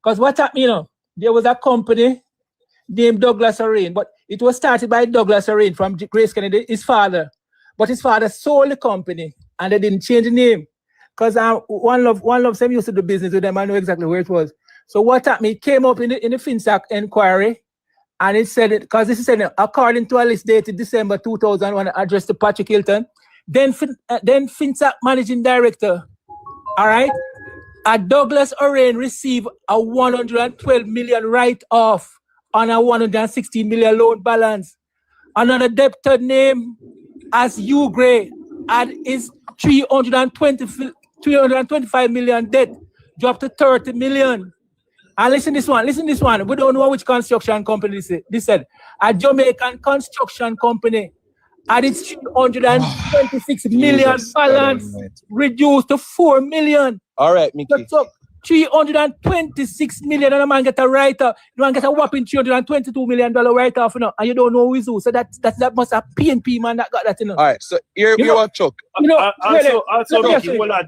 because what happened, there was a company named Douglas Arain, but it was started by Douglas Arain from Grace Kennedy, his father. But his father sold the company and they didn't change the name. Because One Love Sam used to do business with them. I know exactly where it was. So what happened? It came up in the FINSAC inquiry, and it said, because this is said, according to a list dated December 2001, addressed to Patrick Hilton, then FINSAC managing director, all right, Douglas Arain received a 112 million write-off on a 116 million loan balance. Another debtor named as Hugh Gray had his 325 million debt dropped to 30 million. And listen this one. We don't know which construction company this said. A Jamaican construction company had its 326 million balance reduced to 4 million.
All right, Mickey.
So 326 million and a man get a write-off. The man get a whopping $322 million write-off, and you don't know who is who. So that must have PNP man that got that,
All right, so here what Chuck.
Also, Mickey, hold on.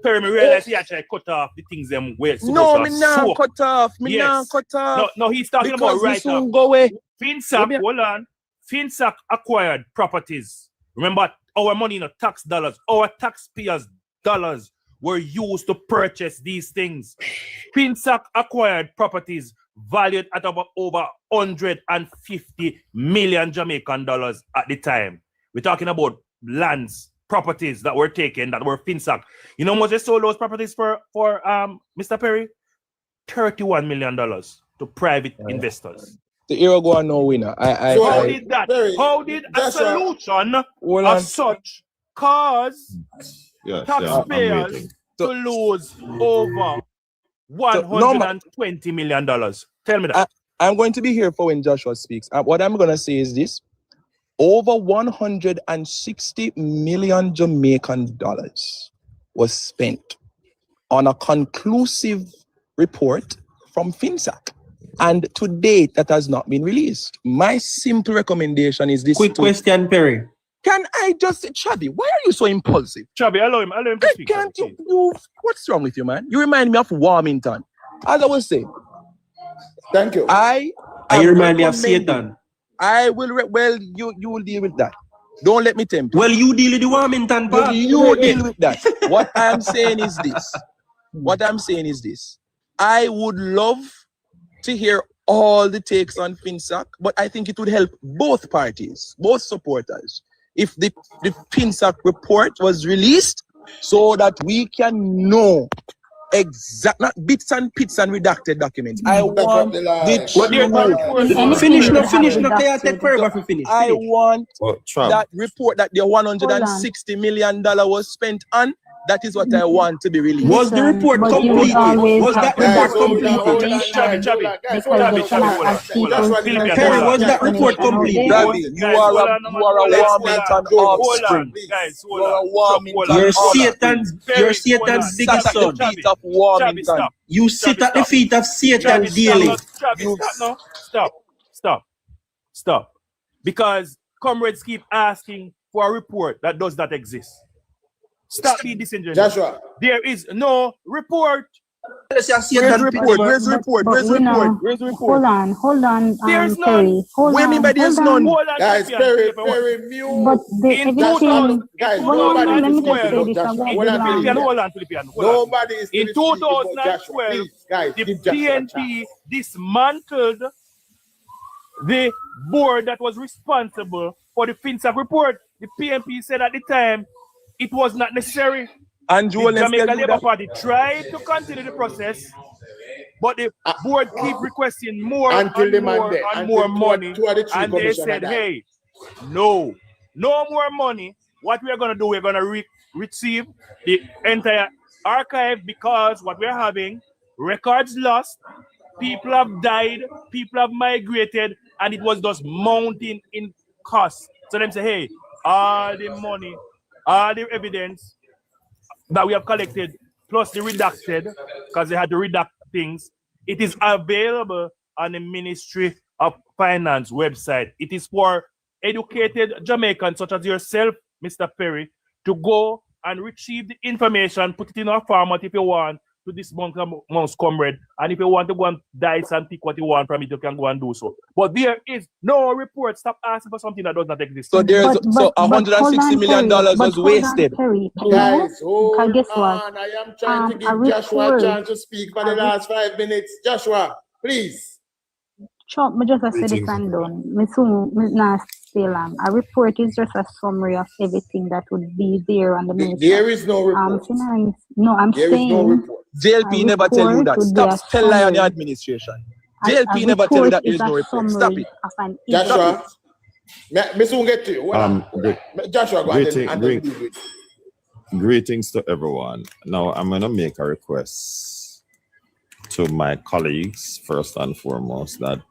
Perry, me realize he actually cut off the things them well.
No, me not cut off.
No, he's talking about write-off.
Go away.
FINSAC, hold on. FINSAC acquired properties. Remember, our money in tax dollars, our taxpayers' dollars were used to purchase these things. FINSAC acquired properties valued at over 150 million Jamaican dollars at the time. We're talking about lands, properties that were taken, that were FINSAC. You know how much they sold those properties for Mr. Perry? $31 million to private investors.
The era go on no winner.
How did that? How did a solution of such cause taxpayers to lose over $120 million? Tell me that.
I'm going to be here for when Joshua speaks. What I'm going to say is this. Over 160 million Jamaican dollars was spent on a conclusive report from FINSAC. And to date, that has not been released. My simple recommendation is this.
Quick question, Perry.
Can I just say, Chubby, why are you so impulsive?
Chubby, allow him to speak.
Can't you, what's wrong with you, man? You remind me of Warmington. As I was saying.
Thank you.
You remind me of Satan.
I will, you will deal with that. Don't let me tempt you.
Well, you deal with the Warmington part.
You deal with that. What I'm saying is this. I would love to hear all the takes on FINSAC, but I think it would help both parties, both supporters, if the FINSAC report was released so that we can know exact, not bits and pits and redacted documents. I want the truth.
Finish. Take paragraph and finish.
I want that report that the $160 million was spent on. That is what I want to be released.
Was the report completed? Was that report completed? Perry, was that report completed?
You are a Warmington offspring.
You're Satan's biggest son. You sit at the feet of Satan daily.
Stop. Because comrades keep asking for a report that does not exist. Stop being disingenuous.
Joshua.
There is no report.
Where's the report?
Hold on.
There's
Perry.
none.
What do you mean by there's none?
Guys, Perry, mute.
But
Guys, nobody is
in 2012, the PNP dismantled the board that was responsible for the FINSAC report. The PNP said at the time it was not necessary.
And
the Jamaica Labour Party tried to continue the process, but the board keep requesting more and more money. And they said, hey, no more money. What we are going to do, we're going to receive the entire archive, because what we're having, records lost, people have died, people have migrated, and it was just mounting in costs. So them say, hey, all the money, all the evidence that we have collected, plus the redacted, because they had to redact things, it is available on the Ministry of Finance website. It is for educated Jamaicans such as yourself, Mr. Perry, to go and retrieve the information, put it in a format if you want, to this month's comrade. And if you want to go and dice and pick what you want from it, you can go and do so. But there is no report. Stop asking for something that does not exist.
So there's $160 million was wasted.
Guys, hold
guess
on. I am trying to give Joshua a chance to speak for the last 5 minutes. Joshua, please.
Chop, me just say this and done. Me not stay long. A report is just a summary of everything that would be there on the ministry.
There is no report.
No, I'm
there
saying.
Is no report.
JLP never tell you that. Stop telling lie on the administration. JLP never tell you that there is no report. Stop it.
Joshua, me soon get to you. Joshua, go ahead.
Greetings to everyone. Now, I'm going to make a request to my colleagues, first and foremost, that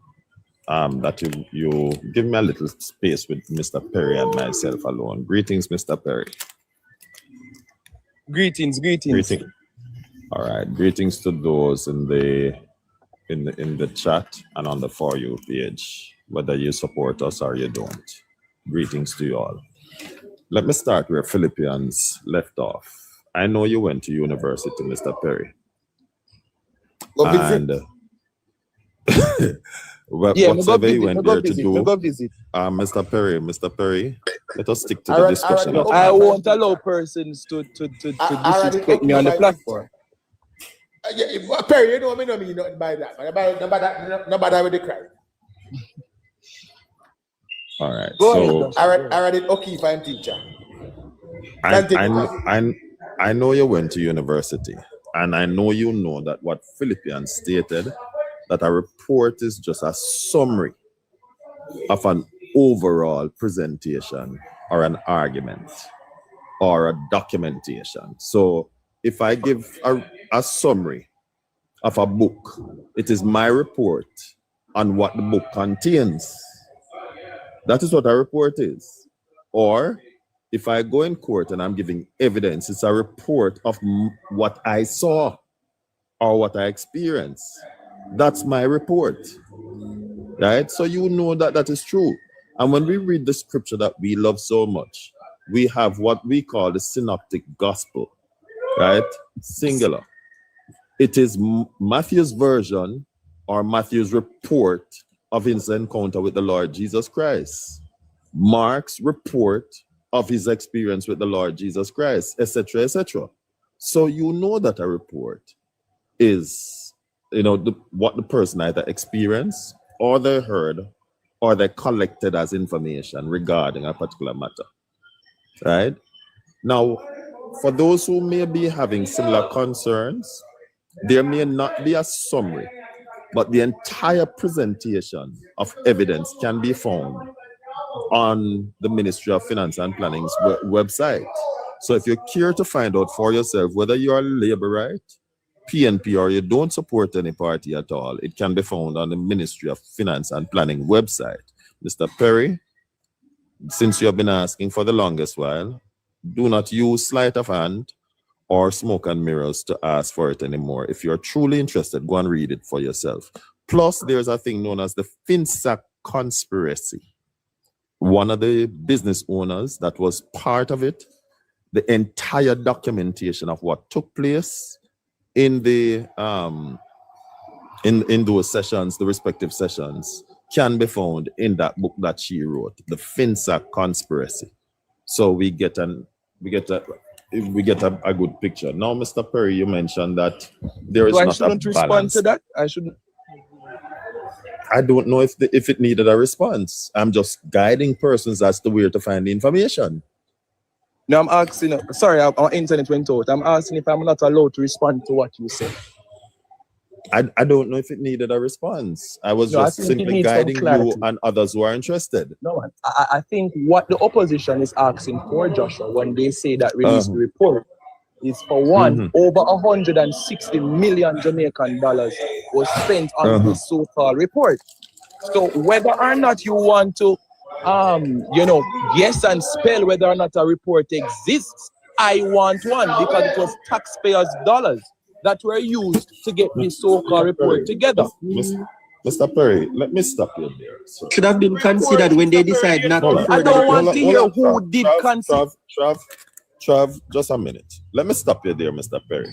you give me a little space with Mr. Perry and myself alone. Greetings, Mr. Perry.
Greetings.
All right. Greetings to those in the chat and on the For You page, whether you support us or you don't. Greetings to you all. Let me start where Philippians left off. I know you went to university, Mr. Perry. Whatever you went there to do, Mr. Perry, let us stick to the discussion.
I won't allow persons to disrespect me on the platform.
Perry, you know me, no mean nothing by that. Nobody with the crowd.
All right.
So I read it. Okay, if I'm teacher.
I know you went to university, and I know you know that what Philippians stated, that a report is just a summary of an overall presentation or an argument or a documentation. So if I give a summary of a book, it is my report on what the book contains. That is what a report is. Or if I go in court and I'm giving evidence, it's a report of what I saw or what I experienced. That's my report, right? So you know that that is true. And when we read the scripture that we love so much, we have what we call the synoptic gospel, right? Singular. It is Matthew's version or Matthew's report of his encounter with the Lord Jesus Christ. Mark's report of his experience with the Lord Jesus Christ, etc., etc. So you know that a report is, what the person either experienced or they heard or they collected as information regarding a particular matter, right? Now, for those who may be having similar concerns, there may not be a summary, but the entire presentation of evidence can be found on the Ministry of Finance and Planning's website. So if you're curious to find out for yourself whether you're a Labourite, PNP, or you don't support any party at all, it can be found on the Ministry of Finance and Planning website. Mr. Perry, since you have been asking for the longest while, do not use sleight of hand or smoke and mirrors to ask for it anymore. If you're truly interested, go and read it for yourself. Plus, there's a thing known as the FINSAC conspiracy. One of the business owners that was part of it, the entire documentation of what took place in the in those sessions, the respective sessions, can be found in that book that she wrote, the FINSAC conspiracy. So we get a good picture. Now, Mr. Perry, you mentioned that there is not a balance. I shouldn't respond to that. I shouldn't. I don't know if it needed a response. I'm just guiding persons as to where to find the information.
No, I'm asking, sorry, our internet went out. I'm asking if I'm not allowed to respond to what you said.
I don't know if it needed a response. I was just simply guiding you and others who are interested.
No, I think what the opposition is asking for, Joshua, when they say that release the report, is for one, over 160 million Jamaican dollars was spent on this so-called report. So whether or not you want to yes, and spell whether or not a report exists. I want one because it was taxpayers' dollars that were used to get this so-called report together.
Mr. Perry, let me stop you there. So.
Should have been considered when they decide not to further.
I don't want to hear who did consider.
Trav, just a minute. Let me stop you there, Mr. Perry.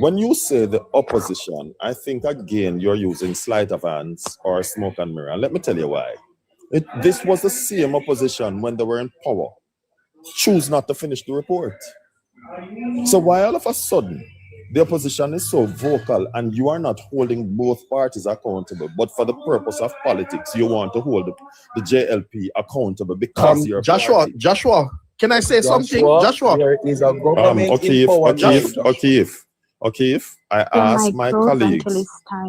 When you say the opposition, I think again you're using sleight of hand or smoke and mirror. And let me tell you why. This was the same opposition when they were in power. Choose not to finish the report. So why all of a sudden the opposition is so vocal and you are not holding both parties accountable, but for the purpose of politics, you want to hold the JLP accountable because you're
Joshua, can I say something? Joshua,
there is a government in power.
O'Keefe, I asked my colleagues.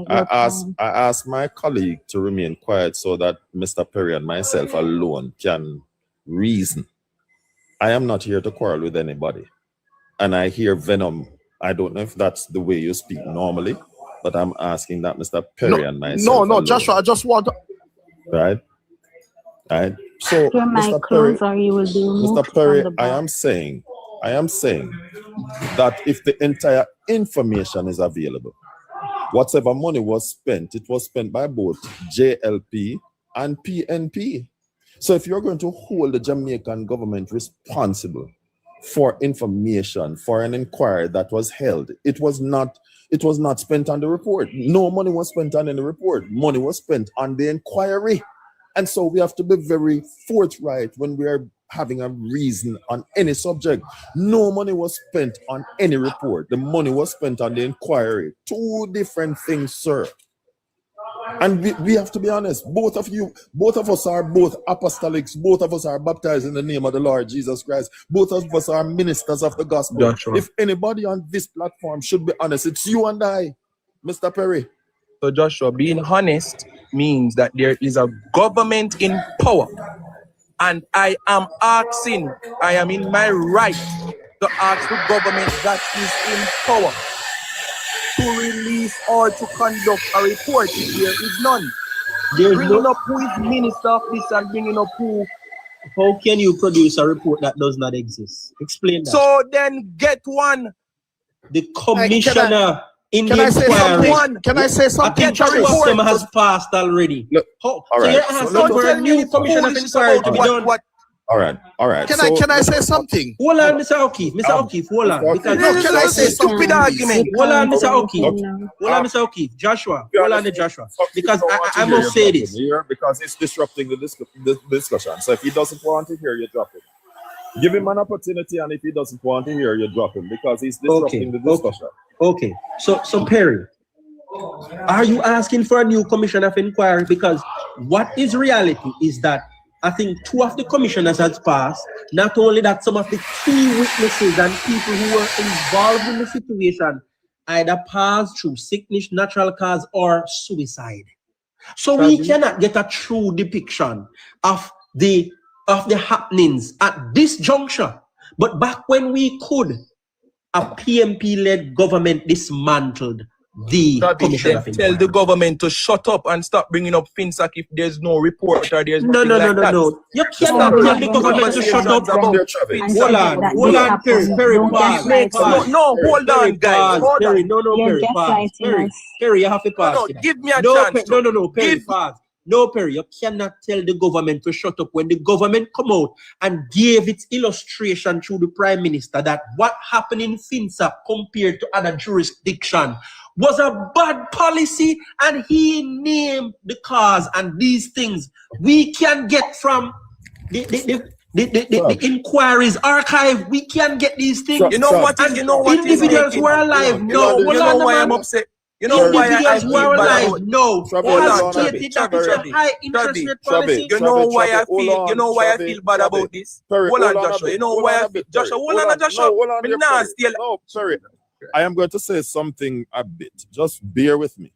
I asked my colleague to remain quiet so that Mr. Perry and myself alone can reason. I am not here to quarrel with anybody. And I hear venom. I don't know if that's the way you speak normally, but I'm asking that Mr. Perry and myself.
No, Joshua, I just want to...
Right. So, Mr. Perry, I am saying that if the entire information is available, whatever money was spent, it was spent by both JLP and PNP. So if you're going to hold the Jamaican government responsible for information, for an inquiry that was held, it was not spent on the report. No money was spent on any report. Money was spent on the inquiry. And so we have to be very forthright when we are having a reason on any subject. No money was spent on any report. The money was spent on the inquiry. Two different things, sir. And we have to be honest. Both of us are both apostolics. Both of us are baptized in the name of the Lord Jesus Christ. Both of us are ministers of the gospel.
Joshua.
If anybody on this platform should be honest, it's you and I, Mr. Perry.
So Joshua, being honest means that there is a government in power. And I am in my right to ask the government that is in power to release or to conduct a report if there is none. Bringing up who is minister of this and bringing up who.
How can you produce a report that does not exist? Explain that.
So then get one.
The commissioner in the
inquiry. Can I say something?
I think the system has passed already.
Look,
all
right.
So you're asking for a new commissioner of inquiry to be done.
All right.
Can I say something?
Hold on, Mr. O'Keefe. Mr. O'Keefe, hold on.
Because can I say
stupid argument?
Hold on, Mr. O'Keefe. Hold on, Mr. O'Keefe. Joshua, hold on, Joshua. Because I must say this.
Because it's disrupting the discussion. So if he doesn't want to hear you, drop it. Give him an opportunity, and if he doesn't want to hear you, drop him because he's disrupting the discussion.
Okay. So Perry, are you asking for a new commission of inquiry? Because what is reality is that I think two of the commissioners has passed. Not only that, some of the key witnesses and people who were involved in the situation either passed through sickness, natural cause, or suicide. So we cannot get a true depiction of the happenings at this juncture. But back when we could, a PMP-led government dismantled the commission.
Tell the government to shut up and stop bringing up FINSAC if there's no report or there's nothing like that.
No. You cannot tell the government to shut up. Hold on, Perry, pause.
No, hold on, guys.
Perry, Perry, pause. Perry, you have to pause.
No, give me a chance.
No, Perry, pause. No, Perry, you cannot tell the government to shut up when the government come out and gave its illustration through the Prime Minister that what happened in FINSAC compared to other jurisdiction was a bad policy, and he named the cause and these things we can get from the inquiries archive. We can get these things.
You know what?
Individuals who are alive. No,
you know why I'm upset. You know why I feel bad about
no.
You know why I feel bad about this? Hold on, Joshua. You know why I feel Joshua? Hold on, Joshua.
No, sorry. I am going to say something a bit. Just bear with me.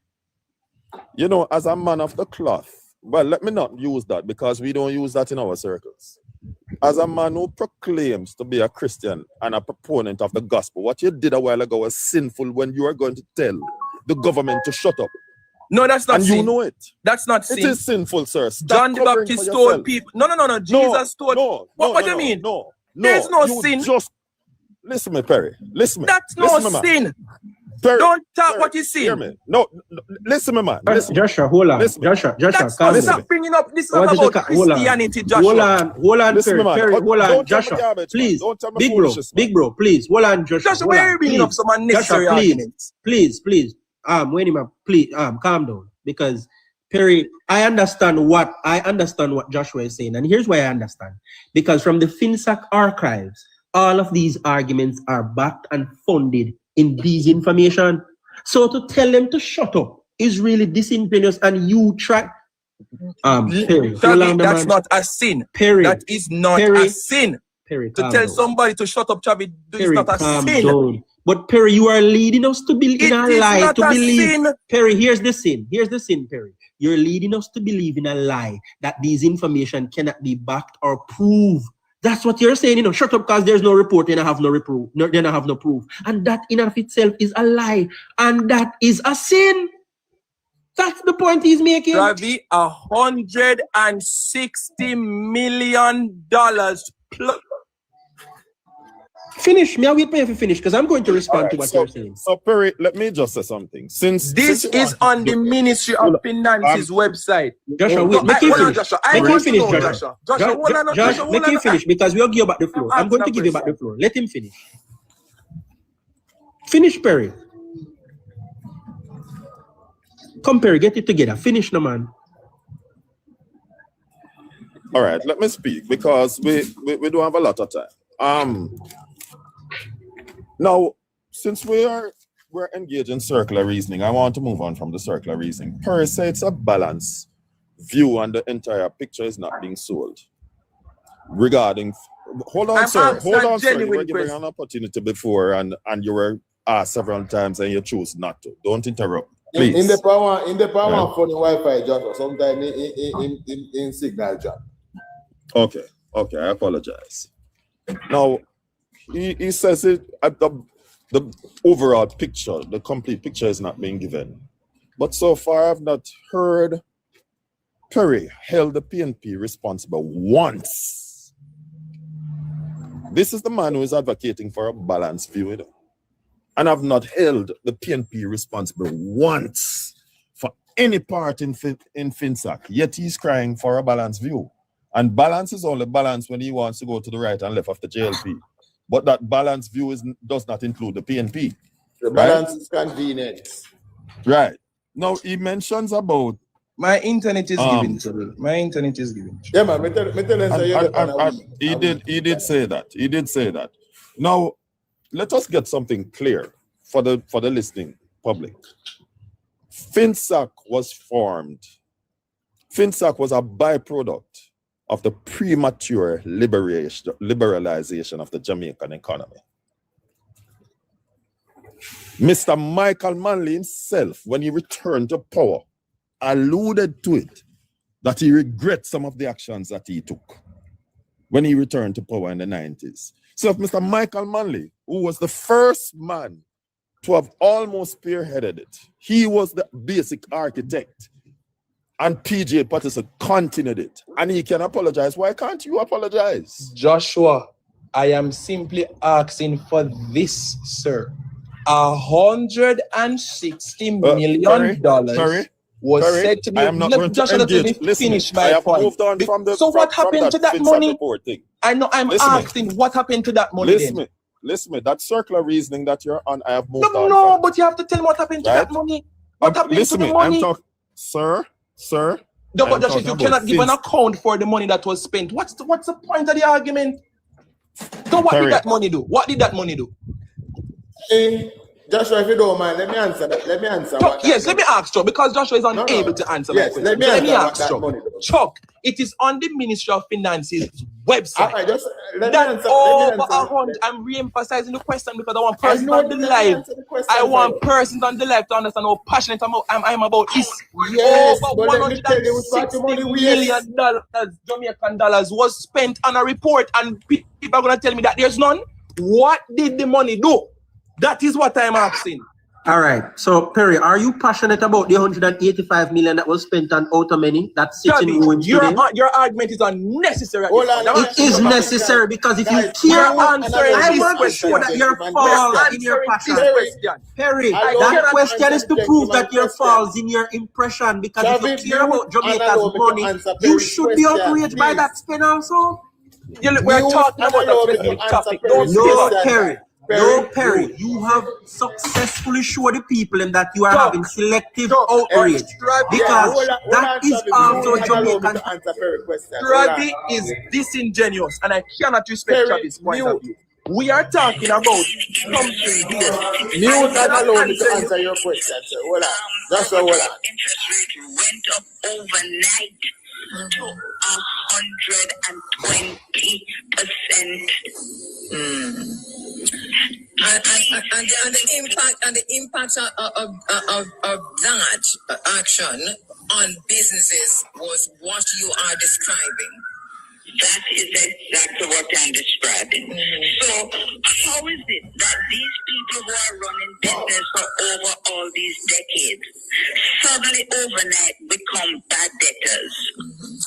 You know, as a man of the cloth, well, let me not use that because we don't use that in our circles. As a man who proclaims to be a Christian and a proponent of the gospel, what you did a while ago was sinful when you are going to tell the government to shut up.
No, that's not
and
sin.
you know it.
That's not sin.
It is sinful, sir. Stop
John the
covering
Baptist
for
told
yourself.
people. No. Jesus told. What do you mean?
No.
There's no
you
sin.
Just listen, me, Perry. Listen, me.
That's no
Listen, me,
sin.
man. Perry,
Don't talk
Perry,
what you see.
Hear me. No, listen, me, man. Listen.
Joshua, hold on.
Listen.
Joshua,
That's
calm
not
down.
bringing up. This is
I want
not
you to
about
hold on.
Christianity, Joshua.
Hold on,
Listen,
Perry.
man.
Perry, hold on,
Don't tell me
Joshua.
garbage,
Please,
man. Don't tell me
big bro,
foolishness, man.
big bro, please. Hold on, Joshua.
Joshua,
Hold
why
on,
are you bringing up
please.
some unnecessary
Joshua,
arguments?
Please. Winnie, please, calm down. Because Perry, I understand what Joshua is saying, and here's why I understand. Because from the FINSAC archives, all of these arguments are backed and funded in these information. So to tell them to shut up is really disingenuous, and you try. Perry,
That's not a sin.
Perry,
that is not a sin.
Perry,
to tell somebody to shut up, Chavi, is not a sin.
Down. But Perry, you are leading us to believe in a lie. To believe.
Sin.
Perry, here's the sin. Perry. You're leading us to believe in a lie that these information cannot be backed or proved. That's what you're saying, shut up because there's no report, then I have no proof. Then I have no proof. And that in and of itself is a lie. And that is a sin. That's the point he's making.
Ravi, $160 million plus.
Finish. Me, I wait for you to finish because I'm going to respond to what you're saying.
So, Perry, let me just say something. Since
this is on the Ministry of Finance's website.
Joshua, wait, make him finish. Make him finish, Joshua. Joshua, make him finish because we'll give you back the floor. I'm going to give you back the floor. Let him finish. Finish, Perry. Come, Perry, get it together. Finish, no man.
All right, let me speak because we don't have a lot of time. Now, since we're engaged in circular reasoning, I want to move on from the circular reasoning. Perry said it's a balanced view and the entire picture is not being sold. Regarding, hold on, sir. You were given an opportunity before and you were asked several times and you chose not to. Don't interrupt. Please.
In the power funny Wi-Fi, Joshua, sometime in signal jam.
Okay, I apologize. Now, he says it at the overall picture, the complete picture is not being given. But so far, I've not heard Perry held the PNP responsible once. This is the man who is advocating for a balanced view. And I've not held the PNP responsible once for any part in FINSAC. Yet he's crying for a balanced view. And balance is only balance when he wants to go to the right and left of the JLP. But that balanced view does not include the PNP.
The balance is convenience.
Right. Now, he mentions about...
My internet is giving. My internet is giving.
Yeah, man.
He did say that. Now, let us get something clear for the listening public. FINSAC was formed. FINSAC was a byproduct of the premature liberalization of the Jamaican economy. Mr. Michael Manley himself, when he returned to power, alluded to it, that he regrets some of the actions that he took when he returned to power in the 90s. So if Mr. Michael Manley, who was the first man to have almost spearheaded it, he was the basic architect, and PJ Patterson continued it, and he can apologize. Why can't you apologize?
Joshua, I am simply asking for this, sir. $160 million was said to be.
I am not going to engage. Listen, I have moved on from the.
So what happened to that money? I know. I'm asking what happened to that money.
Listen, that circular reasoning that you're on, I have moved on.
No, but you have to tell me what happened to that money. What happened to the money?
I'm talking, sir.
No, but Joshua, you cannot give an account for the money that was spent. What's the point of the argument? So what did that money do? What did that money do?
Joshua, if you don't mind, let me answer that. Let me
ask Chuck, because Joshua is unable to answer my question. Let me ask Chuck, it is on the Ministry of Finance's website. I'm re-emphasizing the question because I want persons on the live. I want persons on the live to understand how passionate I am about this.
Yes,
over $160 million Jamaican dollars was spent on a report, and people are going to tell me that there's none. What did the money do? That is what I'm asking.
All right. So, Perry, are you passionate about the 185 million that was spent on outer money that's sitting in ruins today?
Your argument is unnecessary.
It is necessary because if you care, I want to show that you're false in your passion. Perry, that question is to prove that you're false in your impression because if you care about Jamaica's money, you should be outraged by that spend also.
We're talking about a specific topic.
No, Perry. No, Perry, you have successfully showed the people in that you are having selective outrage because that is also Jamaican.
Travi is disingenuous, and I cannot respect Travis' point of view. We are talking about something here.
Mute and allow me to answer your question, sir. Hold on. That's what hold on.
Interest rate went up overnight to 120%.
And the impact of that action on businesses was what you are describing.
That is exactly what I'm describing. So how is it that these people who are running business for over all these decades suddenly overnight become bad debtors?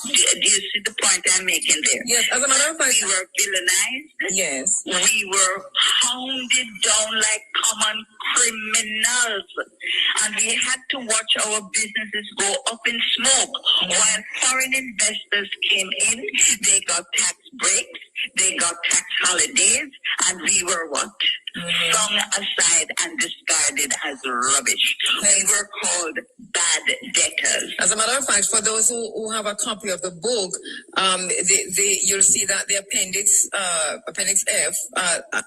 Do you see the point I'm making there?
Yes, as a matter of fact,
we were villainized.
Yes.
We were hounded down like common criminals. And we had to watch our businesses go up in smoke. While foreign investors came in, they got tax breaks, they got tax holidays, and we were what? Flung aside and discarded as rubbish. We were called bad debtors.
As a matter of fact, for those who have a copy of the book, you'll see that the appendix F,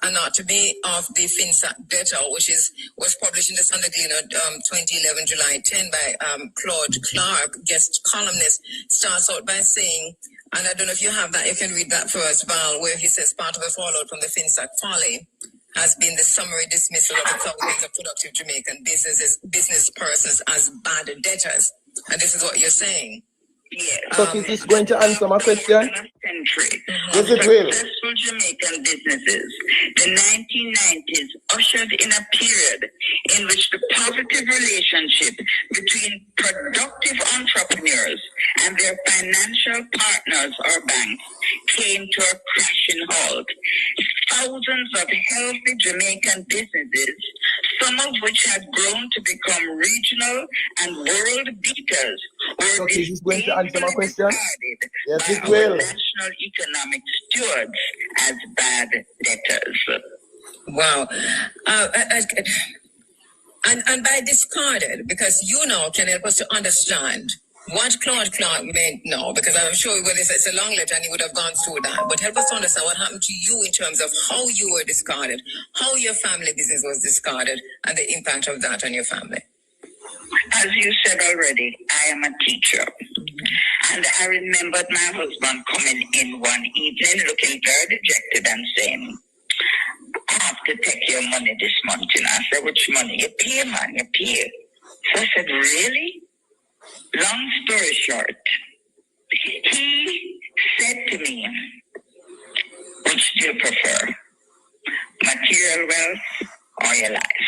anatomy of the FINSAC debtor, which was published in the Sunday Gleaner 2011 July 10 by Claude Clark, guest columnist, starts out by saying, and I don't know if you have that, you can read that first, Val, where he says part of the fallout from the FINSAC folly has been the summary dismissal of the thousands of productive Jamaican business persons as bad debtors. And this is what you're saying.
Yes.
So is this going to answer my question?
Yes, it will. Successful Jamaican businesses, the 1990s ushered in a period in which the positive relationship between productive entrepreneurs and their financial partners or banks came to a crashing halt. Thousands of healthy Jamaican businesses, some of which had grown to become regional and world beaters, were
going to answer my question?
Yes, it will. National economic stewards as bad debtors.
Wow. And by discarded, because you now can help us to understand what Claude Clark meant now, because I'm sure it's a long letter and he would have gone through that. But help us to understand what happened to you in terms of how you were discarded, how your family business was discarded, and the impact of that on your family.
As you said already, I am a teacher. And I remembered my husband coming in one evening looking very dejected and saying, I have to take your money this month. And I said, which money? You pay, man, you pay. So I said, really? Long story short, he said to me, which do you prefer, material wealth or your life?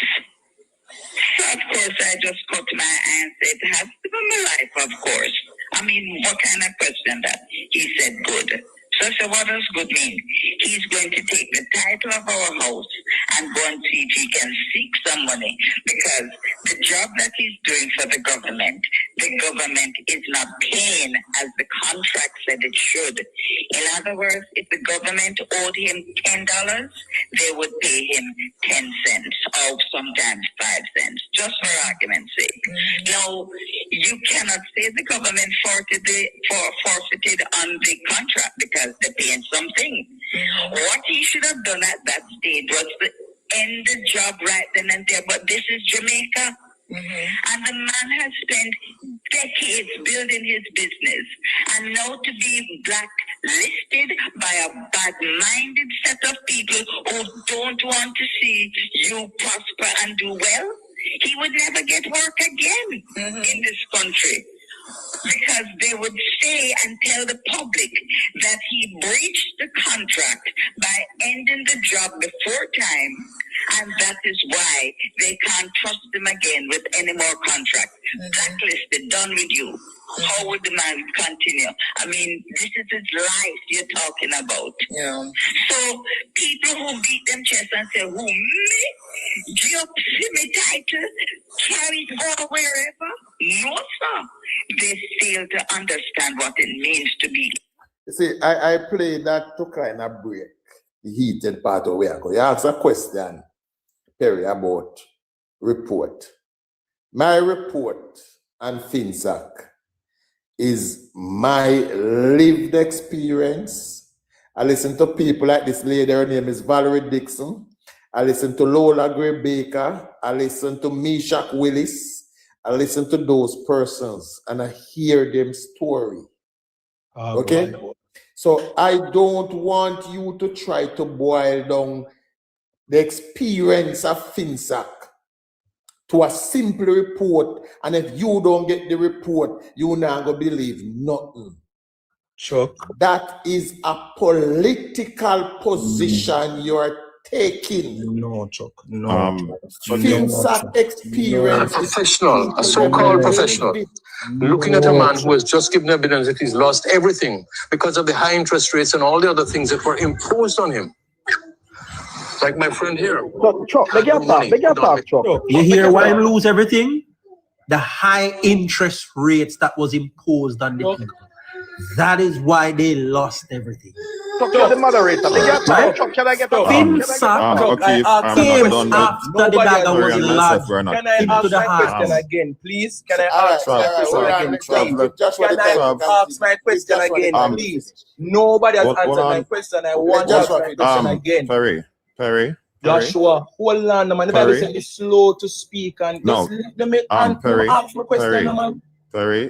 So, of course, I just cut my eye and said, it has to be my life, of course. I mean, what kind of question that? He said, good. So I said, what does good mean? He's going to take the title of our house and go and see if he can seek some money, because the job that he's doing for the government is not paying as the contract said it should. In other words, if the government owed him $10, they would pay him 10 cents or sometimes 5 cents, just for argument's sake. Now, you cannot say the government forfeited on the contract because they're paying something. What he should have done at that stage was to end the job right then and there. But this is Jamaica. And the man has spent decades building his business. And now to be blacklisted by a bad-minded set of people who don't want to see you prosper and do well, he would never get work again in this country. Because they would say and tell the public that he breached the contract by ending the job before time And that is why they can't trust him again with any more contracts. Blacklisted, done with you. How would the man continue? I mean, this is his life you're talking about.
Yeah.
So people who beat them chest and say, who, me? Give up me title, carry it all wherever? No, sir. They fail to understand what it means to be.
You see, I played that to kind of break the heated part of where I go. You asked a question, Perry, about report. My report on FINSAC is my lived experience. I listen to people like this lady, her name is Valerie Dixon. I listen to Lola Gray Baker. I listen to Meshach Willis. I listen to those persons and I hear them story. Okay? So I don't want you to try to boil down the experience of FINSAC to a simple report, and if you don't get the report, you're not going to believe nothing.
Chuck.
That is a political position you're taking.
No, Chuck. No.
FINSAC experience.
A professional, a so-called professional, looking at a man who has just given evidence that he's lost everything because of the high interest rates and all the other things that were imposed on him. Like my friend here.
Chuck, Chuck.
You hear why him lose everything? The high interest rates that was imposed on the people. That is why they lost everything.
Chuck, the moderator. Chuck, can I get a
FINSAC came after the dagger was lodged
Can I ask my question again, please? Can I ask my question again, please? Nobody has answered my question. I want to ask my question again.
Perry.
Joshua, hold on, man. The Bible said be slow to speak and just let me ask my question, man.
Perry.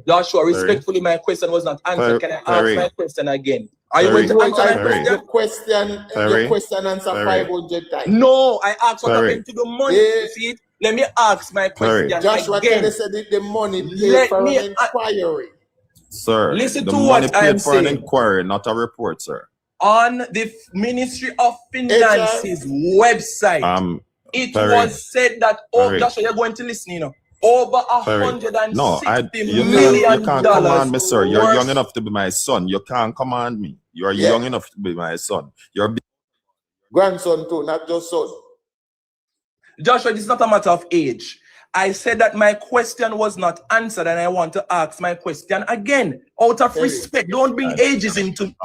Joshua, respectfully, my question was not answered. Can I ask my question again? Are you going to answer my question?
Your question answer 500 times.
No, I asked what happened to the money. You see it? Let me ask my question
Joshua
again.
Kelly said the money paid for an inquiry.
Sir,
listen
the
to
money
what I'm
paid for an
saying.
inquiry, not a report, sir.
On the Ministry of Finance's website, it was said that, Joshua, you're going to listen, you know, over $160 million.
You can't command me, sir. You're young enough to be my son. You can't command me. You're young enough to be my son. You're
grandson too, not just son.
Joshua, this is not a matter of age. I said that my question was not answered and I want to ask my question again. Out of respect, don't bring ages into.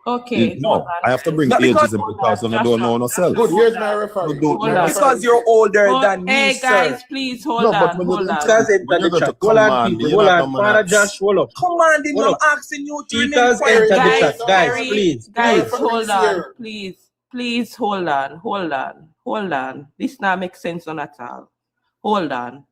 Okay.
No, I have to bring ages in because I don't know myself.
Good, here's my referee.
Because you're older than me,
hey guys,
sir.
please hold on. Hold on.
Hold on, Father Josh, hold up. Commanding, I'm asking you to
Speakers
enter
the
chat. Guys, please.
Guys, hold on. Please hold on. This now makes sense on at all. Hold on.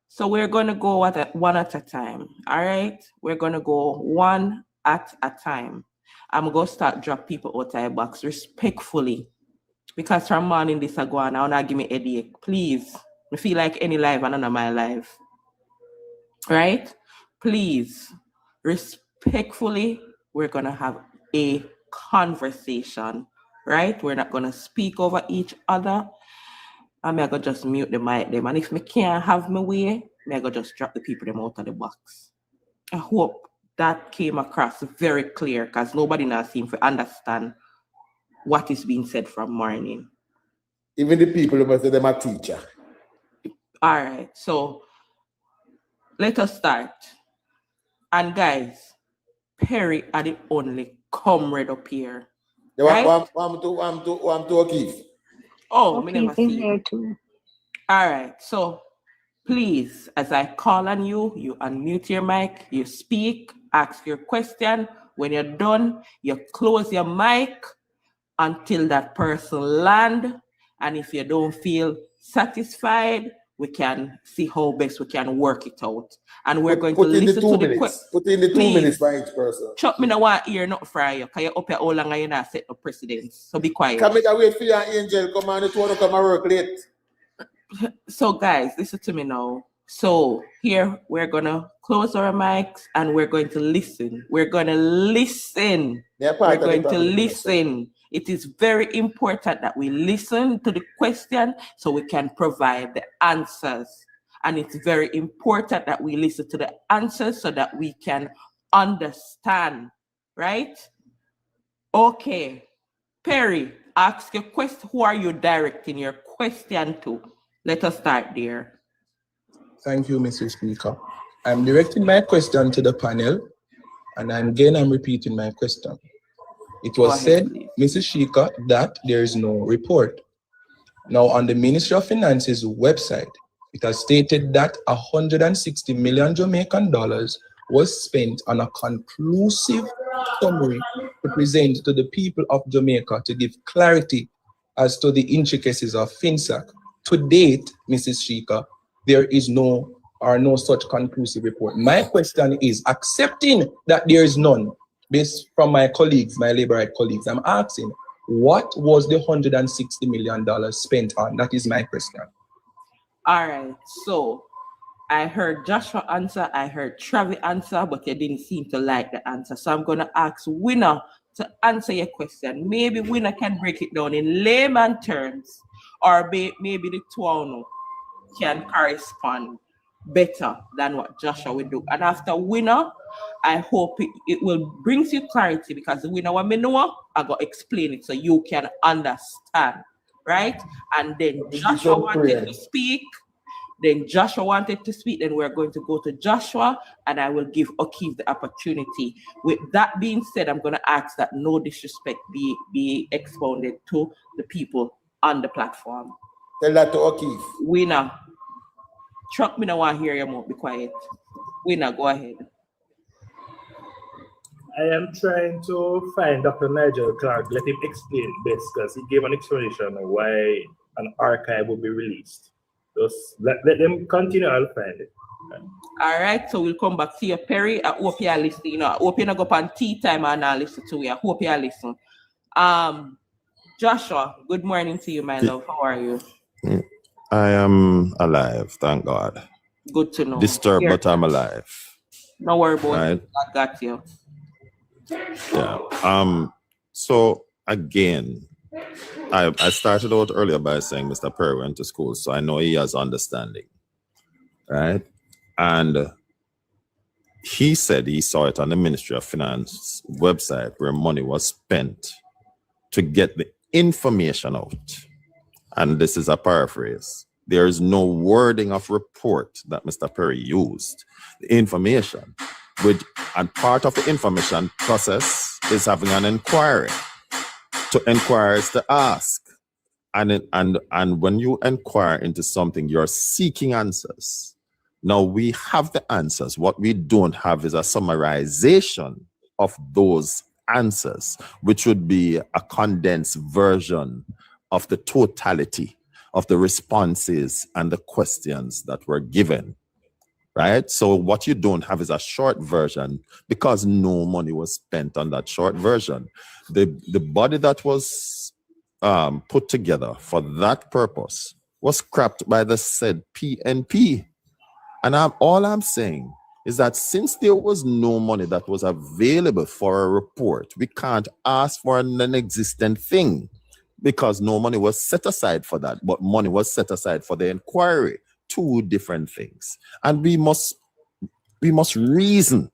So we're gonna go one at a time. All right? We're gonna go one at a time. I'm going to start drop people out of the box respectfully. Because from morning this I go on, I want to give me a headache. Please. I feel like any life and none of my life. Right? Please. Respectfully, we're going to have a conversation. Right? We're not going to speak over each other. I'm going to just mute the mic them. And if I can't have my way, I'm going to just drop the people them out of the box. I hope that came across very clear because nobody now seems to understand what is being said from morning.
Even the people who must say them a teacher.
All right, so let us start. And guys, Perry are the only comrade up here.
Right? I'm to Keith.
Oh, me never see here too. All right, so please, as I call on you, you unmute your mic, you speak, ask your question. When you're done, you close your mic until that person land. And if you don't feel satisfied, we can see how best we can work it out. And we're going to listen to the question.
Put in the 2 minutes by each person.
Chuck, me no want hear not fry you, because you're up here all long and you're not set up precedence. So be quiet.
Come here, wait for your angel. Come on, you want to come and work late.
So guys, listen to me now. So here we're gonna close our mics and we're going to listen. We're gonna listen. We're going to listen. It is very important that we listen to the question so we can provide the answers. And it's very important that we listen to the answers so that we can understand, right? Okay. Perry, ask your question. Who are you directing your question to? Let us start there.
Thank you, Mr. Speaker. I'm directing my question to the panel, and again, I'm repeating my question. It was said, Mrs. Speaker, that there is no report. Now, on the Ministry of Finance's website, it has stated that 160 million Jamaican dollars was spent on a conclusive summary to present to the people of Jamaica to give clarity as to the intricacies of FINSAC. To date, Mrs. Speaker, there is no such conclusive report. My question is, accepting that there is none, based from my colleagues, my labor right colleagues, I'm asking, what was the $160 million spent on? That is my question.
All right, so I heard Joshua answer, I heard Travis answer, but you didn't seem to like the answer. So I'm going to ask Winner to answer your question. Maybe Winner can break it down in layman terms, or maybe the two of them can correspond better than what Joshua will do. And after Winner, I hope it will bring you clarity, because the Winner, what me know, I got to explain it so you can understand, right? And then Joshua wanted to speak. Then we're going to go to Joshua, and I will give O'Keefe the opportunity. With that being said, I'm going to ask that no disrespect be expounded to the people on the platform.
Tell that to O'Keefe.
Winner. Truck, me no want to hear you more. Be quiet. Winner, go ahead.
I am trying to find Dr. Nigel Clark. Let him explain best, because he gave an explanation of why an archive will be released. Just let them continue. I'll find it.
All right, so we'll come back to you, Perry. I hope you are listening. I hope you're not go on tea time and not listen to you. I hope you are listening. Joshua, good morning to you, my love. How are you?
I am alive, thank God.
Good to know.
Disturbed, but I'm alive.
No worry about
right?
it. I got you.
Yeah. So again, I started out earlier by saying Mr. Perry went to school, so I know he has understanding, right? And he said he saw it on the Ministry of Finance website where money was spent to get the information out. And this is a paraphrase. There is no wording of report that Mr. Perry used. The information, and part of the information process is having an inquiry. To inquire is to ask. And when you inquire into something, you're seeking answers. Now we have the answers. What we don't have is a summarization of those answers, which would be a condensed version of the totality of the responses and the questions that were given, right? So what you don't have is a short version, because no money was spent on that short version. The body that was put together for that purpose was scrapped by the said PNP. And all I'm saying is that since there was no money that was available for a report, we can't ask for an non-existent thing, because no money was set aside for that, but money was set aside for the inquiry. Two different things. And we must reason.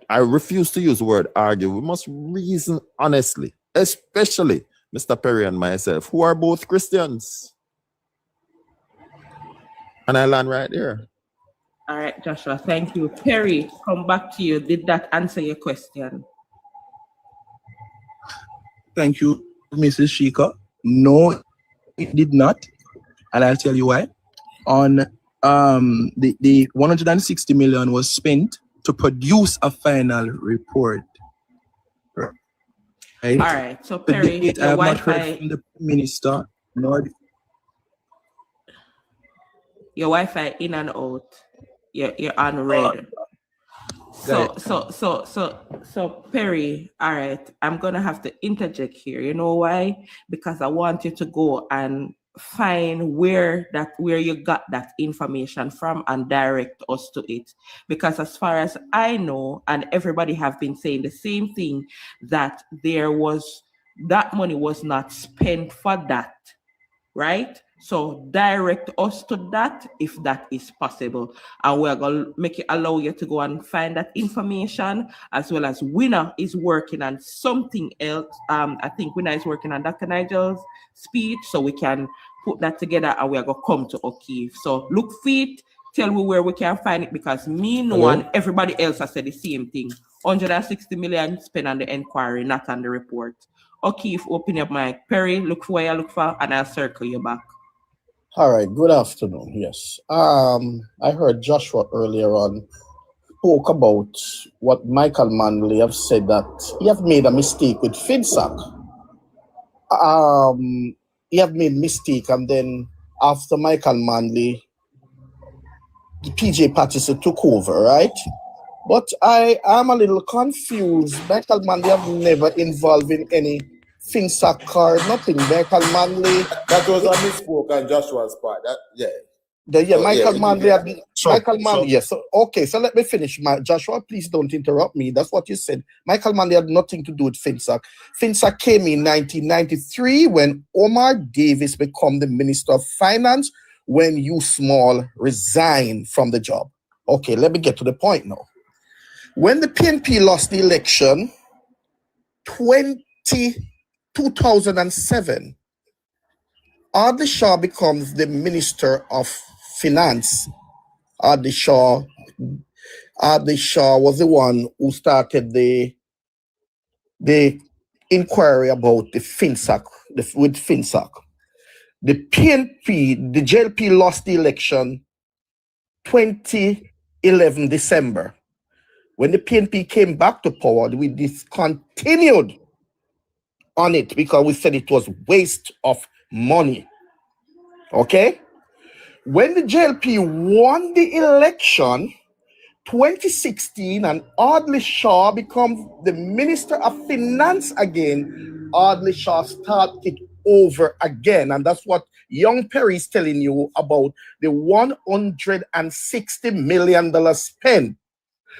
I refuse to use the word argue. We must reason honestly, especially Mr. Perry and myself, who are both Christians. And I land right there.
All right, Joshua, thank you. Perry, come back to you. Did that answer your question?
Thank you, Mrs. Shika. No, it did not. And I'll tell you why. On the 160 million was spent to produce a final report. Right?
All right. So Perry,
I have not heard from the minister nor
your Wi-Fi in and out. You're on red. So Perry, all right, I'm gonna have to interject here. You know why? Because I want you to go and find where you got that information from and direct us to it. Because as far as I know, and everybody have been saying the same thing, that there was that money was not spent for that, right? So direct us to that if that is possible. And we're going to allow you to go and find that information, as well as Winner is working on something else. I think Winner is working on Dr. Nigel's speech, so we can put that together and we're going to come to O'Keefe. So look feet, tell me where we can find it, because me, no one, everybody else has said the same thing. 160 million spent on the inquiry, not on the report. O'Keefe, open your mic. Perry, look for where you look for, and I'll circle you back.
All right, good afternoon. Yes. I heard Joshua earlier on spoke about what Michael Manley have said, that he have made a mistake with FINSAC. He have made mistake, and then after Michael Manley, the PJ Patterson took over, right? But I am a little confused. Michael Manley have never involved in any FINSAC card, nothing. Michael Manley.
That was a misspoke on Joshua's part.
Michael Manley. Michael Manley. Yes. So, okay. So let me finish. Joshua, please don't interrupt me. That's what you said. Michael Manley had nothing to do with FINSAC. FINSAC came in 1993 when Omar Davis became the Minister of Finance, when you Small resigned from the job. Okay. Let me get to the point now. When the PNP lost the election, 2007, Ardley Shaw becomes the Minister of Finance. Ardley Shaw was the one who started the inquiry about the FINSAC, with FINSAC. The PNP, the JLP lost the election 2011 December. When the PNP came back to power, we discontinued on it because we said it was waste of money. Okay? When the JLP won the election, 2016, and Ardley Shaw becomes the Minister of Finance again, Ardley Shaw started over again. And that's what Young Perry is telling you about the $160 million spent.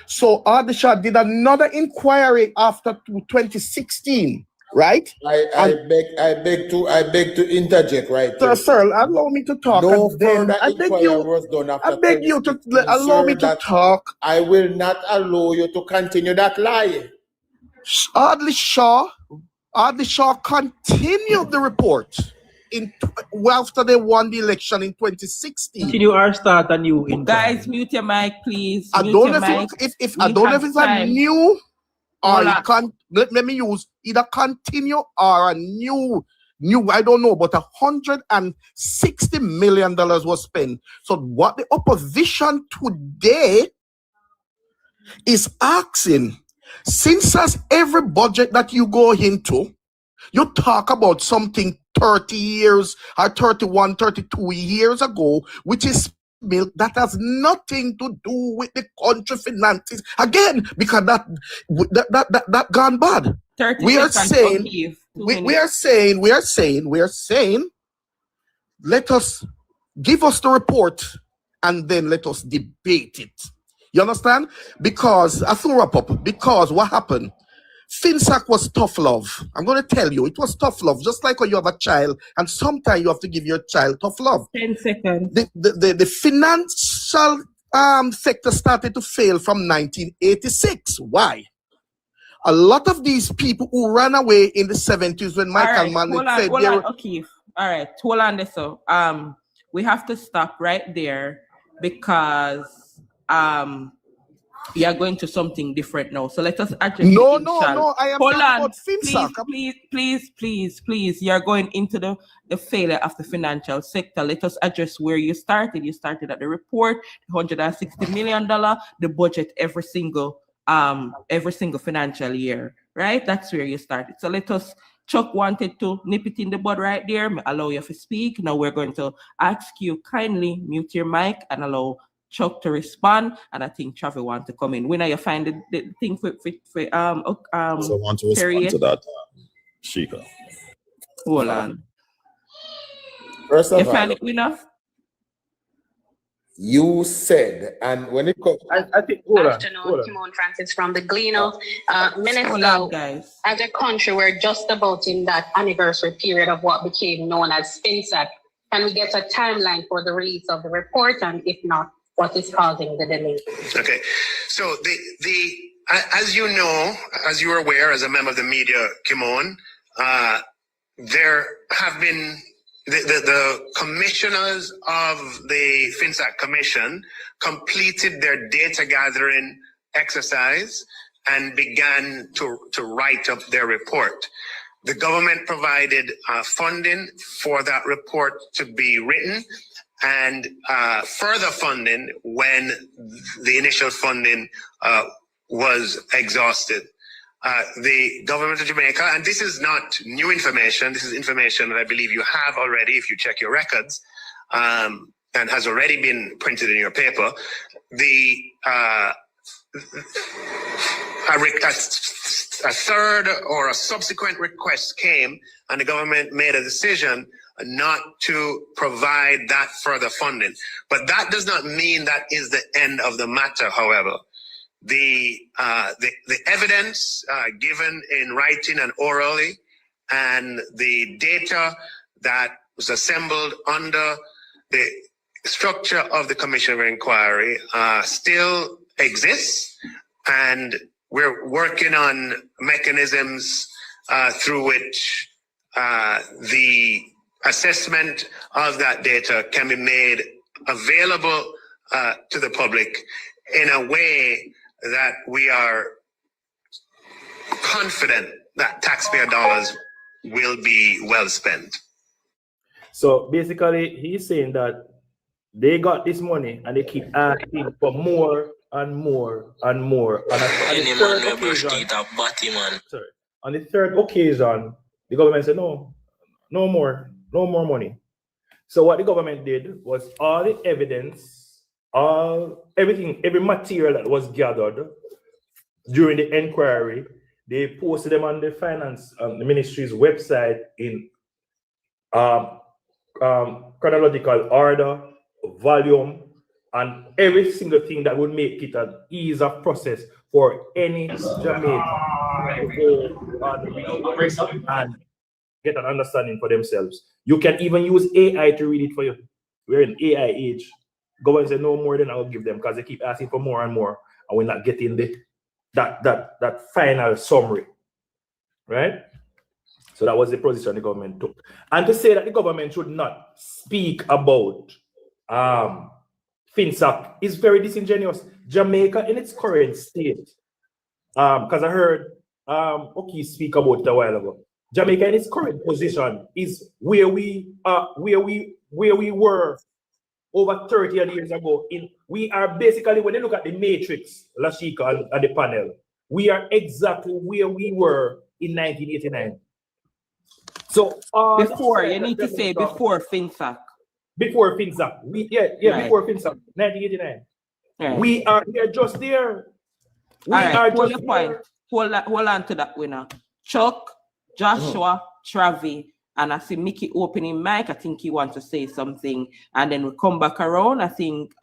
So Ardley Shaw did another inquiry after 2016, right?
I beg to interject right
there. Sir, allow me to talk.
No
then
further inquiry was done after.
I beg you to allow me to talk.
I will not allow you to continue that lie.
Ardley Shaw continued the report after they won the election in 2016.
Continue or start a new inquiry.
Guys, mute your mic, please.
I don't know if I don't know if it's a new or you can let me use either continue or a new. I don't know, but $160 million was spent. So what the opposition today is asking, since as every budget that you go into, you talk about something 30 years or 31, 32 years ago, which is milk that has nothing to do with the country finances. Again, because that gone bad. We are saying, let us give us the report and then let us debate it. You understand? Because I threw up, because what happened? FINSAC was tough love. I'm going to tell you, it was tough love. Just like when you have a child, and sometimes you have to give your child tough love.
10 seconds.
The financial sector started to fail from 1986. Why? A lot of these people who ran away in the 70s when Michael Manley said
hold on, O'Keefe. All right, hold on this. So we have to stop right there because we are going to something different now. So let us address
No, I am
hold
talking
on.
about FINSAC.
Please. You're going into the failure of the financial sector. Let us address where you started. You started at the report, $160 million, the budget every single financial year, right? That's where you started. So let us, Chuck wanted to nip it in the bud right there. Allow you to speak. Now we're going to ask you kindly mute your mic and allow Chuck to respond, and I think Travis wants to come in. When you find the thing for
so I want to respond to that, Sheikah.
Hold on.
First of
you
all,
find it enough?
You said, and when it comes,
I think, hold
Afternoon, Timon Francis from the Gleaner. Minister,
Hold on, guys.
as a country, we're just about in that anniversary period of what became known as FINSAC. Can we get a timeline for the release of the report? And if not, what is causing the delay?
Okay, so as you know, as you are aware, as a member of the media, Kimon, there have been the commissioners of the FINSAC Commission completed their data gathering exercise and began to write up their report. The government provided funding for that report to be written and further funding when the initial funding was exhausted. The government of Jamaica, and this is not new information, this is information that I believe you have already if you check your records, and has already been printed in your paper. A third or a subsequent request came, and the government made a decision not to provide that further funding. But that does not mean that is the end of the matter, however. The evidence given in writing and orally and the data that was assembled under the structure of the Commission of Inquiry still exists, and we're working on mechanisms through which the assessment of that data can be made available to the public in a way that we are confident that taxpayer dollars will be well spent.
So basically, he's saying that they got this money and they keep asking for more and more and more. And on the third occasion, the government said, no more money. So what the government did was all the evidence, every material that was gathered during the inquiry, they posted them on the finance, the ministry's website in chronological order, volume, and every single thing that would make it an ease of process for any Jamaican to go on and get an understanding for themselves. You can even use AI to read it for you. We're in AI age. Government said no more than I'll give them because they keep asking for more and more, and we're not getting that final summary, right? So that was the position the government took. And to say that the government should not speak about FINSAC is very disingenuous. Jamaica in its current state, because I heard Oki speak about it a while ago. Jamaica in its current position is where we were over 30 years ago. We are basically, when you look at the matrix, Lashika and the panel, we are exactly where we were in 1989. So
before, you need to say before FINSAC.
Before FINSAC. Right. Before FINSAC, 1989. Right. We are just there.
Hold your point. Hold on to that winner. Chuck, Joshua, Travi, and I see Mickey opening mic. I think he wants to say something, and then we come back around. I think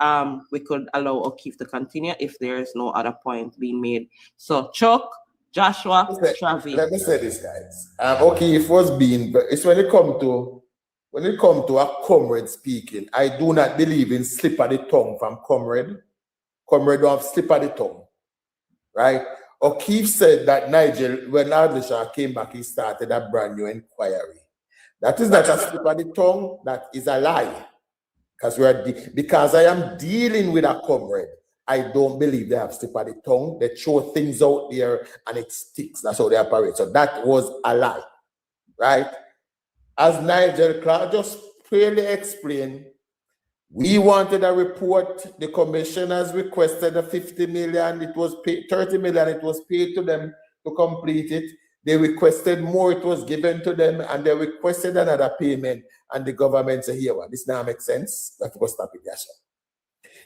we could allow O'Keefe to continue if there is no other point being made. So Chuck, Joshua, Travi.
Let me say this, guys. O'Keefe was being, it's when it come to a comrade speaking, I do not believe in slip of the tongue from comrade. Comrade don't have slip of the tongue, right? O'Keefe said that when Nigel came back, he started a brand new inquiry. That is not a slip of the tongue, that is a lie. Because I am dealing with a comrade, I don't believe they have slip of the tongue. They throw things out there and it sticks. That's how they operate. So that was a lie, right? As Nigel Clark just clearly explained, we wanted a report. The commissioners requested a 50 million. It was paid, 30 million. It was paid to them to complete it. They requested more. It was given to them, and they requested another payment. And the government said, "Here, this now makes sense. Let's go stop it, yes."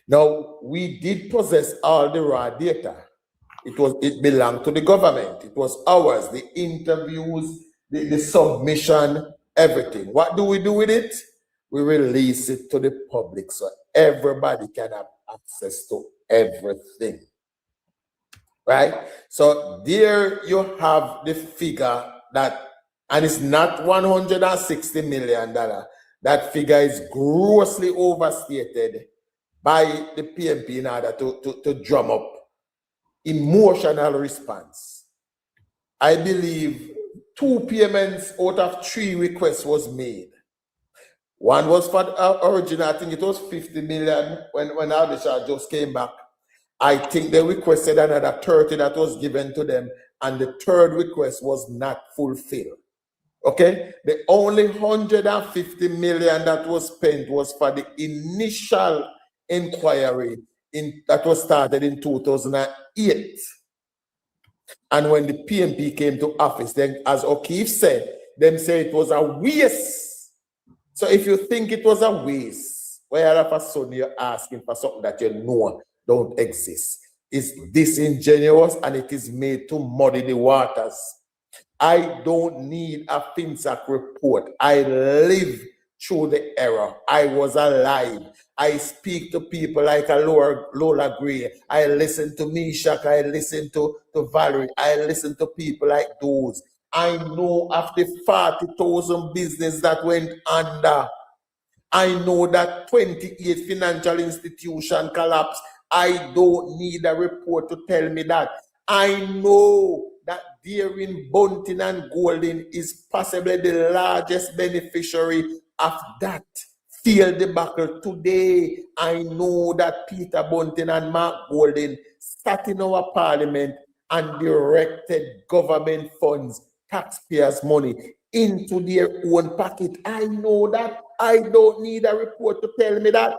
Now we did possess all the raw data. It belonged to the government. It was ours. The interviews, the submission, everything. What do we do with it? We release it to the public so everybody can have access to everything. Right? So there you have the figure that, and it's not $160 million. That figure is grossly overstated by the PNP in order to drum up emotional response. I believe 2 payments out of 3 requests was made. One was for original, I think it was 50 million when Abisha just came back. I think they requested another 30 that was given to them, and the third request was not fulfilled. Okay? The only 150 million that was spent was for the initial inquiry that was started in 2008. And when the PNP came to office, then as O'Keefe said, them say it was a waste. So if you think it was a waste, why all of a sudden you're asking for something that you know don't exist? It's disingenuous and it is made to muddy the waters. I don't need a FINSAC report. I live through the era. I was alive. I speak to people like a Lola Gray. I listen to Mishak. I listen to Valerie. I listen to people like those. I know of the 40,000 business that went under. I know that 28 financial institution collapsed. I don't need a report to tell me that. I know that Deering, Bunting, and Golden is possibly the largest beneficiary of that failed debacle. Today, I know that Peter Bunting and Mark Golden sat in our parliament and directed government funds, taxpayers' money, into their own pocket. I know that. I don't need a report to tell me that.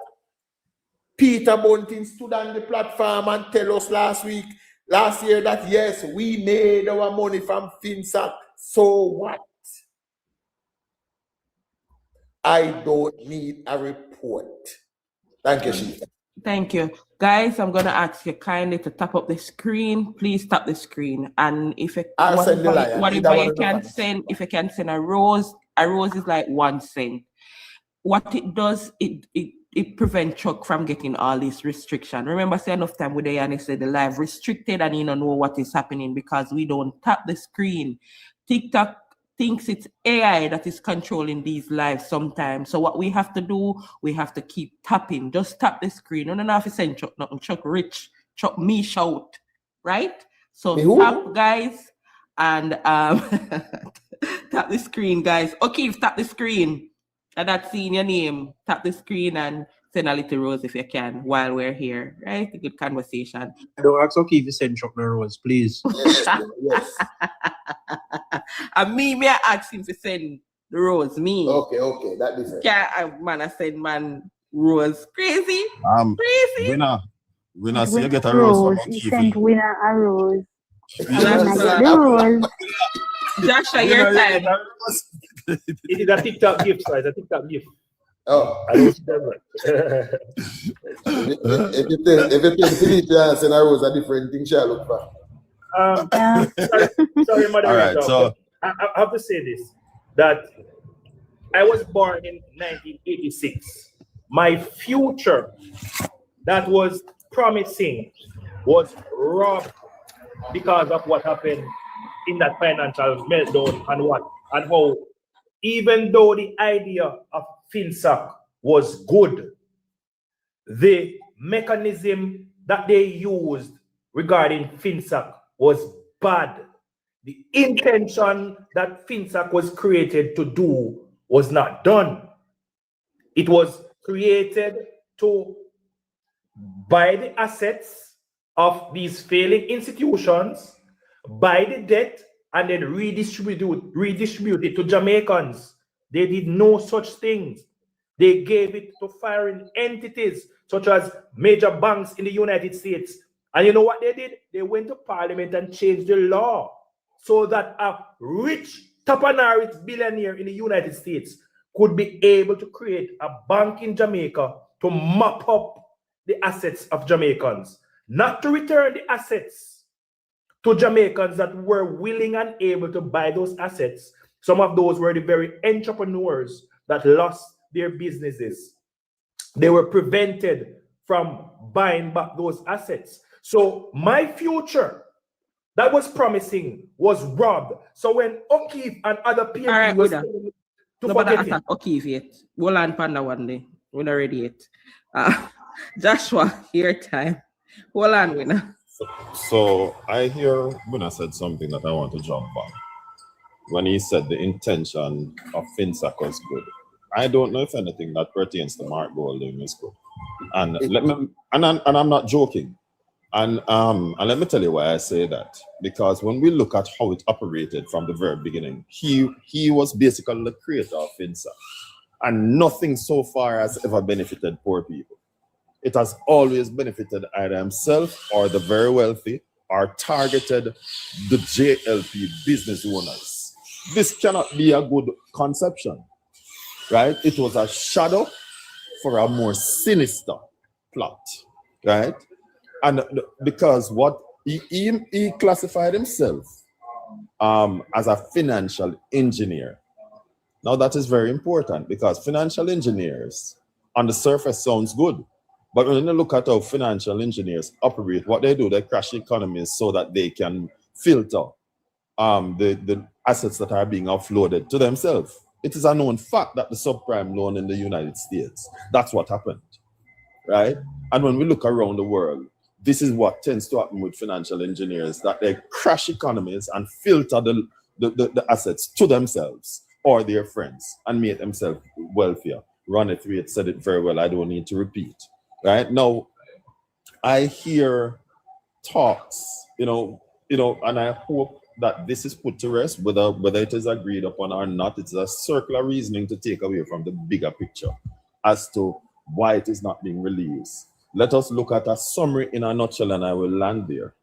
Peter Bunting stood on the platform and tell us last year that yes, we made our money from FINSAC. So what? I don't need a report. Thank you, Sheila.
Thank you. Guys, I'm going to ask you kindly to tap up the screen. Please tap the screen. And if it, whatever you can send, if you can send a rose is like 1 cent. What it does, it prevents Chuck from getting all this restriction. Remember, say enough time with the and said the live restricted and you don't know what is happening because we don't tap the screen. TikTok thinks it's AI that is controlling these lives sometimes. So what we have to do, we have to keep tapping. Just tap the screen. No, if you send Chuck nothing, Chuck rich, Chuck me shout, right? So tap, guys, and tap the screen, guys. Okay, tap the screen. And that's seeing your name. Tap the screen and send a little rose if you can while we're here, right? A good conversation.
Don't ask O'Keefe to send Chuck no rose, please.
Yes.
And may I ask him to send the rose? Me.
Okay, that different.
I send man rose. Crazy? Crazy?
Winner, so you get a rose from O'Keefe.
You sent winner a rose.
The rose. Joshua, your time.
It is a TikTok gift, guys. A TikTok gift.
Oh,
I don't see them right.
If you take Philippe and a rose, a different thing shall look for.
Sorry, Mother.
All right, so
I have to say this: that I was born in 1986. My future that was promising was robbed because of what happened in that financial meltdown and how, even though the idea of FINSAC was good, the mechanism that they used regarding FINSAC was bad. The intention that FINSAC was created to do was not done. It was created to buy the assets of these failing institutions, buy the debt, and then redistribute it to Jamaicans. They did no such things. They gave it to foreign entities, such as major banks in the United States. And you know what they did? They went to Parliament and changed the law so that a rich, tapanari billionaire in the United States could be able to create a bank in Jamaica to mop up the assets of Jamaicans, not to return the assets to Jamaicans that were willing and able to buy those assets. Some of those were the very entrepreneurs that lost their businesses.
they were prevented from buying back those assets. So my future that was promising was robbed. So when O'Keefe and other people was to forget it.
O'Keefe yet. We'll land panda one day. We're not ready yet. Joshua, your time. Hold on, winner.
So I hear Winner said something that I want to jump on. When he said the intention of FINSAC was good. I don't know if anything that pertains to Mark Golding is good. And I'm not joking. And let me tell you why I say that. Because when we look at how it operated from the very beginning, he was basically the creator of FINSAC. And nothing so far has ever benefited poor people. It has always benefited either himself or the very wealthy, or targeted the JLP business owners. This cannot be a good conception, right? It was a shadow for a more sinister plot, right? And because what he classified himself as a financial engineer. Now that is very important because financial engineers on the surface sounds good. But when you look at how financial engineers operate, what they do, they crash economies so that they can filter the assets that are being offloaded to themselves. It is a known fact that the subprime loan in the United States, that's what happened, right? And when we look around the world, this is what tends to happen with financial engineers, that they crash economies and filter the assets to themselves or their friends and make themselves wealthier. Ronnie Threat said it very well. I don't need to repeat. Right now, I hear talks, and I hope that this is put to rest, whether it is agreed upon or not. It's a circular reasoning to take away from the bigger picture as to why it is not being released. Let us look at a summary in a nutshell, and I will land there.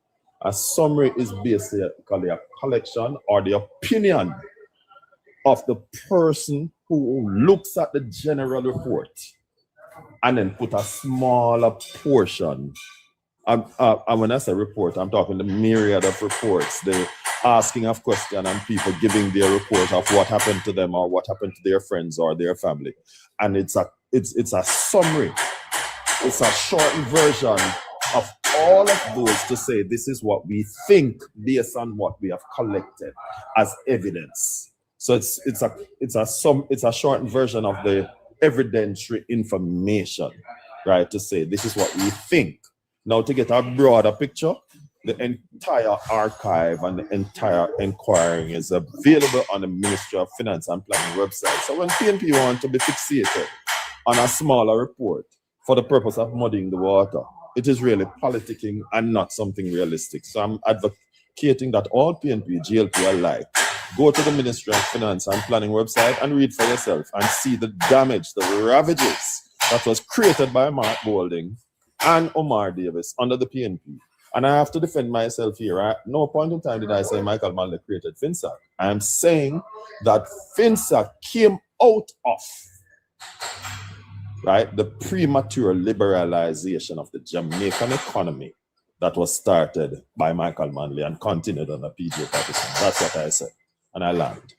A summary is basically a collection or the opinion of the person who looks at the general report and then put a smaller portion. And when I say report, I'm talking the myriad of reports, the asking of questions and people giving their report of what happened to them or what happened to their friends or their family. And it's a summary. It's a shortened version of all of those to say this is what we think based on what we have collected as evidence. So it's a shortened version of the evidentiary information, right? To say this is what we think. Now to get a broader picture, the entire archive and the entire inquiring is available on the Ministry of Finance and Planning website. So when PNP want to be fixated on a smaller report for the purpose of muddying the water, it is really politicking and not something realistic. So I'm advocating that all PNP, JLP alike, go to the Ministry of Finance and Planning website and read for yourself and see the damage, the ravages that was created by Mark Golding and Omar Davis under the PNP. And I have to defend myself here. At no point in time did I say Michael Manley created FINSAC. I am saying that FINSAC came out of, right, the premature liberalization of the Jamaican economy that was started by Michael Manley and continued under PJ Patterson. That's what I said. And I land.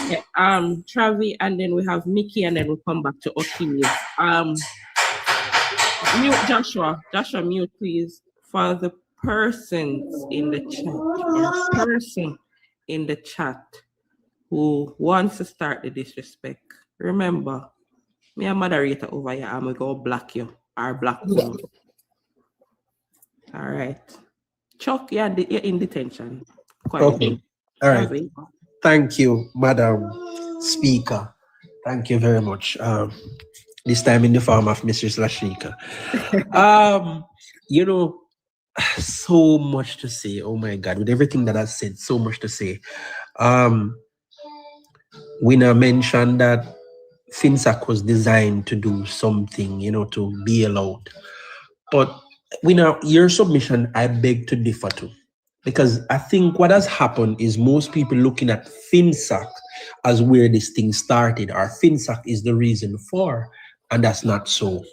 Yeah, Travi, and then we have Mickey, and then we'll come back to O'Keefe. Mute Joshua, mute please, for the persons in the chat. The person in the chat who wants to start the disrespect. Remember, me a moderator over here, I'm gonna go block you or block you. All right. Chuck, you're in detention.
Okay. All right. Thank you, Madam Speaker. Thank you very much. This time in the form of Mrs. Lashika. So much to say. Oh my God, with everything that I've said, so much to say. Winner mentioned that FINSAC was designed to do something, to bail out. But Winner, your submission, I beg to differ to. Because I think what has happened is most people looking at FINSAC as where this thing started, or FINSAC is the reason for, and that's not so.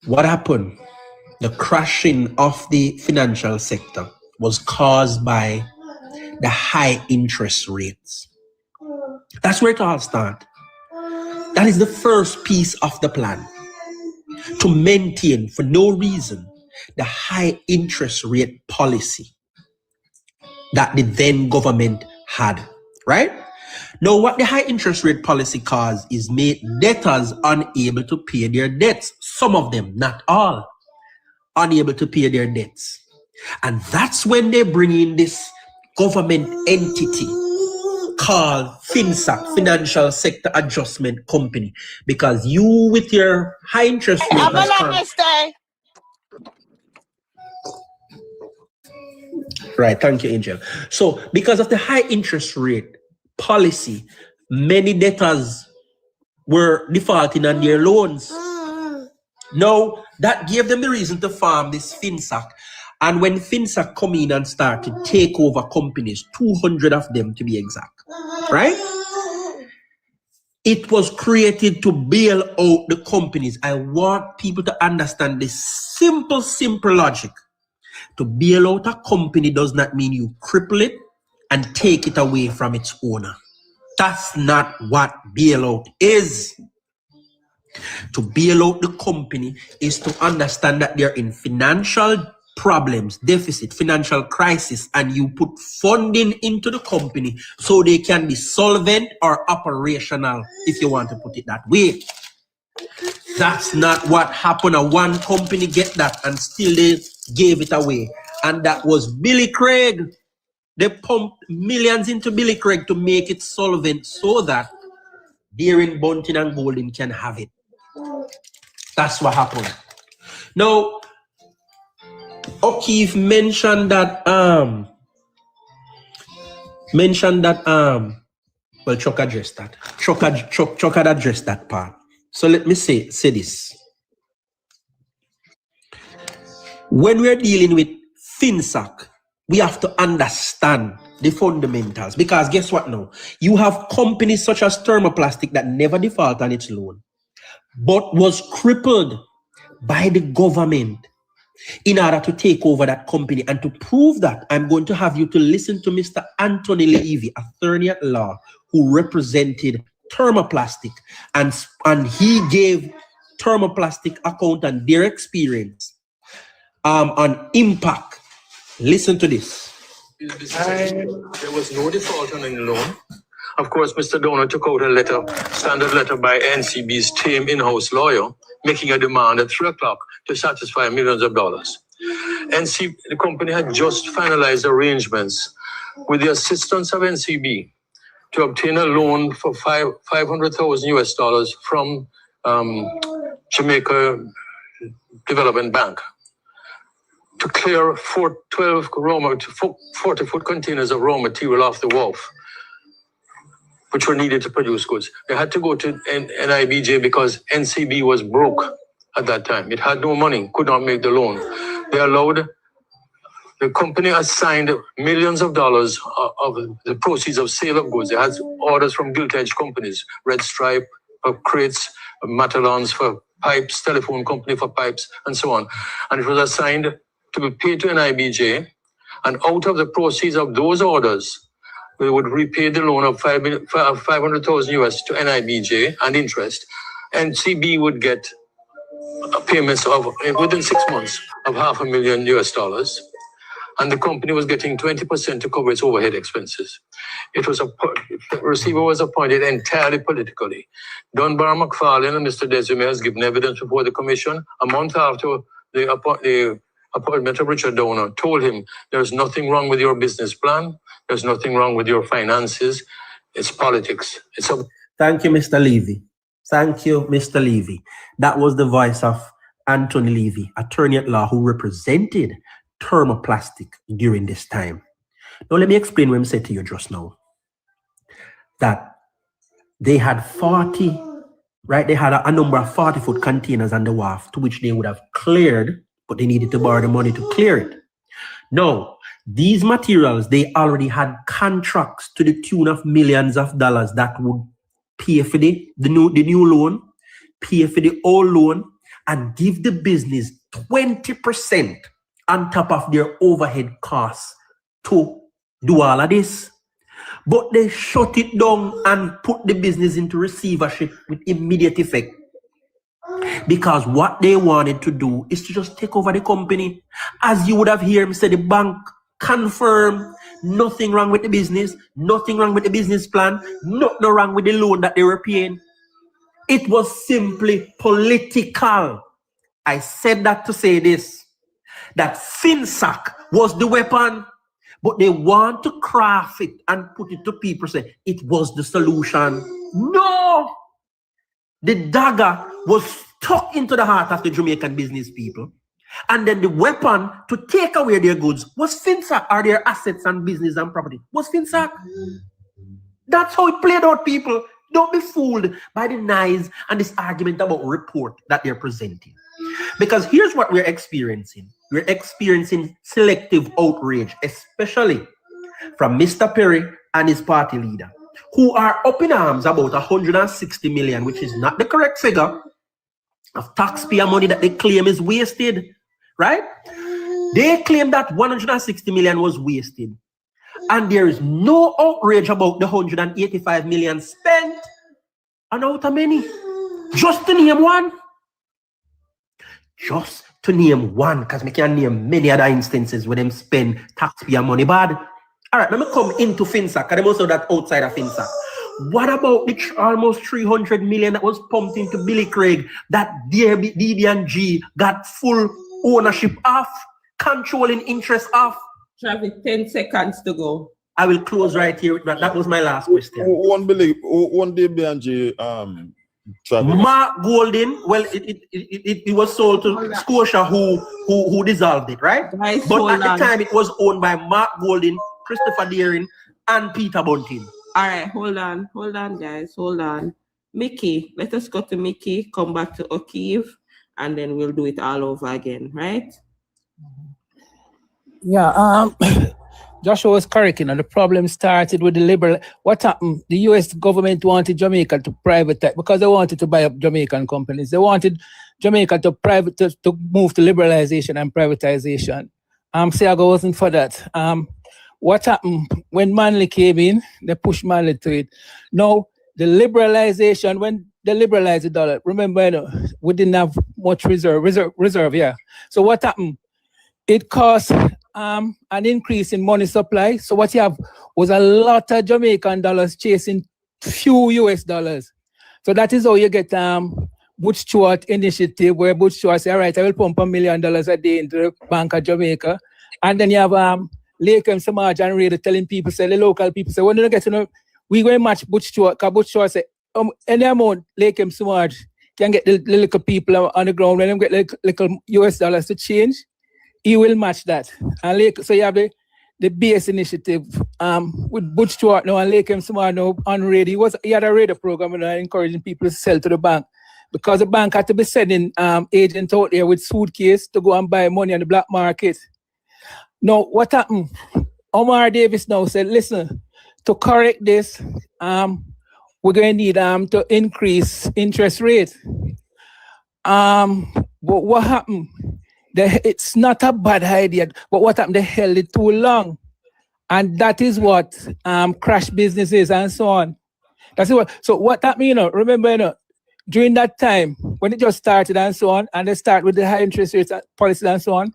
What happened? The crashing of the financial sector was caused by the high interest rates. That's where it all started. That is the first piece of the plan. To maintain, for no reason, the high interest rate policy that the then government had, right? Now, what the high interest rate policy caused is made debtors unable to pay their debts. Some of them, not all, unable to pay their debts. And that's when they bring in this government entity called FINSAC, Financial Sector Adjustment Company, because you with your high interest rate. Right, thank you, Angel. So, because of the high interest rate policy, many debtors were defaulting on their loans. Now, that gave them the reason to form this FINSAC. And when FINSAC come in and start to take over companies, 200 of them to be exact, right? It was created to bail out the companies. I want people to understand this simple logic. To bail out a company does not mean you cripple it and take it away from its owner. That's not what bailout is. To bail out the company is to understand that they're in financial problems, deficit, financial crisis, and you put funding into the company so they can be solvent or operational, if you want to put it that way. That's not what happened. One company get that and still they gave it away. And that was Billy Craig. They pumped millions into Billy Craig to make it solvent so that Deering, Bunting, and Golden can have it. That's what happened. Now, O'Keefe mentioned that well, Chuck addressed that. Chuck had addressed that part. So let me say this. When we're dealing with FINSAC, we have to understand the fundamentals, because guess what now? You have companies such as Thermoplastic that never default on its loan, but was crippled by the government in order to take over that company. And to prove that, I'm going to have you to listen to Mr. Anthony Levy, attorney at law, who represented Thermoplastic, and he gave Thermoplastic account and their experience on impact. Listen to this.
There was no default on any loan. Of course, Mr. Donor took out a standard letter by NCB's team in-house lawyer, making a demand at 3 o'clock to satisfy millions of dollars. The company had just finalized arrangements with the assistance of NCB to obtain a loan for $500,000 from Jamaica Development Bank to clear 40-foot containers of raw material off the wharf, which were needed to produce goods. They had to go to NIBJ because NCB was broke at that time. It had no money, could not make the loan. The company assigned millions of dollars of the proceeds of sale of goods. They had orders from gilt-edged companies, Red Stripe for crates, Matalons for pipes, telephone company for pipes, and so on. And it was assigned to be paid to NIBJ. And out of the proceeds of those orders, we would repay the loan of $500,000 to NIBJ and interest. NCB would get payments of within 6 months of $500,000, and the company was getting 20% to cover its overhead expenses. The receiver was appointed entirely politically. Dunbar McFarlane and Mr. Desime has given evidence before the commission a month after the appointment of Richard Donor told him there's nothing wrong with your business plan, there's nothing wrong with your finances, it's politics.
Thank you, Mr. Levy. Thank you, Mr. Levy. That was the voice of Anthony Levy, attorney at law who represented Thermoplastic during this time. Now, let me explain what I said to you just now. That they had 40, right? They had a number of 40-foot containers on the wharf to which they would have cleared, but they needed to borrow the money to clear it. Now, these materials, they already had contracts to the tune of millions of dollars that would pay for the new loan, pay for the old loan, and give the business 20% on top of their overhead costs to do all of this. But they shut it down and put the business into receivership with immediate effect. Because what they wanted to do is to just take over the company. As you would have heard me say, the bank confirmed nothing wrong with the business, nothing wrong with the business plan, nothing wrong with the loan that they were paying. It was simply political. I said that to say this, that FINSAC was the weapon, but they want to craft it and put it to people, say it was the solution. No! The dagger was stuck into the heart of the Jamaican business people. And then the weapon to take away their goods was FINSAC, or their assets and business and property was FINSAC. That's how it played out, people. Don't be fooled by the lies and this argument about report that they're presenting. Because here's what we're experiencing. We're experiencing selective outrage, especially from Mr. Perry and his party leader, who are up in arms about 160 million, which is not the correct figure, of taxpayer money that they claim is wasted, right? They claim that 160 million was wasted. And there is no outrage about the 185 million spent. And out how many? Just to name one. Just to name one, because we can name many other instances where them spend taxpayer money bad. All right, let me come into FINSAC, because most of that outside of FINSAC. What about the almost 300 million that was pumped into Billy Craig that DB&G got full ownership of, controlling interest of?
Traffic, 10 seconds to go.
I will close right here with that. That was my last question.
One DB&G,
Mark Golden, well, it was sold to Scotia, who dissolved it, right?
Nice,
but at the time, it was owned by Mark Golden, Christopher Deering, and Peter Bunting.
All right, hold on, guys, hold on. Mickey, let us go to Mickey, come back to O'Keefe, and then we'll do it all over again, right?
Yeah, Joshua was correct, you know, the problem started with the liberal. What happened? The US government wanted Jamaica to privatize because they wanted to buy up Jamaican companies. They wanted Jamaica to move to liberalization and privatization. Seago wasn't for that. What happened when Manley came in? They pushed Manley to it. Now, the liberalization, when they liberalized the dollar, remember, you know, we didn't have much reserve, yeah. So what happened? It caused an increase in money supply. So what you have was a lot of Jamaican dollars chasing few US dollars. So that is how you get Butch Stewart initiative, where Butch Stewart say, all right, I will pump $1 million a day into the Bank of Jamaica. And then you have Lakem Samaj and Raider telling people, say the local people say, when you get to know, we going to match Butch Stewart, because Butch Stewart say, any amount Lakem Samaj can get the little people on the ground, when they get little US dollars to change, he will match that. And so you have the base initiative with Butch Stewart now and Lakem Samaj now on Raider. He had a Raider program encouraging people to sell to the bank, because the bank had to be sending agents out there with suitcase to go and buy money on the black market. Now, what happened? Omar Davis now said, listen, to correct this, we're going to need to increase interest rate. But what happened? It's not a bad idea, but what happened? They held it too long. And that is what crashed businesses and so on. That's what. So what that means, you know, remember, you know, during that time, when it just started and so on, and they start with the high interest rates policies and so on,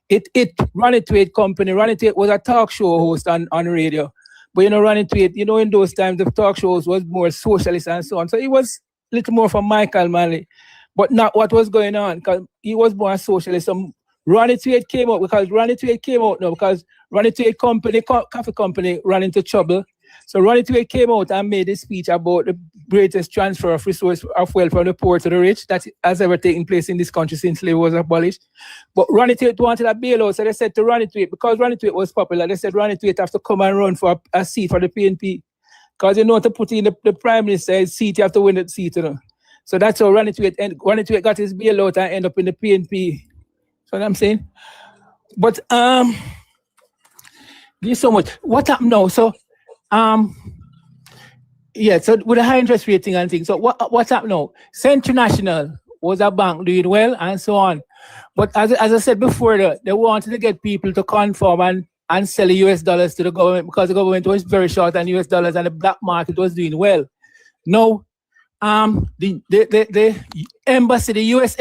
it Ronnie Tweed company. Ronnie Tweed was a talk show host on radio. But you know, Ronnie Tweed, you know, in those times the talk shows was more socialist and so on. So it was a little more from Michael Manley, but not what was going on, because he was more a socialist. So Ronnie Tweed came out because Ronnie Tweed company, coffee company, ran into trouble. So Ronnie Tweed came out and made a speech about the greatest transfer of resource of wealth from the poor to the rich that has ever taken place in this country since slavery was abolished. But Ronnie Tweed wanted a bailout, so they said to Ronnie Tweed, because Ronnie Tweed was popular, they said Ronnie Tweed have to come and run for a seat for the PNP. Because you know, to put in the prime minister's seat, you have to win the seat, you know. So that's how Ronnie Tweed got his bailout and end up in the PNP. So what I'm saying. But there's so much. What happened now? So yeah, so with the high interest rating and things. So what's happened now? Central National was a bank doing well and so on. But as I said before, they wanted to get people to conform and and sell US dollars to the government because the government was very short on US dollars and the black market was doing well. No, the embassy, the US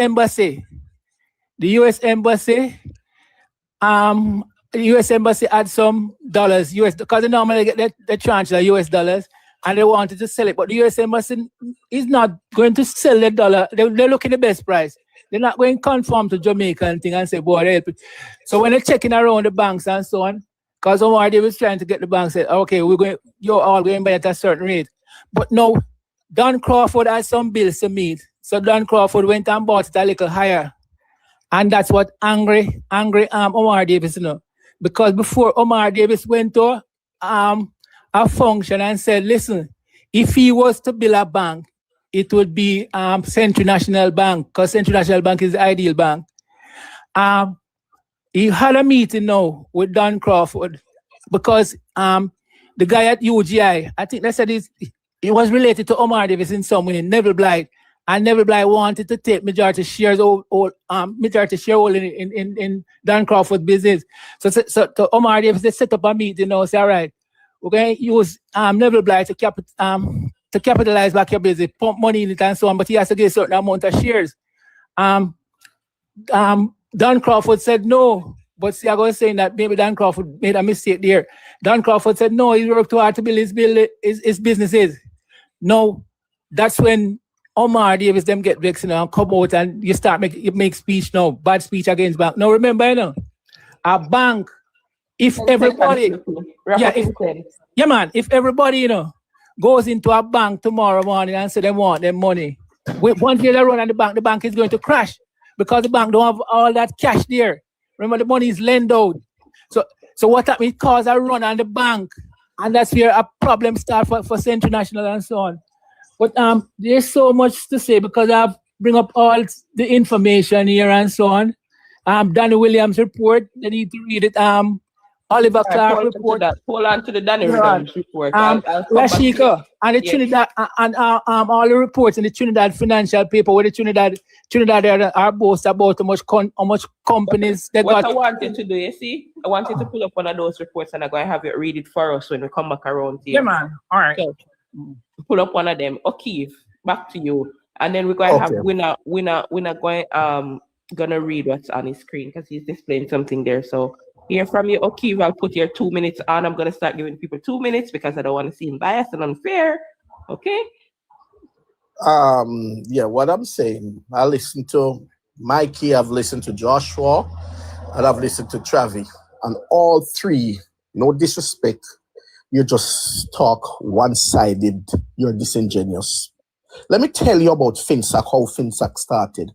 had some dollars, US, because they normally get the tranche of US dollars and they wanted to sell it, but the US embassy is not going to sell the dollar. They're looking at the best price. They're not going to conform to Jamaica and thing and say, boy, help it. So when they're checking around the banks and so on, because Omar was trying to get the bank said, okay, you're all going to buy at a certain rate. But no, Don Crawford had some bills to meet. So Don Crawford went and bought it a little higher. And that's what angry Omar Davis, you know. Because before Omar Davis went to a function and said, listen, if he was to build a bank, it would be Central National Bank, because Central National Bank is the ideal bank. He had a meeting now with Don Crawford because the guy at UGI, I think they said it was related to Omar Davis in some way, Neville Blythe. And Neville Blythe wanted to take majority shareholding in Don Crawford's business. So to Omar Davis, they set up a meeting now, say, all right, we're going to use Neville Blythe to capitalize back your business, pump money in it and so on, but he has to get a certain amount of shares. Don Crawford said no, but see, I was saying that maybe Don Crawford made a mistake there. Don Crawford said no, he worked too hard to build his businesses. No, that's when Omar Davis them get vexed, you know, and come out and you start make speech now, bad speech against bank. Now remember, you know, a bank, if everybody, if everybody, you know, goes into a bank tomorrow morning and say they want their money, once they run on the bank is going to crash because the bank don't have all that cash there. Remember, the money is lent out. So what that means, cause a run on the bank, and that's where a problem starts for Central National and so on. But there's so much to say because I bring up all the information here and so on. Danny Williams' report, they need to read it. Oliver Clark report.
Hold on to the Danny Williams report.
Rashika and the Trinidad and all the reports in the Trinidad financial paper where the Trinidad are boast about how much companies they got.
What I wanted to do, you see, I wanted to pull up one of those reports and I'm going to have you read it for us when we come back around here.
Yeah, man. All right.
So, pull up one of them. O'Keefe, back to you. And then we're going to have winner gonna read what's on his screen because he's displaying something there. So hear from you, O'Keefe. I'll put your 2 minutes on. I'm gonna start giving people 2 minutes because I don't want to seem biased and unfair. Okay.
Yeah, what I'm saying, I listened to Mikey, I've listened to Joshua, and I've listened to Travi. And all three, no disrespect, you just talk one-sided, you're disingenuous. Let me tell you about FINSAC, how FINSAC started.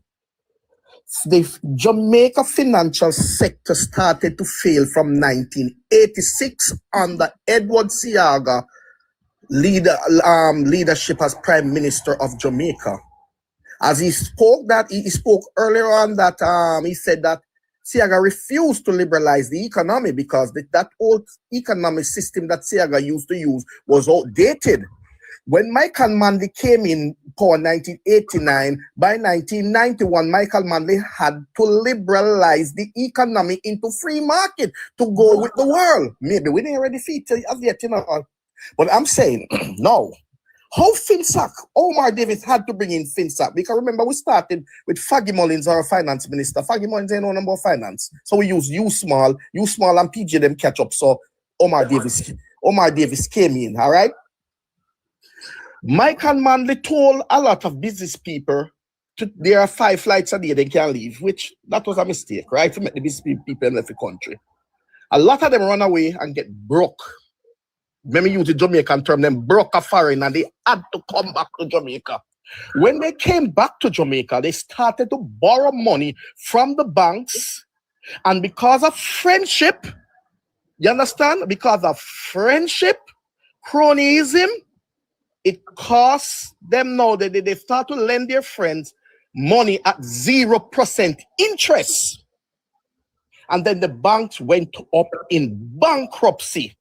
The Jamaica financial sector started to fail from 1986 under Edward Seaga leadership as Prime Minister of Jamaica. As he spoke earlier on that he said that Seaga refused to liberalize the economy because that old economic system that Seaga used to use was outdated. When Michael Manley came in power in 1989, by 1991, Michael Manley had to liberalize the economy into free market to go with the world. Maybe we didn't already feed as yet, you know. But I'm saying, no. How FINSAC? Omar Davis had to bring in FINSAC because remember we started with Faggy Mullins, our finance minister. Faggy Mullins ain't no number of finance. So we use U Small and PJ them catch up. So Omar Davis came in, all right? Michael Manley told a lot of business people there are 5 flights a day they can leave, which that was a mistake, right? To make the business people in the country. A lot of them run away and get broke. Let me use the Jamaican term, them broke a foreign and they had to come back to Jamaica. When they came back to Jamaica, they started to borrow money from the banks, and because of friendship, you understand? Because of friendship, cronyism, it costs them now that they start to lend their friends money at 0% interest. And then the banks went up in bankruptcy.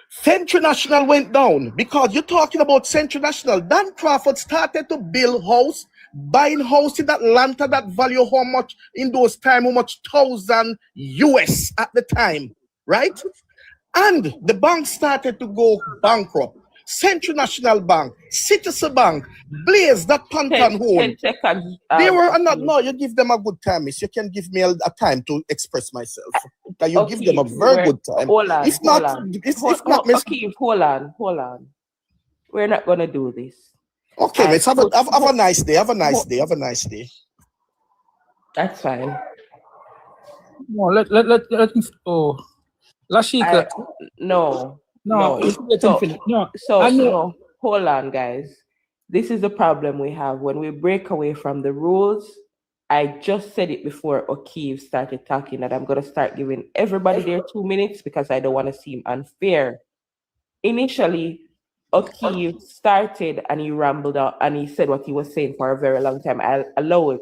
Central National went down because you're talking about Central National. Dan Crawford started to build house, buying house in Atlanta that value how much in those time, how much $1,000 US at the time. right? And the bank started to go bankrupt. Central National Bank, Citizen Bank, Blaze, that Pantan Home.
10 seconds.
They were not. No, you give them a good time, miss. You can give me a time to express myself. You give them a very good time.
Hold on.
If not, miss.
Okay, hold on. We're not gonna do this.
Okay, miss. Have a nice day. Have a nice day.
That's fine.
No, let me. Oh, Lashika.
No.
No.
Hold on, guys. This is the problem we have when we break away from the rules. I just said it before O'Keefe started talking that I'm going to start giving everybody their 2 minutes because I don't want to seem unfair. Initially, O'Keefe started and he rambled out and he said what he was saying for a very long time. I allowed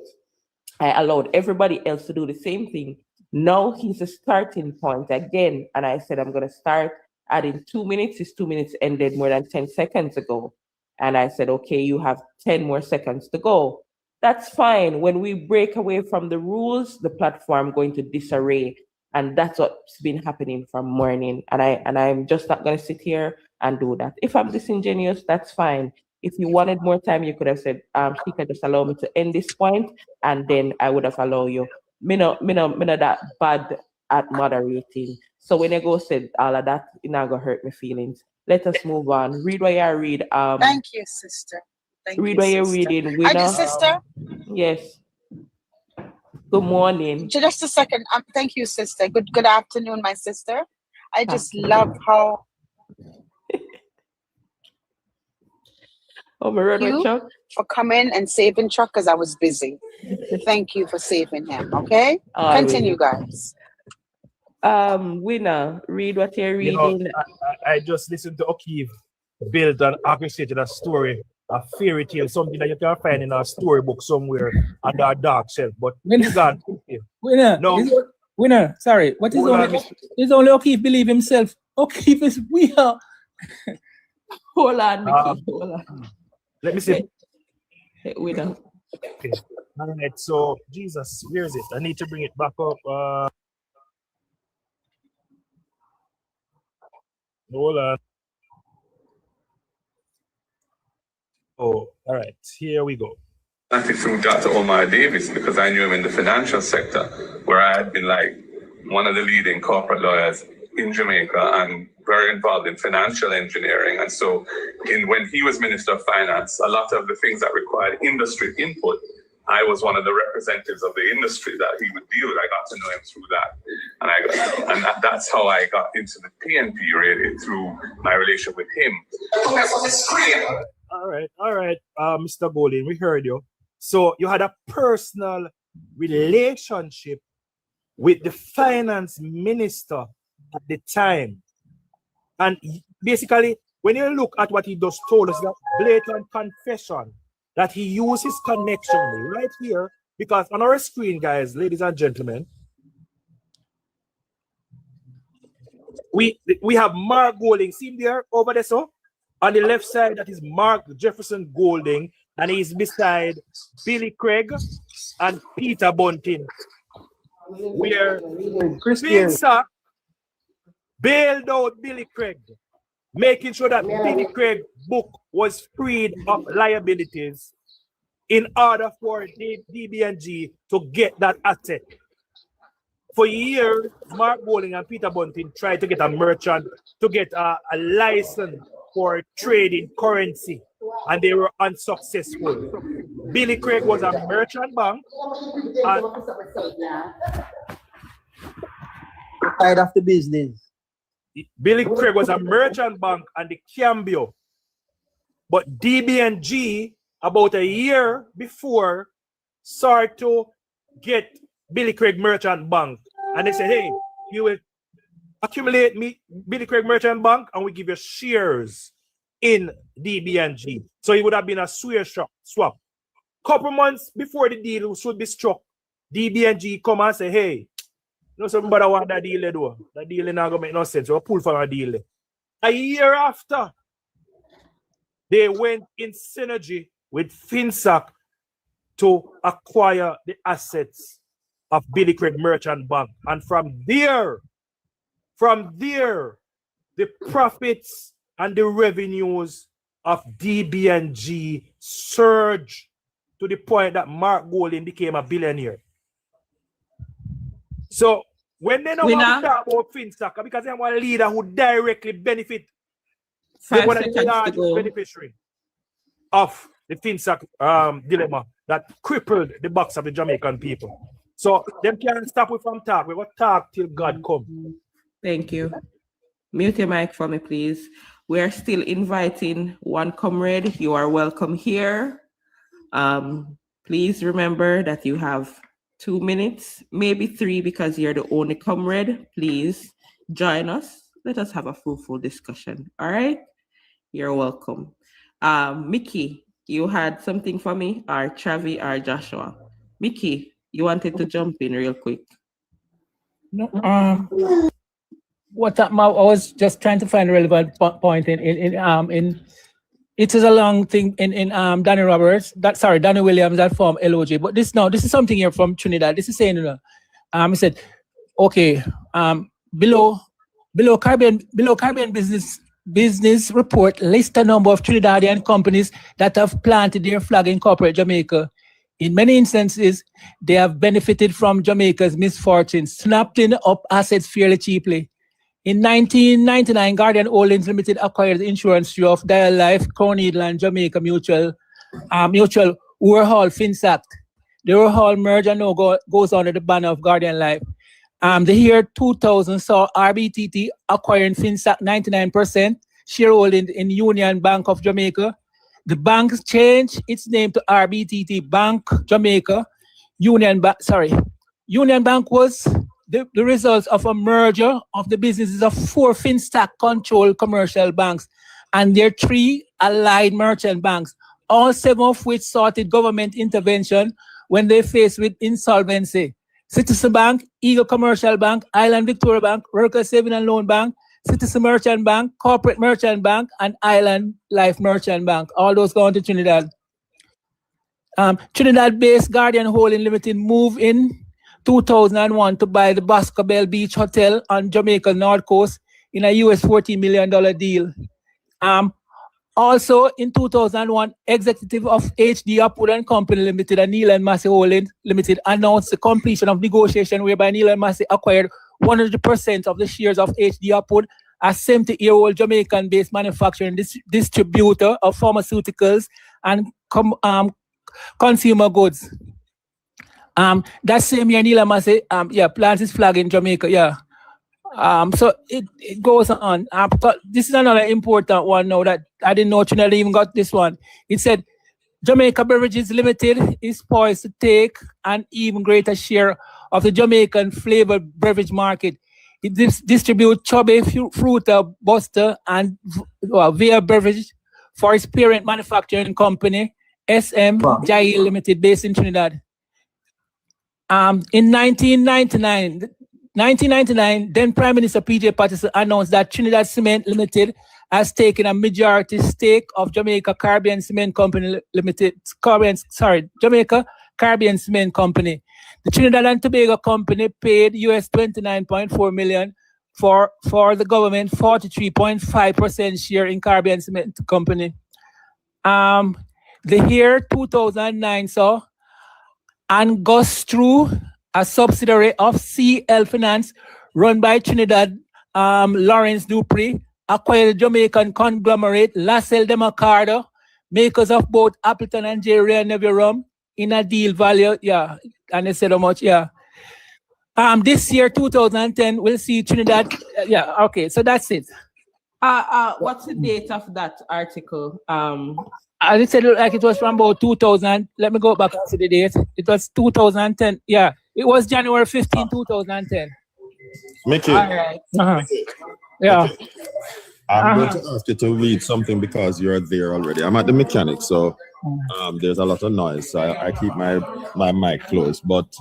everybody else to do the same thing. Now he's a starting point again. And I said, I'm going to start adding 2 minutes. His 2 minutes ended more than 10 seconds ago. And I said, okay, you have 10 more seconds to go. That's fine. When we break away from the rules, the platform going to disarray. And that's what's been happening from morning. And I'm just not going to sit here and do that. If I'm disingenuous, that's fine. If you wanted more time, you could have said, Shika, just allow me to end this point, and then I would have allowed you. Me no that bad at moderating. So when I go said all of that, it's not gonna hurt my feelings. Let us move on. Read what you read.
Thank you, sister.
Read what you're reading.
Winner. Sister?
Yes. Good morning.
Just a second. Thank you, sister. Good afternoon, my sister. I just love how
Chuck?
For coming and saving Chuck because I was busy. Thank you for saving him. Okay? Continue, guys.
Winner, read what you're reading.
I just listened to O'Keefe build and orchestrated a story, a fairy tale, something that you can find in a storybook somewhere under a dark shelf. But
Winner, sorry. What is only O'Keefe believe himself? O'Keefe is we are.
Hold on, Mickey. Hold on.
Let me see.
Winner.
Okay. All right. So Jesus, where is it? I need to bring it back up. Hold on. Oh, all right. Here we go.
Through Dr. Omar Davis, because I knew him in the financial sector, where I had been like one of the leading corporate lawyers in Jamaica and very involved in financial engineering. And so when he was Minister of Finance, a lot of the things that required industry input, I was one of the representatives of the industry that he would deal with. I got to know him through that. And that's how I got into the PNP, really, through my relation with him.
All right. Mr. Golding, we heard you. So you had a personal relationship with the finance minister at the time. And basically, when you look at what he just told us, that blatant confession that he used his connection right here, because on our screen, guys, ladies and gentlemen, we have Mark Golding. See him there over there, so? On the left side, that is Mark Jefferson Golding, and he's beside Billy Craig and Peter Bunting, where FINSAC bailed out Billy Craig, making sure that Billy Craig's book was freed of liabilities in order for DBNG to get that asset. For years, Mark Golding and Peter Bunting tried to get a merchant to get a license for trading currency, and they were unsuccessful. Billy Craig was a merchant bank.
Tired of the business.
Billy Craig was a merchant bank and the Cambio. But DBNG, about a year before, started to get Billy Craig Merchant Bank. And they said, hey, you will accumulate me Billy Craig Merchant Bank and we give you shares in DBNG. So it would have been a swap. Couple months before the deal should be struck, DBNG come and say, hey, no, somebody want that deal do. That deal not gonna make no sense. We'll pull from a deal. A year after, they went in synergy with FINSAC to acquire the assets of Billy Craig Merchant Bank. And from there, From there, the profits and the revenues of DB&G surged to the point that Mark Golding became a billionaire. So when they know what we talk about FINSAC, because they want a leader who directly benefit, they want a large beneficiary of the FINSAC dilemma that crippled the backs of the Jamaican people. So them can't stop we from talk. We will talk till God come.
Thank you. Mute your mic for me, please. We are still inviting one comrade. You are welcome here. Please remember that you have 2 minutes, maybe 3 because you're the only comrade. Please join us. Let us have a fruitful discussion. All right? You're welcome. Mickey, you had something for me, or Travi, or Joshua? Mickey, you wanted to jump in real quick.
No, I was just trying to find a relevant point in it is a long thing in Danny Williams that form LOJ, but this is something here from Trinidad. This is saying, he said, okay, below Caribbean business report lists a number of Trinidadian companies that have planted their flag in corporate Jamaica. In many instances, they have benefited from Jamaica's misfortunes, snapping up assets fairly cheaply. In 1999, Guardian Holdings Limited acquired the insurance through of Dial Life, Cornedal, and Jamaica Mutual, Overhaul FINSAC. The Overhaul merger now goes under the banner of Guardian Life. The year 2000 saw RBTT acquiring FINSAC 99% shareholding in Union Bank of Jamaica. The bank changed its name to RBTT Bank Jamaica. Union Bank was the results of a merger of the businesses of 4 FINSAC-controlled commercial banks and their 3 allied merchant banks, all 7 of which sought government intervention when they faced with insolvency. Citizen Bank, Eagle Commercial Bank, Island Victoria Bank, Workers Saving and Loan Bank, Citizen Merchant Bank, Corporate Merchant Bank, and Island Life Merchant Bank. All those going to Trinidad. Trinidad-based Guardian Holding Limited moved in 2001 to buy the Boscobel Beach Hotel on Jamaica's North Coast in a US $14 million deal. Also in 2001, executive of HD Upwood and Company Limited and Neil and Massey Holdings Limited announced the completion of negotiation whereby Neil and Massey acquired 100% of the shares of HD Upwood, a 70-year-old Jamaican-based manufacturer and distributor of pharmaceuticals and consumer goods. That same year, Neil and Massey plants his flag in Jamaica. So it goes on. This is another important one now that I didn't know Trinidad even got this one. It said Jamaica Beverages Limited is poised to take an even greater share of the Jamaican flavored beverage market. It distributes Chubby, Fruta, Buster, and Via Beverage for its parent manufacturing company, SM JL Limited, based in Trinidad. In 1999, then Prime Minister P.J. Patterson announced that Trinidad Cement Limited has taken a majority stake of Jamaica Caribbean Cement Company Limited, Jamaica Caribbean Cement Company. The Trinidad and Tobago Company paid US $29.4 million for the government 43.5% share in Caribbean Cement Company. The year 2009 saw Angostru, a subsidiary of CL Finance, run by Trinidad Lawrence Dupree, acquired the Jamaican conglomerate LaSalle de Macardo, makers of both Appleton and J. Ray and Neville rum, in a deal value, and they said how much, this year, 2010, we'll see Trinidad, okay, so that's it.
What's the date of that article?
I said like it was from about 2000. Let me go back and see the date. It was 2010. Yeah, it was January 15, 2010.
Mickey.
All right. Yeah.
Mickey. I'm going to ask you to read something because you're there already. I'm at the mechanic, so there's a lot of noise. So I keep my mic closed. But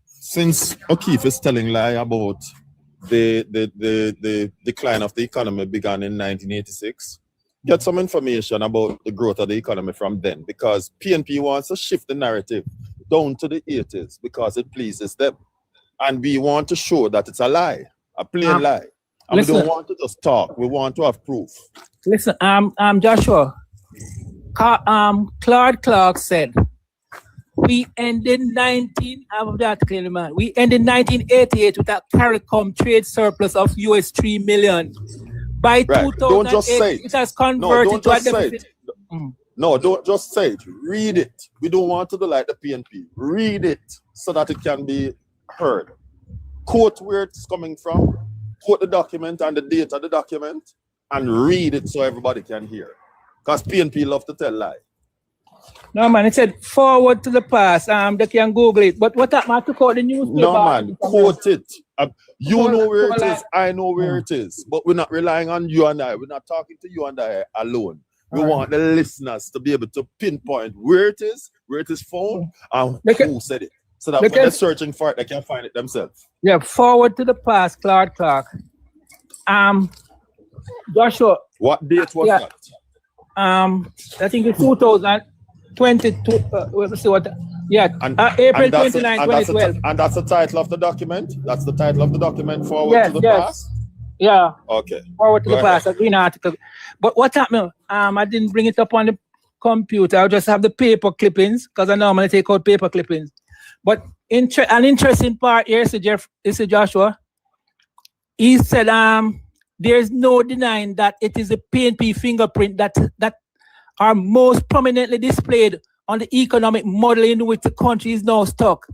since O'Keefe is telling lie about the decline of the economy began in 1986, get some information about the growth of the economy from then, because PNP wants to shift the narrative down to the 80s because it pleases them. And we want to show that it's a lie. A plain lie. And we don't want to just talk. We want to have proof.
Listen, Joshua. Claude Clark said, we ended 1988 with a CARICOM trade surplus of US 3 million. By 2008,
don't just say
it has converted to a deficit.
No, don't just say it. Read it. We don't want to do like the PNP. Read it so that it can be heard. Quote where it's coming from, quote the document and the date of the document, and read it so everybody can hear. Because PNP love to tell lies.
No, man, it said forward to the past. They can Google it. But what happened? I took out the newspaper.
No, man, quote it. You know where it is. I know where it is. But we're not relying on you and I. We're not talking to you and I alone. We want the listeners to be able to pinpoint where it is found, and who said it. So that when they're searching for it, they can find it themselves.
Yeah, forward to the past, Claude Clark. Joshua.
What date was that?
I think it's 2022. Let me see what. April 29, 2012.
And that's the title of the document? That's the title of the document, Forward to the Past?
Yeah.
Okay.
Forward to the past, a green article. But what happened? I didn't bring it up on the computer. I just have the paper clippings because I normally take out paper clippings. But an interesting part here is Joshua. He said there's no denying that it is the PNP fingerprint that are most prominently displayed on the economic model in which the country is now stuck.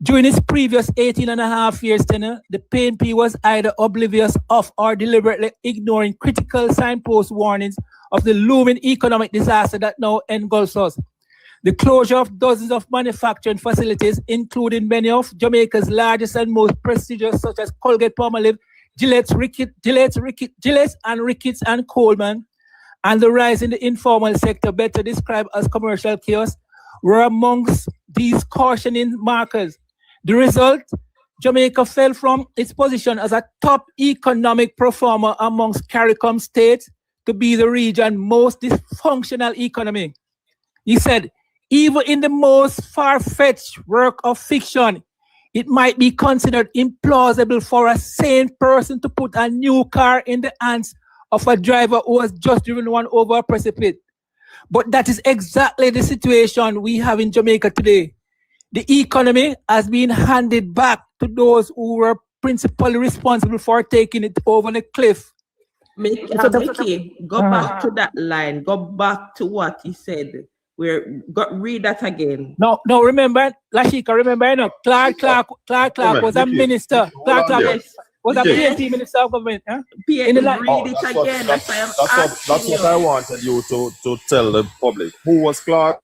During its previous 18.5 years tenure, the PNP was either oblivious of or deliberately ignoring critical signpost warnings of the looming economic disaster that now engulfs us. The closure of dozens of manufacturing facilities, including many of Jamaica's largest and most prestigious, such as Colgate-Palmolive, Gillette and Ricketts and Coleman, and the rise in the informal sector, better described as commercial chaos, were amongst these cautioning markers. The result, Jamaica fell from its position as a top economic performer amongst CARICOM states to be the region's most dysfunctional economy. He said, even in the most far-fetched work of fiction, it might be considered implausible for a sane person to put a new car in the hands of a driver who has just driven one over a precipice. But that is exactly the situation we have in Jamaica today. The economy has been handed back to those who were principally responsible for taking it over the cliff.
Mickey, go back to that line. Go back to what he said. Read that again.
No, remember, Lashika, remember, Clark was a minister. Clark was a PNP minister of government. Huh?
Read it again.
That's what I wanted you to tell the public. Who was Clark?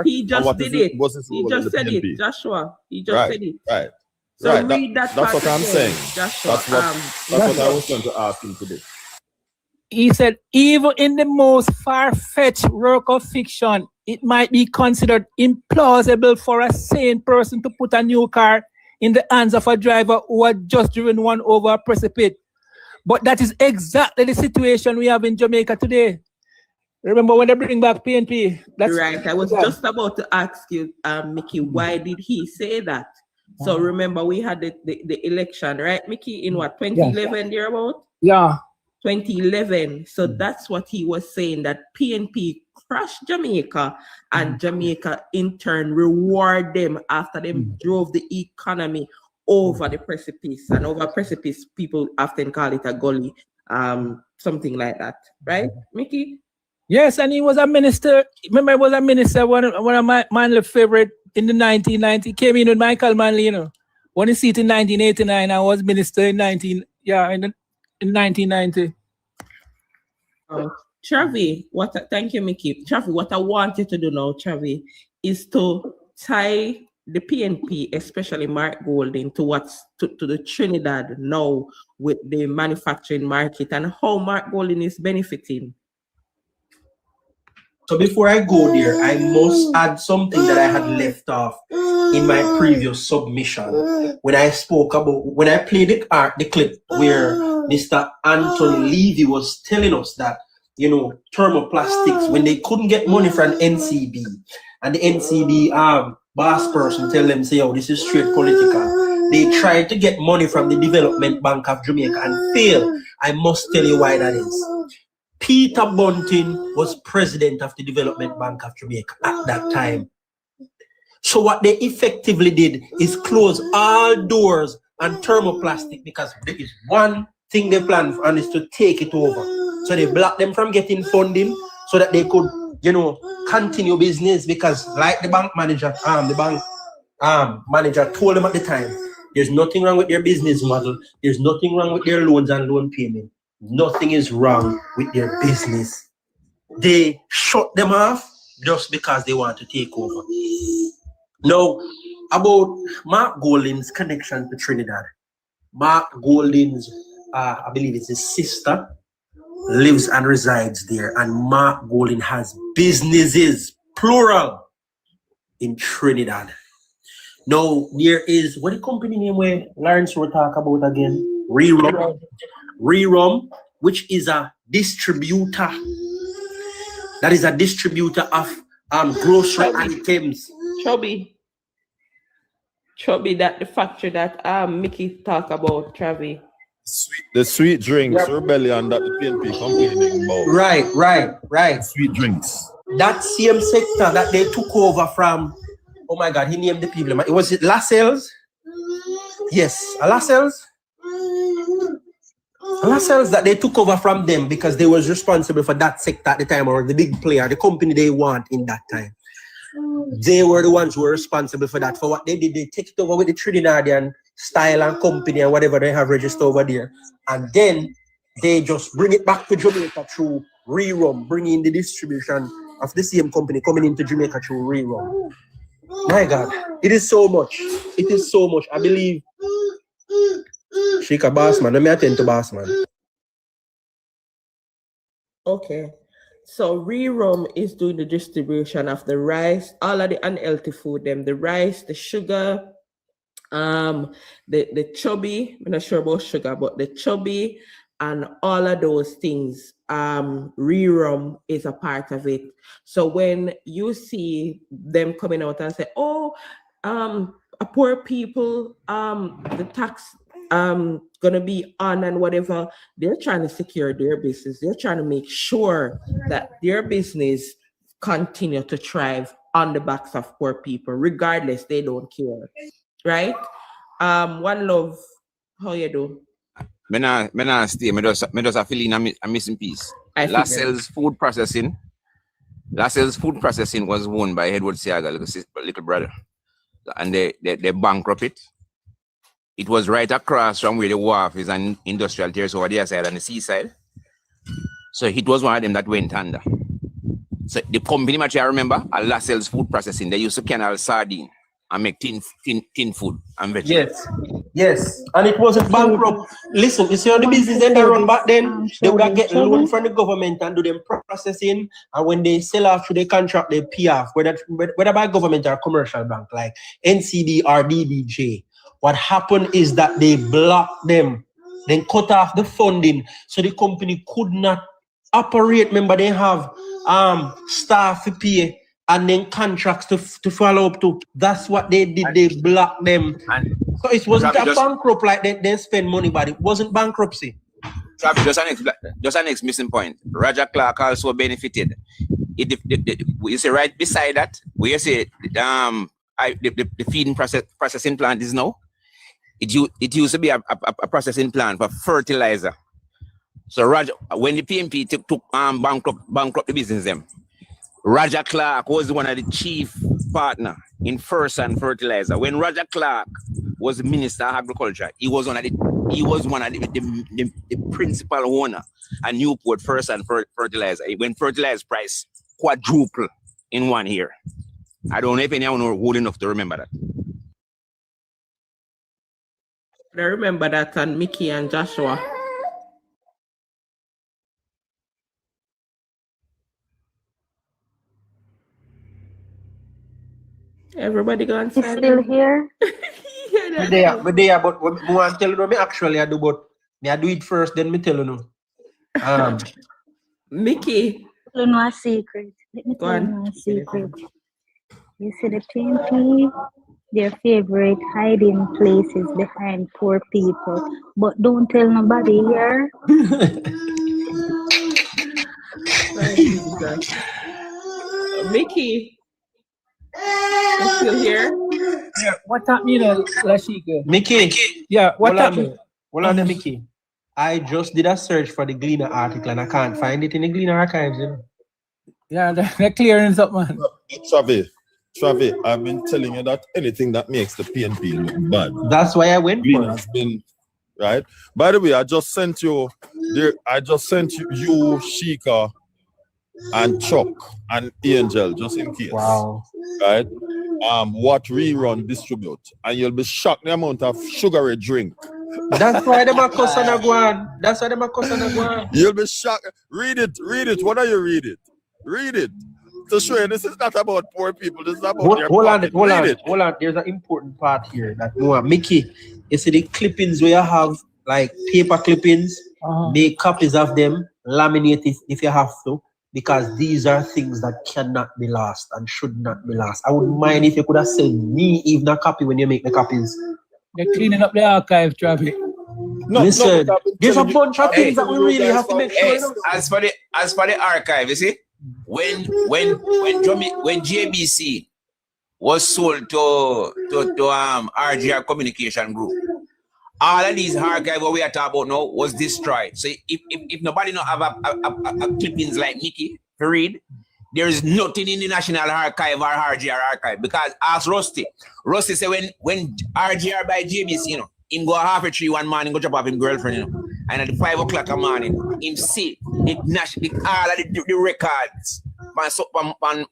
He just did it. He just said it, Joshua. He just said it.
Right.
So
right.
read that.
That's what I'm saying.
Joshua,
that's what I was going to ask him to do.
He said, even in the most far-fetched work of fiction, it might be considered implausible for a sane person to put a new car in the hands of a driver who had just driven one over a precipice. But that is exactly the situation we have in Jamaica today. Remember when they bring back PNP? That's
right. I was just about to ask you, Mickey, why did he say that? So remember, we had the election, right, Mickey, in what, 2011 thereabout?
Yeah.
2011. So that's what he was saying, that PNP crushed Jamaica and Jamaica in turn reward them after them drove the economy over the precipice. And over precipice, people often call it a gully, something like that. Right, Mickey?
Yes, and he was a minister. Remember, he was a minister, one of my Manley favorite in the 1990s. Came in with Michael Manley, won his seat in 1989. I was minister in 1990.
Travi, thank you, Mickey. Travi, what I want you to do now, Travi, is to tie the PNP, especially Mark Golding, to the Trinidad now with the manufacturing market and how Mark Golding is benefiting.
So before I go there, I must add something that I had left off in my previous submission when I played the clip where Mr. Anthony Levy was telling us that, thermoplastics, when they couldn't get money from NCB, and the NCB boss person tell them, say, oh, this is straight political. They tried to get money from the Development Bank of Jamaica and failed. I must tell you why that is. Peter Bunting was president of the Development Bank of Jamaica at that time. So what they effectively did is close all doors and thermoplastic, because there is one thing they planned for, and is to take it over. So they blocked them from getting funding so that they could, you know, continue business, because like the bank manager, manager told them at the time, there's nothing wrong with their business model. There's nothing wrong with their loans and loan payment. Nothing is wrong with their business. They shut them off just because they want to take over. Now, about Mark Golding's connection to Trinidad. Mark Golding's, I believe it's his sister, lives and resides there. And Mark Golding has businesses, plural, in Trinidad. Now, there is, what the company name where Lawrence will talk about again? Rerum, which is a distributor. That is a distributor of grocery items.
Chubby, that the factory that Mickey talk about, Travi.
The sweet drinks rebellion that the PNP complaining about.
Right.
Sweet drinks.
That same sector that they took over from, oh my God, he named the people. Was it Lascelles? Yes, Lascelles. Lascelles that they took over from them because they was responsible for that sector at the time, or the big player, the company they want in that time. They were the ones who were responsible for that. For what they did, they take it over with the Trinidadian style and company and whatever they have registered over there. And then they just bring it back to Jamaica through Rerum, bringing the distribution of the same company coming into Jamaica through Rerum. My God, it is so much. It is so much. I believe Shika Bassman. Let me attend to Bassman.
Okay. So Rerum is doing the distribution of the rice, all of the unhealthy food, the rice, the sugar, the chubby. I'm not sure about sugar, but the chubby and all of those things. Rerum is a part of it. So when you see them coming out and say, "Oh, poor people, the tax gonna be on," and whatever, they're trying to secure their business. They're trying to make sure that their business continue to thrive on the backs of poor people, regardless. They don't care, right? One Love, how you do?
Me nah stay. Me just a feeling a missing piece. Lascelles Food Processing. Lascelles Food Processing was owned by Edward Siaga, little brother, and they bankrupt it. It was right across from where the wharf is and industrial terrace over the other side and the seaside. So it was one of them that went under. So the company, much I remember, Lascelles Food Processing, they used to canal sardine and make tin food and vegetables.
Yes. And it wasn't bankrupt. Listen, you see how the business they run back then, they would get loan from the government and do them processing, and when they sell off to the contract, they pay off, whether by government or commercial bank like NCB or DBJ. What happened is that they blocked them, then cut off the funding, so the company could not operate. Remember, they have staff to pay and then contracts to follow up to. That's what they did. They blocked them. And so it wasn't a bankrupt like they spend money, but it wasn't bankruptcy.
Just an next missing point. Roger Clark also benefited. You see right beside that, where you say the feeding processing plant is now. It used to be a processing plant for fertilizer. So Roger, when the PNP took bankrupt the business, them Roger Clark was one of the chief partner in First and Fertilizer. When Roger Clark was Minister of Agriculture, he was one of the principal owner at Newport First and Fertilizer. When fertilizer price quadrupled in 1 year. I don't know if anyone are old enough to remember that.
I remember that, and Mickey and Joshua. Everybody gone silent.
Still here?
But we want to tell you me actually I do, but me I do it first, then me tell you no.
Mickey.
You know a secret. Let me tell you a secret. You see the PNP their favorite hiding places behind poor people. But don't tell nobody here.
Mickey, you still here?
Yeah, what happened, Lashika?
Mickey.
Yeah, what
Hold on
happened?
there. Hold on there, Mickey. I just did a search for the Gleaner article and I can't find it in the Gleaner archives.
Yeah, they're clearing up, man.
Travi, I've been telling you that anything that makes the PNP look bad.
That's why I went for it.
Has been right. By the way, I just sent you there. I just sent you, Sheikah, and Chuck and Angel, just in case.
Wow.
Right. What Rerun distribute, and you'll be shocked the amount of sugary drink.
That's why them are cuss on a guan. That's why them are cuss on a guan.
You'll be shocked. Read it. What are you read it? Read it. To show you this is not about poor people. This is about their pocket.
Hold on. There's an important part here that Mickey, you see the clippings where you have like paper clippings, make copies of them, laminate it if you have to, because these are things that cannot be lost and should not be lost. I wouldn't mind if you could have sent me even a copy when you make the copies.
They're cleaning up the archive, Travis.
Listen, there's a bunch of things that we really have to make sure.
As for the archive, you see, when JBC was sold to RGR Communication Group, all of these archives what we are talking about now was destroyed. So if nobody don't have a clippings like Mickey to read, there is nothing in the National Archive or RGR archive, because ask Rusty say when RGR by JBC, him go 2:30 one morning, go drop off him girlfriend, and at 5 o'clock a morning, him see all of the records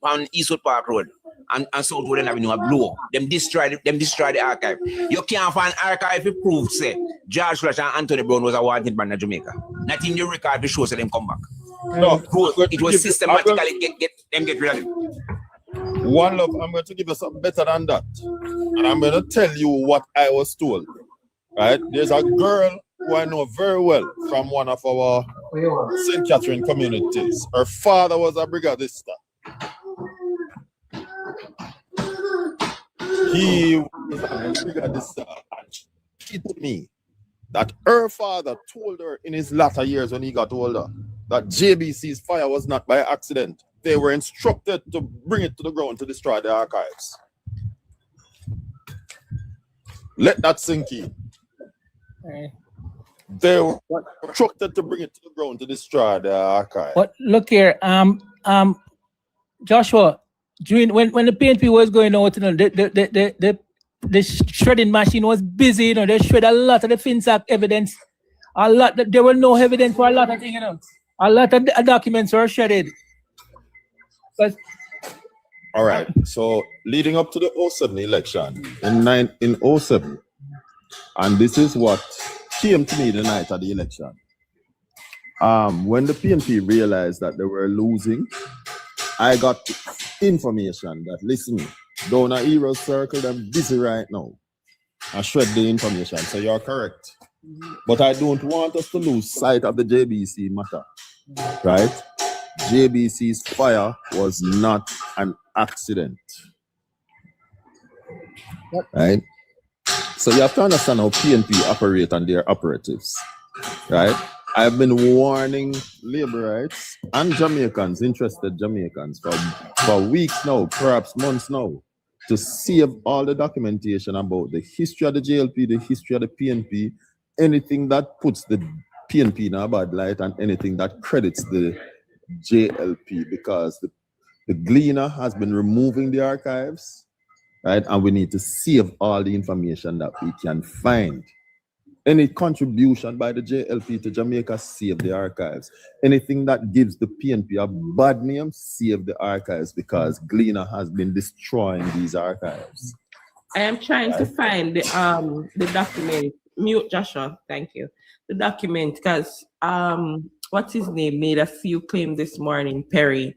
on Eastwood Park Road and Southwood Avenue are blow. Them destroy the archive. You can't find archive if proof say George Flash and Anthony Brown was a wanted man in Jamaica. Not in the record to show them come back. No, it was systematically get rid of it.
One love, I'm going to give you something better than that. And I'm going to tell you what I was told. Right? There's a girl who I know very well from one of our St. Catherine communities. Her father was a brigadista. He was a brigadista. She told me that her father told her in his latter years when he got older that JBC's fire was not by accident. They were instructed to bring it to the ground to destroy the archives. Let that sink in. They were instructed to bring it to the ground to destroy the archive.
But look here, Joshua, when the PNP was going out, the shredding machine was busy. They shred a lot of the FINSAC evidence. There were no evidence for a lot of things. A lot of documents were shredded.
All right. So leading up to the 07 election in 07, and this is what came to me the night of the election. When the PNP realized that they were losing, I got information that, listen, down a hero circle, they're busy right now. I shred the information, so you're correct. But I don't want us to lose sight of the JBC matter, right? JBC's fire was not an accident, right? So you have to understand how PNP operate and their operatives, right? I've been warning labor rights and Jamaicans, interested Jamaicans, for weeks now, perhaps months now, to save all the documentation about the history of the JLP, the history of the PNP, anything that puts the PNP in a bad light and anything that credits the JLP, because the Gleaner has been removing the archives, right? And we need to save all the information that we can find. Any contribution by the JLP to Jamaica, save the archives. Anything that gives the PNP a bad name, save the archives, because Gleaner has been destroying these archives.
I am trying to find the document. Mute Joshua, thank you. The document, because what's his name made a few claims this morning, Perry,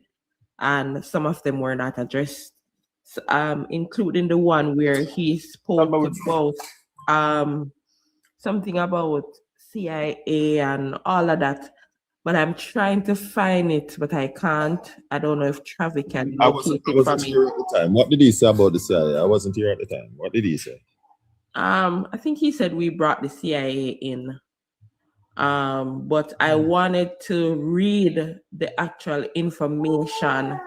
and some of them were not addressed, including the one where he spoke about something about CIA and all of that. but I'm trying to find it, but I can't. I don't know if Travis can
I
locate it for
wasn't
me.
here at the time. What did he say about the CIA? I wasn't here at the time. What did he say?
I think he said we brought the CIA in. But I wanted to read the actual information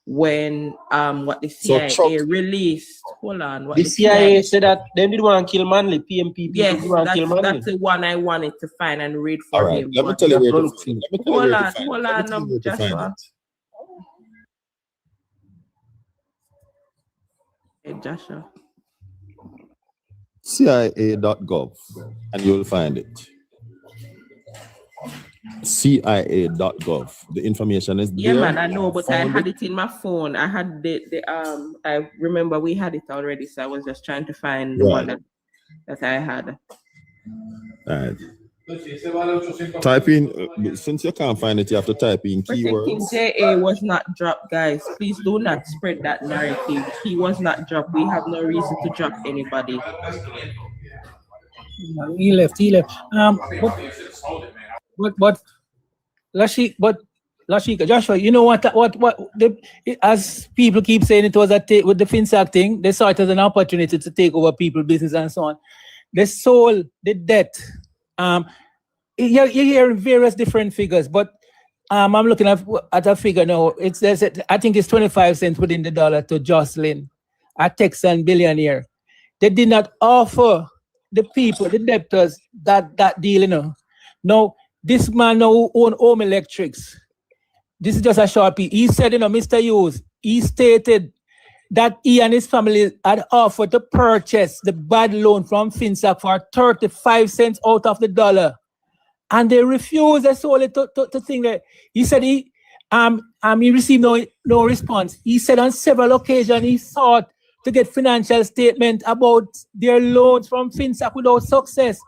when what the CIA released. Hold on. What
The CIA said that they did want to kill Manley. PMP
yes,
did want to kill Manley.
that's the one I wanted to find and read for
All right,
him.
let me tell you where to find it.
Hold on, Joshua. Hey, Joshua.
CIA.gov, and you'll find it. CIA.gov. The information is there.
Yeah, man, I know, but I had it in my phone. I had I remember we had it already, so I was just trying to find the one that I had.
All right. Type in, since you can't find it, you have to type in keywords.
JA was not dropped, guys. Please do not spread that narrative. He was not dropped. We have no reason to drop anybody.
He left. But Lashika, Joshua, you know what as people keep saying, it was with the FINSAC thing, they saw it as an opportunity to take over people's business and so on. They sold the debt. You hear various different figures, but I'm looking at a figure now. I think it's 25 cents within the dollar to Jocelyn, a Texan billionaire. They did not offer the people, the debtors, that deal, you know. Now, this man now own Home Electrics. This is just a short piece. He said, you know, Mr. Hughes, he stated that he and his family had offered to purchase the bad loan from FINSAC for 35 cents out of the dollar. And they refused. They sold it to think that he said he received no response. He said on several occasions he sought to get financial statement about their loans from FINSAC without success.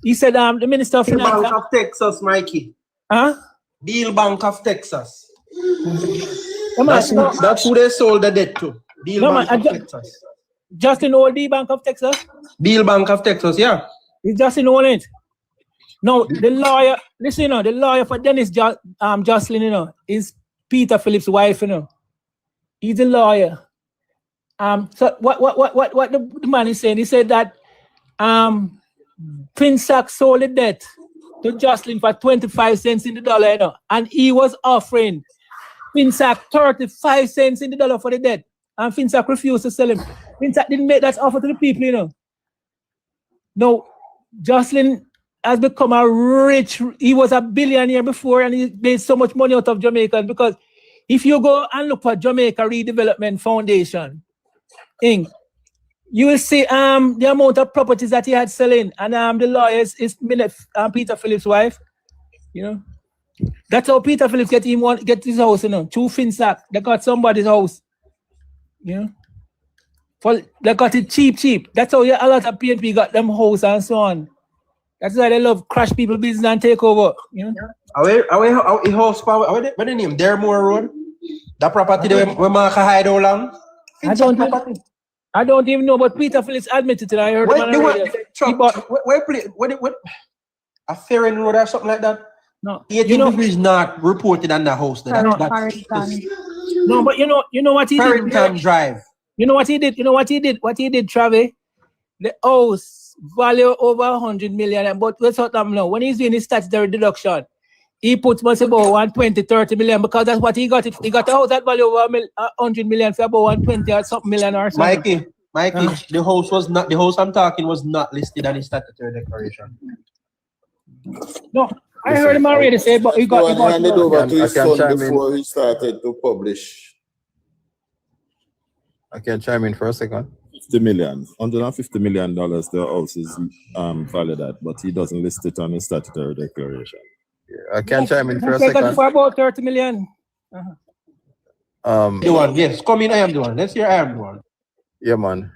He said the Minister of Finance.
Bank of Texas, Mikey.
Huh?
Deal Bank of Texas. That's who they sold the debt to. Deal Bank of Texas.
Justin Old Bank of Texas?
Deal Bank of Texas, yeah.
It's Justin Old, it. No, the lawyer, listen, you know, the lawyer for Dennis Jocelyn, you know, is Peter Phillips' wife, you know. He's a lawyer. So what the man is saying, he said that FINSAC sold the debt to Jocelyn for 25 cents in the dollar, you know, and he was offering FINSAC 35 cents in the dollar for the debt, and FINSAC refused to sell him. FINSAC didn't make that offer to the people, you know. No, Jocelyn has become a rich, he was a billionaire before, and he made so much money out of Jamaica, because if you go and look for Jamaica Redevelopment Foundation, Inc., you will see the amount of properties that he had selling, and the lawyer is Peter Phillips' wife. You know, that's how Peter Phillips get his house. You know, through FINSAC, they got somebody's house. You know, they got it cheap. That's how a lot of PNP got them house and so on. That's why they love crash people business and take over. You know,
our house power. What the name? Dermore Road. That property where Mark hide how long?
I don't even know, but Peter Phillips admitted it. I heard
what a Ferrin Road or something like that.
No,
you know, is not reported on the house.
No, but you know what he did.
Farrington Drive.
You know what he did. What he did, Travis. The house value over 100 million. But let's talk them now. When he's doing his statutory deduction, he puts about 120, 30 million, because that's what he got. He got a house that value over 100 million for about 120 or something million or something.
Mikey, the house I'm talking was not listed on his statutory declaration.
No, I heard him already say, but he got
handed over to his son before he started to publish.
I can chime in for a second.
$50 million, $150 million. The house is valued at, but he doesn't list it on his statutory declaration.
Yeah, I can chime in for a second.
For about 30 million.
The one, yes, come in. I am the one. Let's hear. I am the one.
Yeah, man.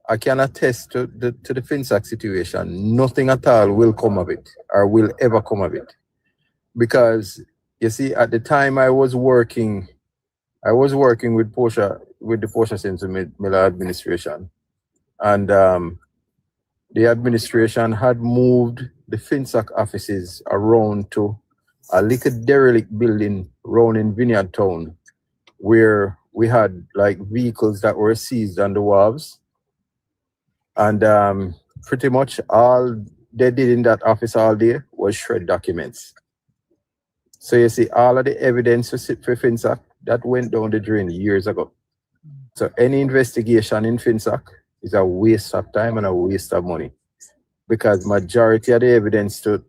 I can attest to the FINSAC situation. Nothing at all will come of it, or will ever come of it, because you see, at the time I was working with Portia, with the Portia Centre Miller administration, and the administration had moved the FINSAC offices around to a little derelict building around in Vineyard Town, where we had like vehicles that were seized on the wharves. And pretty much all they did in that office all day was shred documents. So you see, all of the evidence for FINSAC, that went down the drain years ago. So any investigation in FINSAC is a waste of time and a waste of money, because majority of the evidence to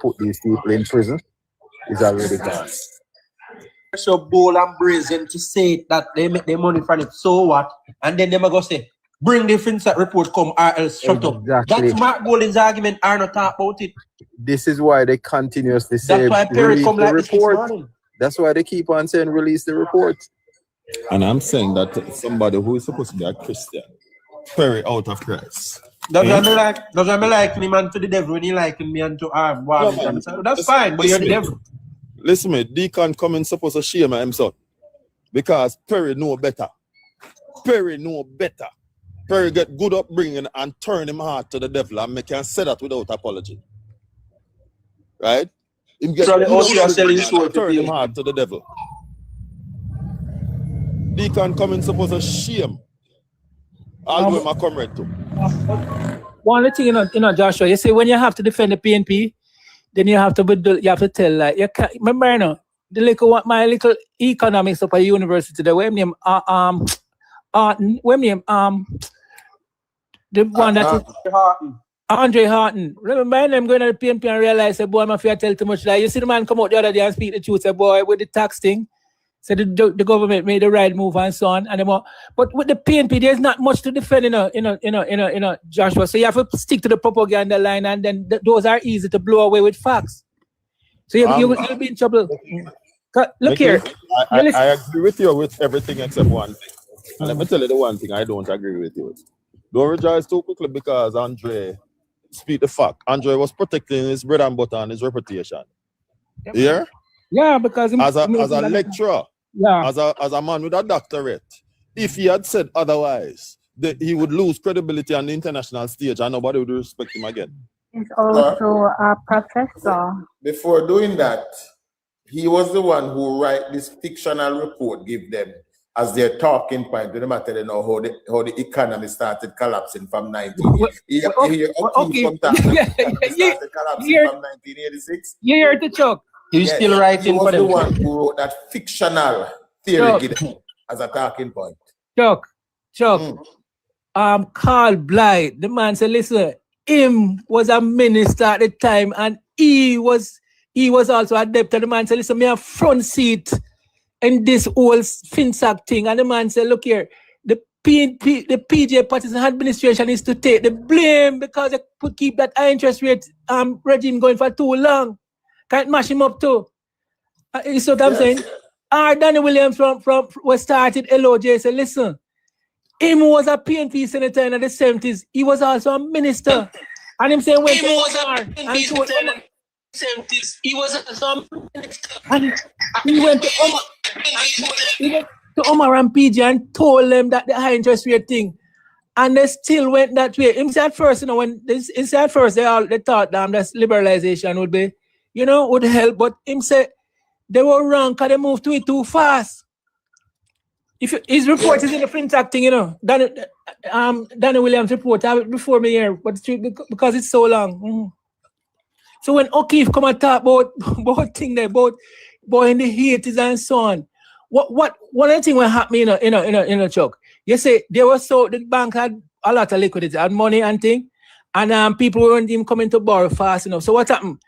put these people in prison is already gone.
So bold and brazen to say that they make their money from it. So what? And then they might go say, bring the FINSAC report come or else shut up. That's Mark Golding's argument. I not talk about it.
This is why they continuously say
that's why Perry come like this
report. That's why they keep on saying release the report.
And I'm saying that somebody who is supposed to be a Christian, Perry out of Christ.
Does I me like him and to the devil when he like me and to arm? That's fine, but you're the devil.
Listen me, Deacon Cummins supposed to shame himself because Perry know better. Perry know better. Perry get good upbringing and turn him heart to the devil, and make him say that without apology. Right? Him get turn him heart to the devil. Deacon Cummins supposed to shame all the way my comrade too.
One thing, you know, Joshua, you say when you have to defend the PNP, then you have to tell, like, you can't remember, you know, my little economics up at university, the way name the one that is Andre Horton. Remember them going to the PNP and realize, boy, I'm afraid I tell too much lie. You see the man come out the other day and speak the truth, say, boy, with the tax thing, so the government made the right move and so on. But with the PNP, there's not much to defend, you know, Joshua. So you have to stick to the propaganda line, and then those are easy to blow away with facts. So you'll be in trouble. Look here.
I agree with you with everything except one thing. And let me tell you the one thing I don't agree with you with. Don't rejoice too quickly because Andre speak the fact. Andre was protecting his bread and butter and his reputation.
Yep.
Yeah?
Yeah, because
as a lecturer,
yeah,
as a man with a doctorate, if he had said otherwise, he would lose credibility on the international stage and nobody would respect him again.
He's also a professor.
Before doing that, he was the one who write this fictional report, give them as their talking point. No matter you know how the economy started collapsing from 1986.
You heard the Chuck.
He's still writing for them.
He was the one who wrote that fictional theory as a talking point.
Chuck. Carl Blythe, the man said, listen, him was a minister at the time, and he was also a debtor. The man said, listen, me have front seat in this whole FINSAC thing. And the man said, look here, the PJ Partisan administration is to take the blame because they could keep that high interest rate regime going for too long. Can't mash him up too. You see what I'm saying? Danny Williams from was started LOJ said, listen, him was a PNP senator in the 70s. He was also a minister. And him saying, went to Omar and told Omar. He was some minister. And he went to Omar. He went to Omar and PJ and told them that the high interest rate thing. And they still went that way. Him said at first, you know, when they thought that liberalization would be, you know, would help. But him said they were wrong because they moved to it too fast. His report is in the FINSAC thing, you know. Danny Williams' report, I have it before me here, but because it's so long. Mm-hmm. So when O'Keefe come and talk about thing there, about in the 80s and so on, one of the things that happened in a Chuck, you say the bank had a lot of liquidity, had money and thing, and people weren't even coming to borrow fast enough. So what happened?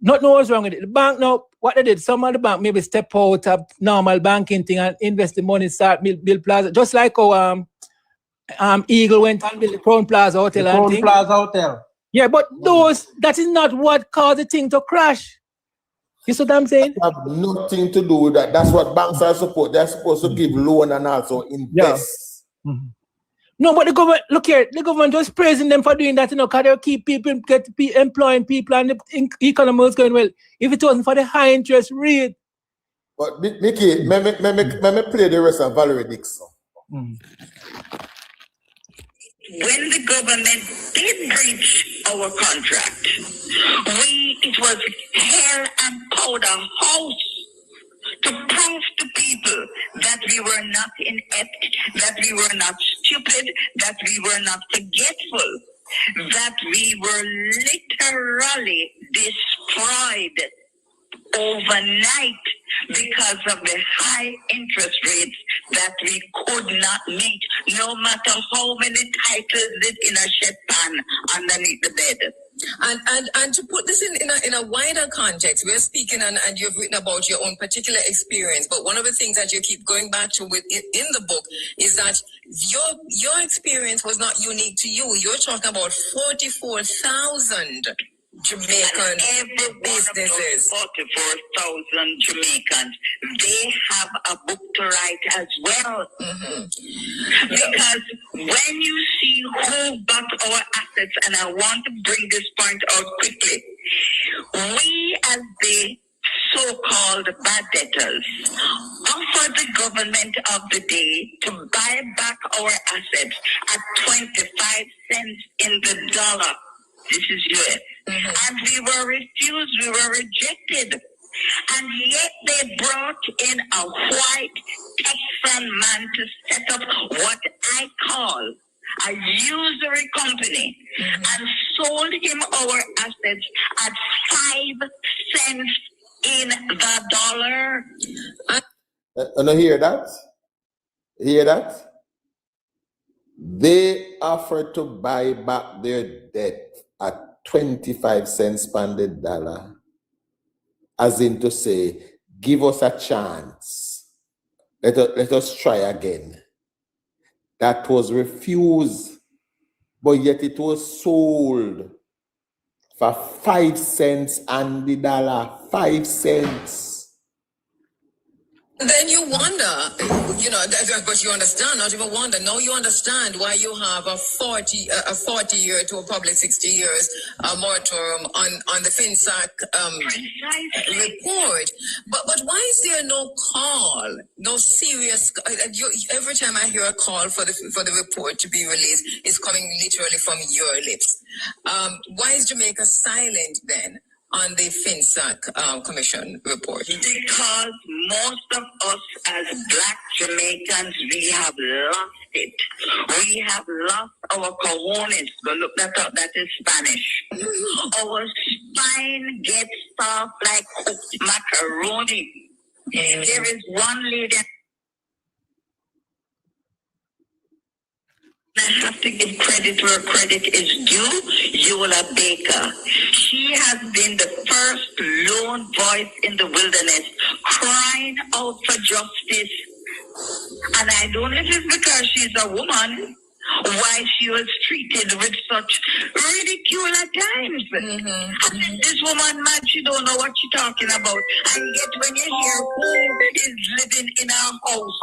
Nothing was wrong with it. The bank now, what they did, some of the bank maybe step out of normal banking thing and invest the money, start build plaza, just like how Eagle went and built the Crown Plaza Hotel.
Crown Plaza Hotel.
Yeah, but that is not what caused the thing to crash. You see what I'm saying?
Have nothing to do with that. That's what banks are supposed. They're supposed to give loan and also invest.
Yeah. Mm-hmm. No, but the government, look here, the government just praising them for doing that, you know, because they keep people, employing people, and the economy is going well. If it wasn't for the high interest rate.
But Mickey, let me play the rest of Valerie Dixon.
when the government did breach our contract, it was hell and powder house to prove to people that we were not inept, that we were not stupid, that we were not forgetful, that we were literally destroyed overnight because of the high interest rates that we could not meet, no matter how many titles is in a shed pan underneath the bed.
And to put this in a wider context, we're speaking and you've written about your own particular experience, but one of the things that you keep going back to in the book is that your experience was not unique to you. You're talking about 44,000 Jamaican businesses.
44,000 Jamaicans, they have a book to write as well. Because when you see who bought our assets, and I want to bring this point out quickly, we as the so-called bad debtors offered the government of the day to buy back our assets at 25 cents in the dollar. This is US. And we were refused, we were rejected. And yet they brought in a white Texan man to set up what I call a usury company and sold him our assets at 5 cents in the dollar.
And I hear that? Hear that? They offered to buy back their debt at 25 cents per the dollar, as in to say, give us a chance. Let us try again. That was refused, but yet it was sold for 5 cents on the dollar. 5 cents.
Then you wonder, but you understand, not even wonder. Now you understand why you have a 40-year to a public 60 years moratorium on the FINSAC report. But why is there no call, no serious? Every time I hear a call for the report to be released, it's coming literally from your lips. Why is Jamaica silent then on the FINSAC Commission report?
Because most of us as Black Jamaicans, we have lost it. We have lost our cojones. Go look that up, that is Spanish. Our spine gets soft like cooked macaroni. There is one lady, I have to give credit where credit is due, Yola Baker. She has been the first lone voice in the wilderness crying out for justice. And I don't know if it's because she's a woman, why she was treated with such ridicule at times. And this woman, man, she don't know what she's talking about. And yet when you hear who is living in our house,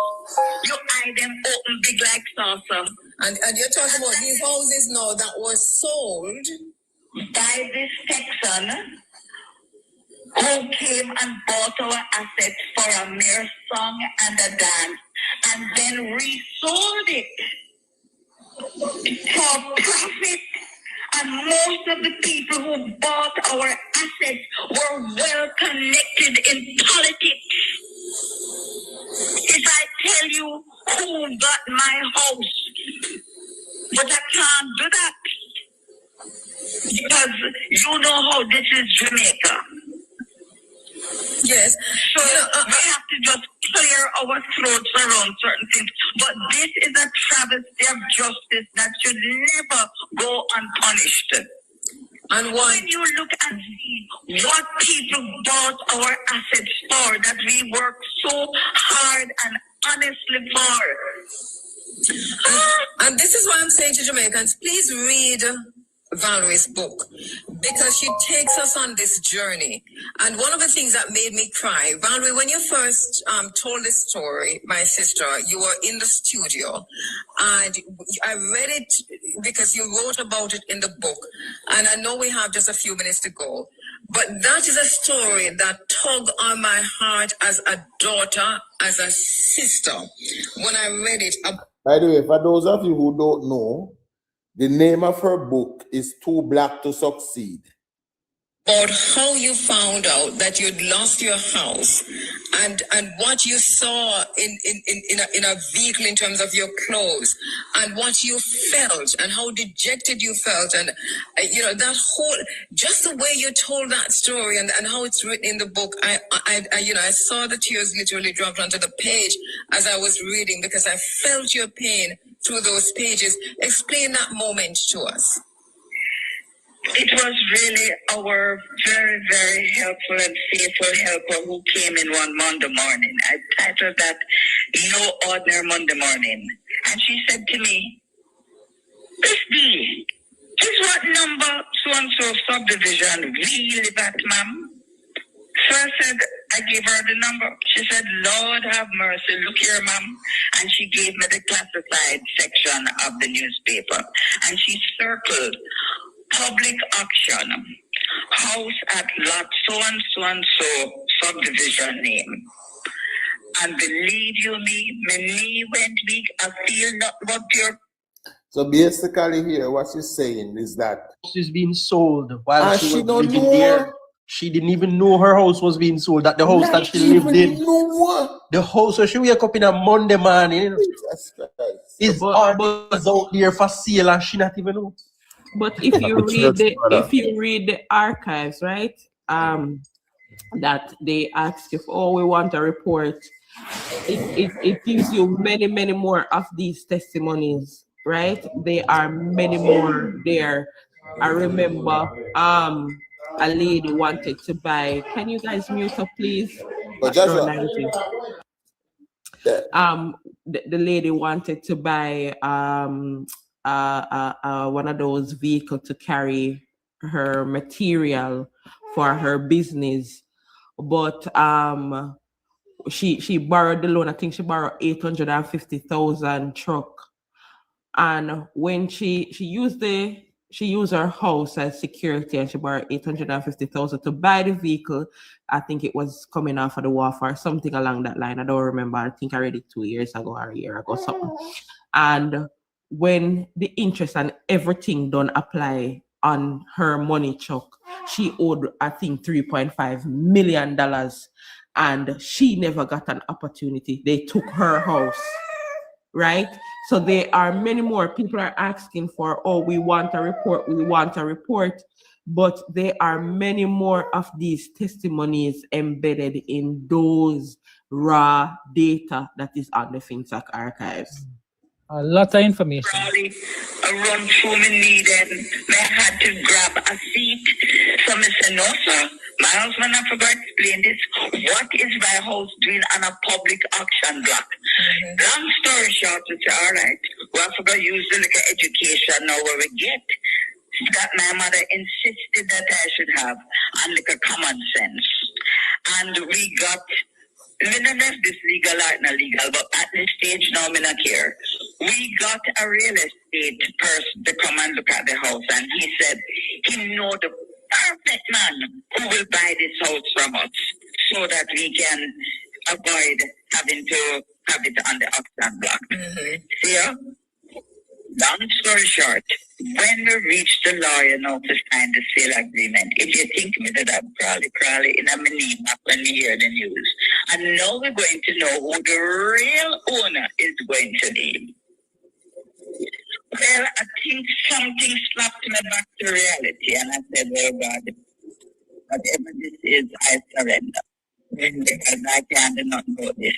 you eye them open big like saucer.
And you're talking about these houses now that were sold
by this Texan who came and bought our assets for a mere song and a dance and then resold it for profit. And most of the people who bought our assets were well connected in politics. If I tell you who got my house, but I can't do that because you know how this is Jamaica.
Yes.
So we have to just clear our throats around certain things. But this is a travesty of justice that should never go unpunished. And when you look and see what people bought our assets for, that we worked so hard and honestly for.
And this is why I'm saying to Jamaicans, please read Valerie's book, because she takes us on this journey. And one of the things that made me cry, Valerie, when you first told this story, my sister, you were in the studio, and I read it because you wrote about it in the book. And I know we have just a few minutes to go, but that is a story that tugged on my heart as a daughter, as a sister, when I read it.
By the way, for those of you who don't know, The name of her book is Too Black to Succeed.
About how you found out that you'd lost your house and what you saw in a vehicle in terms of your clothes and what you felt and how dejected you felt and that whole just the way you told that story and how it's written in the book. I saw the tears literally dropped onto the page as I was reading because I felt your pain through those pages. Explain that moment to us.
It was really our very, very helpful and faithful helper who came in one Monday morning. I titled that No Ordinary Monday Morning. And she said to me, Miss D, is what number so-and-so subdivision we live at, ma'am? So I said, I gave her the number. She said, Lord have mercy, look here, ma'am. And she gave me the classified section of the newspaper. And she circled public auction, house at lot so-and-so subdivision name. And believe you me, my knee went weak. I feel not but pure.
So basically here, what she's saying is that
she's being sold while
she
was
don't
living
know.
there. She didn't even know her house was being sold. That the house that she lived in. The house, so she wake up in a Monday morning. Is always out there for sale and she not even know.
But if you read the archives, right? That they ask if we want a report, it gives you many more of these testimonies, right? There are many more there. I remember a lady wanted to buy. Can you guys mute up, please? The lady wanted to buy one of those vehicles to carry her material for her business, but she borrowed the loan. I think she borrowed 850,000 truck, and when she used her house as security, and she borrowed 850,000 to buy the vehicle. I think it was coming off of the wharf or something along that line. I don't remember. I think I read it 2 years ago or a year ago, something. And when the interest and everything don't apply on her money chuck, she owed, I think, $3.5 million, and she never got an opportunity. They took her house, right? So there are many more people are asking for, oh, we want a report, but there are many more of these testimonies embedded in those raw data that is on the FINSAC archives.
A lot of information.
Probably run through me knee then. I had to grab a seat. So I said, no, sir. My husband, I forgot to explain this. What is my house doing on a public auction block? Long story short, I said, all right. Well, I forgot to use the little education now where we get. That my mother insisted that I should have and like a common sense. And we got, I don't know if this legal or not legal, but at this stage now, I don't care. We got a real estate person to come and look at the house, and he said he know the perfect man who will buy this house from us so that we can avoid having to have it on the auction block. See ya? Long story short, when we reached the lawyer now to sign the sale agreement, if you think me that I'm crawly in a mini map when we hear the news, and now we're going to know who the real owner is going to be. Well, I think something slapped me back to reality, and I said, oh God, whatever this is, I surrender. Because I can't do nothing about this.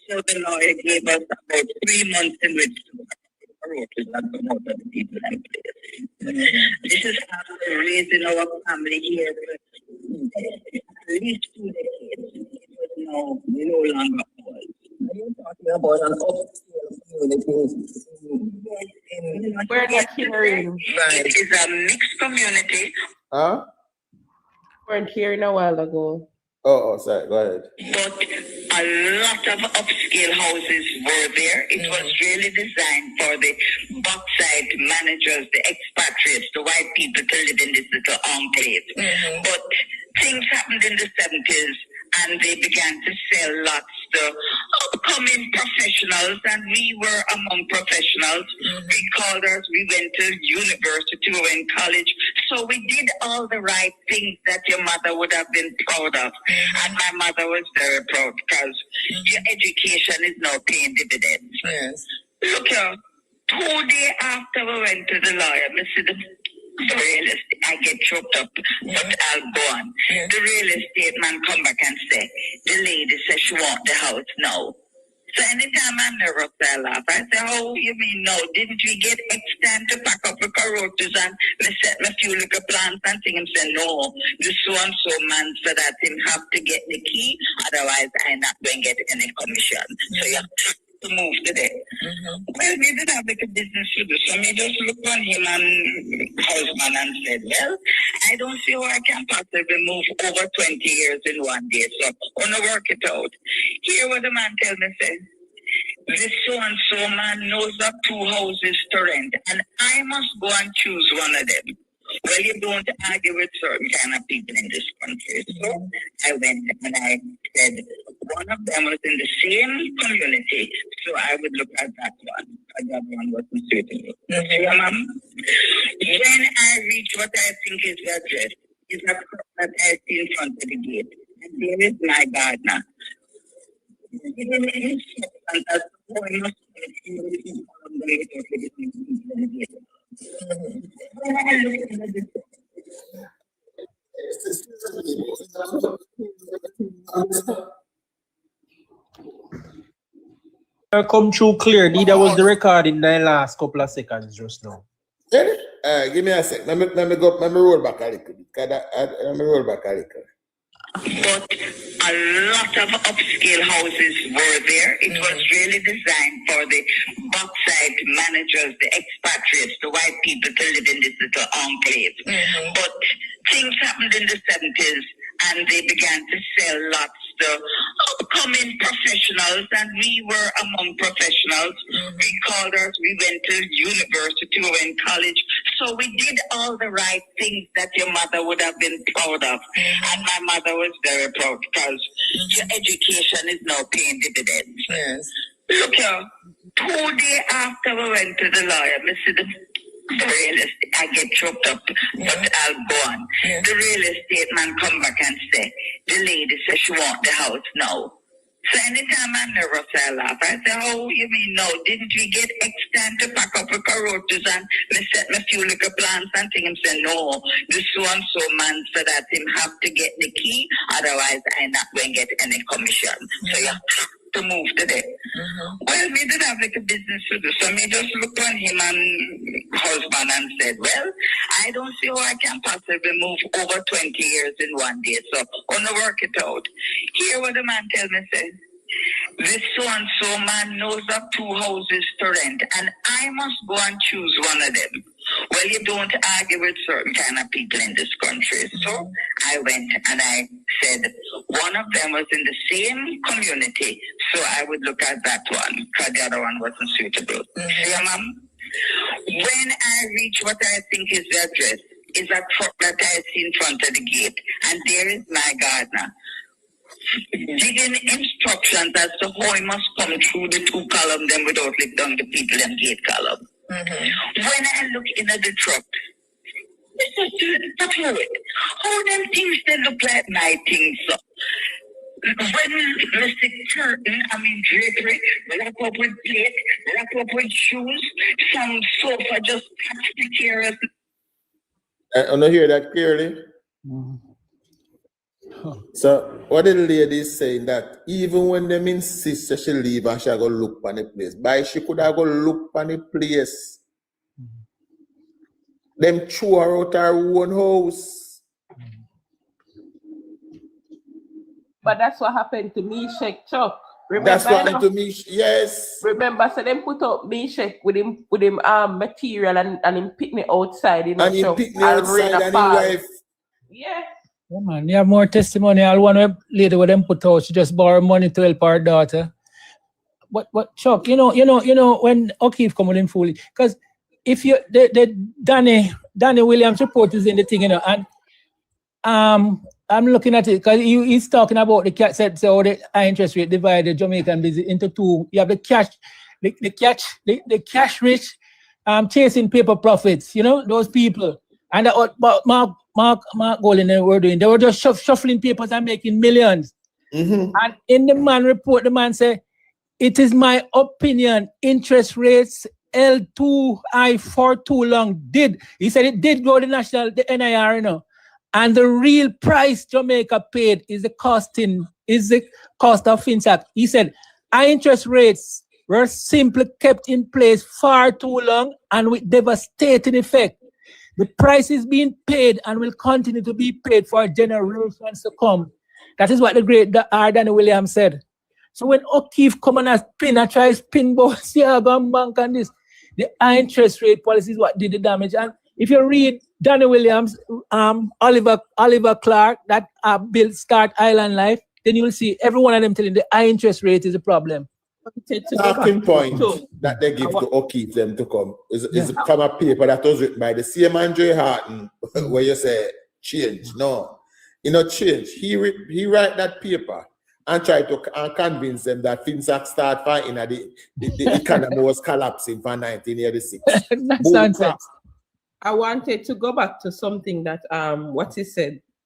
So the lawyer gave us about 3 months in which to promote the people in place. This is how we're raising our family here for at least 2 decades. It was no longer old. You're talking about an upscale community.
We're not hearing.
Right. It is a mixed community.
Huh?
Weren't hearing a while ago.
Oh, sorry, go ahead.
But a lot of upscale houses were there. It was really designed for the bauxite managers, the expatriates, the white people to live in this little enclave. But things happened in the 70s, and they began to sell lots the upcoming professionals, and we were among professionals. We called us, we went to university, we were in college. So we did all the right things that your mother would have been proud of. And my mother was very proud because your education is now paying dividends.
Yes.
Look here, 2 days after we went to the lawyer, the real estate, I get choked up, but I'll go on. The real estate man come back and say, the lady says she want the house now. So anytime I'm nervous, I laugh. I say, oh, you mean no? Didn't we get X time to pack up the carotas and me set my few little plans and things? Him say, no, the so-and-so man said that him have to get the key, otherwise I'm not going to get any commission. So you have to move today. Well, we didn't have like a business to do, so me just look on him and husband and said, well, I don't see how I can possibly move over 20 years in one day, so I'm going to work it out. Hear what the man tell me, say, this so-and-so man knows of 2 houses to rent, and I must go and choose one of them. Well, you don't argue with certain kind of people in this country. So I went and I said, one of them was in the same community, so I would look at that one. The other one wasn't suitable. Yeah, ma'am. When I reach what I think is the address, is a crop that I see in front of the gate. And there is my gardener. Giving me instructions as to how I must when I look at the
Come through clear. That was the record in the last couple of seconds just now.
Give me a sec. Let me roll back a little bit. Let me roll back a little.
But a lot of upscale houses were there. It was really designed for the bauxite managers, the expatriates, the white people to live in this little enclave. But things happened in the 70s and they began to sell lots to upcoming professionals, and we were among professionals. We called us, we went to university, we were in college. So we did all the right things that your mother would have been proud of. And my mother was very proud because your education is now paying dividends.
Yes.
Look here, 2 days after we went to the lawyer, the real estate, I get choked up, but I'll go on. The real estate man come back and say, the lady says she want the house now. So anytime I'm nervous, I laugh. I say, oh, you mean no? Didn't we get X time to pack up the carotas and me set my few little plans and things? Him say, no, the so-and-so man said that him have to get the key, otherwise I'm not going to get any commission. So you have to move today. Well, we didn't have like a business to do, so me just looked on him and husband and said, well, I don't see how I can possibly move over 20 years in one day, so I'm going to work it out. Hear what the man tell me, say, this so-and-so man knows of 2 houses to rent, and I must go and choose one of them. Well, you don't argue with certain kind of people in this country. So I went and I said, one of them was in the same community, so I would look at that one because the other one wasn't suitable. Yeah, ma'am? When I reach what I think is the address, is a truck that I see in front of the gate, and there is my gardener giving instructions as to how I must come through the 2 columns then without lick down the people and gate column. When I look into the truck, it's fluid. How them things they look like my things. So when Mr. Curtain, drapery, wrap up with plate, wrap up with shoes, some sofa just catch the carers.
I don't hear that clearly. So what the lady is saying that even when them insist that she leave and she go look on the place, but she could have go look on the place. Them threw her out her own house.
But that's what happened to me, Sheikh Chuck. Remember,
that's what happened to me. Yes.
Remember, so them put up me Sheikh with him material and him pick me outside,
and him pick me outside and his wife.
Yeah.
Yeah, man, you have more testimonial. One lady with them put out, she just borrowed money to help her daughter. What Chuck, you know, when O'Keefe come with him fully, because if you the Danny Williams report is in the thing, and I'm looking at it because he's talking about the cash set, so the high interest rate divided Jamaican business into two. You have the cash rich, chasing paper profits. You know those people, and Mark Golding they were doing. They were just shuffling papers and making millions. And in the man report, the man said, "It is my opinion. Interest rates L2I for too long did." He said it did go to the NIR, you know. And the real price Jamaica paid is the cost of FINSAC. He said high interest rates were simply kept in place far too long and with devastating effect. The price is being paid and will continue to be paid for generations to come. That is what the great Danny Williams said. So when O'Keefe come and try to spin both Siaga Bank and this, the high interest rate policy is what did the damage. And if you read Danny Williams, Oliver Clark, that built Start Island Life, then you will see every one of them telling the high interest rate is a problem.
Talking point that they give to O'Keefe them to come is from a paper that was written by the same Andre Harton where you say change. No, you know, change. He write that paper and try to convince them that FINSAC start fighting that the economy was collapsing for 1986.
That's nonsense.
I wanted to go back to something that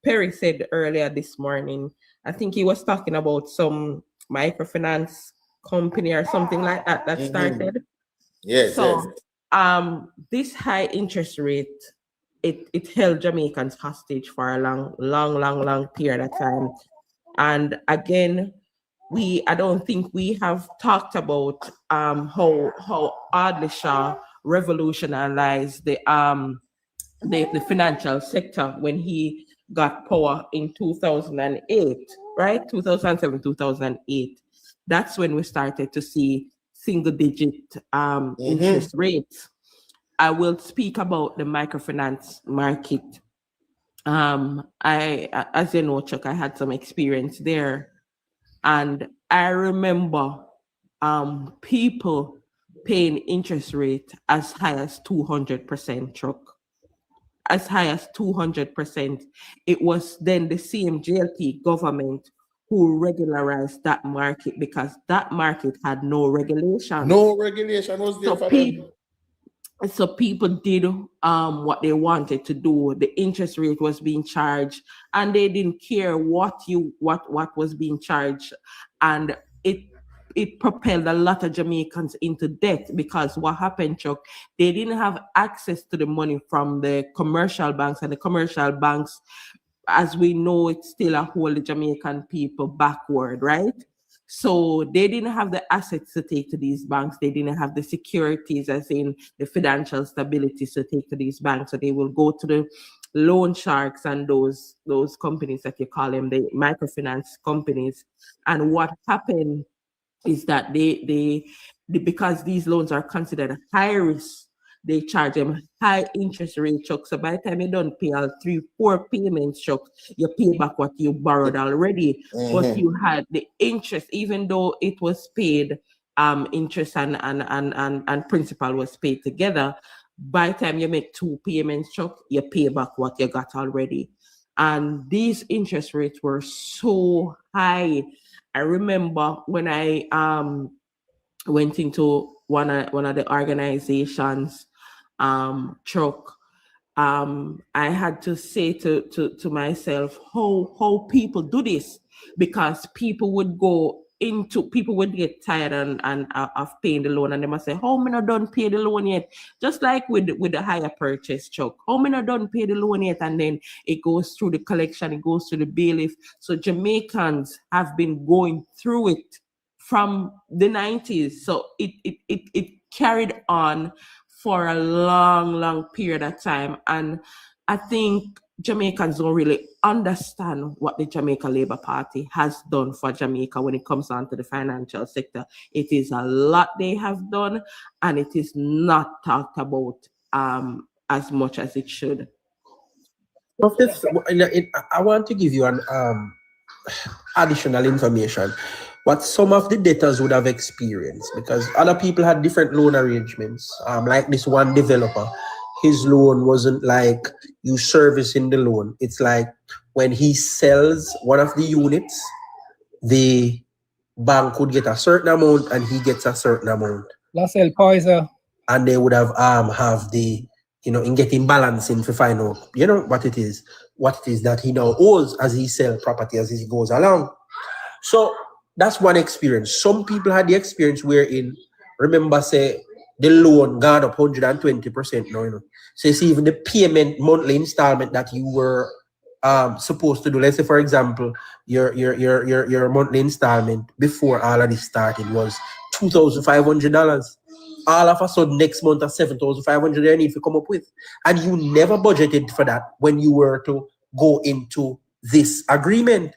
Perry said earlier this morning. I think he was talking about some microfinance company or something like that started.
Yes.
So this high interest rate, it held Jamaicans hostage for a long period of time. And again, I don't think we have talked about how Ardley Shaw revolutionized the financial sector when he got power in 2008, right? 2007, 2008. That's when we started to see single-digit interest rates. I will speak about the microfinance market. As you know, Chuck, I had some experience there, and I remember people paying interest rate as high as 200%, Chuck. As high as 200%. It was then the same JLP government who regularized that market because that market had no regulation.
No regulation was there for them.
So people did what they wanted to do. The interest rate was being charged, and they didn't care what was being charged, and it propelled a lot of Jamaicans into debt because what happened, Chuck? They didn't have access to the money from the commercial banks, and the commercial banks, as we know, it still hold the Jamaican people backward, right? So they didn't have the assets to take to these banks. They didn't have the securities, as in the financial stability to take to these banks. So they will go to the loan sharks and those companies that you call them, the microfinance companies. And what happened is that they because these loans are considered high risk, they charge them high interest rate, Chuck. So by the time you don't pay all 3-4 payments, Chuck, you pay back what you borrowed already. But you had the interest, even though it was paid, interest and principal was paid together. By the time you make 2 payments, Chuck, you pay back what you got already. And these interest rates were so high. I remember when I went into one of the organizations, Chuck, I had to say to myself how people do this, because people would get tired and of paying the loan, and they must say, how many don't pay the loan yet? Just like with the higher purchase, Chuck, how many don't pay the loan yet? And then it goes through the collection, it goes through the bailiff. So Jamaicans have been going through it from the 90s. So it carried on for a long period of time. And I think Jamaicans don't really understand what the Jamaica Labour Party has done for Jamaica when it comes down to the financial sector. It is a lot they have done, and it is not talked about as much as it should.
I want to give you an additional information. What some of the debtors would have experienced, because other people had different loan arrangements, like this one developer. his loan wasn't like you servicing the loan. It's like when he sells one of the units, the bank would get a certain amount and he gets a certain amount.
That's El Poisa.
And they would have the, in getting balancing to find out, what it is that he now owes as he sells property as he goes along. So that's one experience. Some people had the experience wherein, remember, say, the loan gone up 120% now, So you see, even the payment, monthly installment that you were supposed to do, let's say, for example, your monthly installment before all of this started was $2,500. All of a sudden, next month, at $7,500 you need to come up with. And you never budgeted for that when you were to go into this agreement.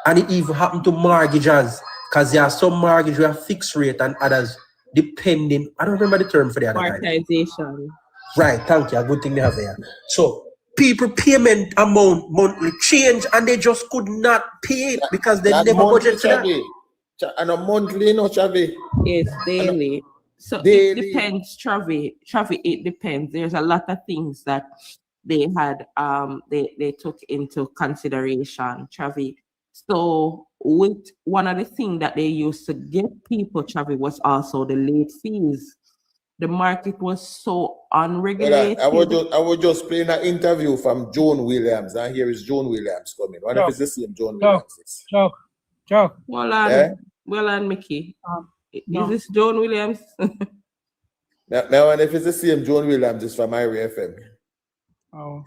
And it even happened to mortgages, because there are some mortgages with a fixed rate and others depending. I don't remember the term for the other kind.
Amortization.
Right, thank you. A good thing they have there. So people payment amount monthly change and they just could not pay it because they never budgeted for that.
And a monthly, no, Chavi.
Yes, daily. So
daily.
It depends, Chavi, it depends. There's a lot of things that they had they took into consideration, Chavi. So with one of the things that they used to give people, Chavi, was also the late fees. The market was so unregulated.
I was just playing an interview from Joan Williams, and here is Joan Williams coming. What if it's the same Joan Williams?
Chuck.
Well on, Mickey. Is this Joan Williams?
Now, and if it's the same Joan Williams, it's from Irie FM.
Oh.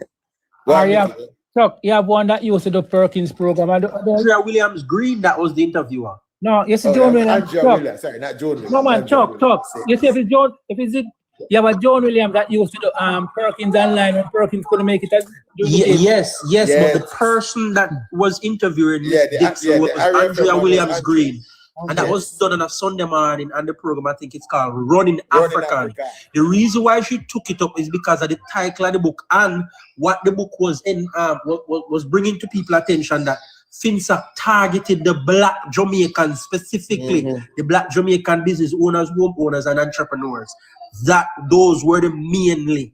Chuck, you have one that used to do Perkins program.
Andrea Williams Green, that was the interviewer.
No, yes, Joan Williams.
Williams. Sorry, not Joan Williams.
No, man, Chuck. You see, you have a Joan Williams that used to do Perkins online when Perkins couldn't make it.
Yes, but the person that was interviewing Dixon was Andrea Williams Green. And that was done on a Sunday morning, and the program, I think it's called Running African. The reason why she took it up is because of the title of the book and what the book was was bringing to people attention that FINSAC targeted the Black Jamaicans specifically, the Black Jamaican business owners, home owners, and entrepreneurs. That those were the mainly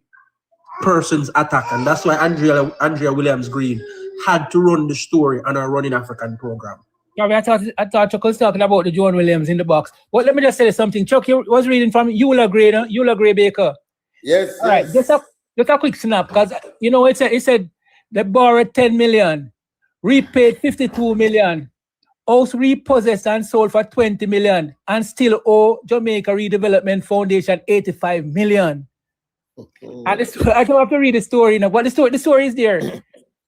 persons attacked, and that's why Andrea Williams Green had to run the story on our Running African program.
I thought Chuck was talking about the Joan Williams in the box. Well, let me just say something. Chuck, you was reading from Eula Gray Baker.
Yes.
All right, just a quick snap, because it said they borrowed 10 million, repaid 52 million, house repossessed and sold for 20 million, and still owe Jamaica Redevelopment Foundation 85 million. And I don't have to read the story now, but the story is there.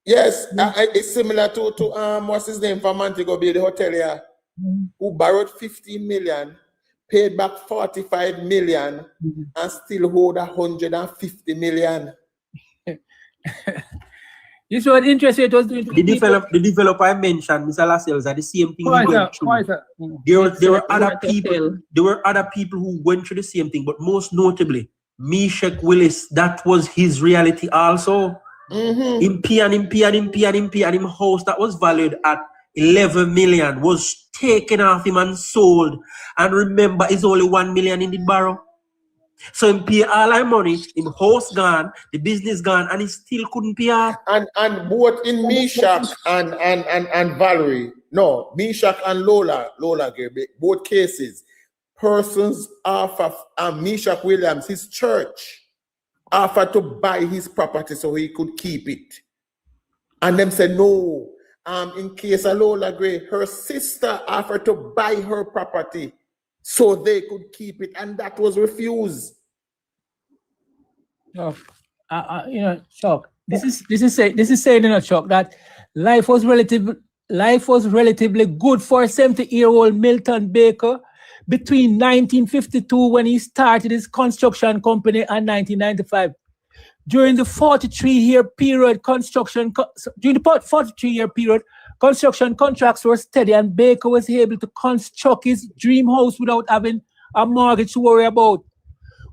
Yes, it's similar to what's his name from Montego Bay, the hotelier, who borrowed 15 million, paid back 45 million, and still owed 150 million.
You saw what interest rate was doing to
the developer I mentioned, Mr. Lascelles, are the same thing he went through. There were other people. There were other people who went through the same thing, but most notably, Meshach Willis. That was his reality also. Him house that was valued at 11 million was taken off him and sold. And remember, it's only 1 million in the barrel. So him pay all our money, him house gone, the business gone, and he still couldn't pay off.
And both in Meshach and Valerie, no, Meshach and Lola, both cases, persons offer Meshach Williams, his church, offered to buy his property so he could keep it. And them said no. In case of Lola Gray, her sister offered to buy her property so they could keep it, and that was refused.
Chuck, this is saying, Chuck, that life was relatively good for a 70-year-old Milton Baker between 1952, when he started his construction company, and 1995. During the 43-year period, construction contracts were steady, and Baker was able to construct his dream house without having a mortgage to worry about.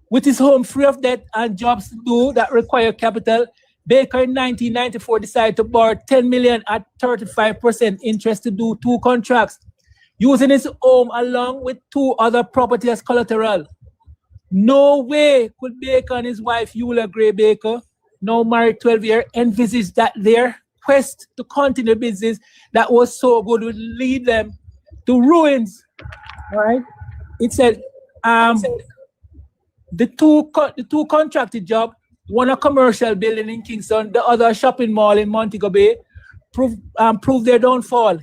With his home free of debt and jobs to do that require capital, Baker in 1994 decided to borrow 10 million at 35% interest to do 2 contracts, using his home along with 2 other properties as collateral. No way could Baker and his wife, Eula Gray Baker, now married 12 years, envisage that their quest to continue business that was so good would lead them to ruins. All right? It said the two contracted job, one a commercial building in Kingston, the other a shopping mall in Montego Bay, proved their downfall.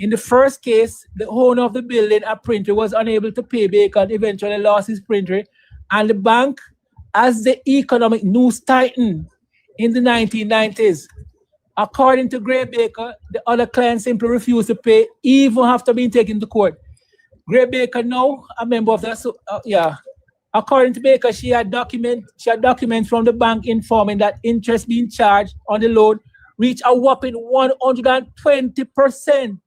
In the first case, the owner of the building, a printer, was unable to pay Baker and eventually lost his printer. And the bank, as the economic news tightened in the 1990s, according to Gray Baker, the other clients simply refused to pay, even after being taken to court. Gray Baker, now a member of the According to Baker, she had documents from the bank informing that interest being charged on the loan reached a whopping 120%.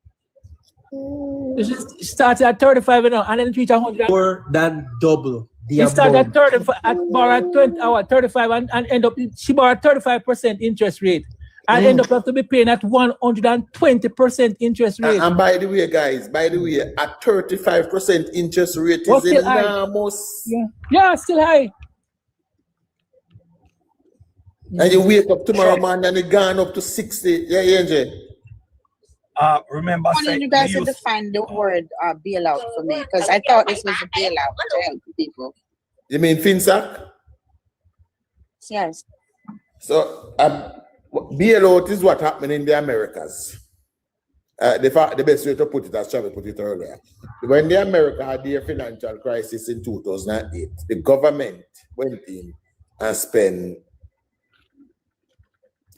She started at 35 and then it reached 100.
More than double.
She started at 35 and end up, she borrowed 35% interest rate and end up have to be paying at 120% interest rate.
And by the way, guys, a 35% interest rate is enormous.
Yeah, still high.
And you wake up tomorrow, man, and it gone up to 60. Yeah, NJ.
Remember,
I wanted you guys to define the word bailout for me, because I thought this was a bailout to help people.
You mean FINSAC?
Yes.
So bailout is what happened in the Americas. The best way to put it, as Travis put it earlier, when the America had their financial crisis in 2008, the government went in and spent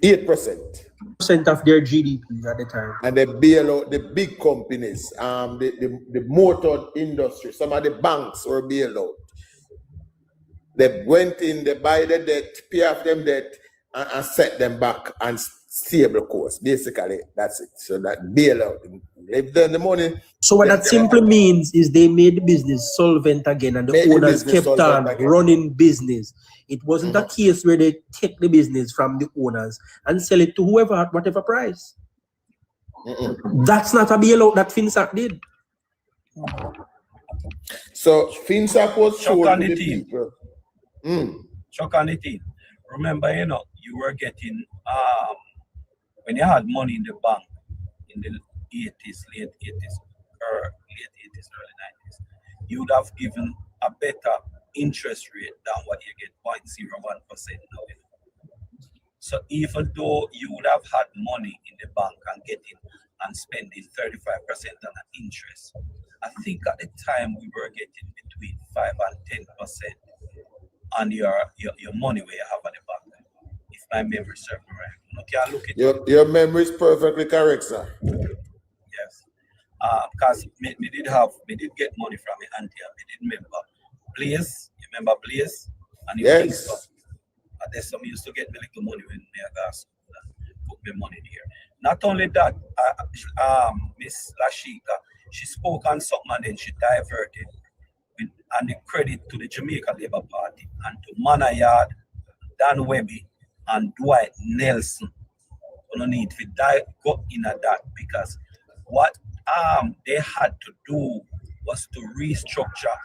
8%
of their GDP at the time.
And they bail out the big companies, the motor industry, some of the banks were bailed out. They went in, they buy the debt, pay off them debt, and set them back and stable course. Basically, that's it. So that bailout, they've done the money.
So what that simply means is they made the business solvent again, and the owners kept on running business. It wasn't a case where they take the business from the owners and sell it to whoever at whatever price. That's not a bailout that FINSAC did.
So FINSAC was sold to the people.
Chuck on the team. Remember, you were getting when you had money in the bank in the 80s, late 80s, early 90s, you would have given a better interest rate than what you get, 0.01% now. So even though you would have had money in the bank and getting and spending 35% on an interest, I think at the time we were getting between 5 and 10% on your money where you have at the bank. If my memory serves me right. Okay, I'll look at
your memory is perfectly correct, sir.
Yes. Because me did get money from my auntie, and me did remember Blaze. You remember Blaze? And
yes.
And there's some used to get me little money when I got school and put my money there. Not only that, Miss Lashika, she spoke on something and then she diverted and the credit to the Jamaica Labour Party and to Manayard, Dan Webby, and Dwight Nelson. We don't need to go in at that, because what they had to do was to restructure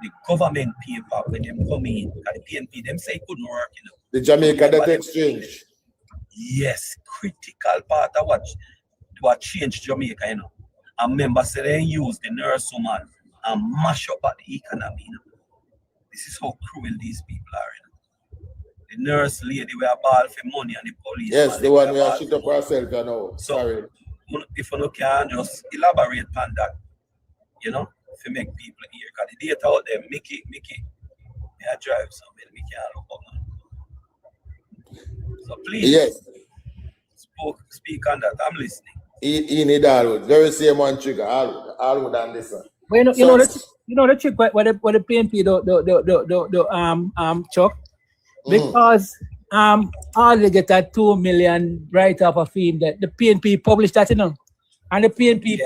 the government paper when they come in. The PNP, them say it couldn't work.
The Jamaica Debt Exchange.
Yes, critical part of what changed Jamaica, And members say they use the nurse woman and mash up at the economy. This is how cruel these people are. The nurse lady we are ball for money and the police.
Yes, the one we are shit up ourselves, So, sorry.
If you can just elaborate on that, to make people hear. Because the data out there, Mickey, may I drive something, we can't look up. So please,
yes.
Speak on that. I'm listening.
He need Alwood. Very same one trigger. Alwood and this one.
Well, you know the trick what the PNP do Chuck, because all they get that 2 million write off a fee that the PNP published that, and the PNP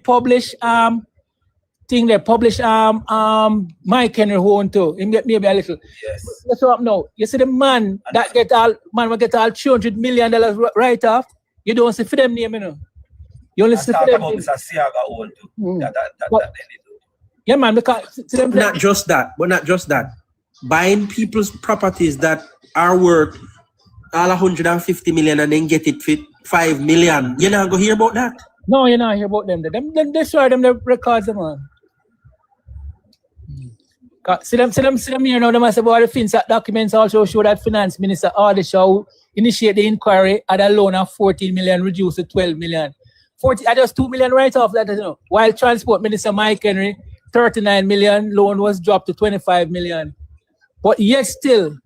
publish thing they publish Mike Henry Horn too. Maybe a little.
Yes.
That's what now. You see the man that get all $200 million write off. You don't see for them name, You only see for them.
About Mr. Siaga Horn too.
Yeah, man, because
not just that. Buying people's properties that are worth all 150 million and then get it for 5 million. You're not going to hear about that?
No, you're not hear about them. Them destroy them, the records, man. See them here now. They must have about the FINSAC documents also show that Finance Minister Ardishaw initiate the inquiry at a loan of 14 million reduced to 12 million. Just 2 million right off that, you know. While Transport Minister Mike Henry, 39 million loan was dropped to 25 million. But yet still,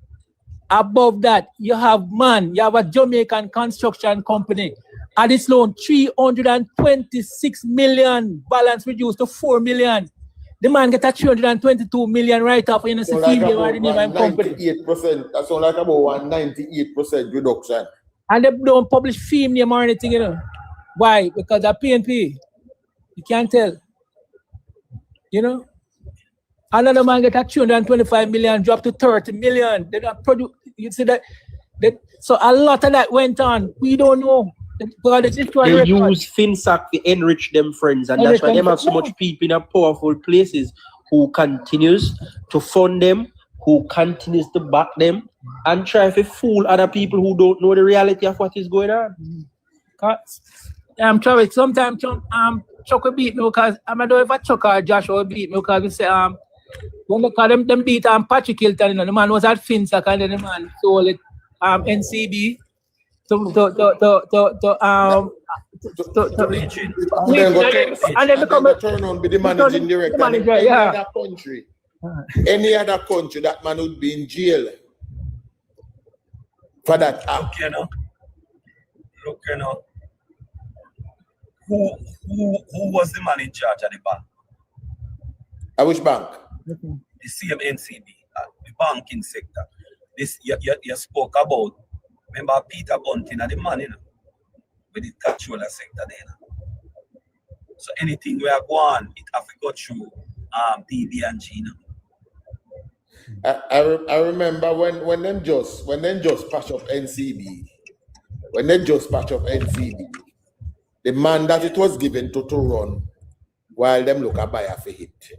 above that, you have a Jamaican construction company. At its loan, 326 million balance reduced to 4 million. The man get a 322 million right off in a company.
That's like about 198% reduction.
And they don't publish fee name or anything, you know. Why? Because the PNP. You can't tell. You know? Another man get a 325 million drop to 30 million. They don't produce. You see that? So a lot of that went on. We don't know.
They use FINSAC to enrich them friends, and that's why they have so much people in powerful places who continues to fund them, who continues to back them, and try to fool other people who don't know the reality of what is going on.
Travis, sometimes Chuck will beat me because I don't know if Chuck or Josh will beat me because we say when they call them beat Patrick Hilton, you know, the man was at FINSAC and then the man sold it NCB. And then
turn on be the managing director. Any other country, that man would be in jail for that act.
Look, who was the man in charge of the bank?
At which bank?
The same NCB, the banking sector. This you spoke about. Remember Peter Bunting and the man, you know, with the controller sector there. So anything we are going, it have to go through BB&G, you know.
I remember when them just patch up NCB, the man that it was given to run while them look at buyer for it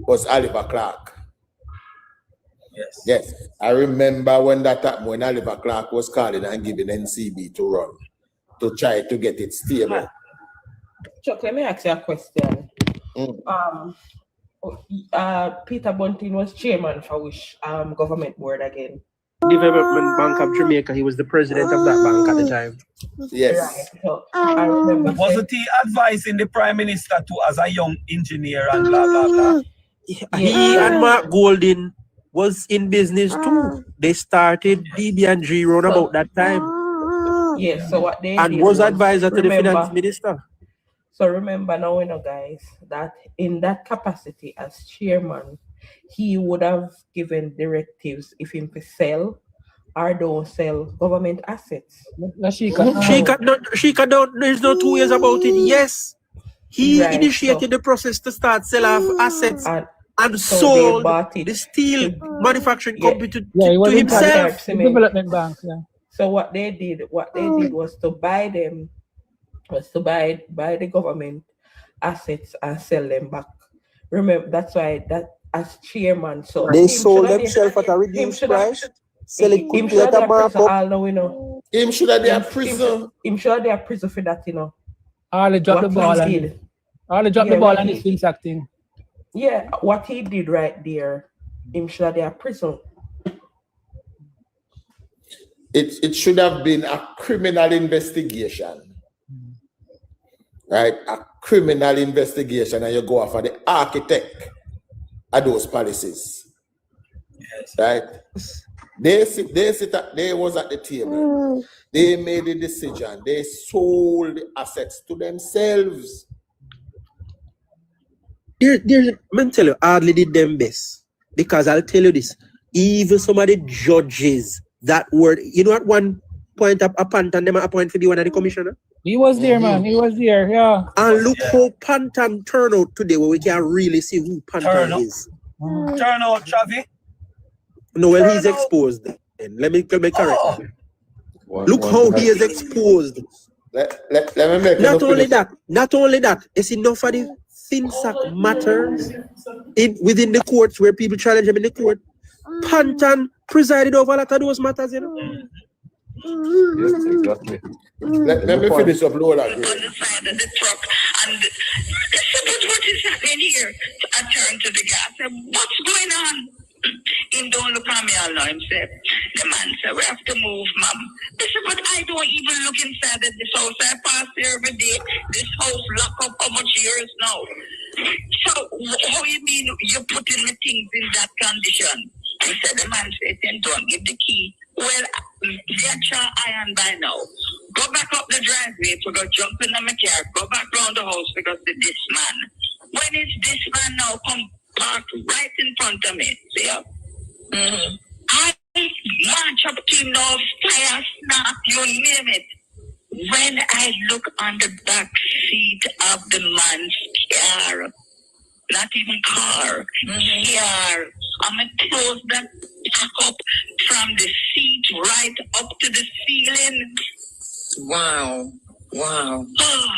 was Oliver Clark. Yes, I remember when that happened, when Oliver Clark was calling and giving NCB to run to try to get it stable.
Chuck, let me ask you a question. Peter Bunting was chairman for which government board again?
Development Bank of Jamaica. He was the president of that bank at the time.
Yes.
Right. So, I remember.
Wasn't he advising the Prime Minister to as a young engineer and blah blah blah?
He and Mark Golding was in business too. They started BB&G around about that time.
Yes, so what they
and
did
was advisor to the finance minister.
So remember now, you know, guys, that in that capacity as chairman, he would have given directives if him to sell or don't sell government assets.
She don't, there's no 2 years about it. Yes, he initiated the process to start sell off assets and so sold the steel manufacturing company to himself.
Development Bank,
So what they did was to buy them, buy the government assets and sell them back. Remember, that's why that as chairman, so
they sold themselves at a reduced price. Sell it quickly at a markup.
Him should have been prison.
Him should have been prison for that, you know.
All they dropped the ball and the ball and the FINSAC thing.
Yeah, what he did right there, him should have been prison.
It should have been a criminal investigation. Right? A criminal investigation, and you go after the architect of those policies.
Yes.
Right? They was at the table. They made a decision. They sold the assets to themselves.
Let me tell you, hardly did them best. Because I'll tell you this, even some of the judges that were, you know, at one point a Pantan them appointed to be one of the commissioner.
He was there, man. He was there, yeah.
And look how Pantan turn out today, where we can really see who Pantan is.
Turn out, Chavi.
No, well, he's exposed. Then. Let me correct you. Look how he is exposed.
Let me make
not only that, it's enough of the
FINSAC matters within the courts where people challenge them in the court. Pantan presided over a lot of those matters, you know.
Yes, exactly. Let me finish up, Lord.
On the side of the truck, and but what is happening here? I turned to the guy. I said, "What's going on?" Him don't look at me all himself. The man said, "We have to move, ma'am." I said, "But I don't even look inside of this house. I pass here every day. This house locked up how much years now? So how you mean you're putting the things in that condition?" He said, the man said, "Then don't give the key." Well, they're iron by now. Go back up the driveway to go jump in my car. Go back round the house because of this man. When is this man now come parked right in front of me? See ya? I march up to him now, fire, snap, you name it. When I look on the back seat of the man's car, not even car, car, I'm going to close that back up from the seat right up to the ceiling. Wow. Wow. Oh,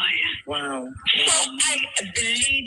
wow. So I believe